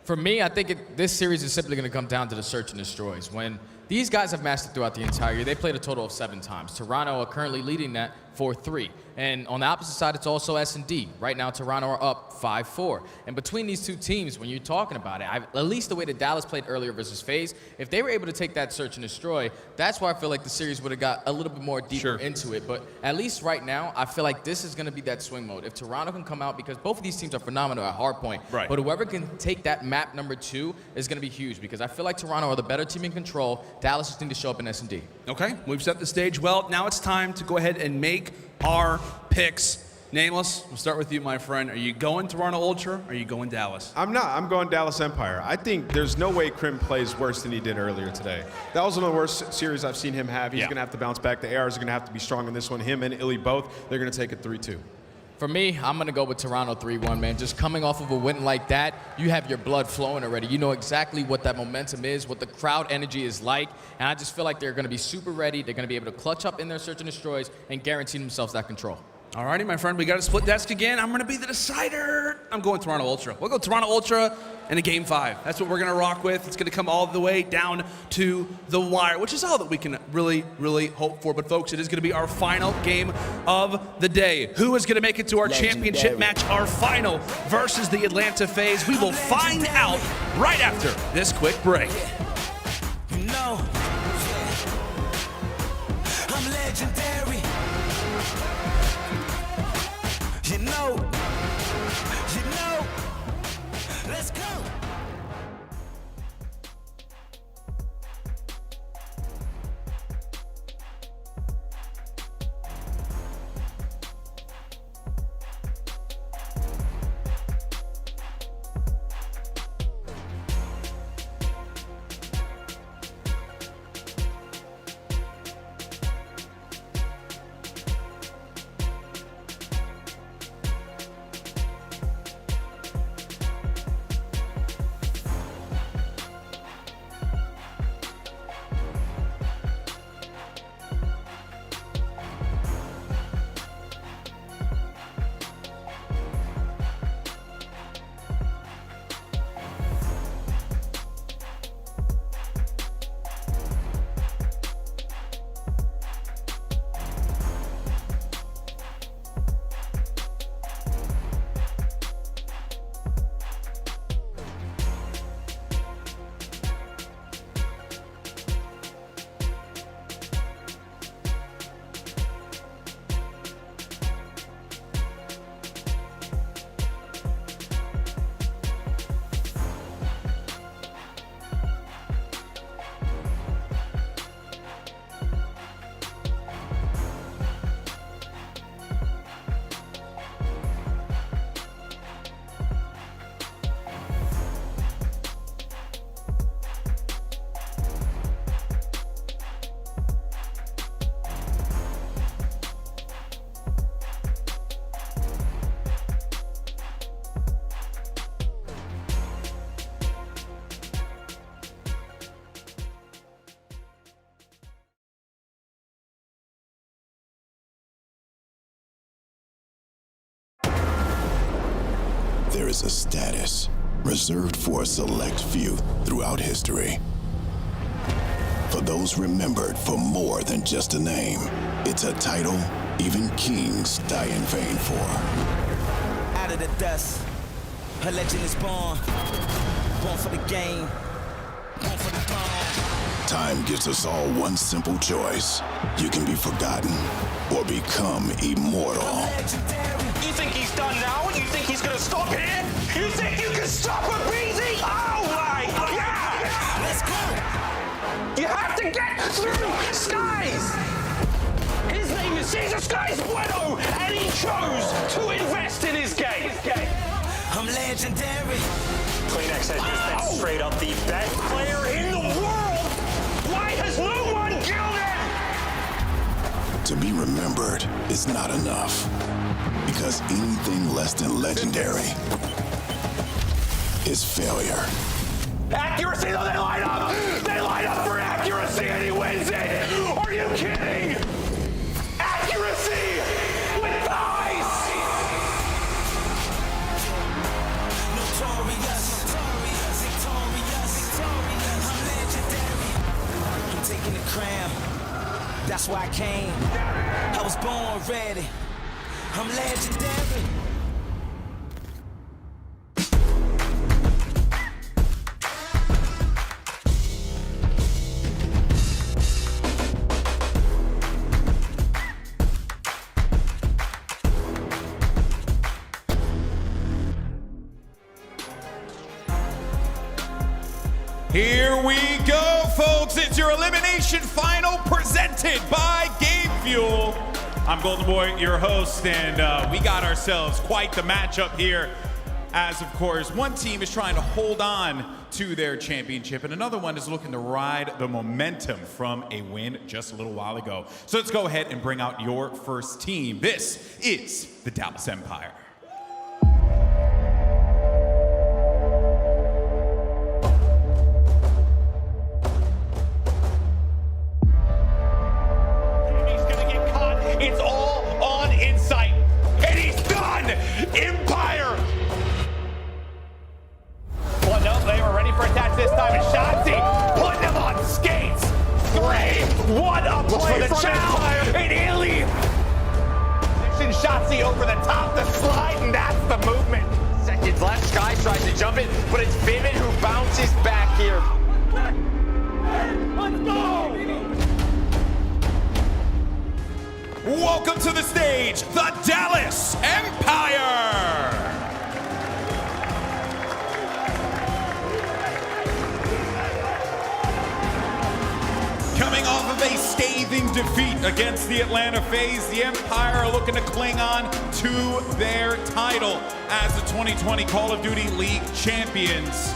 For me, I think this series is simply going to come down to the search and destroys. When these guys have mastered throughout the entire year, they played a total of 7 times. Toronto are currently leading that 4-3. And on the opposite side, it's also S&D. Right now, Toronto are up 5-4. And between these two teams, when you're talking about it, at least the way that Dallas played earlier versus FaZe, if they were able to take that search and destroy, that's why I feel like the series would have got a little bit more deeper into it. But at least right now, I feel like this is going to be that swing mode. If Toronto can come out, because both of these teams are phenomenal at hardpoint, but whoever can take that map number 2 is going to be huge, because I feel like Toronto are the better team in control. Dallas just need to show up in S&D. Okay, we've set the stage well. Now it's time to go ahead and make our picks. Nameless, we'll start with you, my friend. Are you going Toronto Ultra? Or are you going Dallas? I'm not. I'm going Dallas Empire. I think there's no way Crim plays worse than he did earlier today. That was one of the worst series I've seen him have. He's going to have to bounce back. The ARs are going to have to be strong in this one. Him and iLLeY both, they're going to take it 3-2. For me, I'm going to go with Toronto 3-1, man. Just coming off of a win like that, you have your blood flowing already. You know exactly what that momentum is, what the crowd energy is like, and I just feel like they're going to be super ready. They're going to be able to clutch up in their search and destroys and guarantee themselves that control. Alrighty, my friend, we got a split desk again. I'm going to be the decider. I'm going Toronto Ultra. We'll go Toronto Ultra in a Game 5. That's what we're going to rock with. It's going to come all the way down to the wire, which is all that we can really, really hope for. But, folks, it is going to be our final game of the day. Who is going to make it to our championship match, our final versus the Atlanta FaZe? We will find out right after this quick break. You know, I'm legendary. You know, let's go. there is a status reserved for a select few throughout history. For those remembered for more than just a name, it's a title even kings die in vain for. Out of the dust, a legend is born. Born for the game, born for the throne. Time gives us all one simple choice. You can be forgotten or become immortal. You think he's done now? You think he's gonna stop here? You think you can stop aBeZy? Oh my God! Let's go! You have to get through Skies! His name is Caesar Skies Bueno, and he chose to invest in his game. I'm legendary. Clayster says he's been straight up the best player in the world. Why has no one killed him? To be remembered is not enough, because anything less than legendary is failure. Accuracy, though, they line up! They line up for accuracy and he wins it! Are you kidding? Accuracy with thighs! Notorious, victorious, I'm legendary. I'm taking the crown, that's why I came. I was born ready, I'm legendary. Here we go, folks. It's your elimination final presented by Game Fuel. I'm Golden Boy, your host, and we got ourselves quite the matchup here. As, of course, one team is trying to hold on to their championship, and another one is looking to ride the momentum from a win just a little while ago. So let's go ahead and bring out your first team. This is the Dallas Empire. It's all on Insight, and he's done! Empire! Well, no, they were ready for attacks this time, and Shotzzy putting them on skates! 3, 1 up play for the challenge, and iLLeY! Shotzzy over the top, the slide, and that's the movement. Seconds left, Sky tries to jump it, but it's Vivid who bounces back here. Let's go! Welcome to the stage, the Dallas Empire! Coming off of a scathing defeat against the Atlanta FaZe, the Empire are looking to cling on to their title as the 2020 Call of Duty League champions.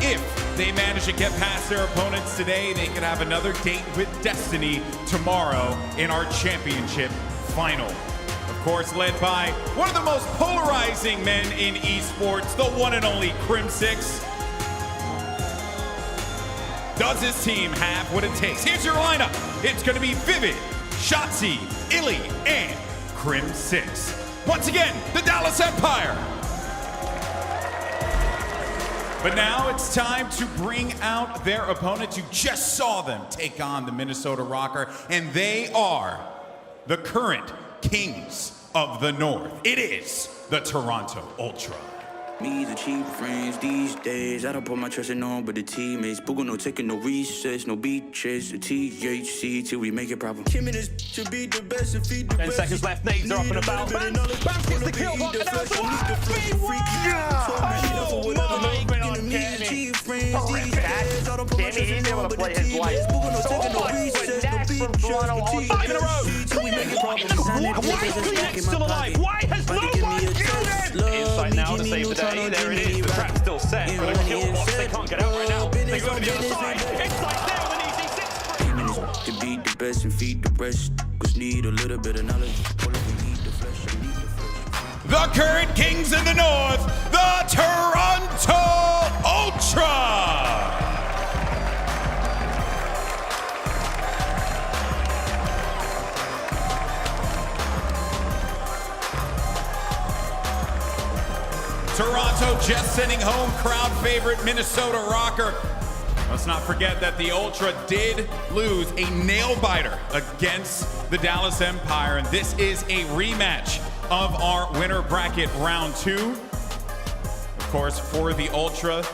If they manage to get past their opponents today, they could have another date with Destiny tomorrow in our championship final. Of course, led by one of the most polarizing men in esports, the one and only Crimsix. Does his team have what it takes? Here's your lineup. It's going to be Vivid, Shotzzy, iLLeY, and Crimsix. Once again, the Dallas Empire. But now it's time to bring out their opponent. You just saw them take on the Minnesota Røkkr, and they are the current kings of the North. It is the Toronto Ultra. Me, the cheap friends these days. I don't put my trust in no one but the teammates. Boogle, no taking no recess, no beaches. The THC till we make it proper. Kim in this to be the best and feed the 10 seconds left, nades are up and about. Bounce gets the kill, but now it's He's able to play his life. From Toronto all 5 in a row. Why is PaulEhx still alive? Why has no one killed it? Insight now to save the day. There it is. The trap's still set for the kill box. They can't get out right now. They go to the other side. Insight there with an easy 6. To be the best and feed the rest. Cause need a little bit of knowledge. The current kings in the North, the Toronto Ultra. Toronto just sending home crowd favorite Minnesota Røkkr. Let's not forget that the Ultra did lose a nail-biter against the Dallas Empire, and this is a rematch of our winner bracket round 2. Of course, for the Ultra,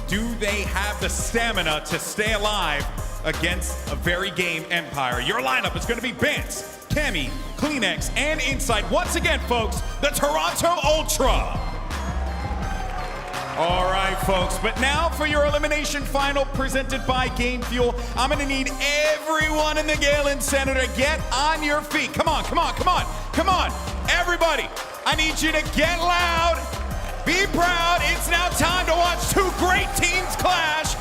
do they have the stamina to stay alive against a very game Empire? Your lineup is going to be Bance, Cammy, CleanX, and Inside. Once again, folks, the Toronto Ultra. All right, folks, but now for your elimination final presented by Game Fuel. I'm gonna need everyone in the Galen Center to get on your feet. Come on, come on, come on, come on. Everybody, I need you to get loud, be proud. It's now time to watch two great teams clash.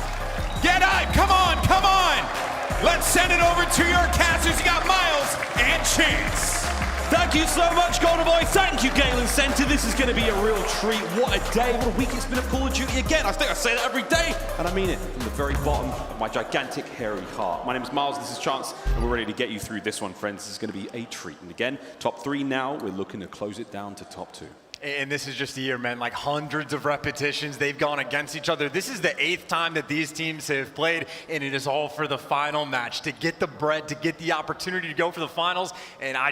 Get hype, come on, come on. Let's send it over to your casters. You got Miles and Chance. Thank you so much, Golden Boy. Thank you, Galen Center. This is going to be a real treat. What a day. What a week it's been of Call of Duty again. I think I say that every day, and I mean it from the very bottom of my gigantic, hairy heart. My name is Miles, this is Chance, and we're ready to get you through this one, friends. This is going to be a treat. And again, top 3 now. We're looking to close it down to top 2. And this is just a year, man, like hundreds of repetitions. They've gone against each other. This is the 8th time that these teams have played, and it is all for the final match, to get the bread, to get the opportunity to go for the finals. And I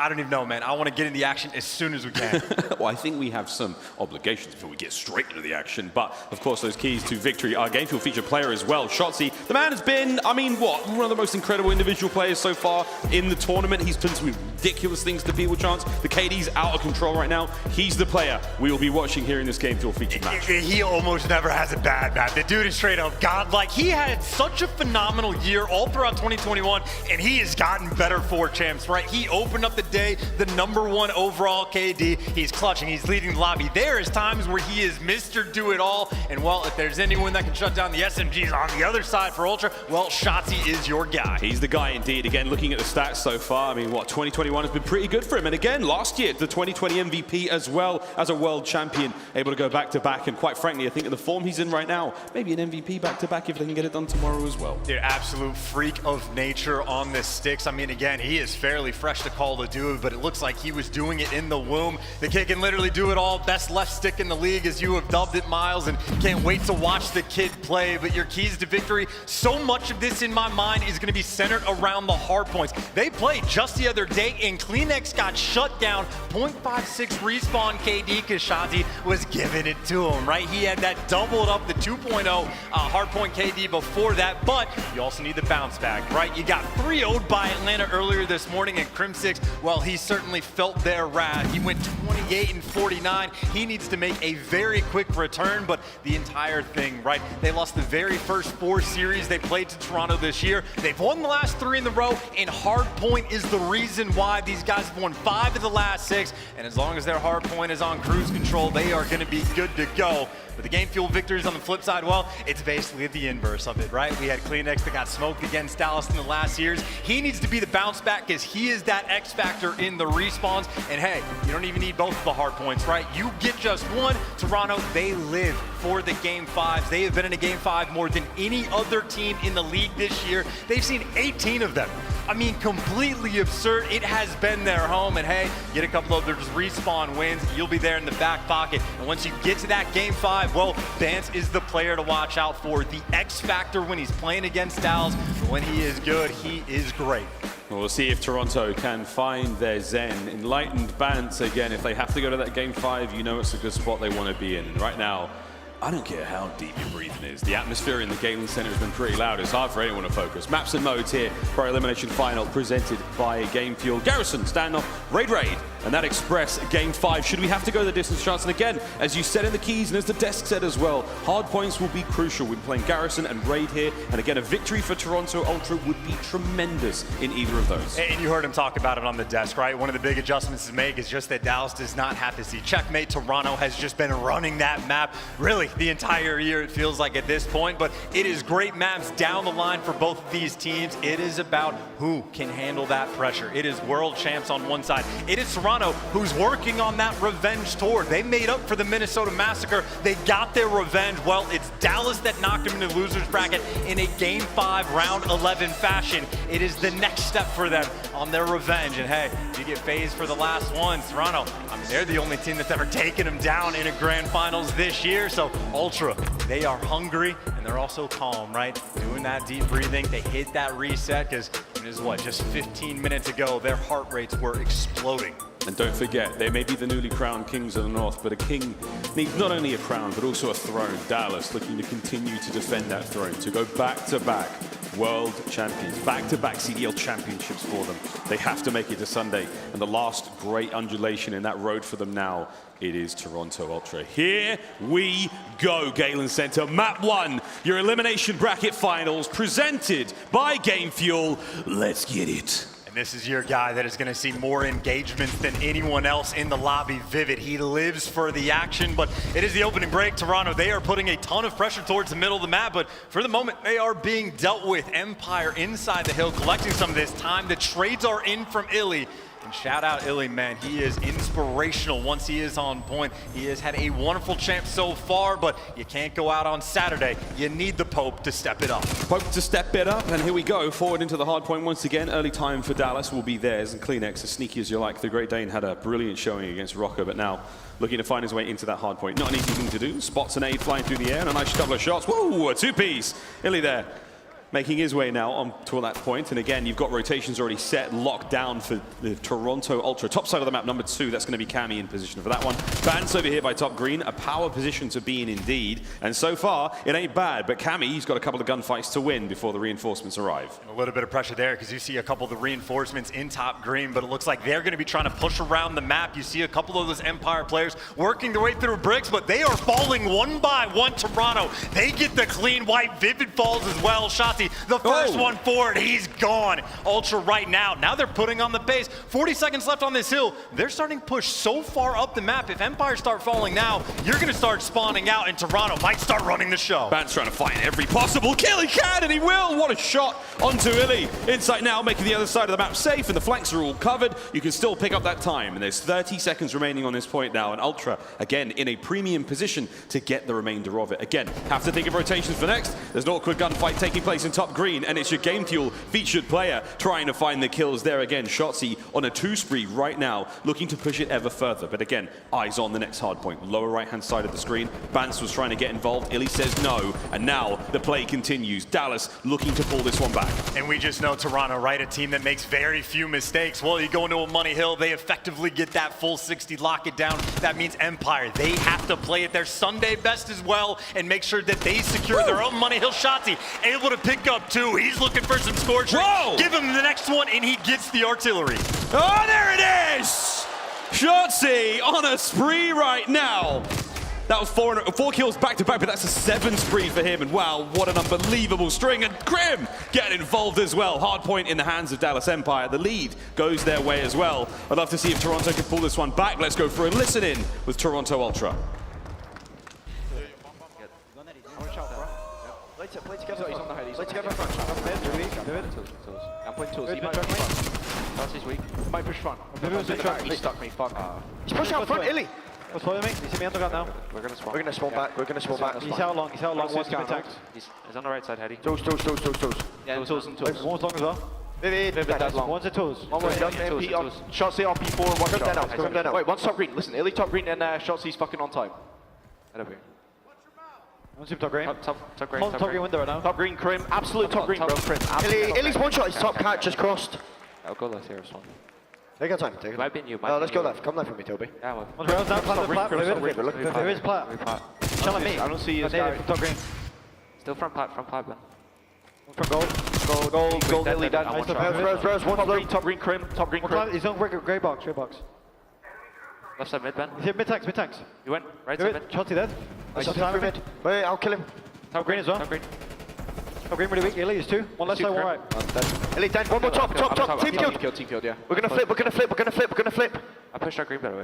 don't even know, man. I want to get in the action as soon as we can. Well, I think we have some obligations before we get straight into the action. But, of course, those keys to victory are Game Fuel featured player as well. Shotzzy, the man has been, I mean, what, one of the most incredible individual players so far in the tournament. He's done some ridiculous things to people, Chance. The KD's out of control right now. He's the player we will be watching here in this Game Fuel featured match. He almost never has a bad match. The dude is straight up godlike. He had such a phenomenal year all throughout 2021, and he has gotten better for champs, right? He opened up the day, the #1 overall KD. He's clutching, he's leading the lobby. There is times where he is Mr. Do-It-All, and well, if there's anyone that can shut down the SMGs on the other side for Ultra, well, Shotzzy is your guy. He's the guy indeed. Again, looking at the stats so far, I mean, what, 2021 has been pretty good for him. And again, last year, the 2020 MVP as well as a world champion, able to go back-to-back. And quite frankly, I think in the form he's in right now, maybe an MVP back-to-back if they can get it done tomorrow as well. Dude, absolute freak of nature on the sticks. I mean, again, he is fairly fresh to call the dude, but it looks like he was doing it in the womb. The kid can literally do it all. Best left stick in the league, as you have dubbed it, Miles, and can't wait to watch the kid play. But your keys to victory, so much of this in my mind is going to be centered around the hard points. They played just the other day, and CleanX got shut down. 0.56 respawn KD, because Shotzzy was giving it to him, right? He had that doubled up the 2.0 hardpoint KD before that, but you also need the bounce back, right? You got 3-0'd by Atlanta earlier this morning, and Crimsix, well, he certainly felt their wrath. He went 28 and 49. He needs to make a very quick return, but the entire thing, right? They lost the very first 4 series they played to Toronto this year. They've won the last 3 in a row, and hardpoint is the reason why these guys have won 5 of the last 6, and as long as their hardpoint is on cruise control, they are going to be good to go. But the Game Fuel victories on the flip side, well, it's basically the inverse of it, right? We had CleanX that got smoked against Dallas in the last years. He needs to be the bounce back because he is that X factor in the respawns. And hey, you don't even need both of the hard points, right? You get just one. Toronto, they live for the Game 5s. They have been in a Game 5 more than any other team in the league this year. They've seen 18 of them. I mean, completely absurd. It has been their home, and hey, get a couple of those respawn wins, you'll be there in the back pocket. And once you get to that Game 5, well, Bance is the player to watch out for. The X factor when he's playing against Dallas, but when he is good, he is great. Well, we'll see if Toronto can find their zen. Enlightened Bance, again, if they have to go to that Game 5, you know it's a good spot they want to be in. And right now, I don't care how deep your breathing is. The atmosphere in the Galen Center has been pretty loud. It's hard for anyone to focus. Maps and modes here for our elimination final presented by Game Fuel. Garrison, standoff, Raid, and that Express Game 5. Should we have to go the distance, Chance? And again, as you said in the keys and as the desk said as well, hard points will be crucial. We're playing Garrison and Raid here. And again, a victory for Toronto Ultra would be tremendous in either of those. And you heard him talk about it on the desk, right? One of the big adjustments to make is just that Dallas does not have to see checkmate. Toronto has just been running that map really the entire year, it feels like at this point, but it is great maps down the line for both of these teams. It is about who can handle that pressure. It is world champs on one side. It is Toronto Toronto, who's working on that revenge tour. They made up for the Minnesota Massacre. They got their revenge. Well, it's Dallas that knocked them into the loser's bracket in a Game 5, Round 11 fashion. It is the next step for them on their revenge. And hey, you get FaZe for the last one. Toronto, I mean, they're the only team that's ever taken them down in a grand finals this year. So Ultra, they are hungry and they're also calm, right? Doing that deep breathing. They hit that reset because it is what, just 15 minutes ago, their heart rates were exploding. And don't forget, they may be the newly crowned kings of the North, but a king needs not only a crown, but also a throne. Dallas looking to continue to defend that throne, to go back-to-back world champions, back-to-back CDL championships for them. They have to make it to Sunday. And the last great undulation in that road for them now, it is Toronto Ultra. Here we go, Galen Center. Map 1, your elimination bracket finals, presented by Game Fuel. Let's get it. This is your guy that is going to see more engagements than anyone else in the lobby. Vivid, he lives for the action, but it is the opening break. Toronto, they are putting a ton of pressure towards the middle of the map, but for the moment, they are being dealt with. Empire inside the hill, collecting some of this time. The trades are in from iLLeY. And shout out iLLeY, man. He is inspirational once he is on point. He has had a wonderful champ so far, but you can't go out on Saturday. You need the Pope to step it up. Pope to step it up, and here we go. Forward into the hard point once again. Early time for Dallas will be theirs, and Kleenex, as sneaky as you like. The Great Dane had a brilliant showing against Røkkr, but now looking to find his way into that hard point. Not an easy thing to do. Spots an aid flying through the air, and a nice couple of shots. Whoa, a two-piece. iLLeY there, making his way now on to that point. And again, you've got rotations already set, locked down for the Toronto Ultra. Top side of the map, number 2, that's going to be Cammy in position for that one. Bans over here by top green, a power position to be in indeed. And so far, it ain't bad, but Cammy, he's got a couple of gunfights to win before the reinforcements arrive. A little bit of pressure there because you see a couple of the reinforcements in top green, but it looks like they're going to be trying to push around the map. You see a couple of those Empire players working their way through bricks, but they are falling one by one. Toronto, they get the clean wipe. Vivid falls as well. Shotzzy, the first one forward, he's gone. Ultra right now they're putting on the pace. 40 seconds left on this hill. They're starting to push so far up the map. If Empire start falling now, you're going to start spawning out, and Toronto might start running the show. Ban's trying to find every possible kill he can, and he will. What a shot onto iLLeY. Insight now, making the other side of the map safe, and the flanks are all covered. You can still pick up that time, and there's 30 seconds remaining on this point now, and Ultra, again, in a premium position to get the remainder of it. Again, have to think of rotations for next. There's an awkward gunfight taking place in top green, and it's your Game Fuel featured player trying to find the kills there again. Shotzzy on a 2 spree right now, looking to push it ever further. But again, eyes on the next hard point. Lower right-hand side of the screen. Bance was trying to get involved. iLLeY says no, and now the play continues. Dallas looking to pull this one back. And we just know Toronto, right? A team that makes very few mistakes. Well, you go into a money hill, they effectively get that full 60, lock it down. That means Empire, they have to play at their Sunday best as well and make sure that they secure their own money hill. Shotzzy able to pick up 2. He's looking for some scorch. Give him the next one, and he gets the artillery. Oh, there it is! Shotzzy on a spree right now. That was 4 kills back-to-back, but that's a 7 spree for him. And wow, what an unbelievable string. And Crim getting involved as well. Hard point in the hands of Dallas Empire. The lead goes their way as well. I'd love to see if Toronto can pull this one back. Let's go for a listen in with Toronto Ultra. Play together. He's on the head. Play together front. I'm playing tools. He might push front. That's his weak. He might push front. He stuck me. Fuck. He's pushing out front, iLLeY. What's following me? You see me underground now? We're gonna spawn. We're gonna spawn back. We're gonna spawn back. He's out long. He's out long. One's been tanked. He's on the right side, Heady. Tools. Yeah, tools and tools. One's long as well. Vivid, that's long. One's a tools. One was MP on. Shotzzy on P4. One shot. Come down. Wait, one's top green. Listen, iLLeY top green and Shotzy's fucking on time. Head up here. One super top green. Top green. Top green window right now. Top green, Crim. Absolute top green, bro. Crim. iLLeY's one shot. His top cat just crossed. I'll go left here, Swan. Take your time. Might be you. No, let's go left. Come left with me, Toby. Yeah, well. One's rails down. There is plat. Tell me. I don't see you. Top green. Still front plat, man. From gold, iLLeY dead. Rails, one top green, Crim. Top green, Crim. He's on grey box. Left side mid, Ben. He's here, mid tanks. You went right side mid. Shotzzy dead. Mid. Wait, I'll kill him. Top green as well. Top green really weak. iLLeY is 2. One left side, one right. iLLeY dead. One more top. Team killed, yeah. We're gonna flip. I pushed our green, by the way.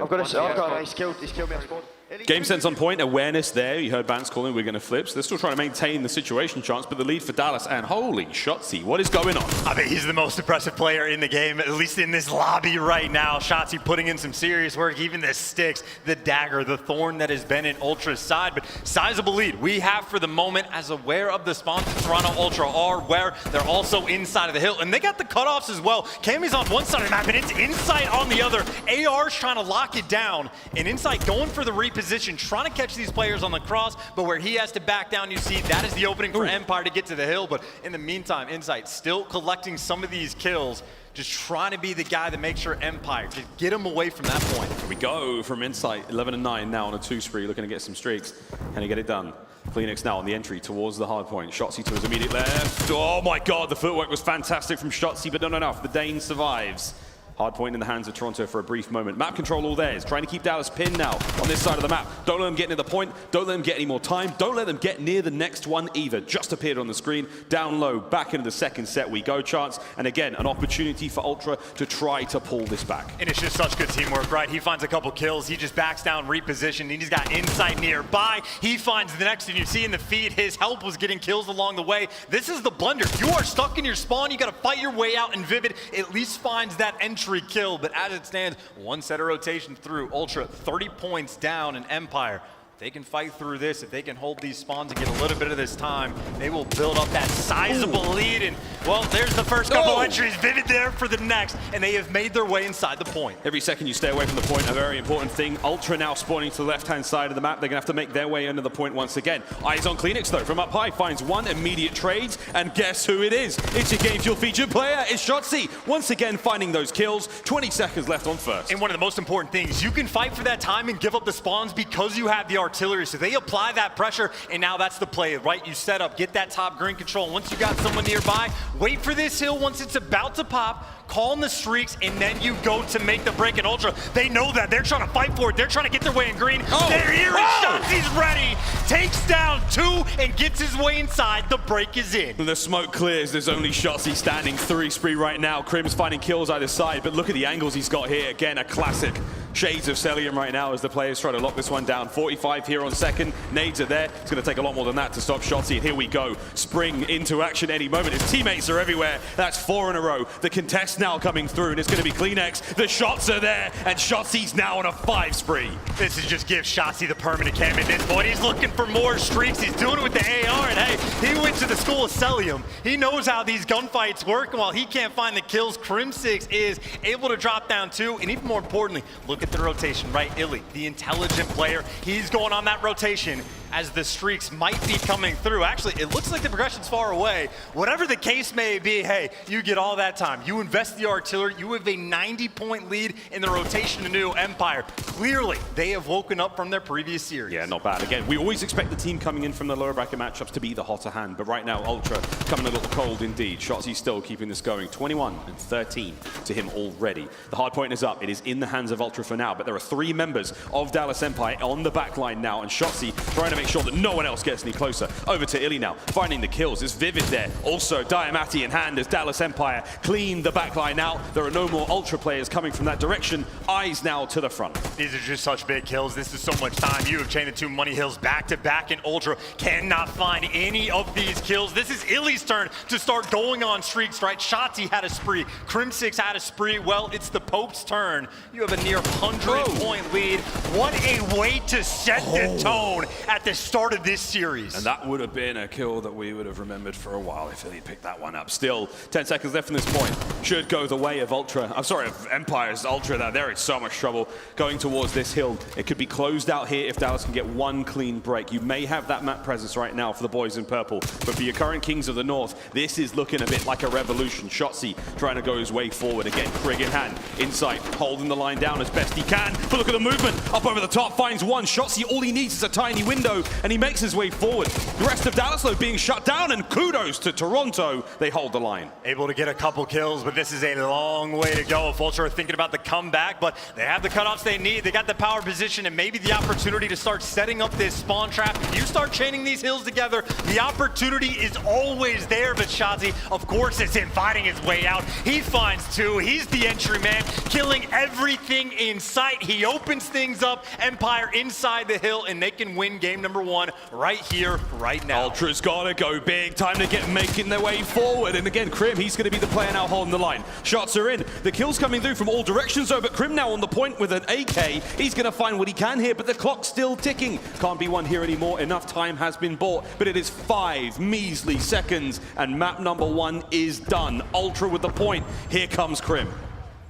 He's killed me on spawn. Game sense on point, awareness there. You heard Vance calling, we're going to flip. So they're still trying to maintain the situation chance, but the lead for Dallas, and holy Shotzzy, what is going on? I mean, he's the most impressive player in the game, at least in this lobby right now. Shotzzy putting in some serious work, even the sticks, the dagger, the thorn that has been in Ultra's side, but sizable lead we have for the moment, as aware of the spawns that Toronto Ultra are, where they're also inside of the hill, and they got the cutoffs as well. Cammy's on one side of the map, and it's Insight on the other. AR's trying to lock it down, and Insight going for the reposition, trying to catch these players on the cross, but where he has to back down, you see that is the opening for Empire to get to the hill. But in the meantime, Insight still collecting some of these kills, just trying to be the guy that makes sure Empire to get him away from that point. Here we go from Insight, 11-9 now on a 2 spree, looking to get some streaks. Can he get it done? CleanX now on the entry towards the hard point. Shotzzy to his immediate left. Oh my god, the footwork was fantastic from Shotzzy, but not enough. The Dane survives. Hard point in the hands of Toronto for a brief moment. Map control all theirs, trying to keep Dallas pinned now on this side of the map. Don't let them get near the point, don't let them get any more time, don't let them get near the next one either. Just appeared on the screen, down low, back into the second set we go, chance. And again, an opportunity for Ultra to try to pull this back. And it's just such good teamwork, right? He finds a couple kills, he just backs down, repositioned, and he's got Insight nearby. He finds the next, and you see in the feed, his help was getting kills along the way. This is the blunder. You are stuck in your spawn, you gotta fight your way out, and Vivid at least finds that entry kill. But as it stands, one set of rotation through. Ultra 30 points down, and Empire, if they can fight through this, if they can hold these spawns and get a little bit of this time, they will build up that sizable lead. And, well, there's the first couple entries. Vivid there for the next, and they have made their way inside the point. Every second you stay away from the point, a very important thing. Ultra now spawning to the left-hand side of the map. They're going to have to make their way under the point once again. Eyes on CleanX, though, from up high. Finds one, immediate trades, and guess who it is? It's your Game Fuel featured player. It's Shotzzy. Once again, finding those kills. 20 seconds left on first. And one of the most important things, you can fight for that time and give up the spawns because you have the artillery. So they apply that pressure, and now that's the play, right? You set up, get that top green control. Once you got someone nearby, wait for this hill once it's about to pop, calm the streaks, and then you go to make the break. And Ultra, they know that. They're trying to fight for it. They're trying to get their way in green. They're here, and Shotzzy's ready. Takes down 2 and gets his way inside. The break is in. The smoke clears. There's only Shotzzy standing 3 spree right now. Crim's finding kills either side, but look at the angles he's got here. Again, a classic. Shades of Cellium right now as the players try to lock this one down. 45 here on second. Nades are there. It's going to take a lot more than that to stop Shotzzy. And here we go. Spring into action any moment. His teammates are everywhere. That's 4 in a row. The contest now coming through, and it's going to be CleanX. The shots are there, and Shotzy's now on a 5 spree. This is just give Shotzzy the permanent cam at this point. He's looking for more streaks. He's doing it with the AR, and hey, he went to the school of Cellium. He knows how these gunfights work, and while he can't find the kills, Crimsix is able to drop down 2, and even more importantly, look at the rotation, right? iLLeY, the intelligent player, he's going on that rotation as the streaks might be coming through. Actually, it looks like the progression's far away. Whatever the case may be, hey, you get all that time. You invest the artillery, you have a 90-point lead in the rotation to new Empire. Clearly, they have woken up from their previous series. Yeah, not bad. Again, we always expect the team coming in from the lower bracket matchups to be the hotter hand, but right now, Ultra coming a little cold indeed. Shotzzy still keeping this going. 21 and 13 to him already. The hard point is up. It is in the hands of Ultra for now, but there are 3 members of Dallas Empire on the back line now, and Shotzzy trying to make sure that no one else gets any closer. Over to iLLeY now, finding the kills. There's Vivid there. Also, Diamati in hand as Dallas Empire clean the back line out. There are no more Ultra players coming from that direction. Eyes now to the front. These are just such big kills. This is so much time. You have chained the 2 money hills back to back, and Ultra cannot find any of these kills. This is iLLeY's turn to start going on streaks, right? Shotzzy had a spree. Crimsix had a spree. Well, it's the Pope's turn. You have a near 100-point lead. What a way to set the tone at the start of this series. And that would have been a kill that we would have remembered for a while if iLLeY picked that one up. Still, 10 seconds left from this point. Should go the way of Ultra. I'm sorry, of Empire's Ultra. They're in so much trouble going towards this hill. It could be closed out here if Dallas can get one clean break. You may have that map presence right now for the boys in purple, but for your current Kings of the North, this is looking a bit like a revolution. Shotzzy trying to go his way forward again. Krig in hand. Insight holding the line down as best he can. But look at the movement. Up over the top, finds one. Shotzzy, all he needs is a tiny window, and he makes his way forward. The rest of Dallas, though, being shut down, and kudos to Toronto. They hold the line. Able to get a couple kills, but but this is a long way to go. If Ultra are thinking about the comeback, but they have the cutoffs they need. They got the power position and maybe the opportunity to start setting up this spawn trap. If you start chaining these hills together, the opportunity is always there, but Shotzzy, of course, is inviting his way out. He finds two. He's the entry man, killing everything in sight. He opens things up, Empire inside the hill, and they can win game number 1 right here, right now. Ultra's gotta go big. Time to get making their way forward. And again, Crim, he's gonna be the player now holding the line. Shots are in. The kills coming through from all directions though, but Crim now on the point with an AK. He's gonna find what he can here, but the clock's still ticking. Can't be one here anymore. Enough time has been bought, but it is 5 measly seconds, and map number 1 is done. Ultra with the point. Here comes Crim.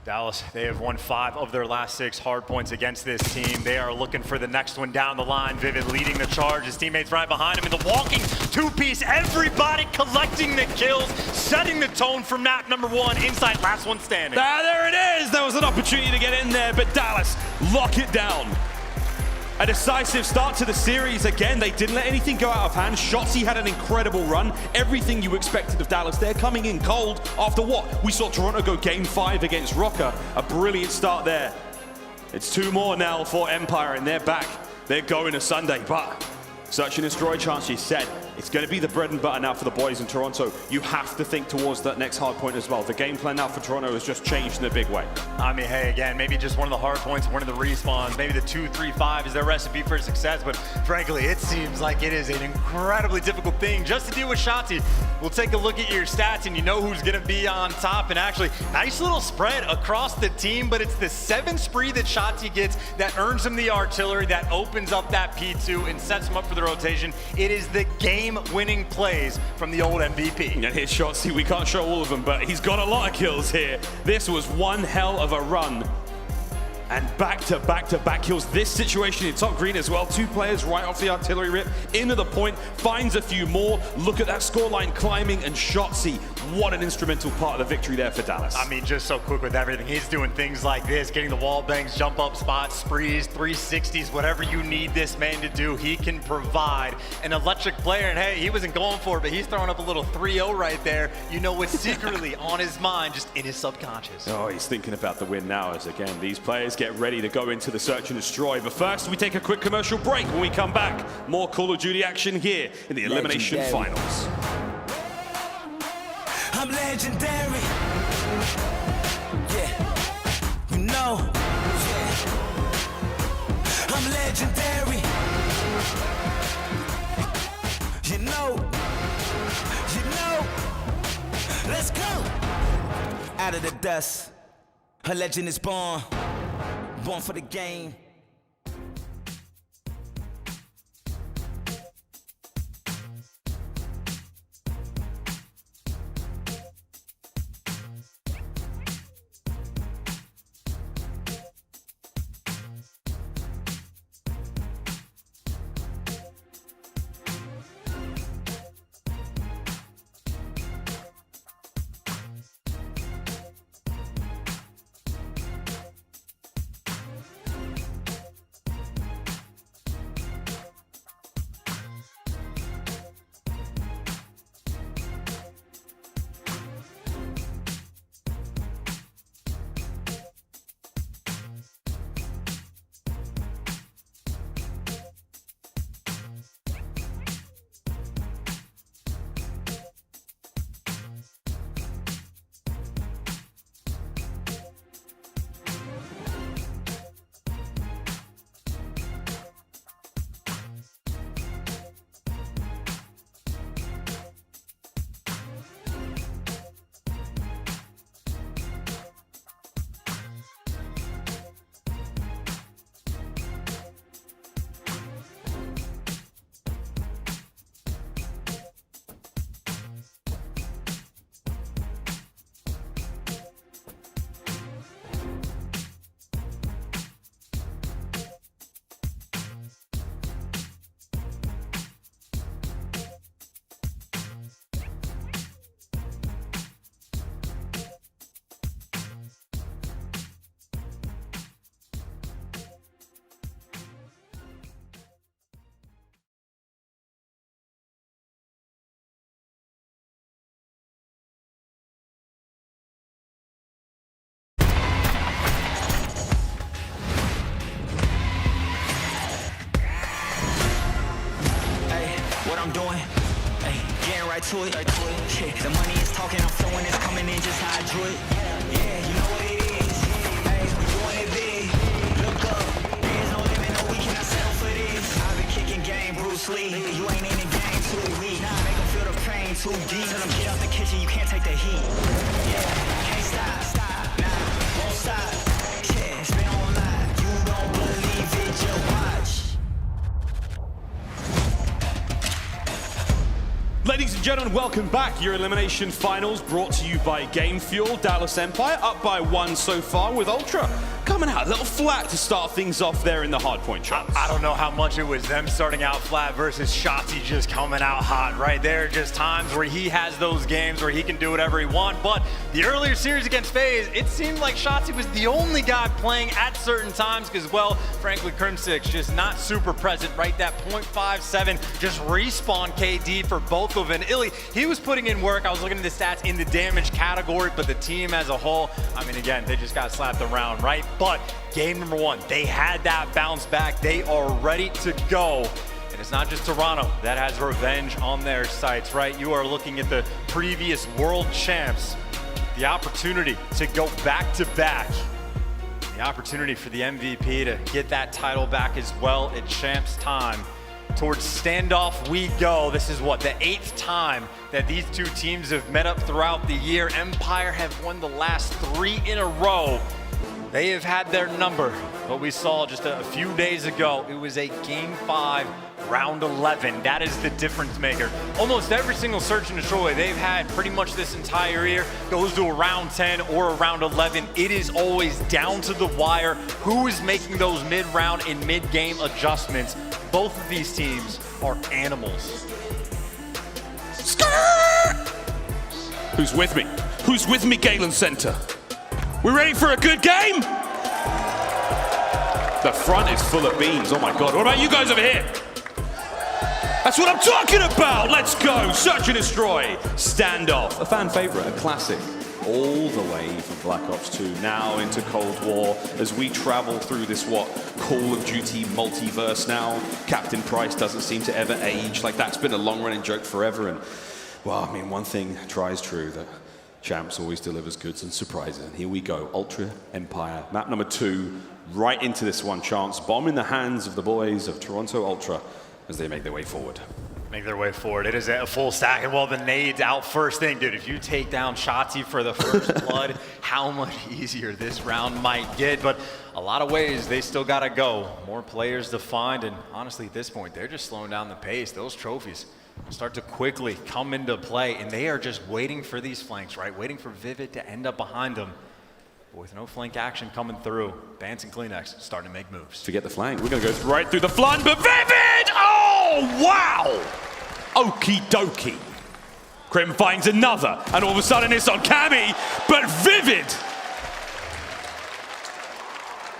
Dallas, they have won 5 of their last 6 hard points against this team. They are looking for the next one down the line. Vivid leading the charge. His teammates right behind him in the walking two-piece. Everybody collecting the kills, setting the tone for map number 1. Inside, last one standing. There it is. There was an opportunity to get in there, but Dallas lock it down. A decisive start to the series again. They didn't let anything go out of hand. Shotzzy had an incredible run. Everything you expected of Dallas. They're coming in cold after what? We saw Toronto go game 5 against Røkkr. A brilliant start there. It's 2 more now for Empire, and they're back. They're going to Sunday, but search and destroy chance, you said. It's going to be the bread and butter now for the boys in Toronto. You have to think towards that next hard point as well. The game plan now for Toronto has just changed in a big way. I mean, hey, again, maybe just one of the hard points, one of the respawns, maybe the 2-3-5 is their recipe for success, but frankly, it seems like it is an incredibly difficult thing just to deal with Shotzzy. We'll take a look at your stats and you know who's going to be on top, and actually, nice little spread across the team, but it's the 7 spree that Shotzzy gets that earns him the artillery, that opens up that P2 and sets him up for the rotation. It is the game-winning plays from the old MVP. And here's Shotzzy. We can't show all of them, but he's got a lot of kills here. This was one hell of a run. And back-to-back kills. This situation in top green as well. 2 players right off the artillery rip into the point, finds a few more. Look at that scoreline climbing, and Shotzzy, what an instrumental part of the victory there for Dallas. I mean, just so quick with everything. He's doing things like this, getting the wall bangs, jump up spots, sprees, 360s, whatever you need this man to do, he can provide. An electric player, and hey, he wasn't going for it, but he's throwing up a little 3-0 right there. You know what's secretly on his mind, just in his subconscious. Oh, he's thinking about the win now as, again, these players get ready to go into the search and destroy. But first, we take a quick commercial break. When we come back, more Call of Duty action here in the Elimination Finals. I'm legendary. Yeah, you know. Yeah. I'm legendary. You know. Let's go. Out of the dust, a legend is born. Born for the game. what I'm doing. Hey, getting right to it. Yeah, the money is talking, I'm flowing, it's coming in just how I drew it. Yeah, you know what it is. Hey, we doing it big. Look up, there's no limit, no, we cannot settle for this. I've been kicking game, Bruce Lee. You ain't in the game too weak. Make them feel the pain too deep. Tell them get out the kitchen, you can't take the heat. Yeah, can't stop, nah, won't stop. Yeah, it's been on live. You don't believe it, just watch. Ladies and gentlemen, welcome back. Your elimination finals brought to you by Game Fuel. Dallas Empire up by 1 so far, with Ultra coming out a little flat to start things off there in the hardpoint shots. I don't know how much it was them starting out flat versus Shotzzy just coming out hot, right? There are just times where he has those games where he can do whatever he wants, but the earlier series against FaZe, it seemed like Shotzzy was the only guy playing at certain times because, well, frankly, Crimsix just not super present, right? That 0.57 just respawn KD for both of and iLLeY. He was putting in work. I was looking at the stats in the damage category, but the team as a whole, I mean, again, they just got slapped around, right? But game number 1, they had that bounce back. They are ready to go. And it's not just Toronto that has revenge on their sights, right? You are looking at the previous world champs, the opportunity to go back to back, the opportunity for the MVP to get that title back as well at champs time. Towards standoff we go. This is what, the 8th time that these two teams have met up throughout the year. Empire have won the last 3 in a row. They have had their number. What we saw just a few days ago, it was a Game 5, round 11. That is the difference maker. Almost every single search and destroy they've had pretty much this entire year goes to a round 10 or a round 11. It is always down to the wire. Who is making those mid-round and mid-game adjustments? Both of these teams are animals. Who's with me? Who's with me, Galen Center? We ready for a good game? The front is full of beams. Oh my God. What about you guys over here? That's what I'm talking about. Let's go. Search and destroy. Standoff. A fan favorite, a classic. All the way from Black Ops 2 now into Cold War as we travel through this, what, Call of Duty multiverse now. Captain Price doesn't seem to ever age. Like, that's been a long-running joke forever. And, well, I mean, one thing tries true, that Champs always delivers goods and surprises. And here we go, Ultra Empire. Map number 2, right into this one. Chance bomb in the hands of the boys of Toronto Ultra as they make their way forward. Make their way forward. It is a full stack, and well, the nades out first thing. Dude, if you take down Shotzzy for the first blood, how much easier this round might get. But a lot of ways, they still gotta go. More players to find, and honestly, at this point, they're just slowing down the pace. Those trophies start to quickly come into play, and they are just waiting for these flanks, right? Waiting for Vivid to end up behind them. But with no flank action coming through, Bance and CleanX starting to make moves. Forget the flank. We're going to go right through the flood, but Vivid! Oh, wow! Okie dokie. Crim finds another, and all of a sudden it's on Cammy, but Vivid!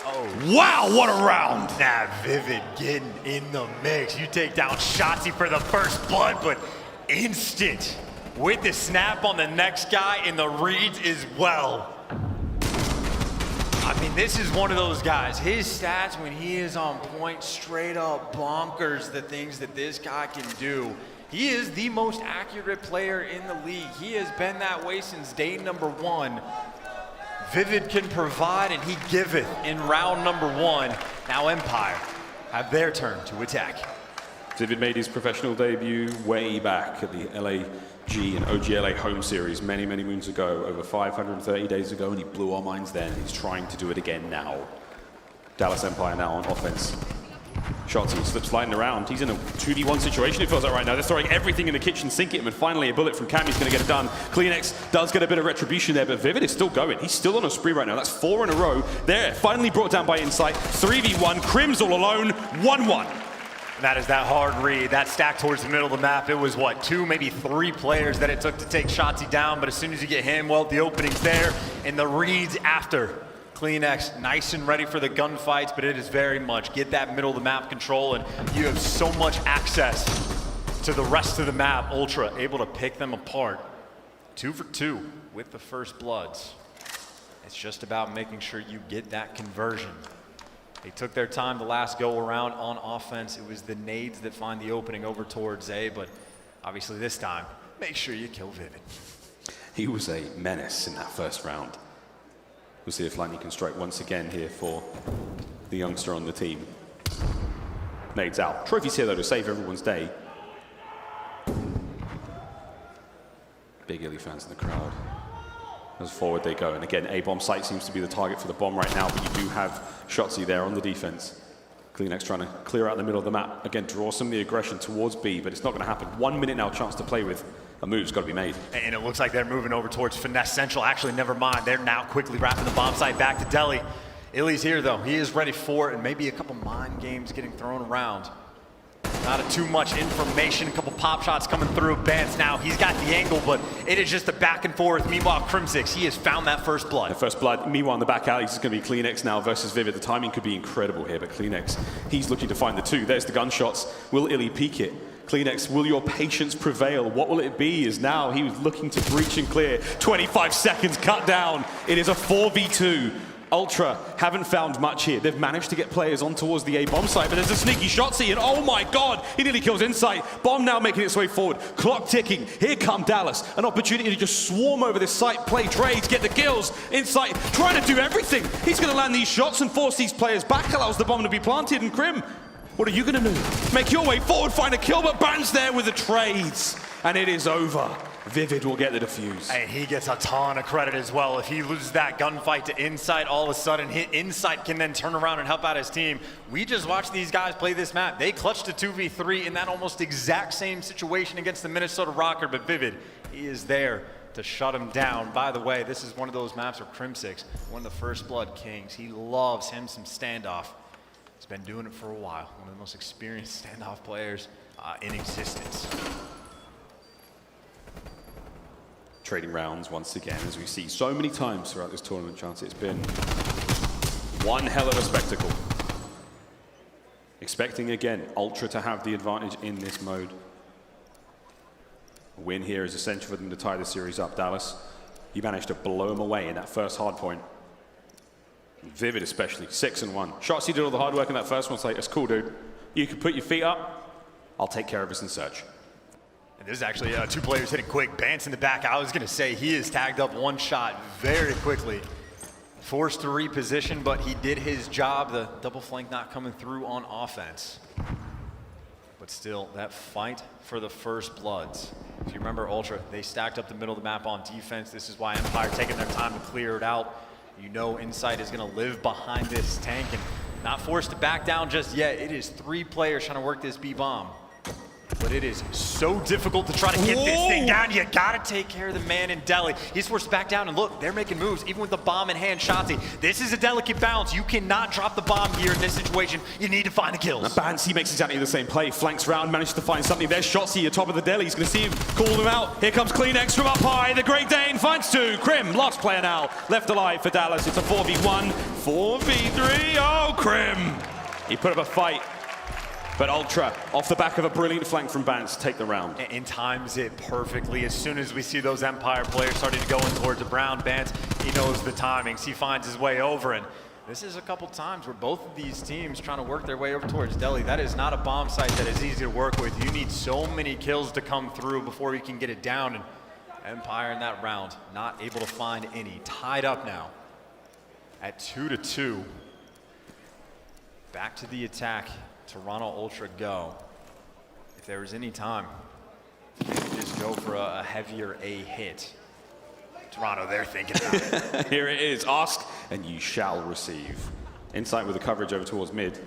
Oh, wow, what a round! Nah, Vivid getting in the mix. You take down Shotzzy for the first blood, but instant with the snap on the next guy and the reads as well. I mean, this is one of those guys. His stats when he is on point, straight up bonkers, the things that this guy can do. He is the most accurate player in the league. He has been that way since day number 1. Vivid can provide and he giveth in round number 1. Now Empire have their turn to attack. Vivid made his professional debut way back at the LAG and OGLA home series many, many moons ago, over 530 days ago, and he blew our minds then. He's trying to do it again now. Dallas Empire now on offense. Shotzzy slips sliding around. He's in a 2v1 situation, it feels like right now. They're throwing everything in the kitchen sink at him, and finally a bullet from Cammy's going to get it done. CleanX does get a bit of retribution there, but Vivid is still going. He's still on a spree right now. That's 4 in a row. There, finally brought down by Insight. 3v1, Crim's all alone, 1-1. That is that hard read, that stack towards the middle of the map. It was, what, 2, maybe 3 players that it took to take Shotzzy down, but as soon as you get him, well, the opening's there, and the reads after. CleanX nice and ready for the gunfights, but it is very much get that middle of the map control, and you have so much access to the rest of the map. Ultra able to pick them apart. 2 for 2 with the first bloods. It's just about making sure you get that conversion. They took their time the last go around on offense. It was the nades that find the opening over towards A, but obviously this time, make sure you kill Vivid. He was a menace in that first round. We'll see if Lightning can strike once again here for the youngster on the team. Nades out. Trophies here though to save everyone's day. Big iLLeY fans in the crowd. As forward they go, and again, A-bomb site seems to be the target for the bomb right now, but you do have Shotzzy there on the defense. Cleanex trying to clear out the middle of the map. Again, draw some of the aggression towards B, but it's not going to happen. 1 minute now, chance to play with. A move's got to be made. And it looks like they're moving over towards Finesse Central. Actually, never mind. They're now quickly wrapping the bomb site back to Delhi. iLLeY's here, though. He is ready for it, and maybe a couple mind games getting thrown around. Not too much information, a couple pop shots coming through. Bance now, he's got the angle, but it is just a back and forth. Meanwhile, Crimsix, he has found that first blood. The first blood. Meanwhile, in the back alley, it's going to be Cleanex now versus Vivid. The timing could be incredible here, but Cleanex, he's looking to find the two. There's the gunshots. Will iLLeY peek it? Cleanex, will your patience prevail? What will it be? Is now he was looking to breach and clear. 25 seconds cut down. It is a 4v2. Ultra haven't found much here. They've managed to get players on towards the A-bomb site, but there's a sneaky Shotzzy, and oh my god, he nearly kills Insight. Bomb now making its way forward. Clock ticking. Here come Dallas. An opportunity to just swarm over this site, play trades, get the kills. Insight trying to do everything. He's going to land these shots and force these players back, allows the bomb to be planted, and Crim, what are you going to do? Make your way forward, find a kill, but Band's there with the trades, and it is over. Vivid will get the defuse. And he gets a ton of credit as well. If he loses that gunfight to Insight, all of a sudden Insight can then turn around and help out his team. We just watched these guys play this map. They clutched a 2v3 in that almost exact same situation against the Minnesota Røkkr, but Vivid, he is there to shut him down. By the way, this is one of those maps where Crimsix, one of the first blood kings, he loves him some standoff. He's been doing it for a while. One of the most experienced standoff players in existence. Trading rounds once again, as we see so many times throughout this tournament, Chance. It's been one hell of a spectacle. Expecting again Ultra to have the advantage in this mode. A win here is essential for them to tie the series up. Dallas, he managed to blow them away in that first hard point. Vivid especially, 6-1. Shotzzy did all the hard work in that first one. It's like, it's cool, dude. You can put your feet up. I'll take care of us in search. And this is actually two players hitting quick. Bance in the back. I was going to say he is tagged up one shot very quickly. Forced to reposition, but he did his job. The double flank not coming through on offense. But still, that fight for the first bloods. If you remember Ultra, they stacked up the middle of the map on defense. This is why Empire taking their time to clear it out. You know Insight is going to live behind this tank and not forced to back down just yet. It is 3 players trying to work this B-bomb. But it is so difficult to try to get this thing down. You gotta take care of the man in Delhi. He's forced to back down, and look, they're making moves, even with the bomb in hand. Shotzzy, this is a delicate balance. You cannot drop the bomb here in this situation. You need to find the kills. Bance, he makes exactly the same play. Flanks round, manages to find something. There's Shotzzy at top of the Delhi. He's gonna see him call them out. Here comes Cleanex from up high. The Great Dane finds 2. Crim, last player now, left alive for Dallas. It's a 4v1, 4v3. Oh, Crim! He put up a fight. But Ultra, off the back of a brilliant flank from Bance, take the round. And times it perfectly. As soon as we see those Empire players starting to go in towards the Brown, Bance, he knows the timings. He finds his way over, and this is a couple times where both of these teams trying to work their way over towards Delhi. That is not a bomb site that is easy to work with. You need so many kills to come through before you can get it down, and Empire in that round, not able to find any. Tied up now at 2-2. Back to the attack. Toronto Ultra go. If there was any time, they could just go for a heavier A hit. Toronto, they're thinking about it. Here it is. Ask and you shall receive. Insight with the coverage over towards mid.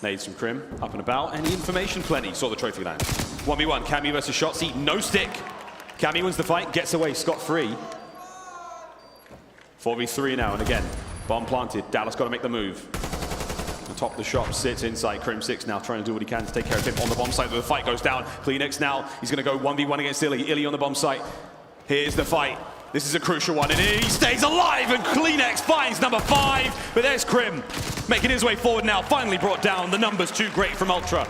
Nades from Crim, up and about. Any information? Plenty. Saw the trophy land. 1v1, Cammy versus Shotzzy. No stick. Cammy wins the fight, gets away scot-free. 4v3 now, and again, bomb planted. Dallas got to make the move. Top of the shop sits inside. Crimsix now trying to do what he can to take care of him on the bomb site. The fight goes down. Cleanex now. He's going to go 1v1 against iLLeY. iLLeY on the bomb site. Here's the fight. This is a crucial one, and he stays alive, and Cleanex finds number 5. But there's Crim making his way forward now. Finally brought down. The numbers too great from Ultra.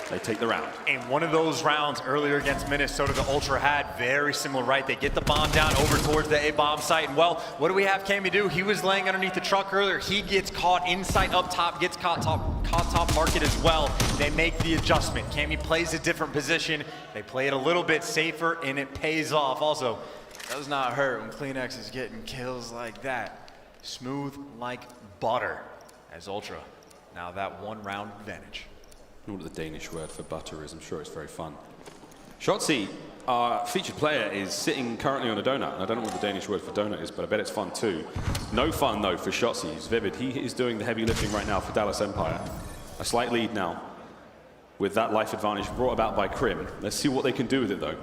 They take the round. And one of those rounds earlier against Minnesota, the Ultra had very similar, right? They get the bomb down over towards the A-bomb site. And well, what do we have Cammy do? He was laying underneath the truck earlier. He gets caught inside up top, gets caught top market as well. They make the adjustment. Cammy plays a different position. They play it a little bit safer, and it pays off. Also, does not hurt when CleanX is getting kills like that. Smooth like butter as Ultra. Now that 1 round advantage. I don't know what the Danish word for butter is. I'm sure it's very fun. Shotzzy, our featured player, is sitting currently on a donut. And I don't know what the Danish word for donut is, but I bet it's fun too. No fun though for Shotzzy. He's vivid. He is doing the heavy lifting right now for Dallas Empire. A slight lead now with that life advantage brought about by Crim. Let's see what they can do with it though.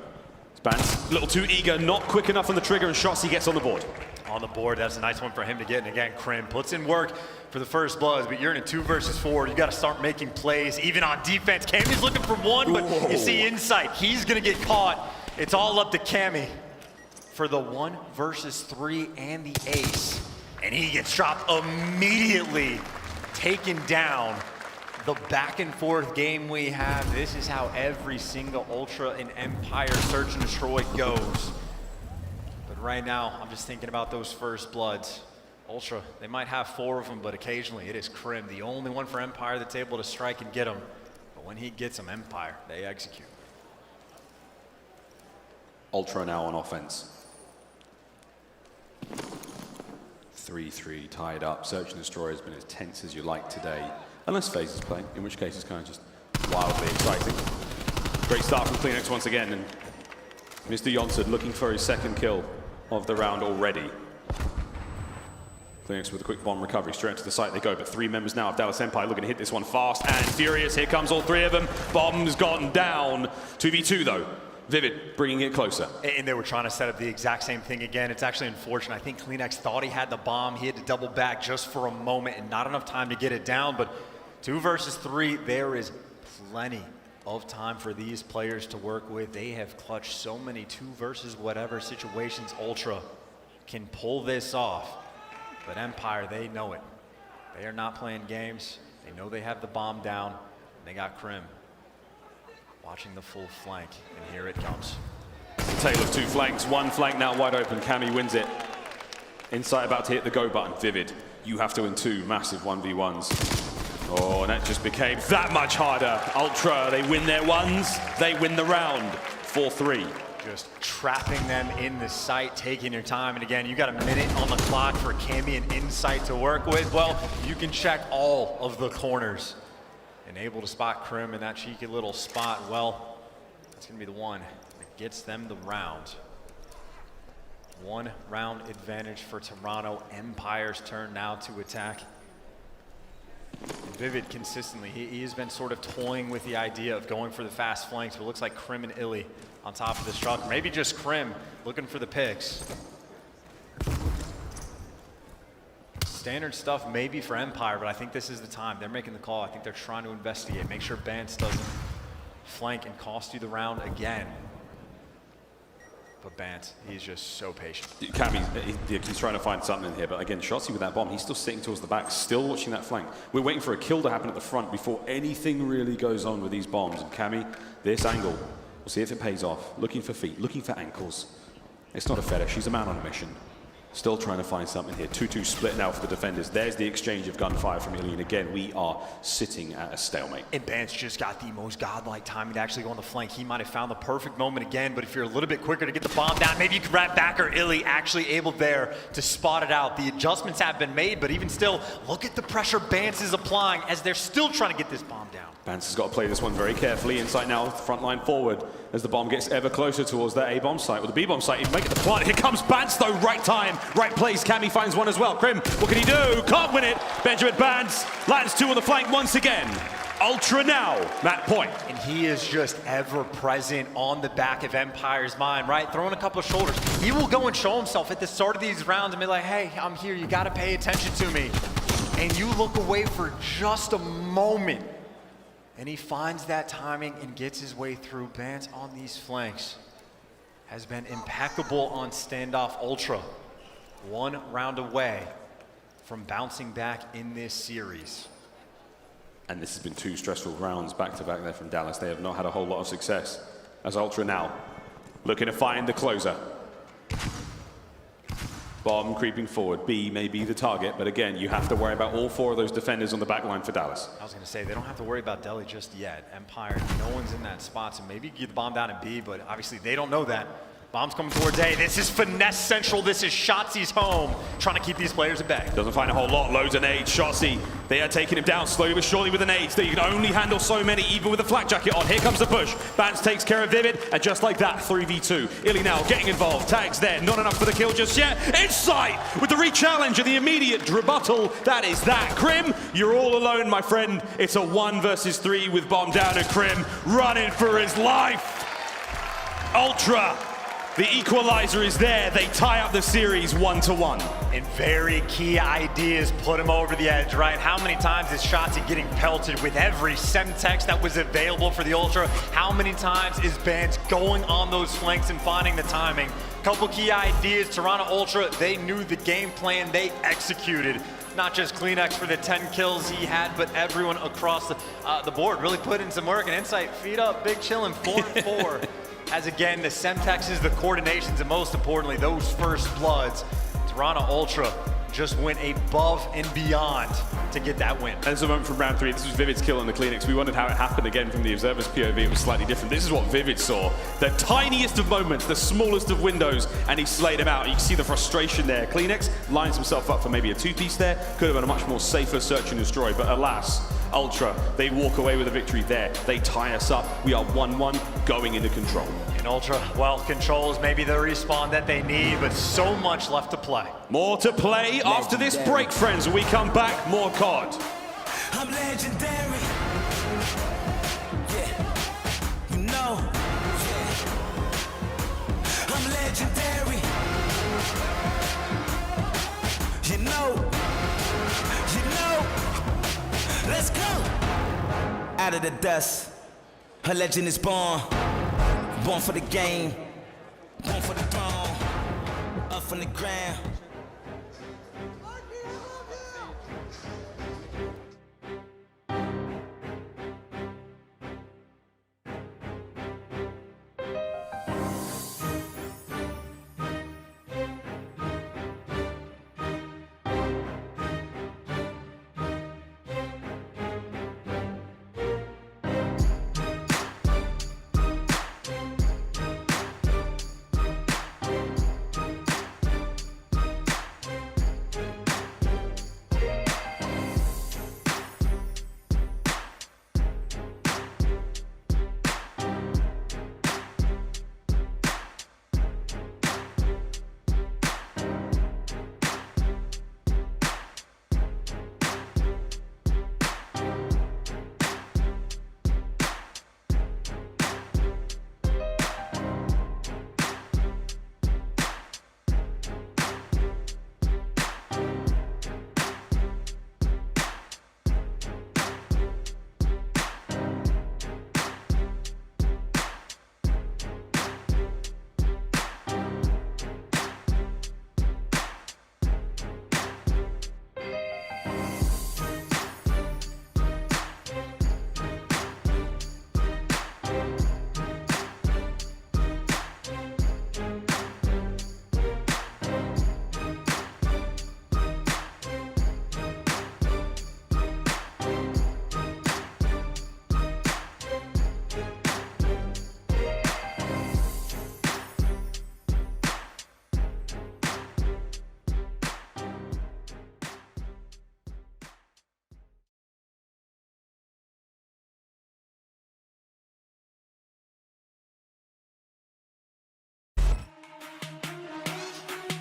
Spans a little too eager, not quick enough on the trigger, and Shotzzy gets on the board. On the board, that's a nice one for him to get. And again, Crim puts in work for the first bloods, but you're in a 2 versus 4. You got to start making plays, even on defense. Cammy's looking for 1, but you see insight. He's going to get caught. It's all up to Cammy for the 1 versus 3 and the ace. And he gets dropped immediately, taken down. The back and forth game we have, this is how every single Ultra and Empire Search and Destroy goes. But right now, I'm just thinking about those first bloods. Ultra, they might have 4 of them, but occasionally it is Crim, the only one for Empire that's able to strike and get them. But when he gets them, Empire, they execute. Ultra now on offense. 3-3 tied up. Search and Destroy has been as tense as you like today. Unless FaZe is playing, in which case it's kind of just wildly exciting. Great start from CleanX once again, and Mr. Jonsson looking for his 2nd kill of the round already. CleanX with a quick bomb recovery, straight to the site they go, but 3 members now of Dallas Empire looking to hit this one fast and furious. Here comes all 3 of them. Bomb's gone down. 2v2 though. Vivid bringing it closer. And they were trying to set up the exact same thing again. It's actually unfortunate. I think CleanX thought he had the bomb. He had to double back just for a moment and not enough time to get it down. But 2 versus 3, there is plenty of time for these players to work with. They have clutched so many 2 versus whatever situations. Ultra can pull this off. But Empire, they know it. They are not playing games. They know they have the bomb down. And they got Crim watching the full flank, and here it comes. It's a tale of 2 flanks. 1 flank now wide open. Cammy wins it. Insight about to hit the go button. Vivid, you have to win 2 massive 1v1s. Oh, and that just became that much harder. Ultra, they win their 1s. They win the round. 4-3. Just trapping them in the site, taking your time. And again, you got a minute on the clock for Cammy and Insight to work with. Well, you can check all of the corners. And able to spot Crim in that cheeky little spot. Well, that's going to be the one that gets them the round. 1 round advantage for Toronto. Empire's turn now to attack. And Vivid consistently, he has been sort of toying with the idea of going for the fast flanks, but it looks like Crim and iLLeY on top of this truck. Maybe just Crim looking for the picks. Standard stuff maybe for Empire, but I think this is the time. They're making the call. I think they're trying to investigate. Make sure Bance doesn't flank and cost you the round again. But Bance, he's just so patient. Cammy, he's trying to find something in here, but again, Shotzzy with that bomb, he's still sitting towards the back, still watching that flank. We're waiting for a kill to happen at the front before anything really goes on with these bombs. And Cammy, this angle, we'll see if it pays off. Looking for feet, looking for ankles. It's not a fetish, he's a man on a mission. Still trying to find something here. 2-2 split now for the defenders. There's the exchange of gunfire from iLLeY. And again, we are sitting at a stalemate. And Bance just got the most godlike timing to actually go on the flank. He might have found the perfect moment again, but if you're a little bit quicker to get the bomb down, maybe you can wrap back, or iLLeY actually able there to spot it out. The adjustments have been made, but even still, look at the pressure Bance is applying as they're still trying to get this bomb down. Bance has got to play this one very carefully. Insight now, front line forward, as the bomb gets ever closer towards that A-bomb site, or the B-bomb site. He's making the plant. Here comes Bance though, right time, right place. Cammy finds one as well. Crim, what can he do? Can't win it. Benjamin Bance lands 2 on the flank once again. Ultra now, Matt point. And he is just ever present on the back of Empire's mind, right? Throwing a couple of shoulders. He will go and show himself at the start of these rounds and be like, hey, I'm here, you gotta pay attention to me. And you look away for just a moment. And he finds that timing and gets his way through. Bance on these flanks has been impeccable on standoff. Ultra, 1 round away from bouncing back in this series. And this has been 2 stressful rounds back-to-back there from Dallas. They have not had a whole lot of success. As Ultra now looking to find the closer. Bomb creeping forward. B may be the target, but again, you have to worry about all 4 of those defenders on the back line for Dallas. I was going to say, they don't have to worry about Deli just yet. Empire, no one's in that spot, so maybe get the bomb down at B, but obviously they don't know that. Bomb's coming towards A. This is Finesse Central. This is Shotzzy's home. Trying to keep these players at bay. Doesn't find a whole lot. Loads of nades. Shotzzy, they are taking him down slowly but surely with the nades. They can only handle so many, even with the flak jacket on. Here comes the push. Bance takes care of Vivid, and just like that, 3v2. iLLeY now getting involved. Tags there. Not enough for the kill just yet. Insight with the re-challenge and the immediate rebuttal. That is that. Crim, you're all alone, my friend. It's a 1 versus 3 with bomb down and Crim running for his life. Ultra. The equalizer is there. They tie up the series 1-1. And very key ideas put him over the edge, right? How many times is Shotzzy getting pelted with every Semtex that was available for the Ultra? How many times is Bance going on those flanks and finding the timing? Couple key ideas. Toronto Ultra, they knew the game plan. They executed. Not just Kleenex for the 10 kills he had, but everyone across the board really put in some work and insight. Feet up, big chillin', 4-4. As again, the Semtexes, the coordinations, and most importantly, those first bloods. Toronto Ultra just went above and beyond to get that win. And it's a moment from round 3. This was Vivid's kill on the Kleenex. We wondered how it happened again from the observer's POV. It was slightly different. This is what Vivid saw. The tiniest of moments, the smallest of windows, and he slayed him out. You can see the frustration there. Kleenex lines himself up for maybe a 2-piece there. Could have been a much more safer search and destroy, but alas, Ultra, they walk away with a victory there. They tie us up. We are 1-1 going into control. And Ultra, well, controls maybe the respawn that they need, but so much left to play. More to play after this break, friends. When we come back, more COD. I'm legendary. Yeah, you know. Yeah. I'm legendary. You know. Let's go. Out of the dust, a legend is born. Born for the game, born for the throne. Up from the ground.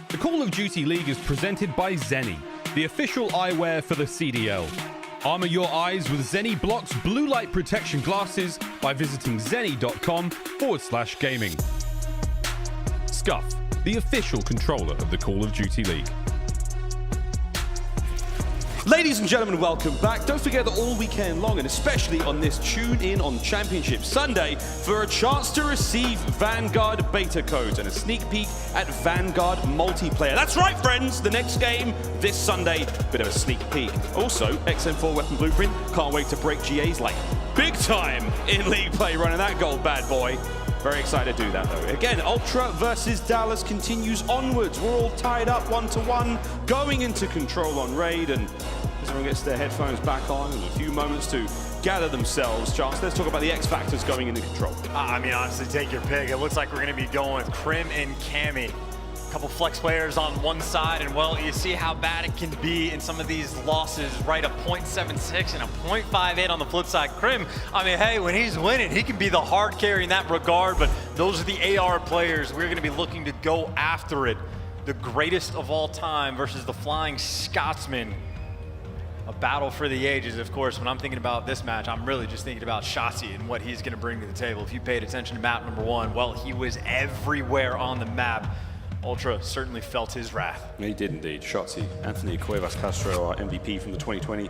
The Call of Duty League is presented by Seany, the official eyewear for the CDL. Armor your eyes with Seany Blocks blue light protection glasses by visiting seany.com/gaming. Scuff, the official controller of the Call of Duty League. Ladies and gentlemen, welcome back. Don't forget that all weekend long, and especially on this Tune In on Championship Sunday, for a chance to receive Vanguard beta codes and a sneak peek at Vanguard multiplayer. That's right, friends, the next game this Sunday, bit of a sneak peek. Also, XM4 Weapon Blueprint, can't wait to break GAs like big time in league play running that gold bad boy. Very excited to do that though. Again, Ultra versus Dallas continues onwards. We're all tied up 1-1, going into control on raid, and everyone gets their headphones back on in a few moments to gather themselves. Chance, let's talk about the X factors going into control. I mean, honestly, take your pick. It looks like we're going to be going with Crim and Cammy. A couple flex players on one side, and well, you see how bad it can be in some of these losses, right? A 0.76 and a 0.58 on the flip side. Crim, I mean, hey, when he's winning, he can be the hard carry in that regard, but those are the AR players. We're gonna be looking to go after it. The greatest of all time versus the Flying Scotsman. A battle for the ages. Of course, when I'm thinking about this match, I'm really just thinking about Shotzzy and what he's gonna bring to the table. If you paid attention to map number 1, well, he was everywhere on the map. Ultra certainly felt his wrath. He did indeed. Shotzzy, Anthony Cuevas Castro, our MVP from the 2020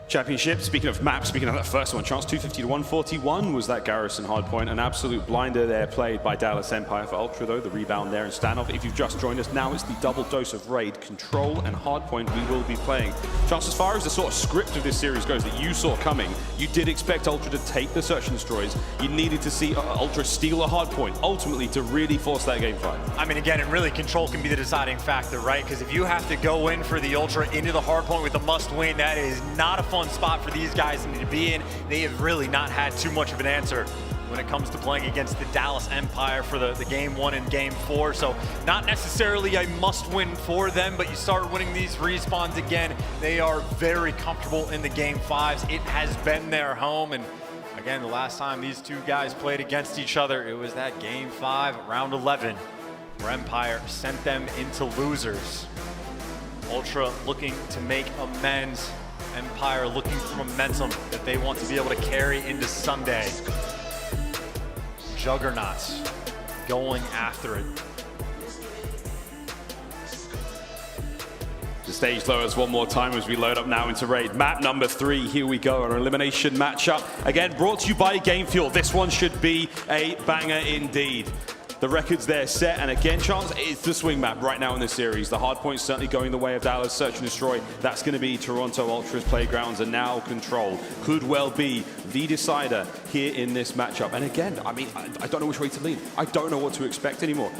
Championship. Speaking of maps, speaking of that first one, Chance 250 to 141 was that Garrison hardpoint. An absolute blinder there played by Dallas Empire for Ultra though. The rebound there in standoff. If you've just joined us, now it's the double dose of raid, control and hardpoint we will be playing. Chance, as far as the sort of script of this series goes that you saw coming, you did expect Ultra to take the search and destroys. You needed to see Ultra steal a hardpoint, ultimately to really force that game 5. I mean, again, and really control can be the deciding factor, right? Because if you have to go in for the Ultra into the hardpoint with a must win, that is not a fun spot for these guys to be in. They have really not had too much of an answer when it comes to playing against the Dallas Empire for the game 1 and game 4. So not necessarily a must win for them, but you start winning these respawns again. They are very comfortable in the game 5s. It has been their home. And again, the last time these two guys played against each other, it was that game 5, round 11, where Empire sent them into losers. Ultra looking to make amends. Empire looking for momentum that they want to be able to carry into Sunday. Juggernauts going after it. The stage lowers one more time as we load up now into raid. Map number 3, here we go, an elimination matchup. Again, brought to you by Game Fuel. This one should be a banger indeed. The record's there set, and again, Chance, it's the swing map right now in this series. The hard point's certainly going the way of Dallas, search and destroy. That's going to be Toronto Ultra's playgrounds, and now control could well be the decider here in this matchup. And again, I mean, I don't know which way to lean. I don't know what to expect anymore.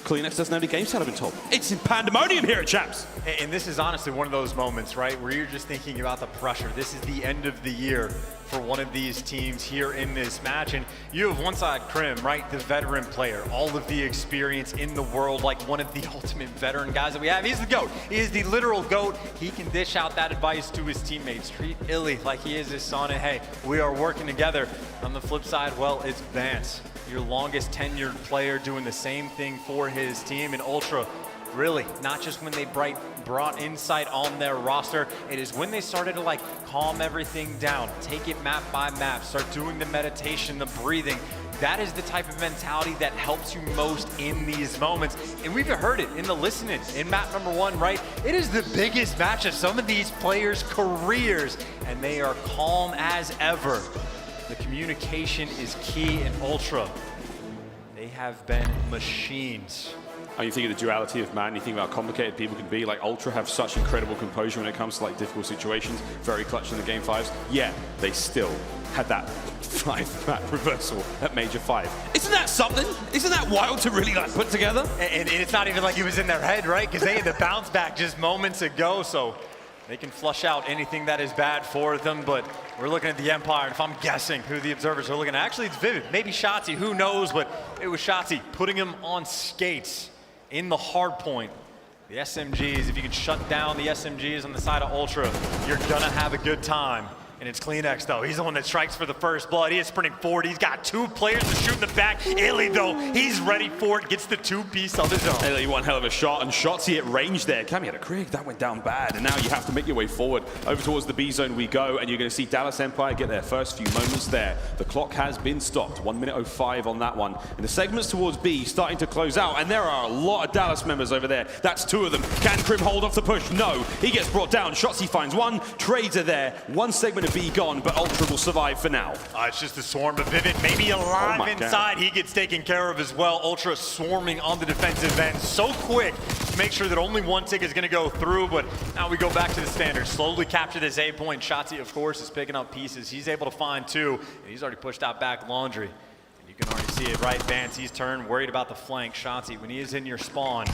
Kleenex doesn't have any game set, I've been told. It's in pandemonium here at Champs. And this is honestly one of those moments, right, where you're just thinking about the pressure. This is the end of the year for one of these teams here in this match. And you have one side Crim, right, the veteran player, all of the experience in the world, like one of the ultimate veteran guys that we have. He's the GOAT. He is the literal GOAT. He can dish out that advice to his teammates. Treat iLLeY like he is his son, and hey, we are working together. On the flip side, well, it's Vance, your longest tenured player, doing the same thing for his team. And Ultra, really, not just when they brought Insight on their roster, it is when they started to like calm everything down, take it map by map, start doing the meditation, the breathing. That is the type of mentality that helps you most in these moments. And we've heard it in the listening in map number 1, right? It is the biggest match of some of these players' careers, and they are calm as ever. The communication is key in Ultra. They have been machines. You think of the duality of man, you think about how complicated people can be. Like Ultra have such incredible composure when it comes to like difficult situations, very clutch in the game 5s. Yeah, they still had that 5-map reversal at Major 5. Isn't that something? Isn't that wild to really like put together? And it's not even like it was in their head, right? Because they had the bounce back just moments ago, so they can flush out anything that is bad for them. But we're looking at the Empire, and if I'm guessing who the observers are looking at, actually it's Vivid, maybe Shotzzy, who knows, but it was Shotzzy putting him on skates in the hard point. The SMGs, if you can shut down the SMGs on the side of Ultra, you're gonna have a good time. And it's CleanX though. He's the one that strikes for the first blood. He is sprinting forward. He's got 2 players to shoot in the back. iLLeY though, he's ready for it. Gets the 2-piece of his own. iLLeY, one hell of a shot, and Shotzzy at range there. Cammy had a Krieg, that went down bad. And now you have to make your way forward. Over towards the B zone we go, and you're going to see Dallas Empire get their first few moments there. The clock has been stopped. 1:05 on that one. And the segments towards B starting to close out, and there are a lot of Dallas members over there. That's 2 of them. Can Crim hold off the push? No. He gets brought down. Shotzzy finds one. Trades are there. 1 segment of B gone, but Ultra will survive for now. It's just a swarm of Vivid, maybe alive inside. God. He gets taken care of as well. Ultra swarming on the defensive end so quick to make sure that only 1 tick is going to go through, but now we go back to the standard. Slowly capture this A point. Shotzzy, of course, is picking up pieces. He's able to find 2, and he's already pushed out back Laundry. And you can already see it, right? Vance, he's turned, worried about the flank. Shotzzy, when he is in your spawn,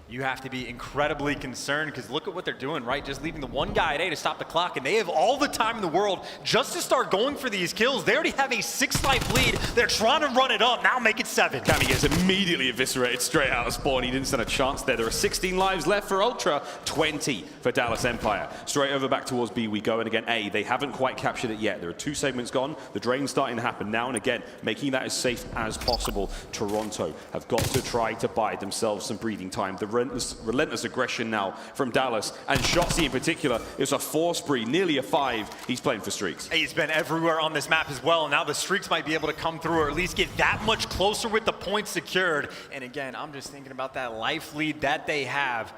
you have to be incredibly concerned because look at what they're doing, right? Just leaving the 1 guy at A to stop the clock, and they have all the time in the world just to start going for these kills. They already have a 6-life lead. They're trying to run it up. Now make it 7. Cammy gets immediately eviscerated straight out of spawn. He didn't stand a chance there. There are 16 lives left for Ultra, 20 for Dallas Empire. Straight over back towards B we go, and again, A, they haven't quite captured it yet. There are 2 segments gone. The drain's starting to happen now and again, making that as safe as possible. Toronto have got to try to buy themselves some breathing time. The relentless aggression now from Dallas, and Shotzzy in particular is a 4 spree, nearly a 5. He's playing for streaks. He's been everywhere on this map as well, and now the streaks might be able to come through or at least get that much closer with the points secured. And again, I'm just thinking about that life lead that they have.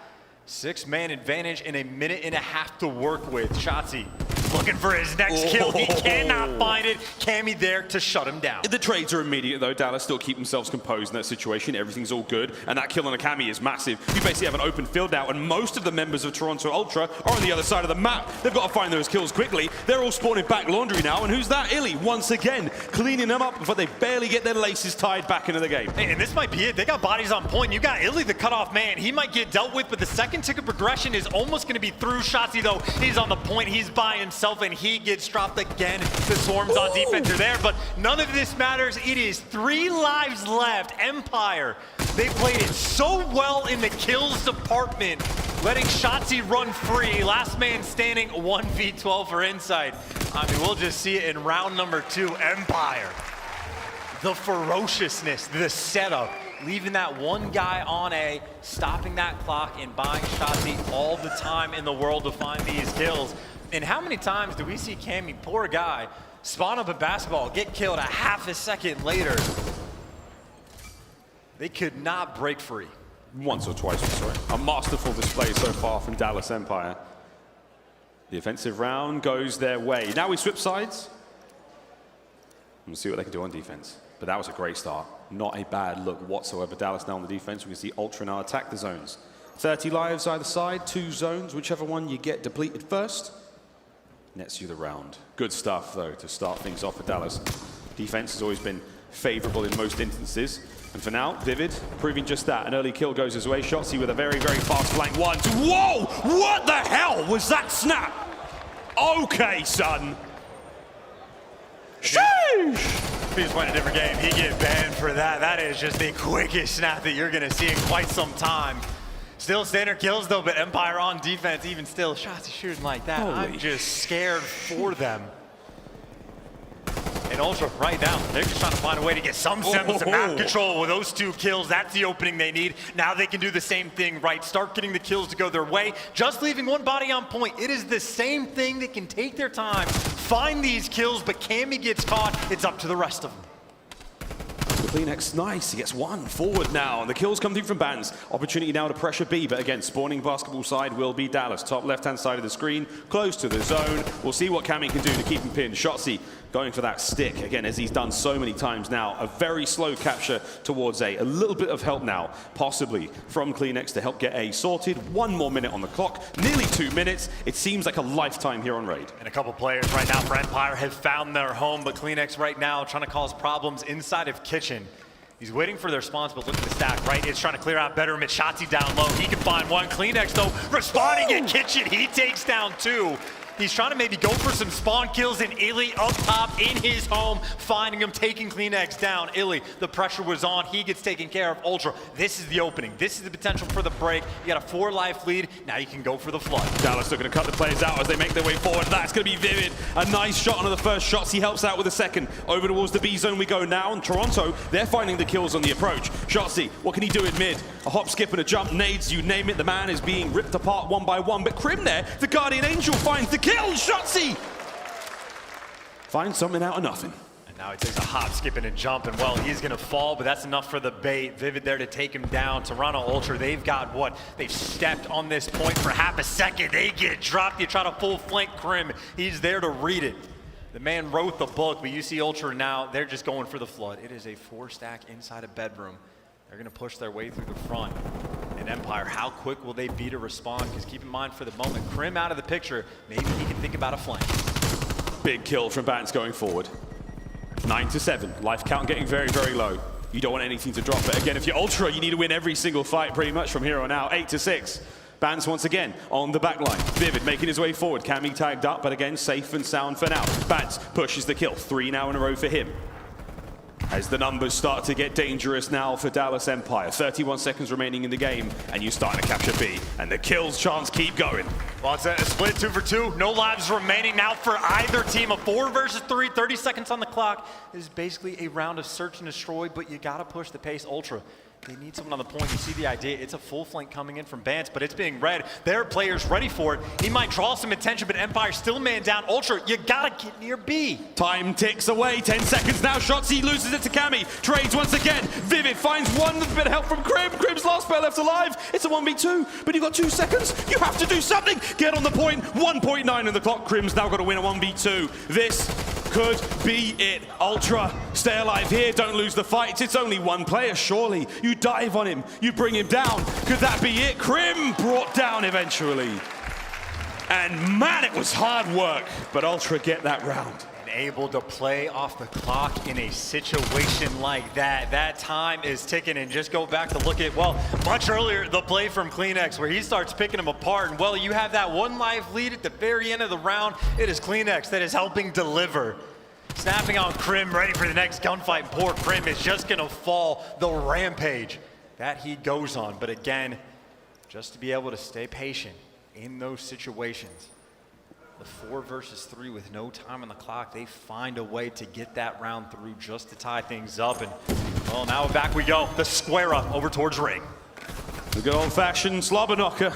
6-man advantage in 1.5 minutes to work with. Shotzzy looking for his next kill. He cannot find it. Cammy there to shut him down. The trades are immediate though. Dallas still keep themselves composed in that situation. Everything's all good, and that kill on a Cammy is massive. You basically have an open field now, and most of the members of Toronto Ultra are on the other side of the map. They've got to find those kills quickly. They're all spawning back Laundry now, and who's that? iLLeY once again cleaning them up before they barely get their laces tied back into the game. Hey, and this might be it. They got bodies on point. You got iLLeY, the cutoff man. He might get dealt with, but the second tick of progression is almost going to be through. Shotzzy though, he's on the point. He's by himself, and he gets dropped again. The swarms on defense are there, but none of this matters. It is 3 lives left. Empire, they played it so well in the kills department, letting Shotzzy run free. Last man standing, 1v12 for Insight. I mean, we'll just see it in round number 2. Empire, the ferociousness, the setup, leaving that 1 guy on A, stopping that clock, and buying Shotzzy all the time in the world to find these kills. And how many times do we see Cammy, poor guy, spawn up a basketball, get killed a half a second later? They could not break free. Once or twice, sorry. A masterful display so far from Dallas Empire. The offensive round goes their way. Now we switch sides. We'll see what they can do on defense. But that was a great start. Not a bad look whatsoever. Dallas now on the defense. We can see Ultra now attack the zones. 30 lives either side, 2 zones. Whichever one you get depleted first nets you the round. Good stuff, though, to start things off for Dallas. Defense has always been favorable in most instances. And for now, Vivid proving just that. An early kill goes his way. Shotzzy with a very, very fast flank. 1, 2. Whoa! What the hell was that snap? Okay, son. Sheesh! He just went a different game. He get banned for that. That is just the quickest snap that you're going to see in quite some time. Still standard kills though, but Empire on defense, even still, Shotzzy shooting like that. I'm just scared for them. And Ultra right now, they're just trying to find a way to get some semblance of map control with those 2 kills. That's the opening they need. Now they can do the same thing, right? Start getting the kills to go their way. Just leaving 1 body on point. It is the same thing. They can take their time, find these kills, but Cammy gets caught. It's up to the rest of them. CleanX, nice. He gets 1 forward now, and the kills come through from Bans. Opportunity now to pressure B, but again, spawning basketball side will be Dallas. Top left-hand side of the screen, close to the zone. We'll see what Cammy can do to keep him pinned. Shotzzy going for that stick, again, as he's done so many times now. A very slow capture towards A. A little bit of help now, possibly, from CleanX to help get A sorted. 1 more minute on the clock, nearly 2 minutes. It seems like a lifetime here on Raid. And a couple players right now for Empire have found their home, but CleanX right now trying to cause problems inside of Kitchen. He's waiting for their spawns, but look at the stack, right? It's trying to clear out Betterment. Shotzzy down low. He can find 1. CleanX, though, responding in Kitchen. He takes down 2. He's trying to maybe go for some spawn kills, and iLLeY up top in his home, finding him, taking CleanX down. iLLeY, the pressure was on. He gets taken care of. Ultra, this is the opening. This is the potential for the break. You got a 4-life lead. Now you can go for the flood. Dallas looking to cut the players out as they make their way forward. That's going to be Vivid. A nice shot on the first shots. He helps out with the second. Over towards the B zone we go now. And Toronto, they're finding the kills on the approach. Shotzzy, what can he do in mid? A hop, skip, and a jump. Nades, you name it. The man is being ripped apart one by one. But Crim there, the Guardian Angel, finds the kill. Shotzzy finds something out of nothing. And now he takes a hop, skip, and a jump, and well, he's gonna fall, but that's enough for the bait. Vivid there to take him down. Toronto Ultra, they've got what? They've stepped on this point for half a second. They get dropped. You try to full flank Crim. He's there to read it. The man wrote the book, but you see Ultra now, they're just going for the flood. It is a 4-stack inside a bedroom. They're gonna push their way through the front. And Empire, how quick will they be to respond? Because keep in mind for the moment, Crim out of the picture, maybe he can think about a flank. Big kill from Bance going forward. 9-7, life count getting very, very low. You don't want anything to drop, but again, if you're Ultra, you need to win every single fight pretty much from here on out. 8-6. Bance once again on the back line. Vivid making his way forward. Can be tagged up, but again, safe and sound for now. Bance pushes the kill. 3 now in a row for him. As the numbers start to get dangerous now for Dallas Empire. 31 seconds remaining in the game, and you're starting to capture B. And the kills chance keep going. Well, it's a split 2 for 2. No lives remaining now for either team. A 4 versus 3, 30 seconds on the clock. This is basically a round of search and destroy, but you gotta push the pace. Ultra, they need someone on the point. You see the idea. It's a full flank coming in from Bance, but it's being read. There are players ready for it. He might draw some attention, but Empire still man down. Ultra, you gotta get near B. Time ticks away. 10 seconds now. Shotzzy loses it to Cammy. Trades once again. Vivid finds one with a bit of help from Crim. Crim's last player left alive. It's a 1v2, but you've got 2 seconds. You have to do something. Get on the point. 1.9 on the clock. Crim's now got to win a 1v2. This could be it. Ultra, stay alive here. Don't lose the fight. It's only one player, surely. You dive on him. You bring him down. Could that be it? Crim brought down eventually. And man, it was hard work, but Ultra get that round. Able to play off the clock in a situation like that. That time is ticking, and just go back to look at, well, much earlier, the play from CleanX where he starts picking them apart, and well, you have that 1 life lead at the very end of the round. It is CleanX that is helping deliver. Snapping on Crim, ready for the next gunfight, and poor Crim is just gonna fall. The rampage that he goes on, but again, just to be able to stay patient in those situations. The 4 versus 3 with no time on the clock, they find a way to get that round through just to tie things up. And well, now back we go. The square up over towards ring. The good old-fashioned slobber knocker.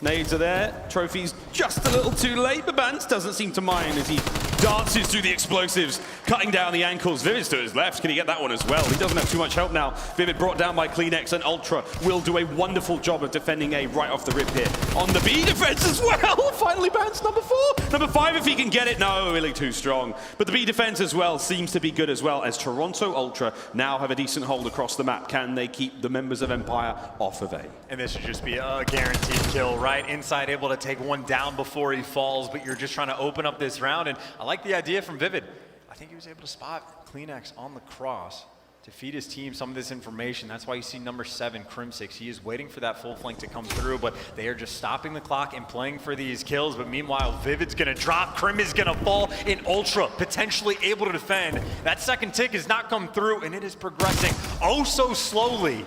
Nades are there. Trophy's just a little too late, but Bance doesn't seem to mind as he dances through the explosives, cutting down the ankles. Vivid's to his left. Can he get that one as well? He doesn't have too much help now. Vivid brought down by CleanX, and Ultra will do a wonderful job of defending A right off the rip here. On the B defense as well. Finally Bance number 4. Number 5 if he can get it. No, really too strong. But the B defense as well seems to be good as well, as Toronto Ultra now have a decent hold across the map. Can they keep the members of Empire off of A? And this should just be a guaranteed kill, right? Inside able to take one down before he falls, but you're just trying to open up this round. And I like the idea from Vivid. I think he was able to spot CleanX on the cross to feed his team some of this information. That's why you see number 7, Crimsix. He is waiting for that full flank to come through, but they are just stopping the clock and playing for these kills. But meanwhile, Vivid's gonna drop, Crim is gonna fall, and Ultra potentially able to defend. That second tick has not come through, and it is progressing oh so slowly.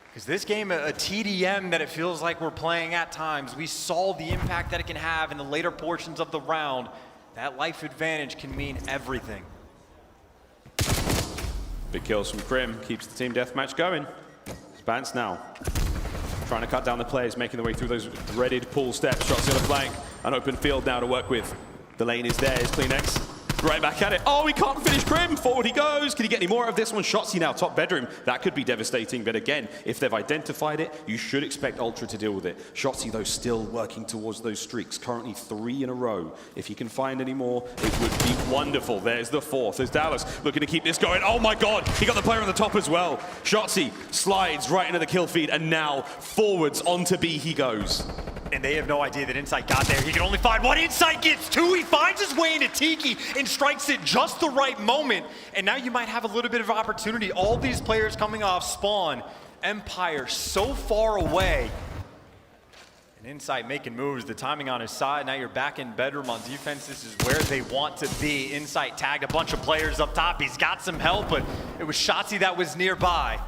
Because this game, a TDM that it feels like we're playing at times, we saw the impact that it can have in the later portions of the round. That life advantage can mean everything. Big kills from Crim, keeps the team deathmatch going. It's Bance now, trying to cut down the players, making their way through those dreaded pull steps. Shots on the flank, an open field now to work with. The lane is there, is CleanX. Right back at it. Oh, he can't finish Crim. Forward he goes. Can he get any more of this one? Shotzzy now, top bedroom. That could be devastating, but again, if they've identified it, you should expect Ultra to deal with it. Shotzzy, though, still working towards those streaks. Currently 3 in a row. If he can find any more, it would be wonderful. There's the 4th. There's Dallas looking to keep this going. Oh my God, he got the player on the top as well. Shotzzy slides right into the kill feed, and now forwards onto B he goes. And they have no idea that Insight got there. He can only find one. Insight gets 2. He finds his way into Tiki and strikes it just the right moment. And now you might have a little bit of opportunity. All these players coming off spawn. Empire so far away. Insight making moves, the timing on his side. Now you're back in bedroom on defense. This is where they want to be. Insight tagged a bunch of players up top. He's got some help, but it was Shotzzy that was nearby.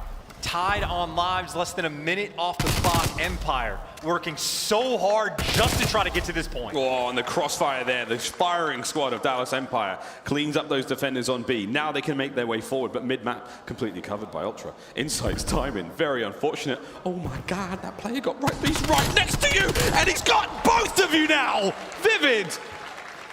Tied on lives, less than a minute off the clock. Empire working so hard just to try to get to this point. Oh, and the crossfire there, the firing squad of Dallas Empire cleans up those defenders on B. Now they can make their way forward, but mid-map completely covered by Ultra. Insight's timing, very unfortunate. Oh my God, that player got right, he's right next to you, and he's got both of you now! Vivid!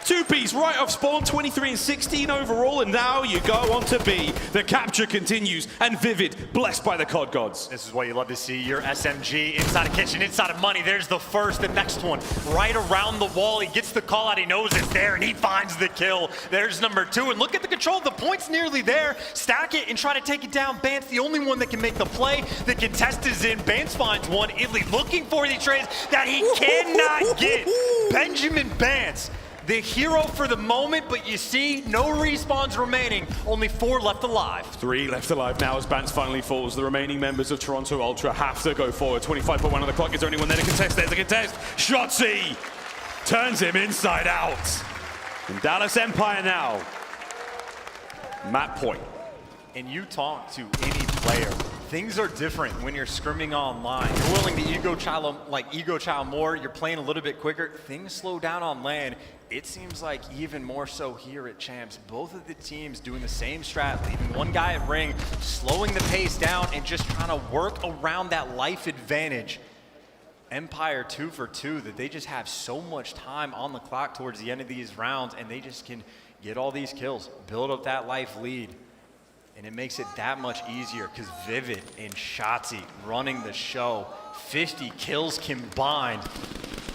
Two-piece right off spawn, 23 and 16 overall, and now you go on to B. The capture continues, and Vivid, blessed by the COD gods. This is what you love to see, your SMG inside of kitchen, inside of money. There's the first, the next one, right around the wall. He gets the call out, he knows it's there, and he finds the kill. There's number 2, and look at the control, the point's nearly there. Stack it and try to take it down. Bance, the only one that can make the play. The contest is in, Bance finds one. iLLeY looking for the trades that he cannot get. Benjamin Bance, the hero for the moment, but you see, no respawns remaining. Only 4 left alive. 3 left alive now as Bance finally falls. The remaining members of Toronto Ultra have to go forward. 25.1 on the clock. Is there anyone there to contest? There's a contest. Shotzzy turns him inside out. And Dallas Empire now. Map point. And you talk to any player, things are different when you're scrimming online. You're willing to ego child more, you're playing a little bit quicker. Things slow down on LAN. It seems like even more so here at Champs. Both of the teams doing the same strat, leaving one guy at ring, slowing the pace down and just trying to work around that life advantage. Empire 2 for 2, that they just have so much time on the clock towards the end of these rounds, and they just can get all these kills, build up that life lead. And it makes it that much easier because Vivid and Shotzzy running the show. 50 kills combined.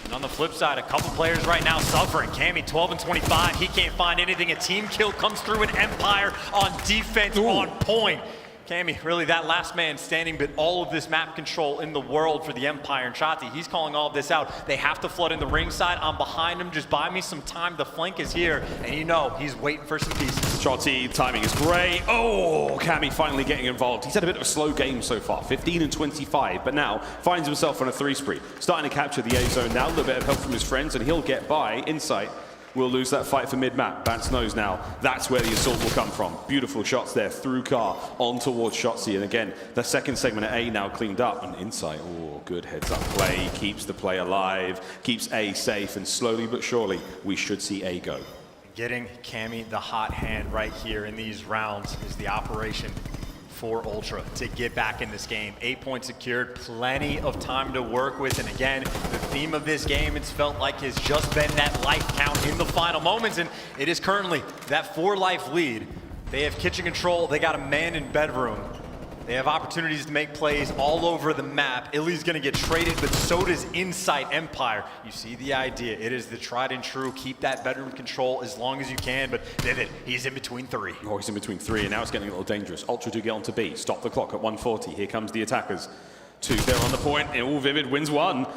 And on the flip side, a couple players right now suffering. Cammy 12 and 25, he can't find anything. A team kill comes through an Empire on defense on point. Cammy, really that last man standing, but all of this map control in the world for the Empire. And Shotzzy, he's calling all of this out. They have to flood in the ring side. I'm behind him. Just buy me some time. The flank is here. And you know, he's waiting for some pieces. Shotzzy, timing is great. Oh, Cammy finally getting involved. He's had a bit of a slow game so far, 15 and 25, but now finds himself on a 3 spree. Starting to capture the A zone now, a little bit of help from his friends, and he'll get by. Insight will lose that fight for mid-map. Bance knows now that's where the assault will come from. Beautiful shots there through car on towards Shotzzy. And again, the second segment at A now cleaned up. And Insight, oh, good heads-up play. Keeps the play alive, keeps A safe, and slowly but surely, we should see A go. Getting Cammy the hot hand right here in these rounds is the operation for Ultra to get back in this game. 8 points secured, plenty of time to work with. And again, the theme of this game, it's felt like, has just been that life count in the final moments. And it is currently that 4-life lead. They have kitchen control. They got a man in bedroom. They have opportunities to make plays all over the map. iLLeY's gonna get traded, but so does Insight Empire. You see the idea. It is the tried and true. Keep that bedroom control as long as you can, but Vivid, he's in between 3. Oh, he's in between 3, and now it's getting a little dangerous. Ultra do get onto B. Stop the clock at 140. Here comes the attackers. 2 there on the point, and all Vivid wins 1.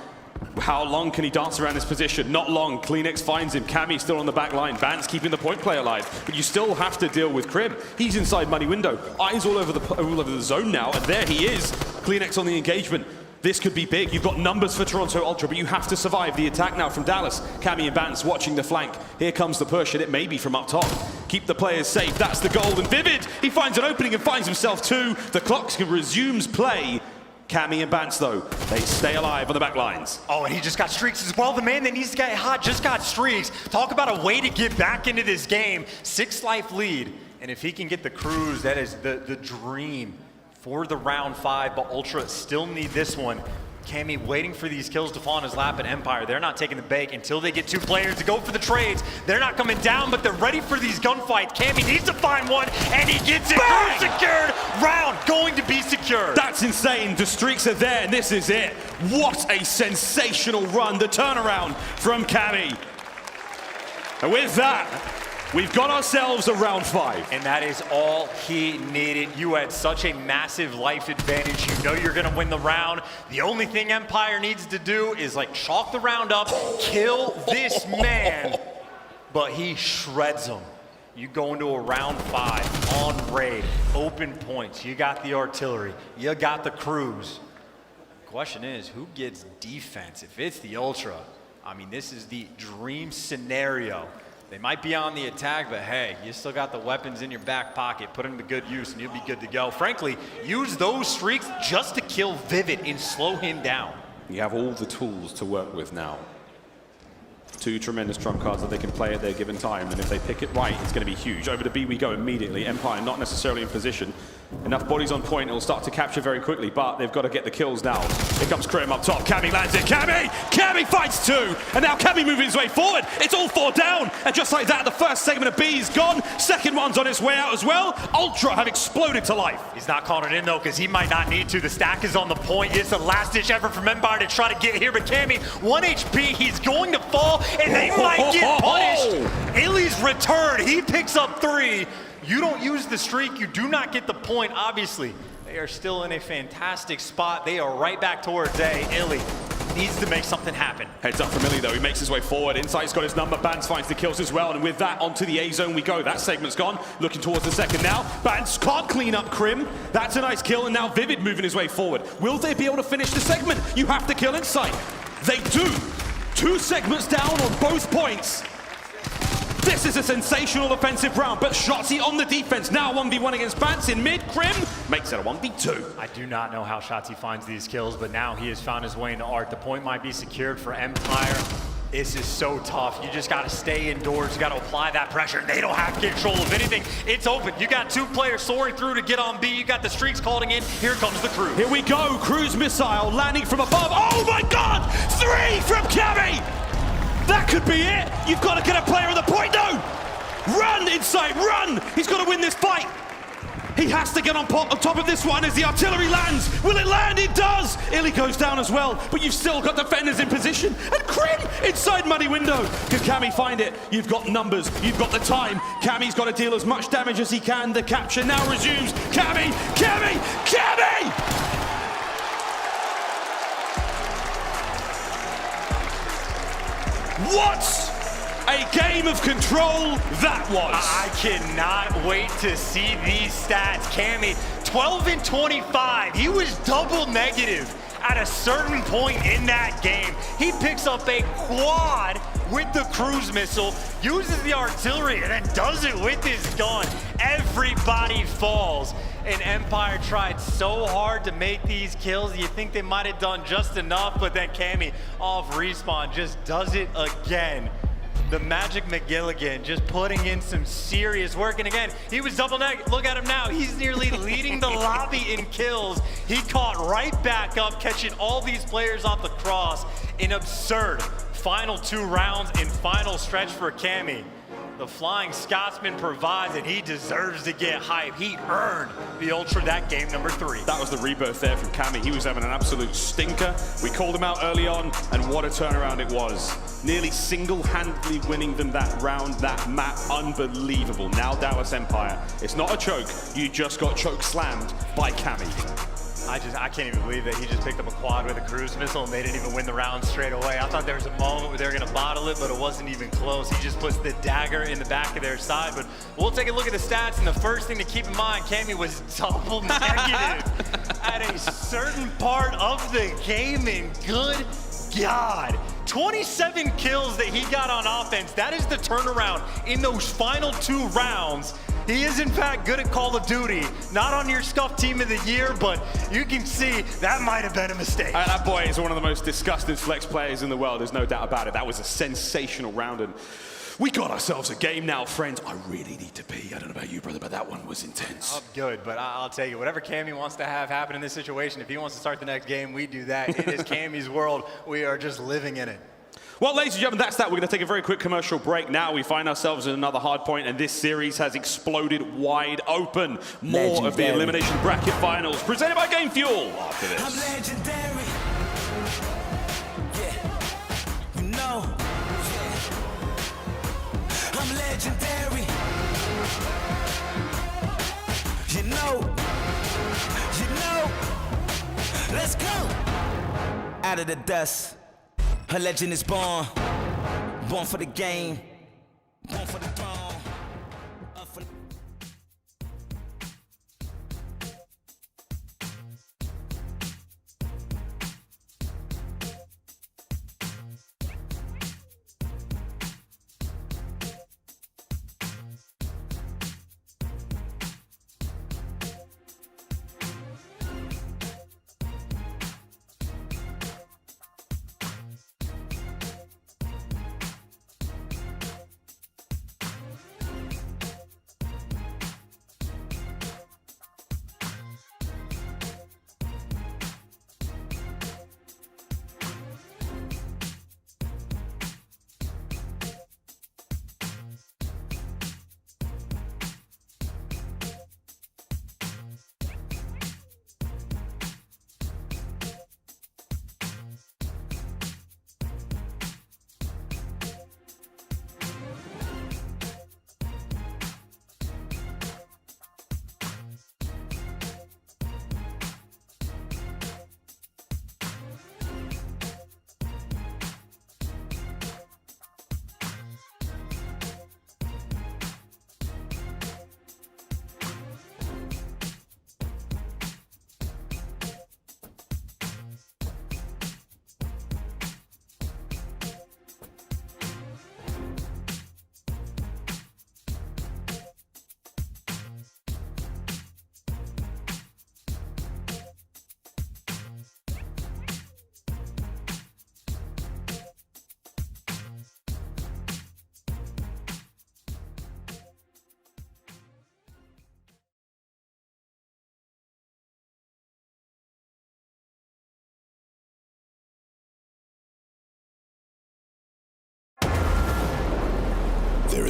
How long can he dance around this position? Not long. Cleanix finds him. Cammy still on the back line. Bance keeping the point play alive. But you still have to deal with Crim. He's inside money window. Eyes all over the zone now, and there he is. Cleanix on the engagement. This could be big. You've got numbers for Toronto Ultra, but you have to survive the attack now from Dallas. Cammy and Bance watching the flank. Here comes the push, and it may be from up top. Keep the players safe. That's the goal. And Vivid, he finds an opening and finds himself 2. The clock resumes play. Cammy and Bance, though, they stay alive on the back lines. Oh, and he just got streaks as well. The man that needs to get hot just got streaks. Talk about a way to get back into this game. 6-life lead. And if he can get the cruise, that is the dream for the round 5. But Ultra still need this one. Cammy waiting for these kills to fall on his lap at Empire. They're not taking the bait until they get 2 players to go for the trades. They're not coming down, but they're ready for these gunfights. Cammy needs to find one, and he gets it. Secured. Round going to be secured. That's insane. The streaks are there, and this is it. What a sensational run. The turnaround from Cammy. And with that, we've got ourselves a round 5. And that is all he needed. You had such a massive life advantage. You know you're gonna win the round. The only thing Empire needs to do is like chalk the round up, kill this man. But he shreds him. You go into a round 5 on raid, open points. You got the artillery, you got the crews. question is, who gets defense? If it's the Ultra, I mean, this is the dream scenario. They might be on the attack, but hey, you still got the weapons in your back pocket. Put them to good use and you'll be good to go. Frankly, use those streaks just to kill Vivid and slow him down. You have all the tools to work with now. Two tremendous trump cards that they can play at their given time, and if they pick it right, it's going to be huge. Over to B we go immediately. Empire not necessarily in position. Enough bodies on point, it'll start to capture very quickly, but they've got to get the kills now. Here comes Crim up top. Cammy lands it. Cammy fights two, and now Cammy moving his way forward. It's all 4 down, and just like that, the first segment of B is gone. Second one's on its way out as well. Ultra have exploded to life. He's not calling it in though, because he might not need to. The stack is on the point. It's a last-ditch effort from Empire to try to get here, but Cammy, 1 HP, he's going to fall, and they might get punished. iLLeY's return, he picks up 3. You don't use the streak, you do not get the point, obviously. They are still in a fantastic spot. They are right back towards A. iLLeY needs to make something happen. Heads up from iLLeY though, he makes his way forward. Insight's got his number, Bans finds the kills as well, and with that, onto the A zone we go. That segment's gone, looking towards the second now. Bans can't clean up Crim. That's a nice kill, and now Vivid moving his way forward. Will they be able to finish the segment? You have to kill Insight. They do. 2 segments down on both points. This is a sensational offensive round, but Shotzzy on the defense. Now 1v1 against Bans in mid. Crim makes it a 1v2. I do not know how Shotzzy finds these kills, but now he has found his way into Arc. The point might be secured for Empire. This is so tough. You just got to stay indoors. You got to apply that pressure. They don't have control of anything. It's open. You got 2 players soaring through to get on B. You got the streaks calling in. Here comes the crew. Here we go. Cruise missile landing from above. Oh my God! 3 from Cammy! That could be it. You've got to get a player on the point. No! Run, Insight, run! He's got to win this fight. He has to get on top of this one as the artillery lands. Will it land? It does! iLLeY goes down as well, but you've still got defenders in position. And Crim inside money window. Can Cammy find it? You've got numbers, you've got the time. Cammy's got to deal as much damage as he can. The capture now resumes. Cammy! What a game of control that was. I cannot wait to see these stats. Cammy, 12 and 25. He was double negative at a certain point in that game. He picks up a quad with the cruise missile, uses the artillery, and then does it with his gun. Everybody falls. And Empire tried so hard to make these kills. You think they might have done just enough, but then Cammy off respawn just does it again. The Magic McGilligan just putting in some serious work. And again, he was double neg. Look at him now. He's nearly leading the lobby in kills. He caught right back up, catching all these players off the cross. An absurd final 2 rounds and final stretch for Cammy. The Flying Scotsman provides, and he deserves to get hype. He earned the Ultra that game number 3. That was the rebirth there from Cammy. He was having an absolute stinker. We called him out early on, and what a turnaround it was. Nearly single-handedly winning them that round, that map. Unbelievable. Now Dallas Empire. It's not a choke. You just got choke slammed by Cammy. I can't even believe that he just picked up a quad with a cruise missile and they didn't even win the round straight away. I thought there was a moment where they were gonna bottle it, but it wasn't even close. He just puts the dagger in the back of their side. But we'll take a look at the stats, and the first thing to keep in mind, Cammy was double negative at a certain part of the game, and good God. 27 kills that he got on offense. That is the turnaround in those final 2 rounds. He is, in fact, good at Call of Duty. Not on your Scuff Team of the Year, but you can see that might have been a mistake. That boy is one of the most disgusting flex players in the world. There's no doubt about it. That was a sensational round, and we got ourselves a game now, friends. I really need to pee. I don't know about you, brother, but that one was intense. I'm good, but I'll tell you, whatever Cammy wants to have happen in this situation, if he wants to start the next game, we do that. It is Cammy's world. We are just living in it. Well, ladies and gentlemen, that's that. We're going to take a very quick commercial break now. We find ourselves in another hard point, and this series has exploded wide open. More of the elimination bracket finals presented by Game Fuel after this. I'm legendary. Yeah, you know. Yeah. I'm legendary. You know. Let's go. Out of the dust. A legend is born for the game, born for the throne.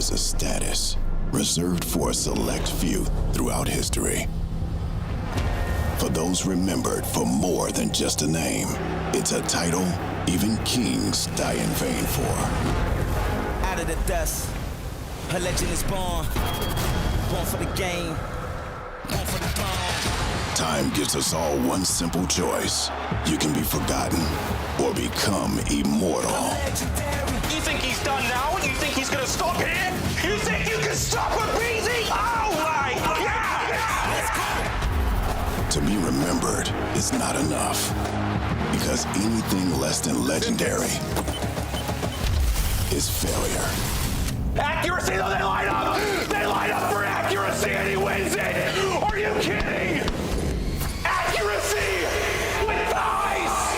is a status reserved for a select few throughout history. For those remembered for more than just a name, it's a title even kings die in vain for. Out of the dust, a legend is born. Born for the game, born for the throne. Time gives us all one simple choice. You can be forgotten or become immortal. You think he's done now? You think he's gonna stop here? You think you can stop aBeZy? Oh my God! To be remembered is not enough, because anything less than legendary is failure. Accuracy, though, they line up! They line up for accuracy and he wins it! Are you kidding? Accuracy with thighs!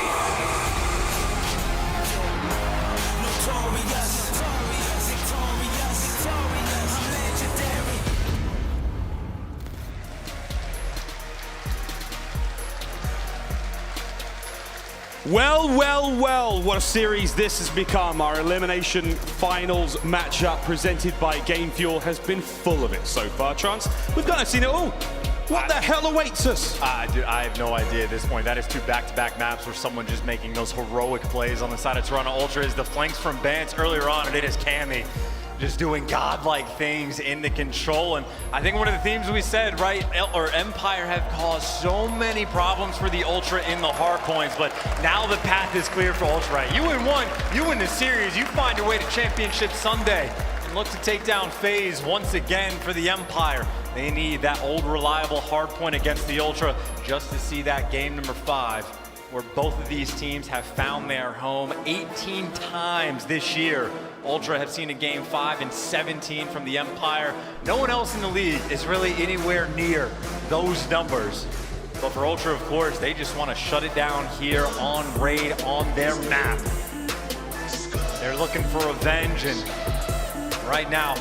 Well, well, well, what a series this has become. Our Elimination Finals matchup presented by Game Fuel has been full of it so far. Chance, we've kind of seen it all. What the hell awaits us? Dude, I have no idea at this point. That is 2 back-to-back maps where someone just making those heroic plays on the side of Toronto Ultra. Is the flanks from Bance earlier on, and it is Cammy just doing godlike things in the control. And I think one of the themes we said, right, or Empire have caused so many problems for the Ultra in the hard points, but now the path is clear for Ultra, right? You win one, you win the series, you find your way to Championship Sunday and look to take down FaZe once again for the Empire. They need that old reliable hard point against the Ultra just to see that game number 5, where both of these teams have found their home 18 times this year. Ultra have seen a game 5 and 17 from the Empire. No one else in the league is really anywhere near those numbers. But for Ultra, of course, they just want to shut it down here on Raid on their map. They're looking for revenge, and right now,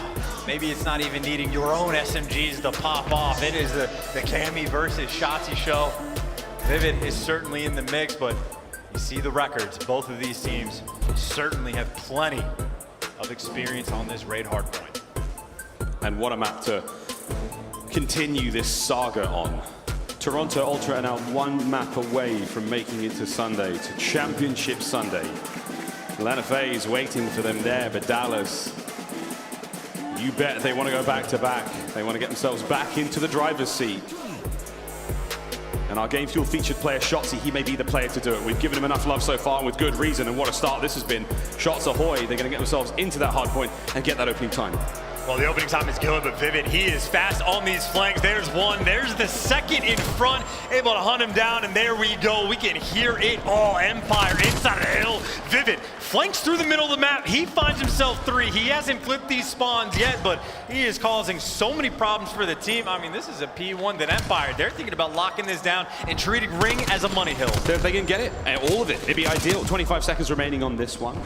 maybe it's not even needing your own SMGs to pop off. It is the Cammy versus Shotzzy show. Vivid is certainly in the mix, but you see the records. Both of these teams certainly have plenty of experience on this Raid hardpoint. And what a map to continue this saga on. Toronto Ultra are now 1 map away from making it to Sunday, to Championship Sunday. Atlanta FaZe waiting for them there, but Dallas, you bet they want to go back-to-back. They want to get themselves back into the driver's seat. And our Game Fuel featured player, Shotzzy, he may be the player to do it. We've given him enough love so far, and with good reason, and what a start this has been. Shots ahoy, they're going to get themselves into that hard point and get that opening time. Well, the opening time is good, but Vivid, he is fast on these flanks. There's one, there's the second in front, able to hunt him down, and there we go. We can hear it all. Empire inside of the hill. Vivid flanks through the middle of the map. He finds himself 3. He hasn't flipped these spawns yet, but he is causing so many problems for the team. I mean, this is a P1 that Empire, they're thinking about locking this down and treating Ring as a money hill. So if they can get it, all of it, it'd be ideal. 25 seconds remaining on this one.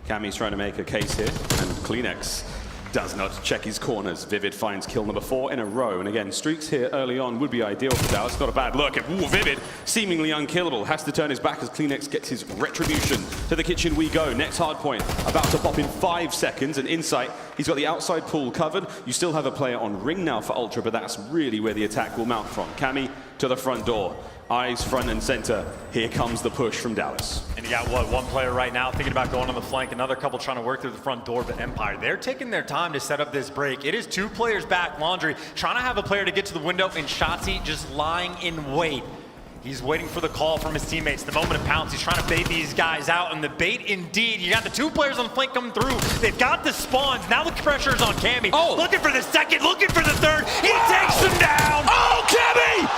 Cammy's trying to make a case here, and Cleanex does not check his corners. Vivid finds kill number 4 in a row. And again, streaks here early on would be ideal for Dallas. Not a bad look. Ooh, Vivid, seemingly unkillable. Has to turn his back as Cleanex gets his retribution. To the kitchen we go. Next hard point. About to pop in 5 seconds. And Insight, he's got the outside pool covered. You still have a player on Ring now for Ultra, but that's really where the attack will mount from. Cammy to the front door. Eyes front and center. Here comes the push from Dallas. And you got, what, 1 player right now thinking about going on the flank, another couple trying to work through the front door, but Empire, they're taking their time to set up this break. It is 2 players back, Laundry, trying to have a player to get to the window, and Shotzzy just lying in wait. He's waiting for the call from his teammates. The moment of pounce, he's trying to bait these guys out, and the bait indeed. You got the 2 players on the flank coming through. They've got the spawns. Now the pressure's on Cammy. Oh. Looking for the second, looking for the third. He takes them down. Oh, Cammy!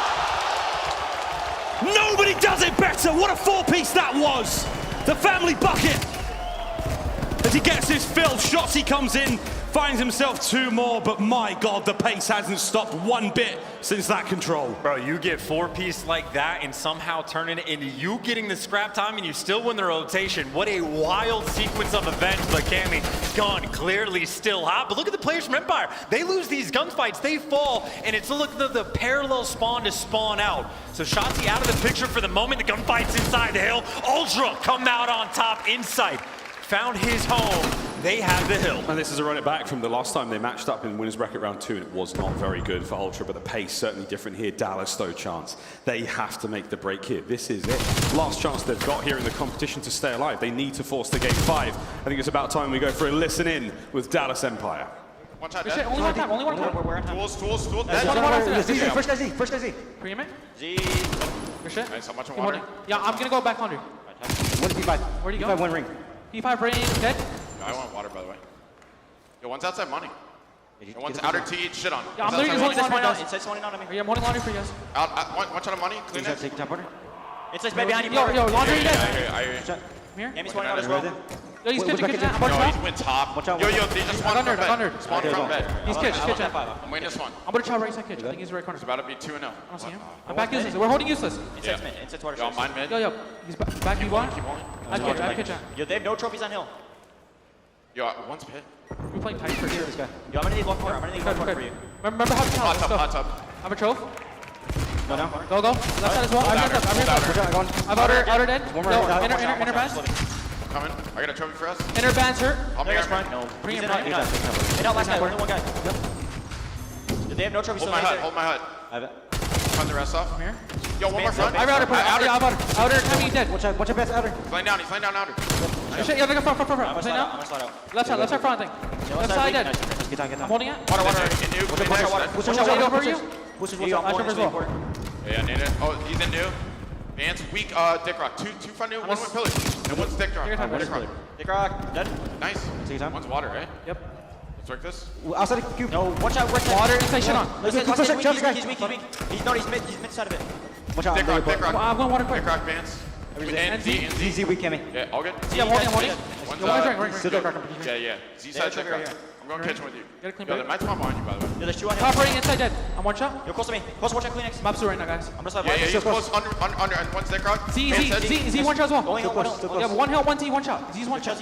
Nobody does it better. What a 4-piece that was. The family bucket. As he gets his fill, Shotzzy comes in, finds himself 2 more, but my God, the pace hasn't stopped 1 bit since that control. Bro, you get 4-piece like that and somehow turn it into you getting the scrap time and you still win the rotation. What a wild sequence of events, but Cammy gone clearly still hot. But look at the players from Empire. They lose these gunfights, they fall, and it's look at the parallel spawn to spawn out. So Shotzzy out of the picture for the moment. The gunfight's inside the hill. Ultra come out on top. Insight found his home they have the hill. And this is a run it back from the last time they matched up in Winners Bracket Round 2, and it was not very good for Ultra, but the pace certainly different here. Dallas, though, chance. They have to make the break here. This is it. Last chance they've got here in the competition to stay alive. They need to force the game 5. I think it's about time we go for a listen in with Dallas Empire. One shot, only one time, only one time. We're on time. Tools. First guy Z. Pre-mid? Z. Good shit. Nice, how much water? Yeah, I'm gonna go back under. What is P5? Where'd you go? P5 one ring. P5 ring, dead? No, I want water, by the way. Yo, one's outside money. And one's outer T, shit on. Yeah, I'm literally just holding laundry, guys. Inside's holding on to me. Yeah, I'm holding laundry for you guys. One shot of money, clean it. Take top order. Inside's maybe behind you. Yo, laundry dead. I hear you. Come here. Yammy's 20 out as well. Yo, he's kitchen. I'm Yo, he's went top. Yo, they just spawned from bed. Spawned from bed. He's kitchen. I'm waiting this one. I'm gonna try right side kitchen. I think he's right corner. It's about to be 2-0. I don't see him. I'm back useless. We're holding useless. Inside's mid. Inside's water. Yo, mine mid. Yo. He's back B1. I kitchen. Yo, they have no trophies on hill. Yo, one's pit. We're playing tight for here. This guy. Yo, I'm gonna need one corner. I'm gonna need one corner for you. Remember how to Hot tub. I have a trophy. Go down. Go. Left side as well. I'm outer dead. Yo, inner band. Coming. I got a trophy for us. Inner band's hurt. I'll make it. No. Bring him Hit out last guy. Only one guy. They have no trophies. Hold my hut. I have it. Run the rest off. Come here. Yo, one more front. I'm outer. Outer. Coming dead. Watch your best outer. He's laying down outer. Shit, yeah, they go front. I'm gonna slide out. Left side front thing. Left side dead. Get down. I'm holding it. Water. Push over you. Yeah, need it. Oh, he's in new. Vance, weak, Dick Rock. Two front new, one pillars. And one's Dick Rock. Dick Rock, dead. Nice. One's water, right? Yep. Let's work this. Outside of cube. No, watch out. Water, inside shit on. He's weak. He's mid side of it. Watch out. Dick Rock. I'm going water quick. Dick Rock, Vance. And Z weak, Kimmy. Yeah, all good? Yeah, I'm holding. One's Yeah. Z side Dick Rock. I'm going kitchen with you. Get a clean break. There might spawn behind you, by the way. Yeah, there's 2 on him. Operating inside dead. I'm one shot. You're close to me. Close, watch out, Kleenex. Map's right now, guys. I'm just he's close. Under, and one's Dick Rock. Z one shot as well. Going hill, yeah, 1 hill, 1 T, 1 shot. Z's 1 shot.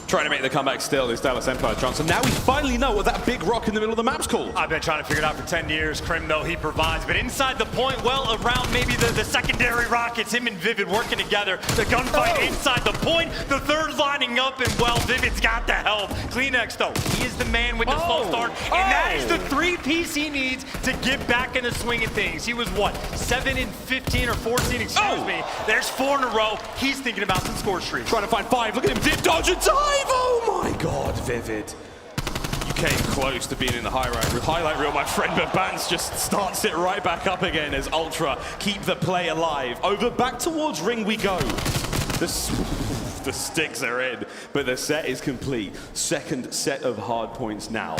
Trying to make the comeback still is Dallas Empire Johnson. Now we finally know what that big rock in the middle of the map's called. I've been trying to figure it out for 10 years. Crim, though, he provides. But inside the point, well, around maybe the secondary rockets, him and Vivid working together. The gunfight inside the point. The third lining up, and, well, Vivid's got the help. Kleenex, though, he is the man with the slow start. And that is the 3-piece he needs to get back in the swing of things. He was, what, 7 and 15 or 14, excuse me. There's 4 in a row. He's thinking about some score streaks. Trying to find 5. Look at him dip, dodge, and dive. Oh my God, Vivid. You came close to being in the highlight reel, my friend, but Bance just starts it right back up again as Ultra keep the play alive. Over back towards ring we go. The sticks are in, but the set is complete. Second set of hard points now,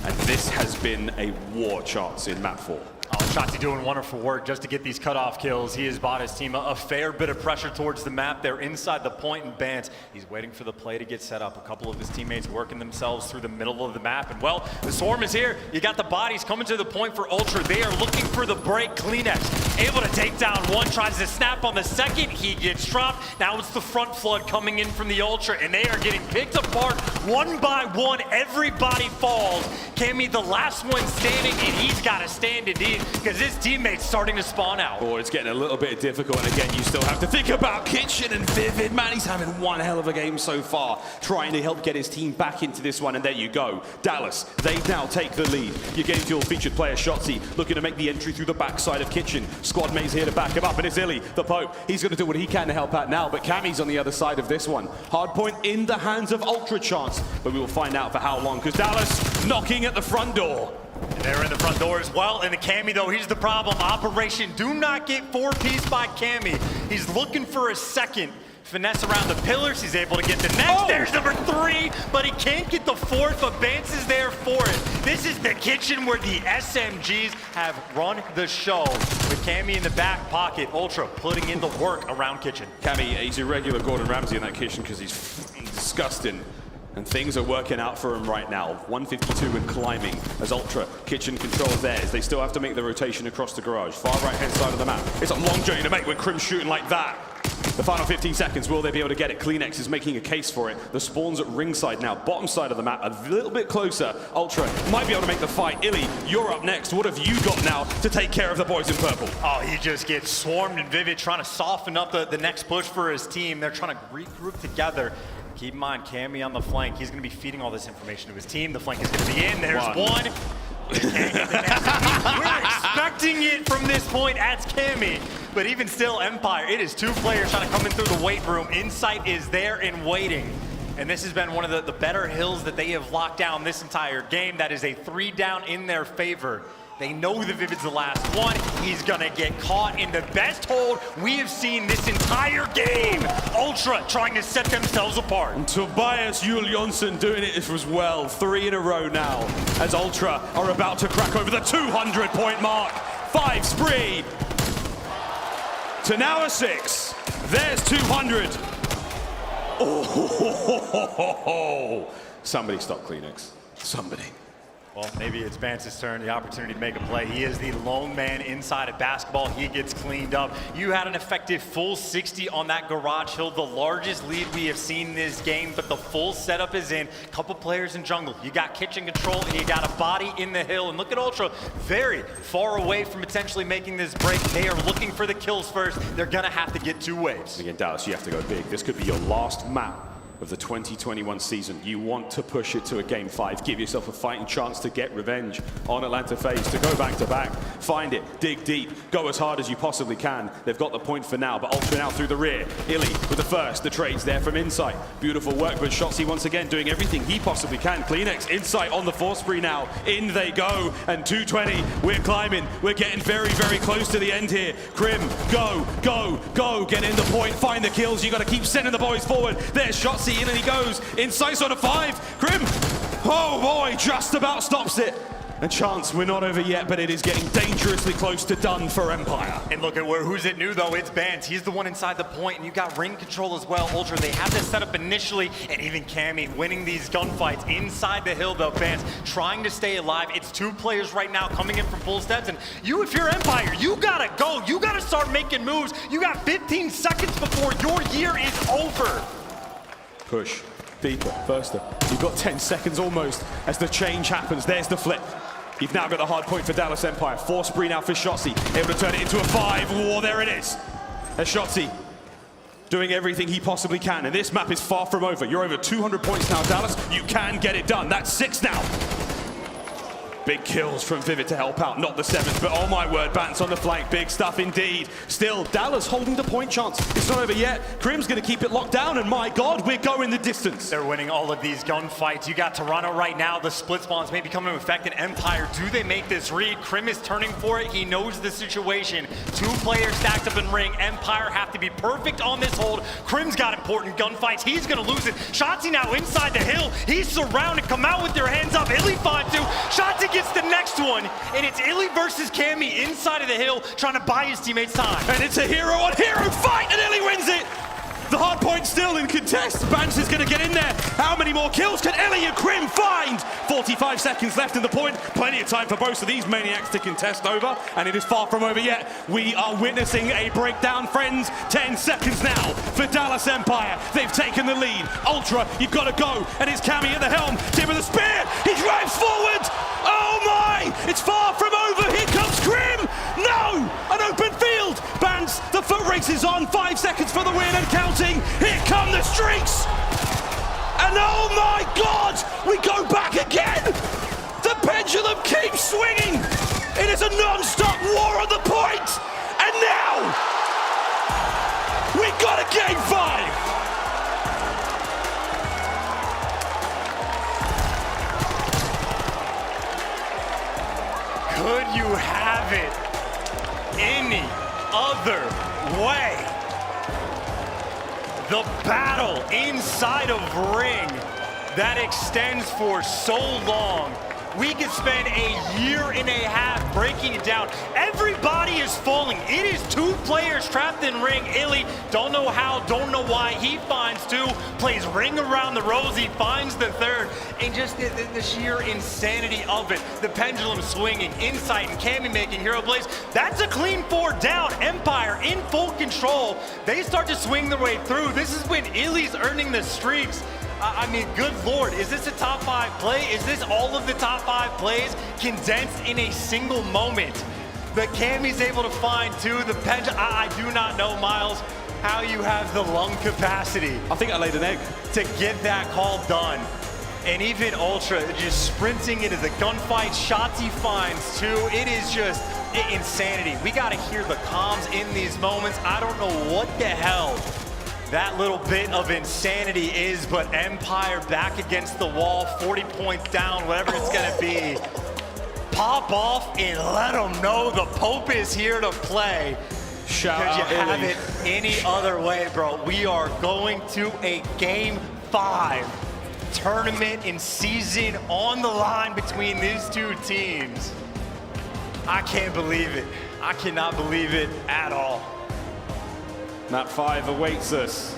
and this has been a war chance in map 4. Oh, Shotzzy doing wonderful work just to get these cutoff kills. He has bought his team a fair bit of pressure towards the map. They're inside the point and Bance. He's waiting for the play to get set up. A couple of his teammates working themselves through the middle of the map. And well, the swarm is here. You got the bodies coming to the point for Ultra. They are looking for the break. Kleenex able to take down one, tries to snap on the second. He gets dropped. Now it's the front flood coming in from the Ultra, and they are getting picked apart one by one. Everybody falls. Cammy, the last one standing, and he's got to stand indeed, because his teammate's starting to spawn out. Oh, it's getting a little bit difficult, and again, you still have to think about Kitchen and Vivid. Man, he's having one hell of a game so far, trying to help get his team back into this one, and there you go. Dallas, they now take the lead. Your game fuel featured player Shotzzy looking to make the entry through the backside of Kitchen. Squad mates here to back him up, and it's iLLeY, the Pope. He's going to do what he can to help out now, but Cammy's on the other side of this one. Hard point in the hands of Ultra chance, but we will find out for how long, because Dallas knocking at the front door. And they're in the front door as well. And the Cammy, though, here's the problem. Operation do not get 4-piece by Cammy. He's looking for a second. Finesse around the pillars. He's able to get the next. There's number 3, but he can't get the 4th, but Bance is there for it. This is the kitchen where the SMGs have run the show. With Cammy in the back pocket, Ultra putting in the work around Kitchen. Cammy, he's a regular Gordon Ramsay in that kitchen because he's disgusting. And things are working out for him right now. 152 and climbing as Ultra Kitchen controls theirs. They still have to make the rotation across the garage. Far right-hand side of the map. It's a long journey to make with Crim shooting like that. The final 15 seconds, will they be able to get it? Kleenex is making a case for it. The spawn's at ringside now, bottom side of the map, a little bit closer. Ultra might be able to make the fight. iLLeY, you're up next. What have you got now to take care of the boys in purple? Oh, he just gets swarmed, and Vivid trying to soften up the next push for his team. They're trying to regroup together. Keep in mind, Cammy on the flank, he's going to be feeding all this information to his team. The flank is going to be in. There's one. We're expecting it from this point as Cammy. But even still, Empire, it is 2 players trying to come in through the weight room. Insight is there and waiting. And this has been one of the better hills that they have locked down this entire game. That is a 3 down in their favor. They know the Vivid's the last one. He's gonna get caught in the best hold we have seen this entire game. Ultra trying to set themselves apart. And Tobias Juliusson doing it as well. 3 in a row now as Ultra are about to crack over the 200-point mark. 5 spree to now a 6. There's 200. Oh, somebody stop Kleenex. Somebody. Well, maybe it's Bance's turn, the opportunity to make a play. He is the lone man inside of basketball. He gets cleaned up. You had an effective full 60 on that garage hill, the largest lead we have seen this game, but the full setup is in. Couple players in jungle. You got kitchen control and you got a body in the hill. And look at Ultra, very far away from potentially making this break. They are looking for the kills first. They're gonna have to get 2 waves. Again, Dallas, you have to go big. This could be your last map of the 2021 season. You want to push it to a game 5, give yourself a fighting chance to get revenge on Atlanta FaZe, to go back to back, find it, dig deep, go as hard as you possibly can. They've got the point for now, but Ultra now through the rear. iLLeY with the first, the trades there from Insight. Beautiful work, but Shotzzy once again doing everything he possibly can. Kleenex, Insight on the 4 spree now. In they go, and 220, we're climbing. We're getting very, very close to the end here. Crim, go, go, go, get in the point, find the kills. You gotta keep sending the boys forward. There's Shotzzy. In and he goes. Insight's on a 5. Crim, oh boy, just about stops it. A chance, we're not over yet, but it is getting dangerously close to done for Empire. And look at who's it new though, it's Bance. He's the one inside the point, and you got ring control as well. Ultra, they have this set up initially, and even Cammy winning these gunfights inside the hill though. Bance trying to stay alive. It's 2 players right now coming in from full steps, and you, if you're Empire, you gotta go. You gotta start making moves. You got 15 seconds before your year is over. Push deeper, faster. You've got 10 seconds almost as the change happens. There's the flip. You've now got the hard point for Dallas Empire. 4 spree now for Shotzzy. Able to turn it into a 5. Oh, there it is. As Shotzzy doing everything he possibly can. And this map is far from over. You're over 200 points now, Dallas. You can get it done. That's 6 now. Big kills from Vivid to help out, not the 7th, but oh my word, Bance on the flank, big stuff indeed. Still, Dallas holding the point chance. It's not over yet. Crim's gonna keep it locked down, and my God, we're going the distance. They're winning all of these gunfights. You got Toronto right now. The split spawns may be coming into effect in Empire. Do they make this read? Crim is turning for it. He knows the situation. 2 players stacked up in ring. Empire have to be perfect on this hold. Crim's got important gunfights. He's gonna lose it. Shotzzy now inside the hill. He's surrounded. Come out with your hands up. iLLeY 5-2. Shotzzy gets the next one, and it's iLLeY versus Cammy inside of the hill, trying to buy his teammates time. And it's a hero-on-hero fight, and iLLeY wins it! The hard point still in contest. Bance is going to get in there. How many more kills can iLLeY and Crim find? 45 seconds left in the point. Plenty of time for both of these maniacs to contest over, and it is far from over yet. We are witnessing a breakdown, friends. 10 seconds now for Dallas Empire. They've taken the lead. Ultra, you've got to go, and it's Cammy at the helm. Tim with a spear. He drives forward. Oh my! It's far from over. Here comes Crim. No! An open field. Bance, the foot race is on. 5 seconds for the win and counting. Here come the streaks! And oh my God! We go back again! The pendulum keeps swinging! It is a non-stop war on the point! And now, we got a game 5! Could you have it any other way? The battle inside of ring that extends for so long. We could spend a year and a half breaking it down. Everybody is falling. It is 2 players trapped in ring. iLLeY, don't know how, don't know why. He finds 2, plays ring around the rosy, finds the 3rd, and just the sheer insanity of it. The pendulum swinging, Insight and Cammy making hero plays. That's a clean 4 down. Empire in full control. They start to swing their way through. This is when iLLeY's earning the streaks. I mean, good Lord, is this a top 5 play? Is this all of the top 5 plays condensed in a single moment? The Cammy's able to find 2, the pendulum, I do not know, Miles. how you have the lung capacity. I think I laid an egg. To get that call done. And even Ultra just sprinting into the gunfight. Shotzzy finds two. It is just insanity. We got to hear the comms in these moments. I don't know what the hell that little bit of insanity is, but Empire back against the wall, 40 points down, whatever it's gonna be. Pop off and let them know the Pope is here to play. Shout out, you have iLLeY. it any other way, bro. We are going to a Game 5 tournament and season on the line between these two teams. I can't believe it. I cannot believe it at all. Map 5 awaits us.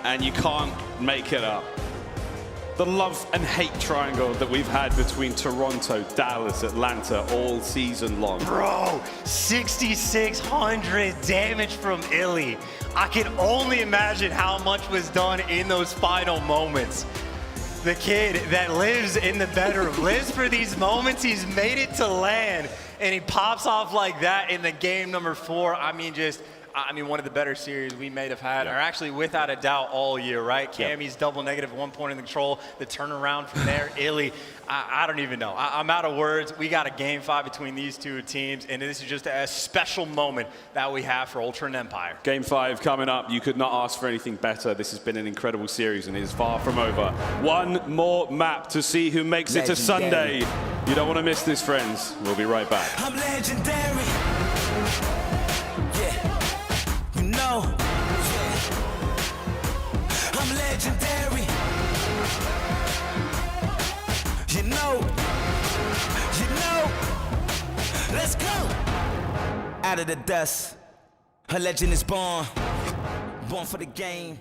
And you can't make it up. The love and hate triangle that we've had between Toronto, Dallas, Atlanta all season long. Bro, 6,600 damage from iLLeY. I can only imagine how much was done in those final moments. The kid that lives in the bedroom, lives for these moments. He's made it to land, and he pops off like that in the game number 4. I mean, one of the better series we may have had, or actually without a doubt all year, right? Cammy's double negative 1 point in the control, the turnaround from there, iLLeY, I don't even know. I'm out of words. We got a Game 5 between these two teams, and this is just a special moment that we have for Ultra and Empire. Game 5 coming up. You could not ask for anything better. This has been an incredible series, and it is far from over. One more map to see who makes it to Sunday. You don't want to miss this, friends. We'll be right back. I'm legendary. No. I'm legendary. You know. Let's go. Out of the dust, a legend is born for the game.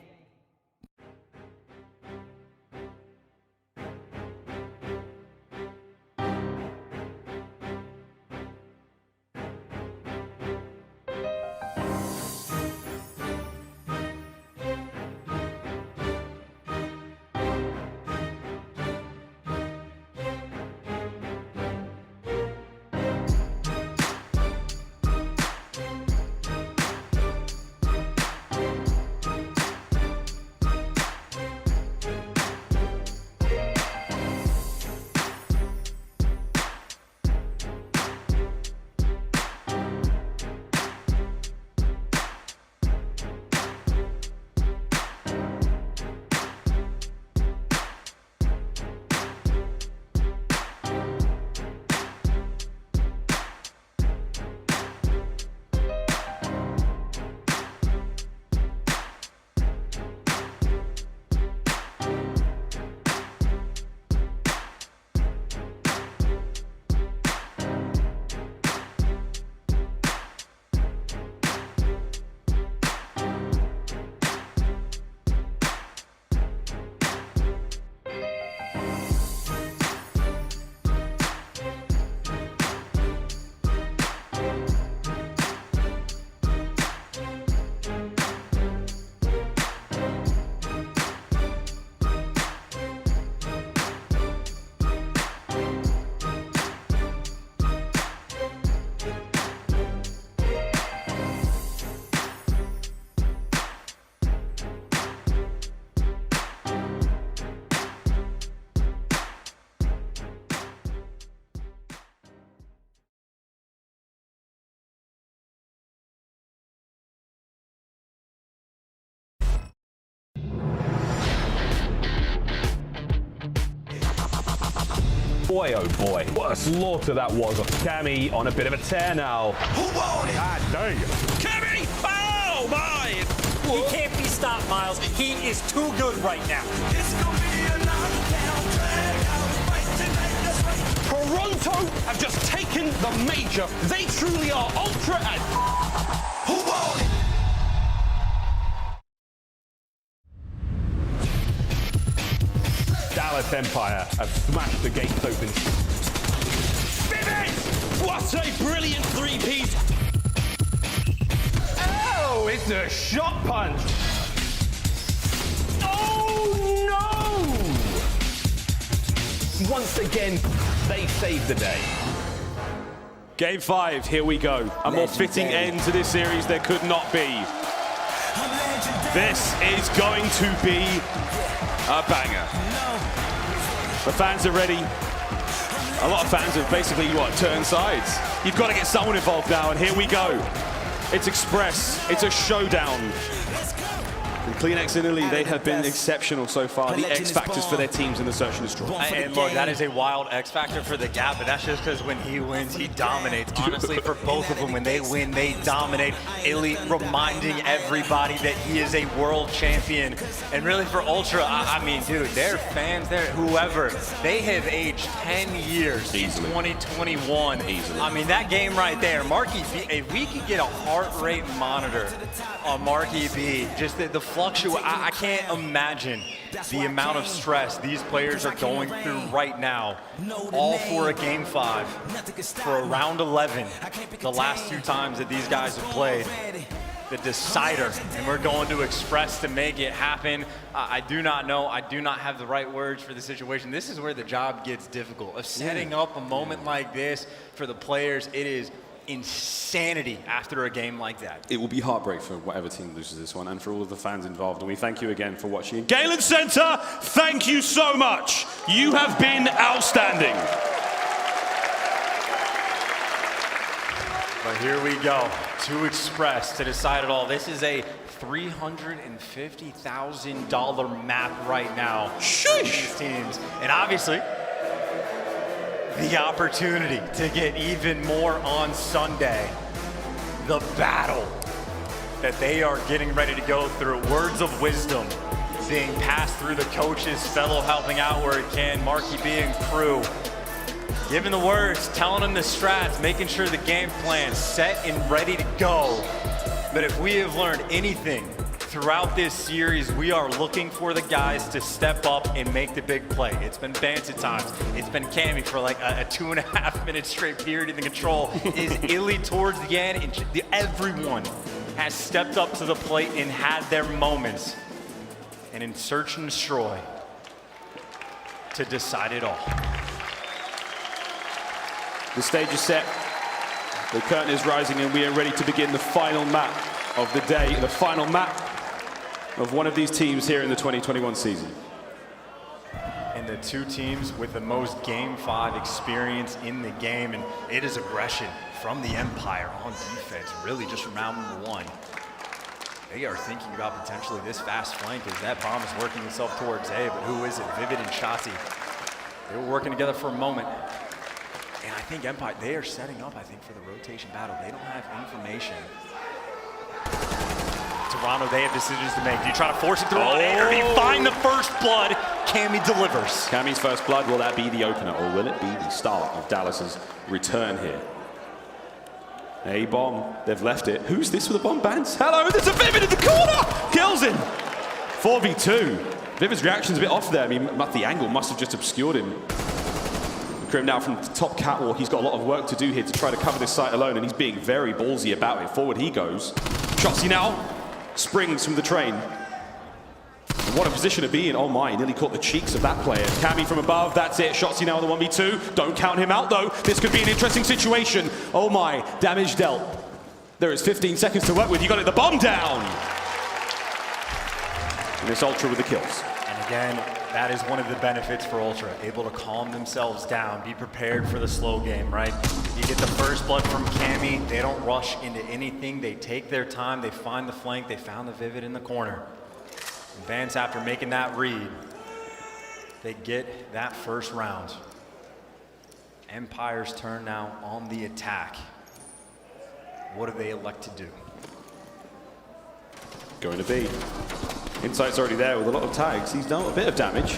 Boy, oh boy, what a slaughter that was of Cammy on a bit of a tear now. God damn. Cammy! Oh my! He can't be stopped, Miles. He is too good right now. Toronto have just taken the major. They truly are Ultra and... Dallas Empire have smashed the gates open. Vivid! What a brilliant three-piece! Oh, it's a shot punch! Oh no! Once again, they saved the day. Game 5, here we go. A more fitting end to this series there could not be. This is going to be a banger. The fans are ready. A lot of fans have basically, turned sides. You've got to get someone involved now, and here we go. It's Express. It's a showdown. And CleanX and iLLeY, they have been exceptional so far. The X factors for their teams in the Search and Destroy. And look, that is a wild X factor for the Gap, but that's just because when he wins, he dominates. Honestly, for both of them, when they win, they dominate. iLLeY reminding everybody that he is a world champion. And really for Ultra, I mean, dude, their fans, whoever, they have aged 10 years in 2021. Easily. I mean, that game right there, Marky B, if we could get a heart rate monitor on Marky B, just the fluctuate, I can't imagine the amount of stress these players are going through right now, all for a game 5, for a round 11, the last 2 times that these guys have played, the decider, and we're going to Express to make it happen. I do not know, I do not have the right words for the situation. This is where the job gets difficult. Of setting up a moment like this for the players, it is insanity after a game like that. It will be heartbreak for whatever team loses this one and for all of the fans involved. And we thank you again for watching. Galen Center, thank you so much. You have been outstanding. But here we go to Express to decide it all. This is a $350,000 map right now. Sheesh. Teams. And obviously, the opportunity to get even more on Sunday. The battle that they are getting ready to go through. Words of wisdom being passed through the coaches, fellow helping out where it can, Marky B and crew. Giving the words, telling them the strats, making sure the game plan set and ready to go. But if we have learned anything throughout this series, we are looking for the guys to step up and make the big play. It's been Bance at times. It's been Cammy for like a 2.5 minute straight period in the control. Is iLLeY towards the end, and everyone has stepped up to the plate and had their moments. And in Search and Destroy to decide it all. The stage is set. The curtain is rising, and we are ready to begin the final map of the day. The final map of one of these teams here in the 2021 season. And the 2 teams with the most Game 5 experience in the game, and it is aggression from the Empire on defense, really just from round number 1. They are thinking about potentially this fast flank as that bomb is working itself towards A, but who is it? Vivid and Shotzzy. They were working together for a moment. And I think Empire, they are setting up, I think, for the rotation battle. They don't have information. Toronto, they have decisions to make. Do you try to force it through on A, or do you find the first blood? Cammy delivers. Cammy's first blood, will that be the opener, or will it be the start of Dallas's return here? A bomb, they've left it. Who's this with a bomb, Bance? Hello, there's a Vivid in the corner! Kills him! 4v2. Vivid's reaction's a bit off there. I mean, the angle must have just obscured him. Crim now from the top catwalk. He's got a lot of work to do here to try to cover this site alone, and he's being very ballsy about it. Forward he goes. Shotzzy now springs from the train. And what a position to be in. Oh my, nearly caught the cheeks of that player. Cammy from above, that's it. Shotzzy now on the 1v2. Don't count him out though. This could be an interesting situation. Oh my, damage dealt. There is 15 seconds to work with. You got it, the bomb down. And it's Ultra with the kills. And again, that is one of the benefits for Ultra, able to calm themselves down, be prepared for the slow game, right? You get the first blood from Cammy, they don't rush into anything, they take their time, they find the flank, they found the Vivid in the corner. And Vance, after making that read, they get that first round. Empire's turn now on the attack. What do they elect to do? Going to be. Insight's already there with a lot of tags. He's done a bit of damage,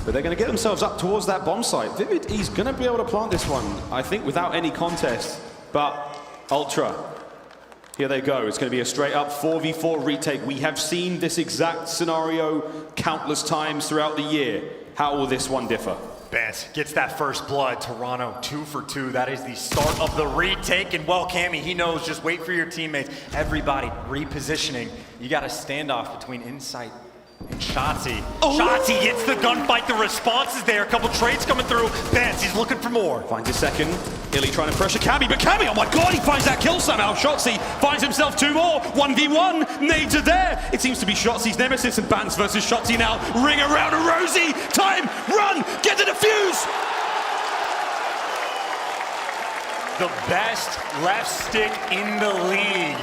but they're going to get themselves up towards that bomb site. Vivid, he's going to be able to plant this one, I think, without any contest. But Ultra, here they go. It's going to be a straight up 4v4 retake. We have seen this exact scenario countless times throughout the year. How will this one differ? Bance gets that first blood. Toronto 2 for 2. That is the start of the retake. And well, Cammy, he knows, just wait for your teammates. Everybody repositioning. You got a standoff between Insight And Shotzzy. Shotzzy gets the gunfight. The response is there. A couple trades coming through. Vance, he's looking for more. Finds his second. iLLeY trying to pressure Cammy, but Cammy, oh my god, he finds that kill somehow. Shotzzy finds himself 2 more. 1v1. Nades are there. It seems to be Shotzi's nemesis, and Bance versus Shotzzy now. Ring around a Rosie. Time. Run. Get the defuse. The best left stick in the league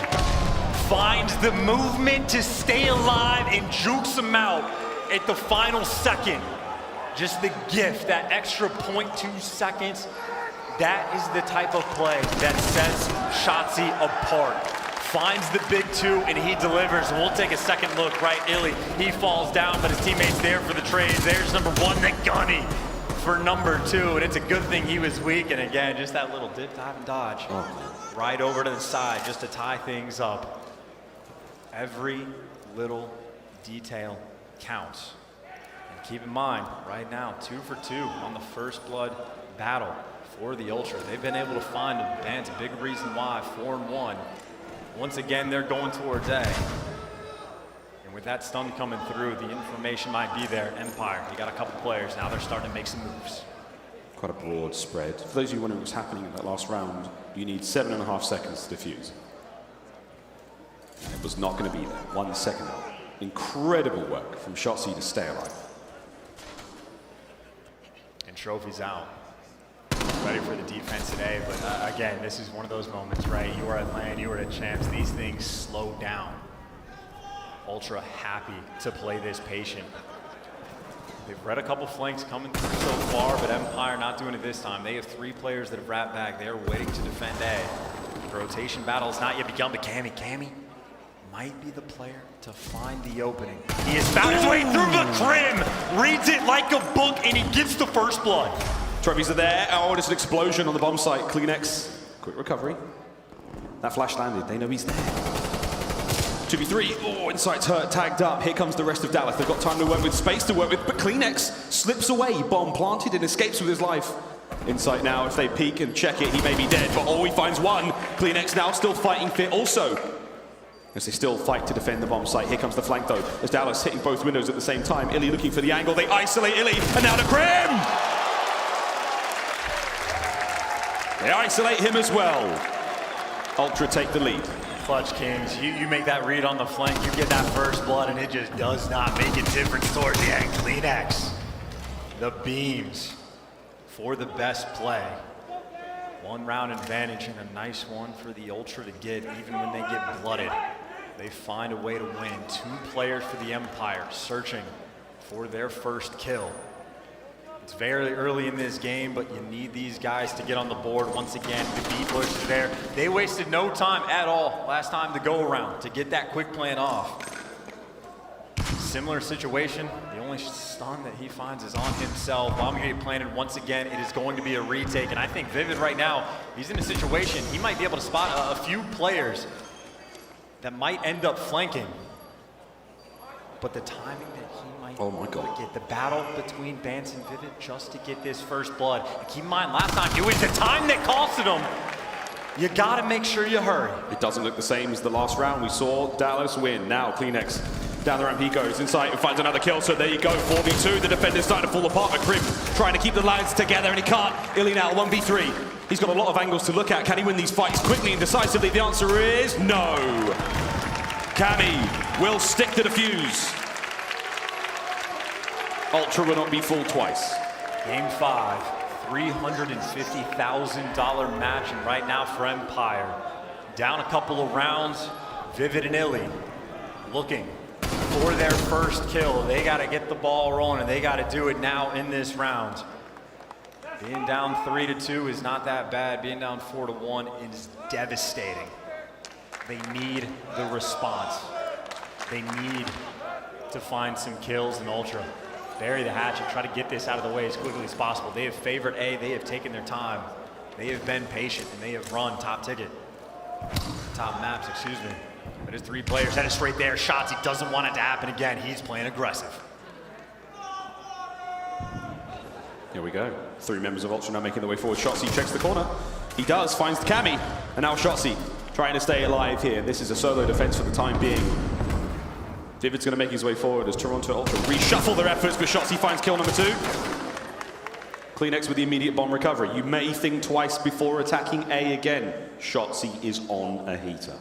finds the movement to stay alive and jukes him out at the final second. Just the gift, that extra 0.2 seconds, that is the type of play that sets Shotzzy apart. Finds the big 2 and he delivers. We'll take a second look, right? iLLeY, he falls down, but his teammate's there for the trades. There's number 1, the Gunny for number 2, and it's a good thing he was weak. And again, just that little dip, dive, and dodge. Right over to the side just to tie things up. Every little detail counts. And keep in mind, right now, 2 for 2 on the first blood battle for the Ultra. They've been able to find a Vance, big reason why, 4-1. Once again, they're going towards A. And with that stun coming through, the information might be there. Empire, you got a couple players, now they're starting to make some moves. Quite a broad spread. For those of you wondering what's happening in that last round, you need 7.5 seconds to defuse. It was not going to be there. 1 second. Incredible work from Shotzzy to stay alive. And Trophy's out. Ready for the defense today, but again, this is one of those moments, right? You are at LAN, you are at Champs, these things slow down. Ultra happy to play this patient. They've read a couple flanks coming through so far, but Empire not doing it this time. They have 3 players that have wrapped back. They're waiting to defend A. The rotation battle has not yet begun, but Cammy might be the player to find the opening. He has found his way through the Crim, reads it like a book, and he gets the first blood. Trophies are there. Oh, there's an explosion on the bomb site. CleanX, quick recovery. That flash landed. They know he's there. 2v3. Oh, Insight's hurt, tagged up. Here comes the rest of Dallas. They've got time to work with, space to work with, but CleanX slips away. Bomb planted and escapes with his life. Insight now, if they peek and check it, he may be dead, but oh, he finds one. CleanX now still fighting fit also. As they still fight to defend the bomb site. Here comes the flank though, as Dallas hitting both windows at the same time. iLLeY looking for the angle. They isolate iLLeY, and now the Crim! They isolate him as well. Ultra take the lead. Clutch Kings, you make that read on the flank, you get that first blood, and it just does not make a difference towards the end. CleanX, the beams for the best play. 1 round advantage and a nice one for the Ultra to get, even when they get blooded. They find a way to win. 2 players for the Empire searching for their first kill. It's very early in this game, but you need these guys to get on the board. Once again, the B-push is there. They wasted no time at all last time to go around to get that quick plan off. Similar situation, the only stun that he finds is on himself. Bomb gate planted once again. It is going to be a retake, and I think Vivid right now, he's in a situation, he might be able to spot a few players that might end up flanking. But the timing that he might get, the battle between Vance and Vivid just to get this first blood. And keep in mind, last time, it was the time that costed him. You gotta make sure you hurry. It doesn't look the same as the last round. We saw Dallas win. Now CleanX down the ramp he goes. Inside and finds another kill, so there you go. 4v2, the defender's starting to fall apart. But Crim trying to keep the lines together, and he can't. iLLeY now 1v3. He's got a lot of angles to look at. Can he win these fights quickly and decisively? The answer is no. Cammy will stick to the fuse. Ultra will not be fooled twice. Game 5, $350,000 match, and right now for Empire. Down a couple of rounds, Vivid and iLLeY looking for their first kill. They gotta get the ball rolling, and they gotta do it now in this round. Being down 3-2 is not that bad. Being down 4-1 is devastating. They need the response. They need to find some kills in Ultra. Bury the hatchet, try to get this out of the way as quickly as possible. They have favored A, they have taken their time. They have been patient, and they have run top maps, excuse me. But his 3 players, that is straight there. Shotzzy doesn't want it to happen again. He's playing aggressive. Here we go. 3 members of Ultra now making their way forward. Shotzzy checks the corner. He does, finds the Cammy. And now Shotzzy trying to stay alive here. This is a solo defense for the time being. Vivid's going to make his way forward as Toronto Ultra reshuffle their efforts, but Shotzzy finds kill number 2. Cleanex with the immediate bomb recovery. You may think twice before attacking A again. Shotzzy is on a heater.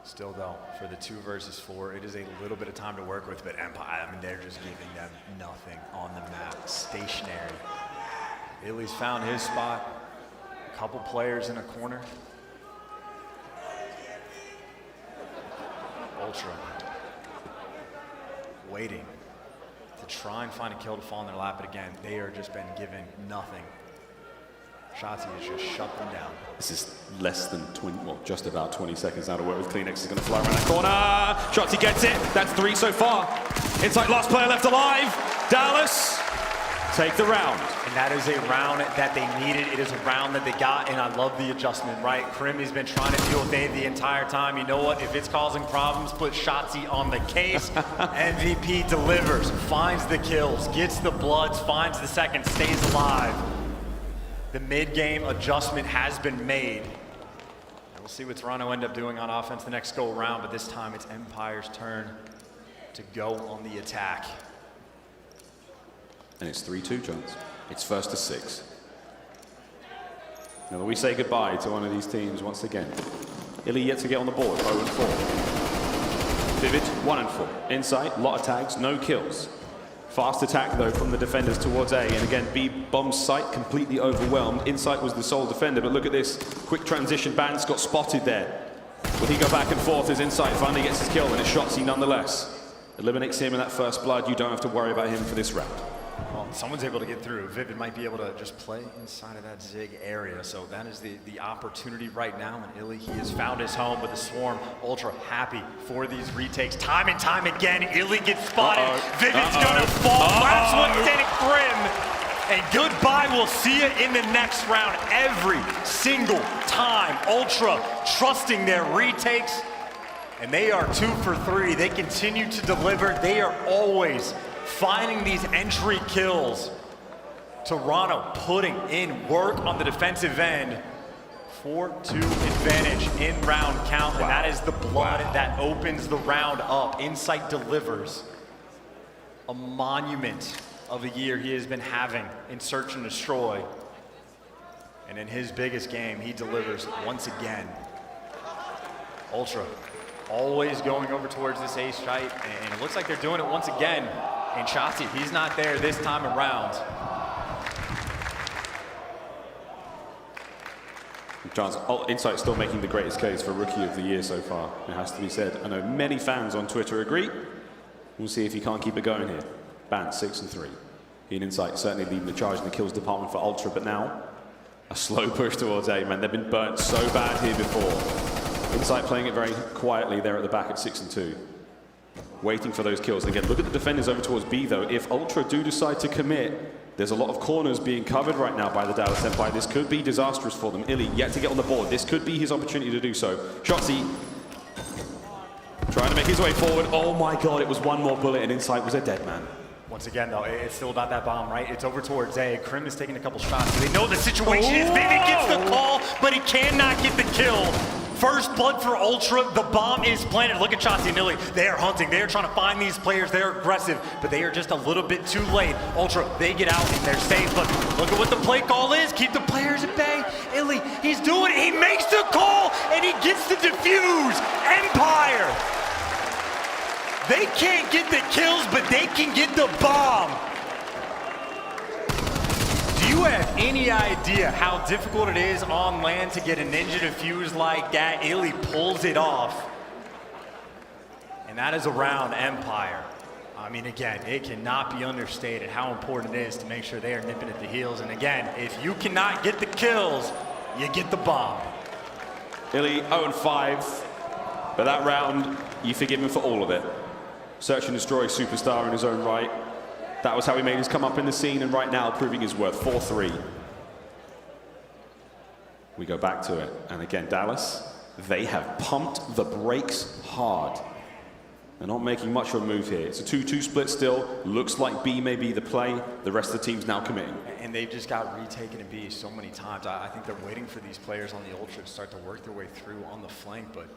Still though, for the 2 versus 4, it is a little bit of time to work with, but Empire, I mean, they're just giving them nothing on the map. Stationary. iLLeY's found his spot. A couple players in a corner. Ultra waiting to try and find a kill to fall in their lap, but again, they are just been given nothing. Shotzzy has just shut them down. This is less than 20, well, just about 20 seconds out of work with Cleanex is going to fly around that corner. Shotzzy gets it. That's 3 so far. Inside, last player left alive. Dallas take the round. And that is a round that they needed. It is a round that they got, and I love the adjustment, right? Crim has been trying to deal with A the entire time. You know what? If it's causing problems, put Shotzzy on the case. MVP delivers, finds the kills, gets the bloods, finds the second, stays alive. The mid-game adjustment has been made. We'll see what Toronto end up doing on offense the next go around, but this time it's Empire's turn to go on the attack. And it's 3-2, Jones. It's first to 6. Now we say goodbye to one of these teams once again. iLLeY yet to get on the board, 0-4. Vivid, 1-4. Insight, lot of tags, no kills. Fast attack though from the defenders towards A, and again B bombs site completely overwhelmed. Insight was the sole defender, but look at this quick transition. Bans got spotted there. Will he go back and forth as Insight finally gets his kill, and it's Shotzzy nonetheless. Eliminates him in that first blood. You don't have to worry about him for this round. Well, someone's able to get through. Vivid might be able to just play inside of that Zig area. So that is the opportunity right now. And iLLeY, he has found his home with the Swarm. Ultra happy for these retakes. Time and time again, iLLeY gets spotted. Vivid's gonna fall. Last one did it, Grim. And goodbye, we'll see it in the next round. Every single time, Ultra trusting their retakes. And they are 2 for 3. They continue to deliver. They are always finding these entry kills. Toronto putting in work on the defensive end. 4-2 advantage in round count, and that is the blood that opens the round up. Insight delivers a monument of a year he has been having in Search and Destroy. And in his biggest game, he delivers once again. Ultra always going over towards this ace site, and it looks like they're doing it once again. And Shotzzy, he's not there this time around. John's Insight still making the greatest case for Rookie of the Year so far, it has to be said. I know many fans on Twitter agree. We'll see if he can't keep it going here. Ban 6 and 3. He and Insight certainly leading the charge in the kills department for Ultra, but now a slow push towards A, man. They've been burnt so bad here before. Insight playing it very quietly there at the back at 6 and 2. Waiting for those kills. And again, look at the defenders over towards B though. If Ultra do decide to commit, there's a lot of corners being covered right now by the Dallas Empire. This could be disastrous for them. iLLeY yet to get on the board. This could be his opportunity to do so. Shotzzy trying to make his way forward. Oh my God, it was one more bullet and Insight was a dead man. Once again though, it's still about that bomb, right? It's over towards A. Crim is taking a couple shots. They know the situation is Vivid gets the call, but he cannot get the kill. First blood for Ultra, the bomb is planted. Look at Shotzzy and iLLeY. They are hunting, they are trying to find these players, they're aggressive, but they are just a little bit too late. Ultra, they get out and they're safe, but look at what the play call is. Keep the players at bay. iLLeY, he's doing it, he makes the call, and he gets the defuse. Empire, they can't get the kills, but they can get the bomb. Do you have any idea how difficult it is on land to get a ninja defuse like that? iLLeY pulls it off. And that is around Empire. I mean, again, it cannot be understated how important it is to make sure they are nipping at the heels. And again, if you cannot get the kills, you get the bomb. iLLeY 0-5, but that round, you forgive him for all of it. Search and Destroy superstar in his own right. That was how he made his come up in the scene, and right now proving his worth. 4-3. We go back to it, and again, Dallas, they have pumped the brakes hard. They're not making much of a move here. It's a 2-2 split still. Looks like B may be the play. The rest of the team's now committing. And they've just got retaken to B so many times. I think they're waiting for these players on the Ultra to start to work their way through on the flank, but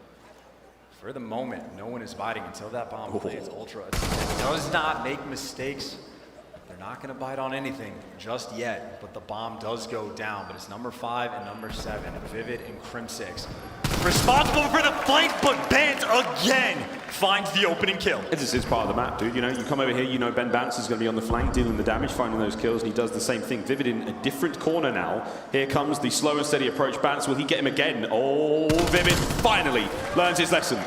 For the moment, no one is biting until that bomb plays. Ultra does not make mistakes. They're not going to bite on anything just yet, but the bomb does go down. But it's number 5 and number 7, Vivid and Crimsix. Responsible for the flank, but Bant again finds the opening kill. This is part of the map, dude. You know, you come over here, you know Ben Bance is going to be on the flank dealing the damage, finding those kills, and he does the same thing. Vivid in a different corner now. Here comes the slow and steady approach. Bance, will he get him again? Oh, Vivid finally learns his lesson.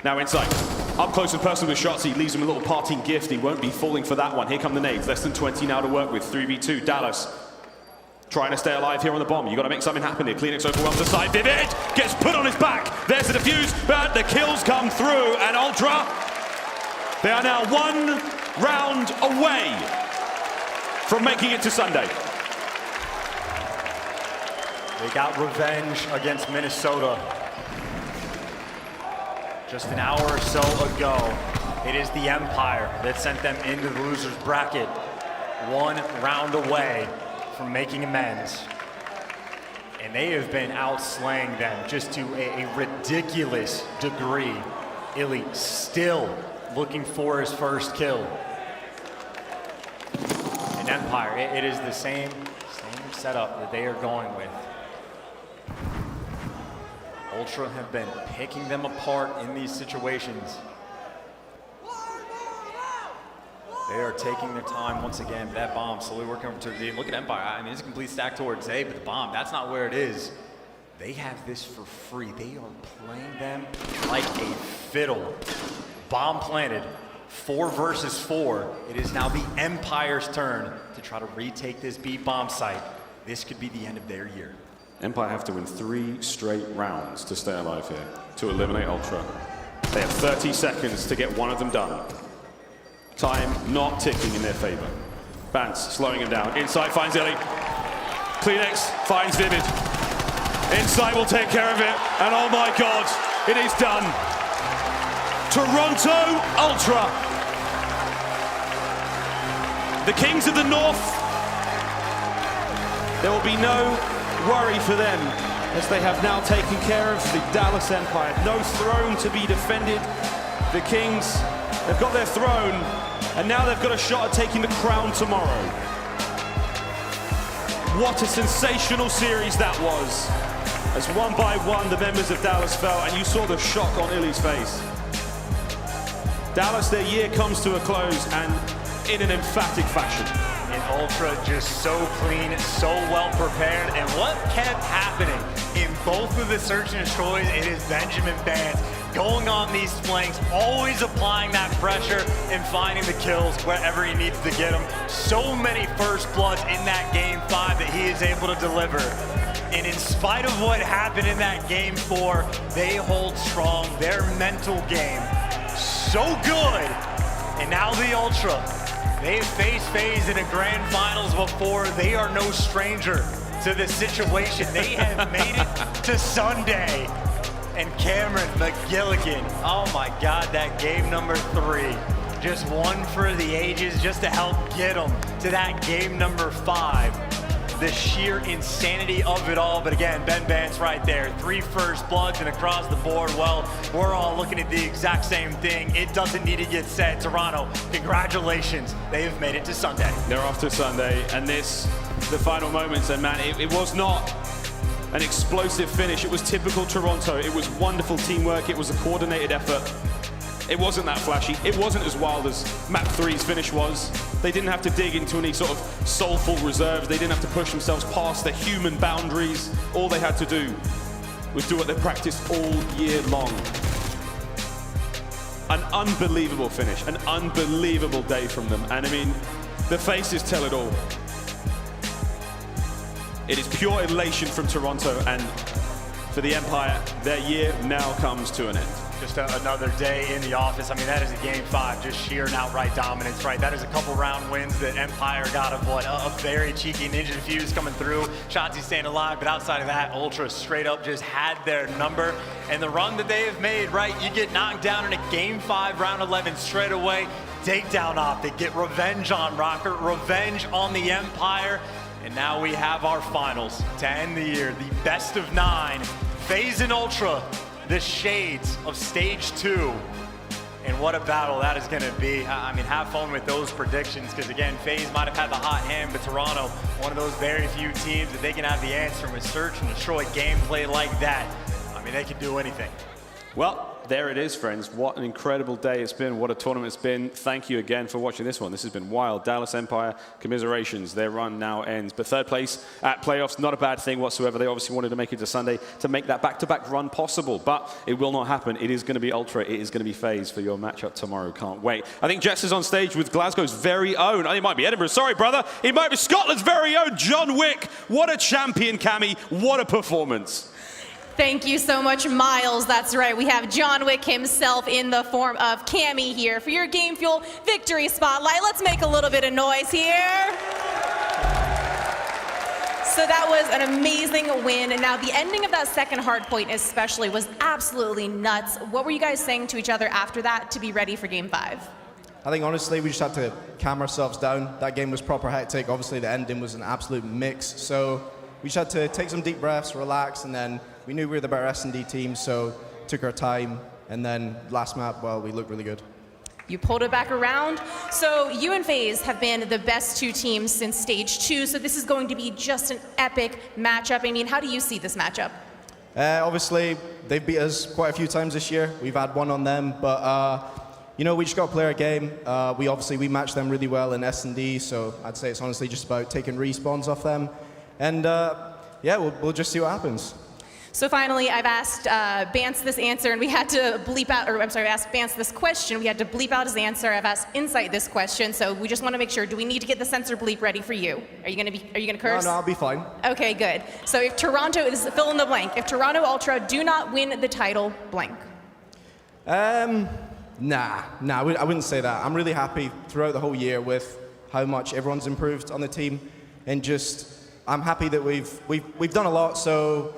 Now inside. Up close and personal with Shotzzy, leaves him a little parting gift. He won't be falling for that one. Here come the nades. Less than 20 now to work with. 3v2. Dallas trying to stay alive here on the bomb. You got to make something happen here. Cleanix overwhelms the side. Vivid gets put on his back. There's the defuse, but the kills come through. And Ultra, they are now 1 round away from making it to Sunday. They got revenge against Minnesota. Just an hour or so ago, it is the Empire that sent them into the loser's bracket. 1 round away from making amends. And they have been outslaying them just to a ridiculous degree. iLLeY still looking for his first kill. And Empire, it is the same setup that they are going with. Ultra have been picking them apart in these situations. They are taking their time once again. That bomb slowly working over to the look at Empire. I mean, it's a complete stack towards A, but the bomb, that's not where it is. They have this for free. They are playing them like a fiddle. Bomb planted, 4 versus 4. It is now the Empire's turn to try to retake this B bomb site. This could be the end of their year. Empire have to win 3 straight rounds to stay alive here, to eliminate Ultra. They have 30 seconds to get one of them done. Time not ticking in their favor. Bance slowing him down. Inside finds iLLeY. Cleanix finds Vivid. Inside will take care of it, and oh my God, it is done. Toronto Ultra. The Kings of the North. There will be no worry for them, as they have now taken care of the Dallas Empire. No throne to be defended. The Kings, they've got their throne, and now they've got a shot at taking the crown tomorrow. What a sensational series that was. As 1 by 1 the members of Dallas fell, and you saw the shock on iLLeY's face. Dallas, their year comes to a close, and in an emphatic fashion. And Ultra just so clean, so well prepared. And what kept happening in both of the search and destroys, it is Benjamin Bance going on these flanks, always applying that pressure and finding the kills wherever he needs to get them. So many first bloods in that game 5 that he is able to deliver. And in spite of what happened in that game 4, they hold strong. Their mental game, so good. And now the Ultra. They've faced FaZe in a grand finals before. They are no stranger to this situation. They have made it to Sunday. And Cameron McGilligan, oh my God, that game number 3. Just one for the ages, just to help get them to that game number 5. The sheer insanity of it all, but again, Ben Bance right there. 3 first bloods and across the board. Well, we're all looking at the exact same thing. It doesn't need to get said. Toronto, congratulations. They have made it to Sunday. They're off to Sunday, and this, the final moments, and man, it was not an explosive finish. It was typical Toronto. It was wonderful teamwork. It was a coordinated effort. It wasn't that flashy. It wasn't as wild as Map 3's finish was. They didn't have to dig into any sort of soulful reserves. They didn't have to push themselves past their human boundaries. All they had to do was do what they practiced all year long. An unbelievable finish, an unbelievable day from them. And I mean, the faces tell it all. It is pure elation from Toronto, and for the Empire, their year now comes to an end. Just another day in the office. I mean, that is a game 5, just sheer and outright dominance, right? That is a couple round wins that Empire got of what? A very cheeky Ninja Defuse coming through. Shotzzy staying alive, but outside of that, Ultra straight up just had their number. And the run that they have made, right? You get knocked down in a game 5, round 11 straight away. Take down OpTic, get revenge on Røkkr, revenge on the Empire. And now we have our finals to end the year, the best of 9. FaZe and Ultra the shades of stage 2. And what a battle that is going to be. I mean, have fun with those predictions, because again, FaZe might have had the hot hand, but Toronto, one of those very few teams that they can have the answer with search and destroy gameplay like that. I mean, they can do anything. Well, there it is, friends. What an incredible day it's been. What a tournament it's been. Thank you again for watching this one. This has been wild. Dallas Empire, commiserations. Their run now ends. But third place at playoffs, not a bad thing whatsoever. They obviously wanted to make it to Sunday to make that back-to-back run possible. But it will not happen. It is going to be Ultra. It is going to be FaZe for your matchup tomorrow. Can't wait. I think Jets is on stage with Glasgow's very own. It might be Edinburgh. Sorry, brother. It might be Scotland's very own John Wick. What a champion, Cammy. What a performance. Thank you so much, Miles. That's right. We have John Wick himself in the form of Cammy here for your Game Fuel Victory Spotlight. Let's make a little bit of noise here. So that was an amazing win. And now the ending of that second hard point especially was absolutely nuts. What were you guys saying to each other after that to be ready for Game 5? I think honestly we just had to calm ourselves down. That game was proper hectic. Obviously the ending was an absolute mix. So we just had to take some deep breaths, relax, and then we knew we were the better S&D team, so took our time, and then last map, well, we looked really good. You pulled it back around. So you and FaZe have been the best 2 teams since stage 2, so this is going to be just an epic matchup. I mean, how do you see this matchup? Obviously, they've beat us quite a few times this year. We've had one on them, but you know, we just got to play our game. We match them really well in S&D, so I'd say it's honestly just about taking respawns off them. And yeah, we'll just see what happens. So finally, I've asked Bance this answer, and we had to bleep out, or I'm sorry, I asked Bance this question. We had to bleep out his answer. I've asked Insight this question, so we just want to make sure, do we need to get the censor bleep ready for you? Are you gonna curse? No, I'll be fine. Okay, good. So if Toronto is, fill in the blank, if Toronto Ultra do not win the title, blank. Nah, I wouldn't say that. I'm really happy throughout the whole year with how much everyone's improved on the team, and just, I'm happy that we've done a lot, so,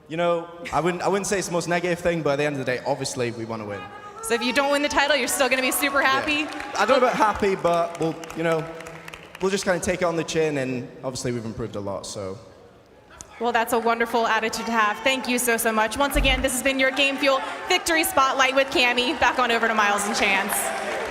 you know, I wouldn't say it's the most negative thing, but at the end of the day, obviously, we want to win. So if you don't win the title, you're still going to be super happy? Yeah. I don't know about happy, but we'll just kind of take it on the chin, and obviously we've improved a lot, so. Well, that's a wonderful attitude to have. Thank you so much. Once again, this has been your Game Fuel Victory Spotlight with Cammy. Back on over to Miles and Chance.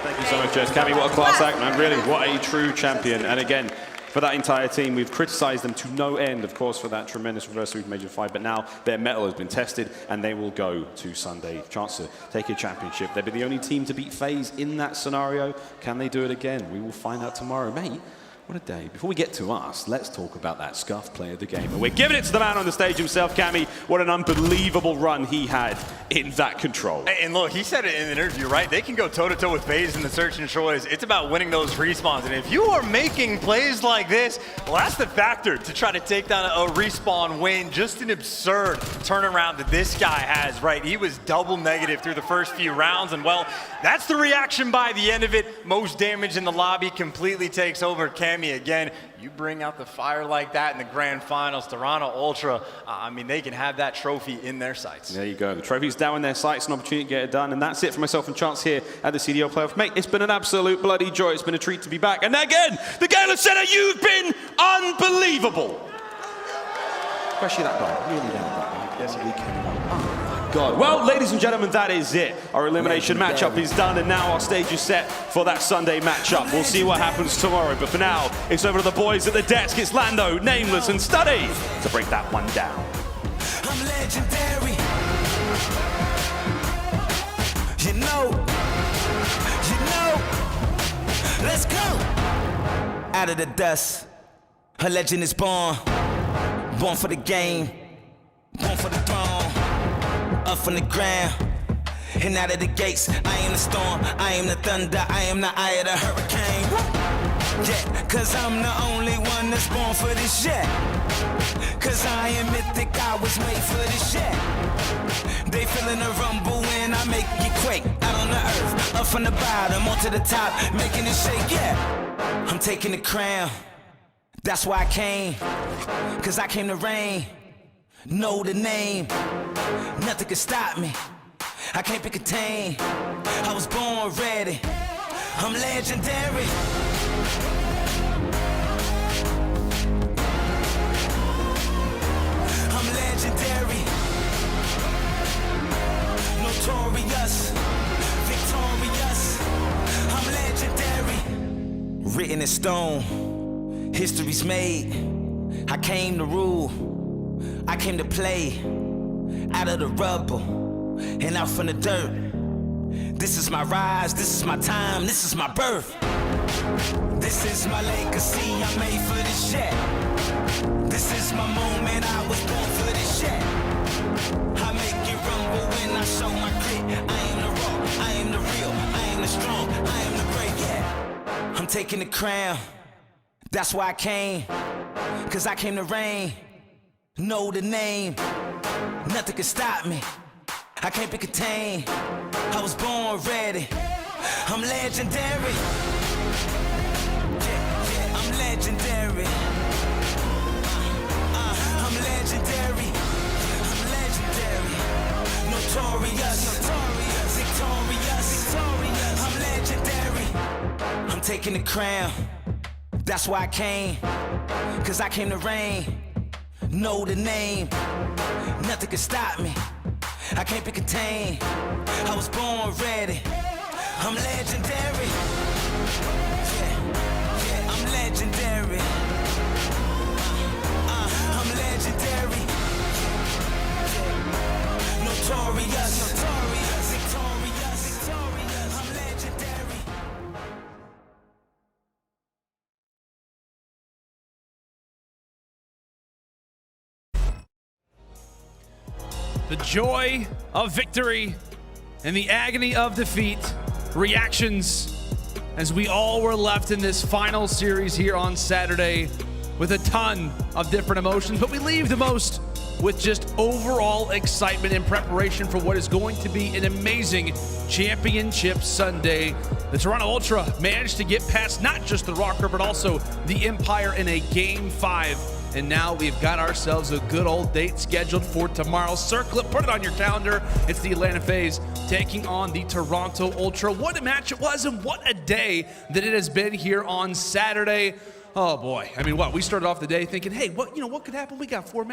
Thank you so much, Jess. Cammy, what a class act, man. Really, what a true champion. And again, for that entire team, we've criticized them to no end, of course, for that tremendous reverse sweep Major 5, but now their mettle has been tested, and they will go to Sunday. Chance to take a championship. They'll be the only team to beat FaZe in that scenario. Can they do it again? We will find out tomorrow. Mate, what a day. Before we get to us, let's talk about that scuffed player of the game. And we're giving it to the man on the stage himself, Cammy. What an unbelievable run he had in that control. And look, he said it in the interview, right? They can go toe-to-toe with FaZe in the search and destroys. It's about winning those respawns. And if you are making plays like this, well, that's the factor to try to take down a respawn win. Just an absurd turnaround that this guy has, right? He was double negative through the first few rounds. And, well, that's the reaction by the end of it. Most damage in the lobby, completely takes over Cammy. Again, you bring out the fire like that in the grand finals, Toronto Ultra, I mean, they can have that trophy in their sights. There you go. The trophy's down in their sights, an opportunity to get it done. And that's it for myself and Chance here at the CDL playoff. Mate, it's been an absolute bloody joy. It's been a treat to be back. And again, the Gala Center, you've been unbelievable. Especially that guy. Really down. Yes, we came on. God. Well, ladies and gentlemen, that is it. Our elimination matchup is done, and now our stage is set for that Sunday matchup. We'll see what happens tomorrow, but for now, it's over to the boys at the desk. It's Lando, Nameless, and Standy to break that one down. I'm legendary. You know, let's go. Out of the dust, a legend is born for the game, born for the throne. Up from the ground and out of the gates, I am the storm, I am the thunder, I am the eye of the hurricane. Yeah, cause I'm the only one that's born for this shit. Cause I am mythic, I was made for this shit. They feeling the rumble when I make you quake. Out on the earth, up from the bottom, onto the top, making it shake, yeah. I'm taking the crown, that's why I came. Cause I came to reign. Know the name, nothing can stop me. I can't be contained. I was born ready. I'm legendary. I'm legendary. of stone, history's made. I came to rule, I came to play. Out of the rubble, and out from the dirt. This is my rise, this is my time, this is my birth. This is my legacy, I'm made for this shit. This is my moment, I was born for this shit. I make it rumble when I show my grit. I am the raw, I am the real, I am the strong, I am the great, yeah. I'm taking the crown, that's why I came. Cause I came to reign, know the name. Nothing can stop me, I can't be contained. I was born ready, I'm legendary. Yeah, I'm legendary. I'm legendary. I'm legendary. Notorious, victorious. I'm legendary. I'm taking the crown, that's why I came. Cause I came to reign, know the name. Nothing can stop me, I can't be contained. I was born ready, I'm legendary. Yeah, I'm legendary. I'm legendary. Notorious, victorious. I'm legendary. The joy of victory and the agony of defeat. Reactions as we all were left in this final series here on Saturday with a ton of different emotions, but we leave the most with just overall excitement and preparation for what is going to be an amazing championship Sunday. The Toronto Ultra managed to get past not just the Røkkr, but also the Empire in a Game 5. And now we've got ourselves a good old date scheduled for tomorrow. Circle it, put it on your calendar. It's the Atlanta FaZe taking on the Toronto Ultra. What a match it was, and what a day that it has been here on Saturday. Oh boy, I mean, what, we started off the day thinking, hey, what could happen? We got 3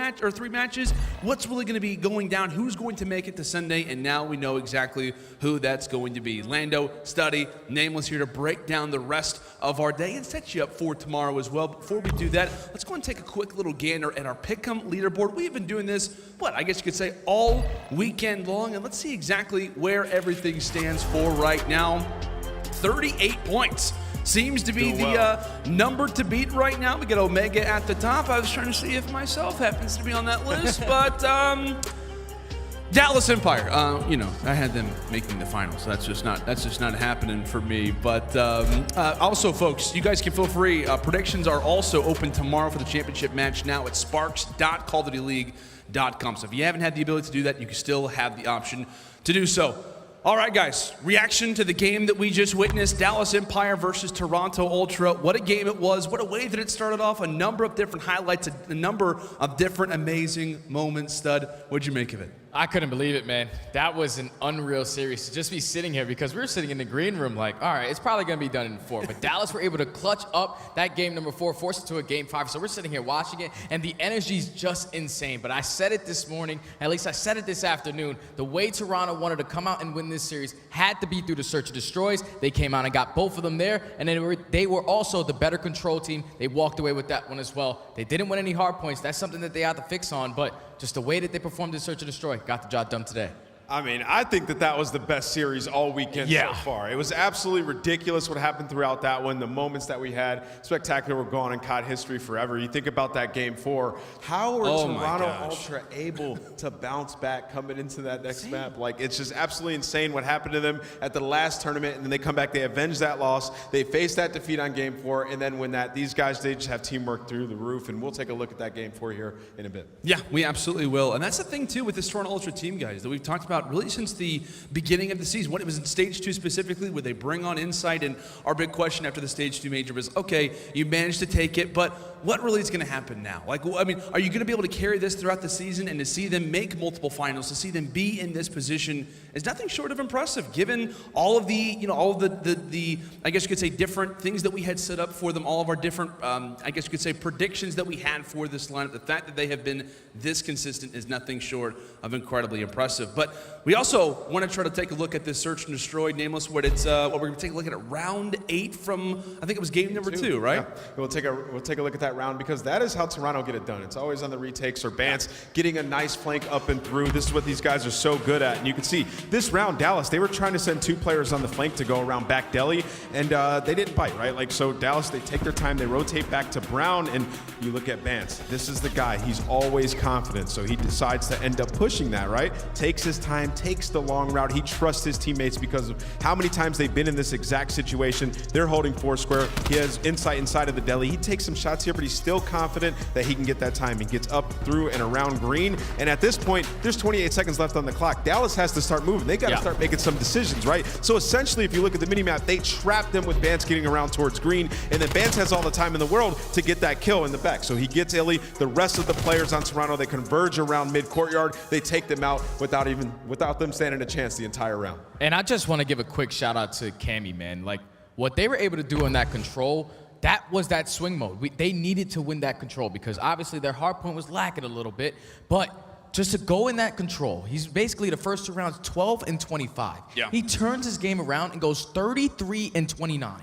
matches. What's really gonna be going down? Who's going to make it to Sunday? And now we know exactly who that's going to be. Lando, Studdy, Nameless here to break down the rest of our day and set you up for tomorrow as well. Before we do that, let's go and take a quick little gander at our Pick'em leaderboard. We've been doing this, I guess you could say all weekend long, and let's see exactly where everything stands for right now. 38 points. Seems to be the number to beat right now. We got Omega at the top. I was trying to see if myself happens to be on that list, but Dallas Empire. I had them making the finals. So that's just not happening for me. But also, folks, you guys can feel free. Predictions are also open tomorrow for the championship match now at sparks.callofdutyleague.com. So if you haven't had the ability to do that, you can still have the option to do so. All right, guys, reaction to the game that we just witnessed, Dallas Empire versus Toronto Ultra. What a game it was. What a way that it started off. A number of different highlights, a number of different amazing moments. Stud, what'd you make of it? I couldn't believe it, man. That was an unreal series to just be sitting here, because we were sitting in the green room like, all right, it's probably going to be done in 4. But Dallas were able to clutch up that game number 4, force it to a Game 5. So we're sitting here watching it, and the energy's just insane. But I said it this morning, at least I said it this afternoon, the way Toronto wanted to come out and win this series had to be through the search and destroys. They came out and got both of them there, and they were also the better control team. They walked away with that one as well. They didn't win any hard points. That's something that they had to fix on, but just the way that they performed in search and destroy got the job done today. I mean, I think that was the best series all weekend so far. It was absolutely ridiculous what happened throughout that one. The moments that we had, spectacular, were gone in COD history forever. You think about that Game 4. How are Toronto Ultra able to bounce back coming into that next map? Like, it's just absolutely insane what happened to them at the last tournament, and then they come back, they avenge that loss, they face that defeat on Game 4, and then when these guys, they just have teamwork through the roof, and we'll take a look at that Game 4 here in a bit. Yeah, we absolutely will. And that's the thing, too, with this Toronto Ultra team, guys, that we've talked about really since the beginning of the season. When it was in Stage 2 specifically, where they bring on Insight, and our big question after the Stage 2 major was, okay, you managed to take it, but what really is going to happen now? Like, I mean, are you going to be able to carry this throughout the season? And to see them make multiple finals, to see them be in this position is nothing short of impressive, given all of the, I guess you could say, different things that we had set up for them, all of our different, I guess you could say, predictions that we had for this lineup. The fact that they have been this consistent is nothing short of incredibly impressive. But we also want to try to take a look at this search and destroy nameless. What we're going to take a look at it round 8 from, I think it was game number 2, right? Yeah. We'll take a look at that round because that is how Toronto get it done. It's always on the retakes or bans, getting a nice flank up and through. This is what these guys are so good at. And you can see this round, Dallas, they were trying to send 2 players on the flank to go around back deli, and they didn't bite, right? Like, so Dallas, they take their time, they rotate back to Brown, and you look at Bance. This is the guy. He's always confident, so he decides to end up pushing that, right? Takes his time, takes the long route. He trusts his teammates because of how many times they've been in this exact situation. They're holding 4 square. He has insight inside of the deli. He takes some shots here, but he's still confident that he can get that time. He gets up, through, and around green. And at this point, there's 28 seconds left on the clock. Dallas has to start moving. They got to start making some decisions, right? So essentially, if you look at the minimap, they trap them with Bance getting around towards green, and then Bance has all the time in the world to get that kill in the back. So he gets iLLeY. The rest of the players on Toronto, they converge around mid-courtyard. They take them out without them standing a chance the entire round. And I just want to give a quick shout out to Cammy, man. Like, what they were able to do in that control, that was that swing mode. They needed to win that control because obviously their hard point was lacking a little bit, but just to go in that control, he's basically the first 2 rounds 12 and 25. Yeah. He turns his game around and goes 33 and 29.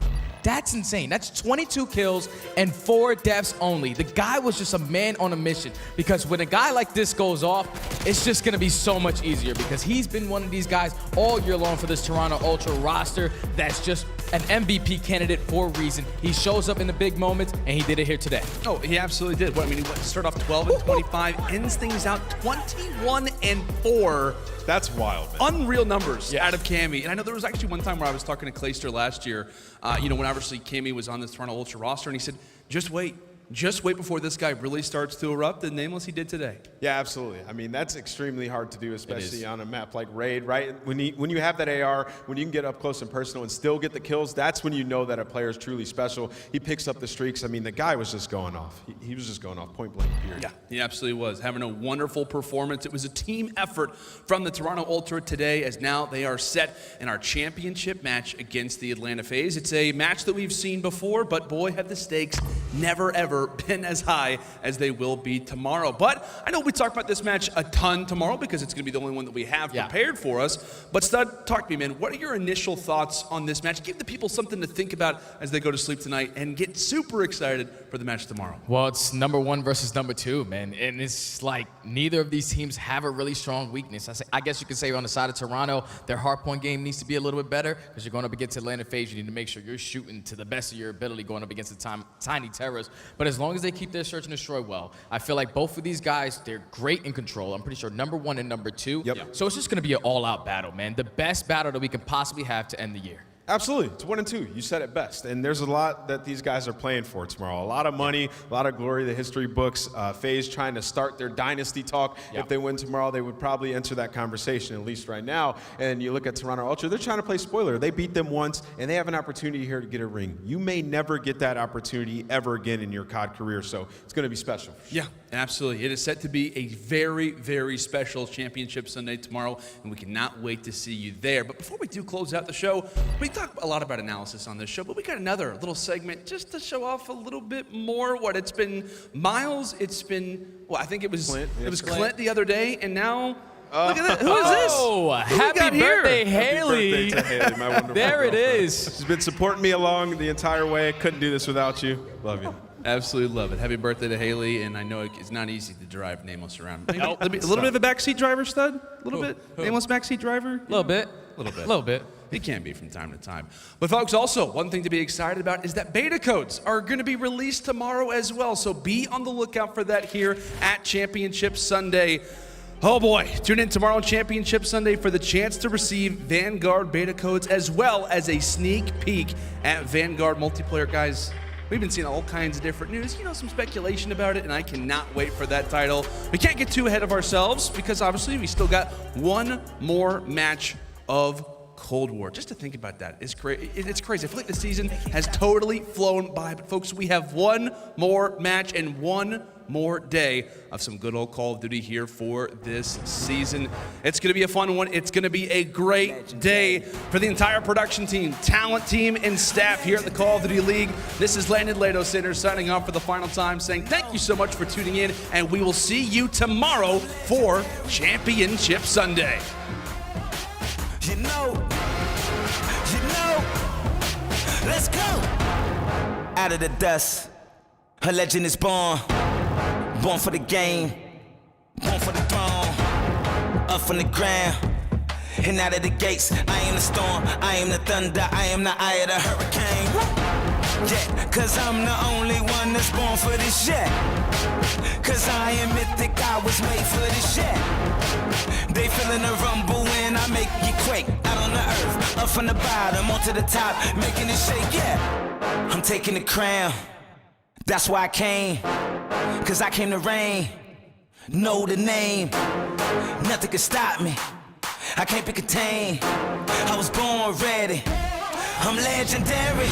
That's insane. That's 22 kills and 4 deaths only. The guy was just a man on a mission because when a guy like this goes off, it's just going to be so much easier because he's been one of these guys all year long for this Toronto Ultra roster that's just an MVP candidate for a reason. He shows up in the big moments, and he did it here today. Oh, he absolutely did. What, I mean, he started off 12 and 25, ends things out 21 and 4. That's wild, man. Unreal numbers out of Cammy. And I know there was actually one time where I was talking to Clayster last year, when obviously Cammy was on this Toronto Ultra roster, and he said, just wait before this guy really starts to erupt, and nameless he did today. Yeah, absolutely. I mean, that's extremely hard to do, especially on a map like Raid, right? When you have that AR, when you can get up close and personal and still get the kills, that's when you know that a player is truly special. He picks up the streaks. I mean, the guy was just going off. He was just going off, point blank, period. Yeah, he absolutely was. Having a wonderful performance. It was a team effort from the Toronto Ultra today, as now they are set in our championship match against the Atlanta FaZe. It's a match that we've seen before, but boy, have the stakes never, ever been as high as they will be tomorrow. But I know we talk about this match a ton tomorrow because it's going to be the only one that we have prepared for us. But Stud, talk to me, man. What are your initial thoughts on this match? Give the people something to think about as they go to sleep tonight and get super excited for the match tomorrow. Well, it's number 1 versus number 2, man. And it's like neither of these teams have a really strong weakness. I guess you could say on the side of Toronto, their hardpoint game needs to be a little bit better because you're going up against Atlanta FaZe. You need to make sure you're shooting to the best of your ability going up against the tiny terrors. But as long as they keep their search and destroy well, I feel like both of these guys, they're great in control. I'm pretty sure number 1 and number 2. So it's just going to be an all-out battle, man. The best battle that we can possibly have to end the year. Absolutely. It's 1 and 2. You said it best. And there's a lot that these guys are playing for tomorrow. A lot of money, a lot of glory, the history books. FaZe trying to start their dynasty talk. If they win tomorrow, they would probably enter that conversation, at least right now. And you look at Toronto Ultra, they're trying to play spoiler. They beat them once, and they have an opportunity here to get a ring. You may never get that opportunity ever again in your COD career, so it's going to be special. Yeah, absolutely. It is set to be a very, very special championship Sunday tomorrow, and we cannot wait to see you there. But before we do close out the show, we talk a lot about analysis on this show, but we got another little segment just to show off a little bit more what it's been. Miles, it's been, well, I think it was Clint. It was Clint the other day, and now look at that. Who is this? Oh, happy birthday, Haley. Happy birthday to Haley, my wonderful There it girlfriend. is. She's been supporting me along the entire way. Couldn't do this without you. Love you. Absolutely love it. Happy birthday to Haley, and I know it's not easy to drive Nameless around. Maybe a little bit of a backseat driver, Stud? A little bit? Nameless backseat driver? A little bit. A little bit. A little bit. It can be from time to time. But folks, also, one thing to be excited about is that beta codes are going to be released tomorrow as well. So be on the lookout for that here at Championship Sunday. Oh boy, tune in tomorrow on Championship Sunday for the chance to receive Vanguard beta codes as well as a sneak peek at Vanguard multiplayer. Guys, we've been seeing all kinds of different news, some speculation about it, and I cannot wait for that title. We can't get too ahead of ourselves because obviously we still got one more match of Cold War. Just to think about that, it's crazy. I feel like the season has totally flown by, but folks, we have one more match and one more day of some good old Call of Duty here for this season. It's going to be a fun one. It's going to be a great day for the entire production team, talent team, and staff here at the Call of Duty League. This is Landon Lado Center signing off for the final time, saying thank you so much for tuning in, and we will see you tomorrow for Championship Sunday. Let's go. Out of the dust, a legend is born. Born for the game, born for the throne. Up from the ground, and out of the gates. I am the storm, I am the thunder, I am the eye of the hurricane. Yeah, cause I'm the only one that's born for this shit. Cause I am mythic, I was made for this shit. They feeling the rumble when I make you quake. Out on the earth, up from the bottom, onto the top, making it shake, yeah. I'm taking the crown, that's why I came. Cause I came to reign, know the name. Nothing can stop me, I can't be contained. I was born ready, I'm legendary.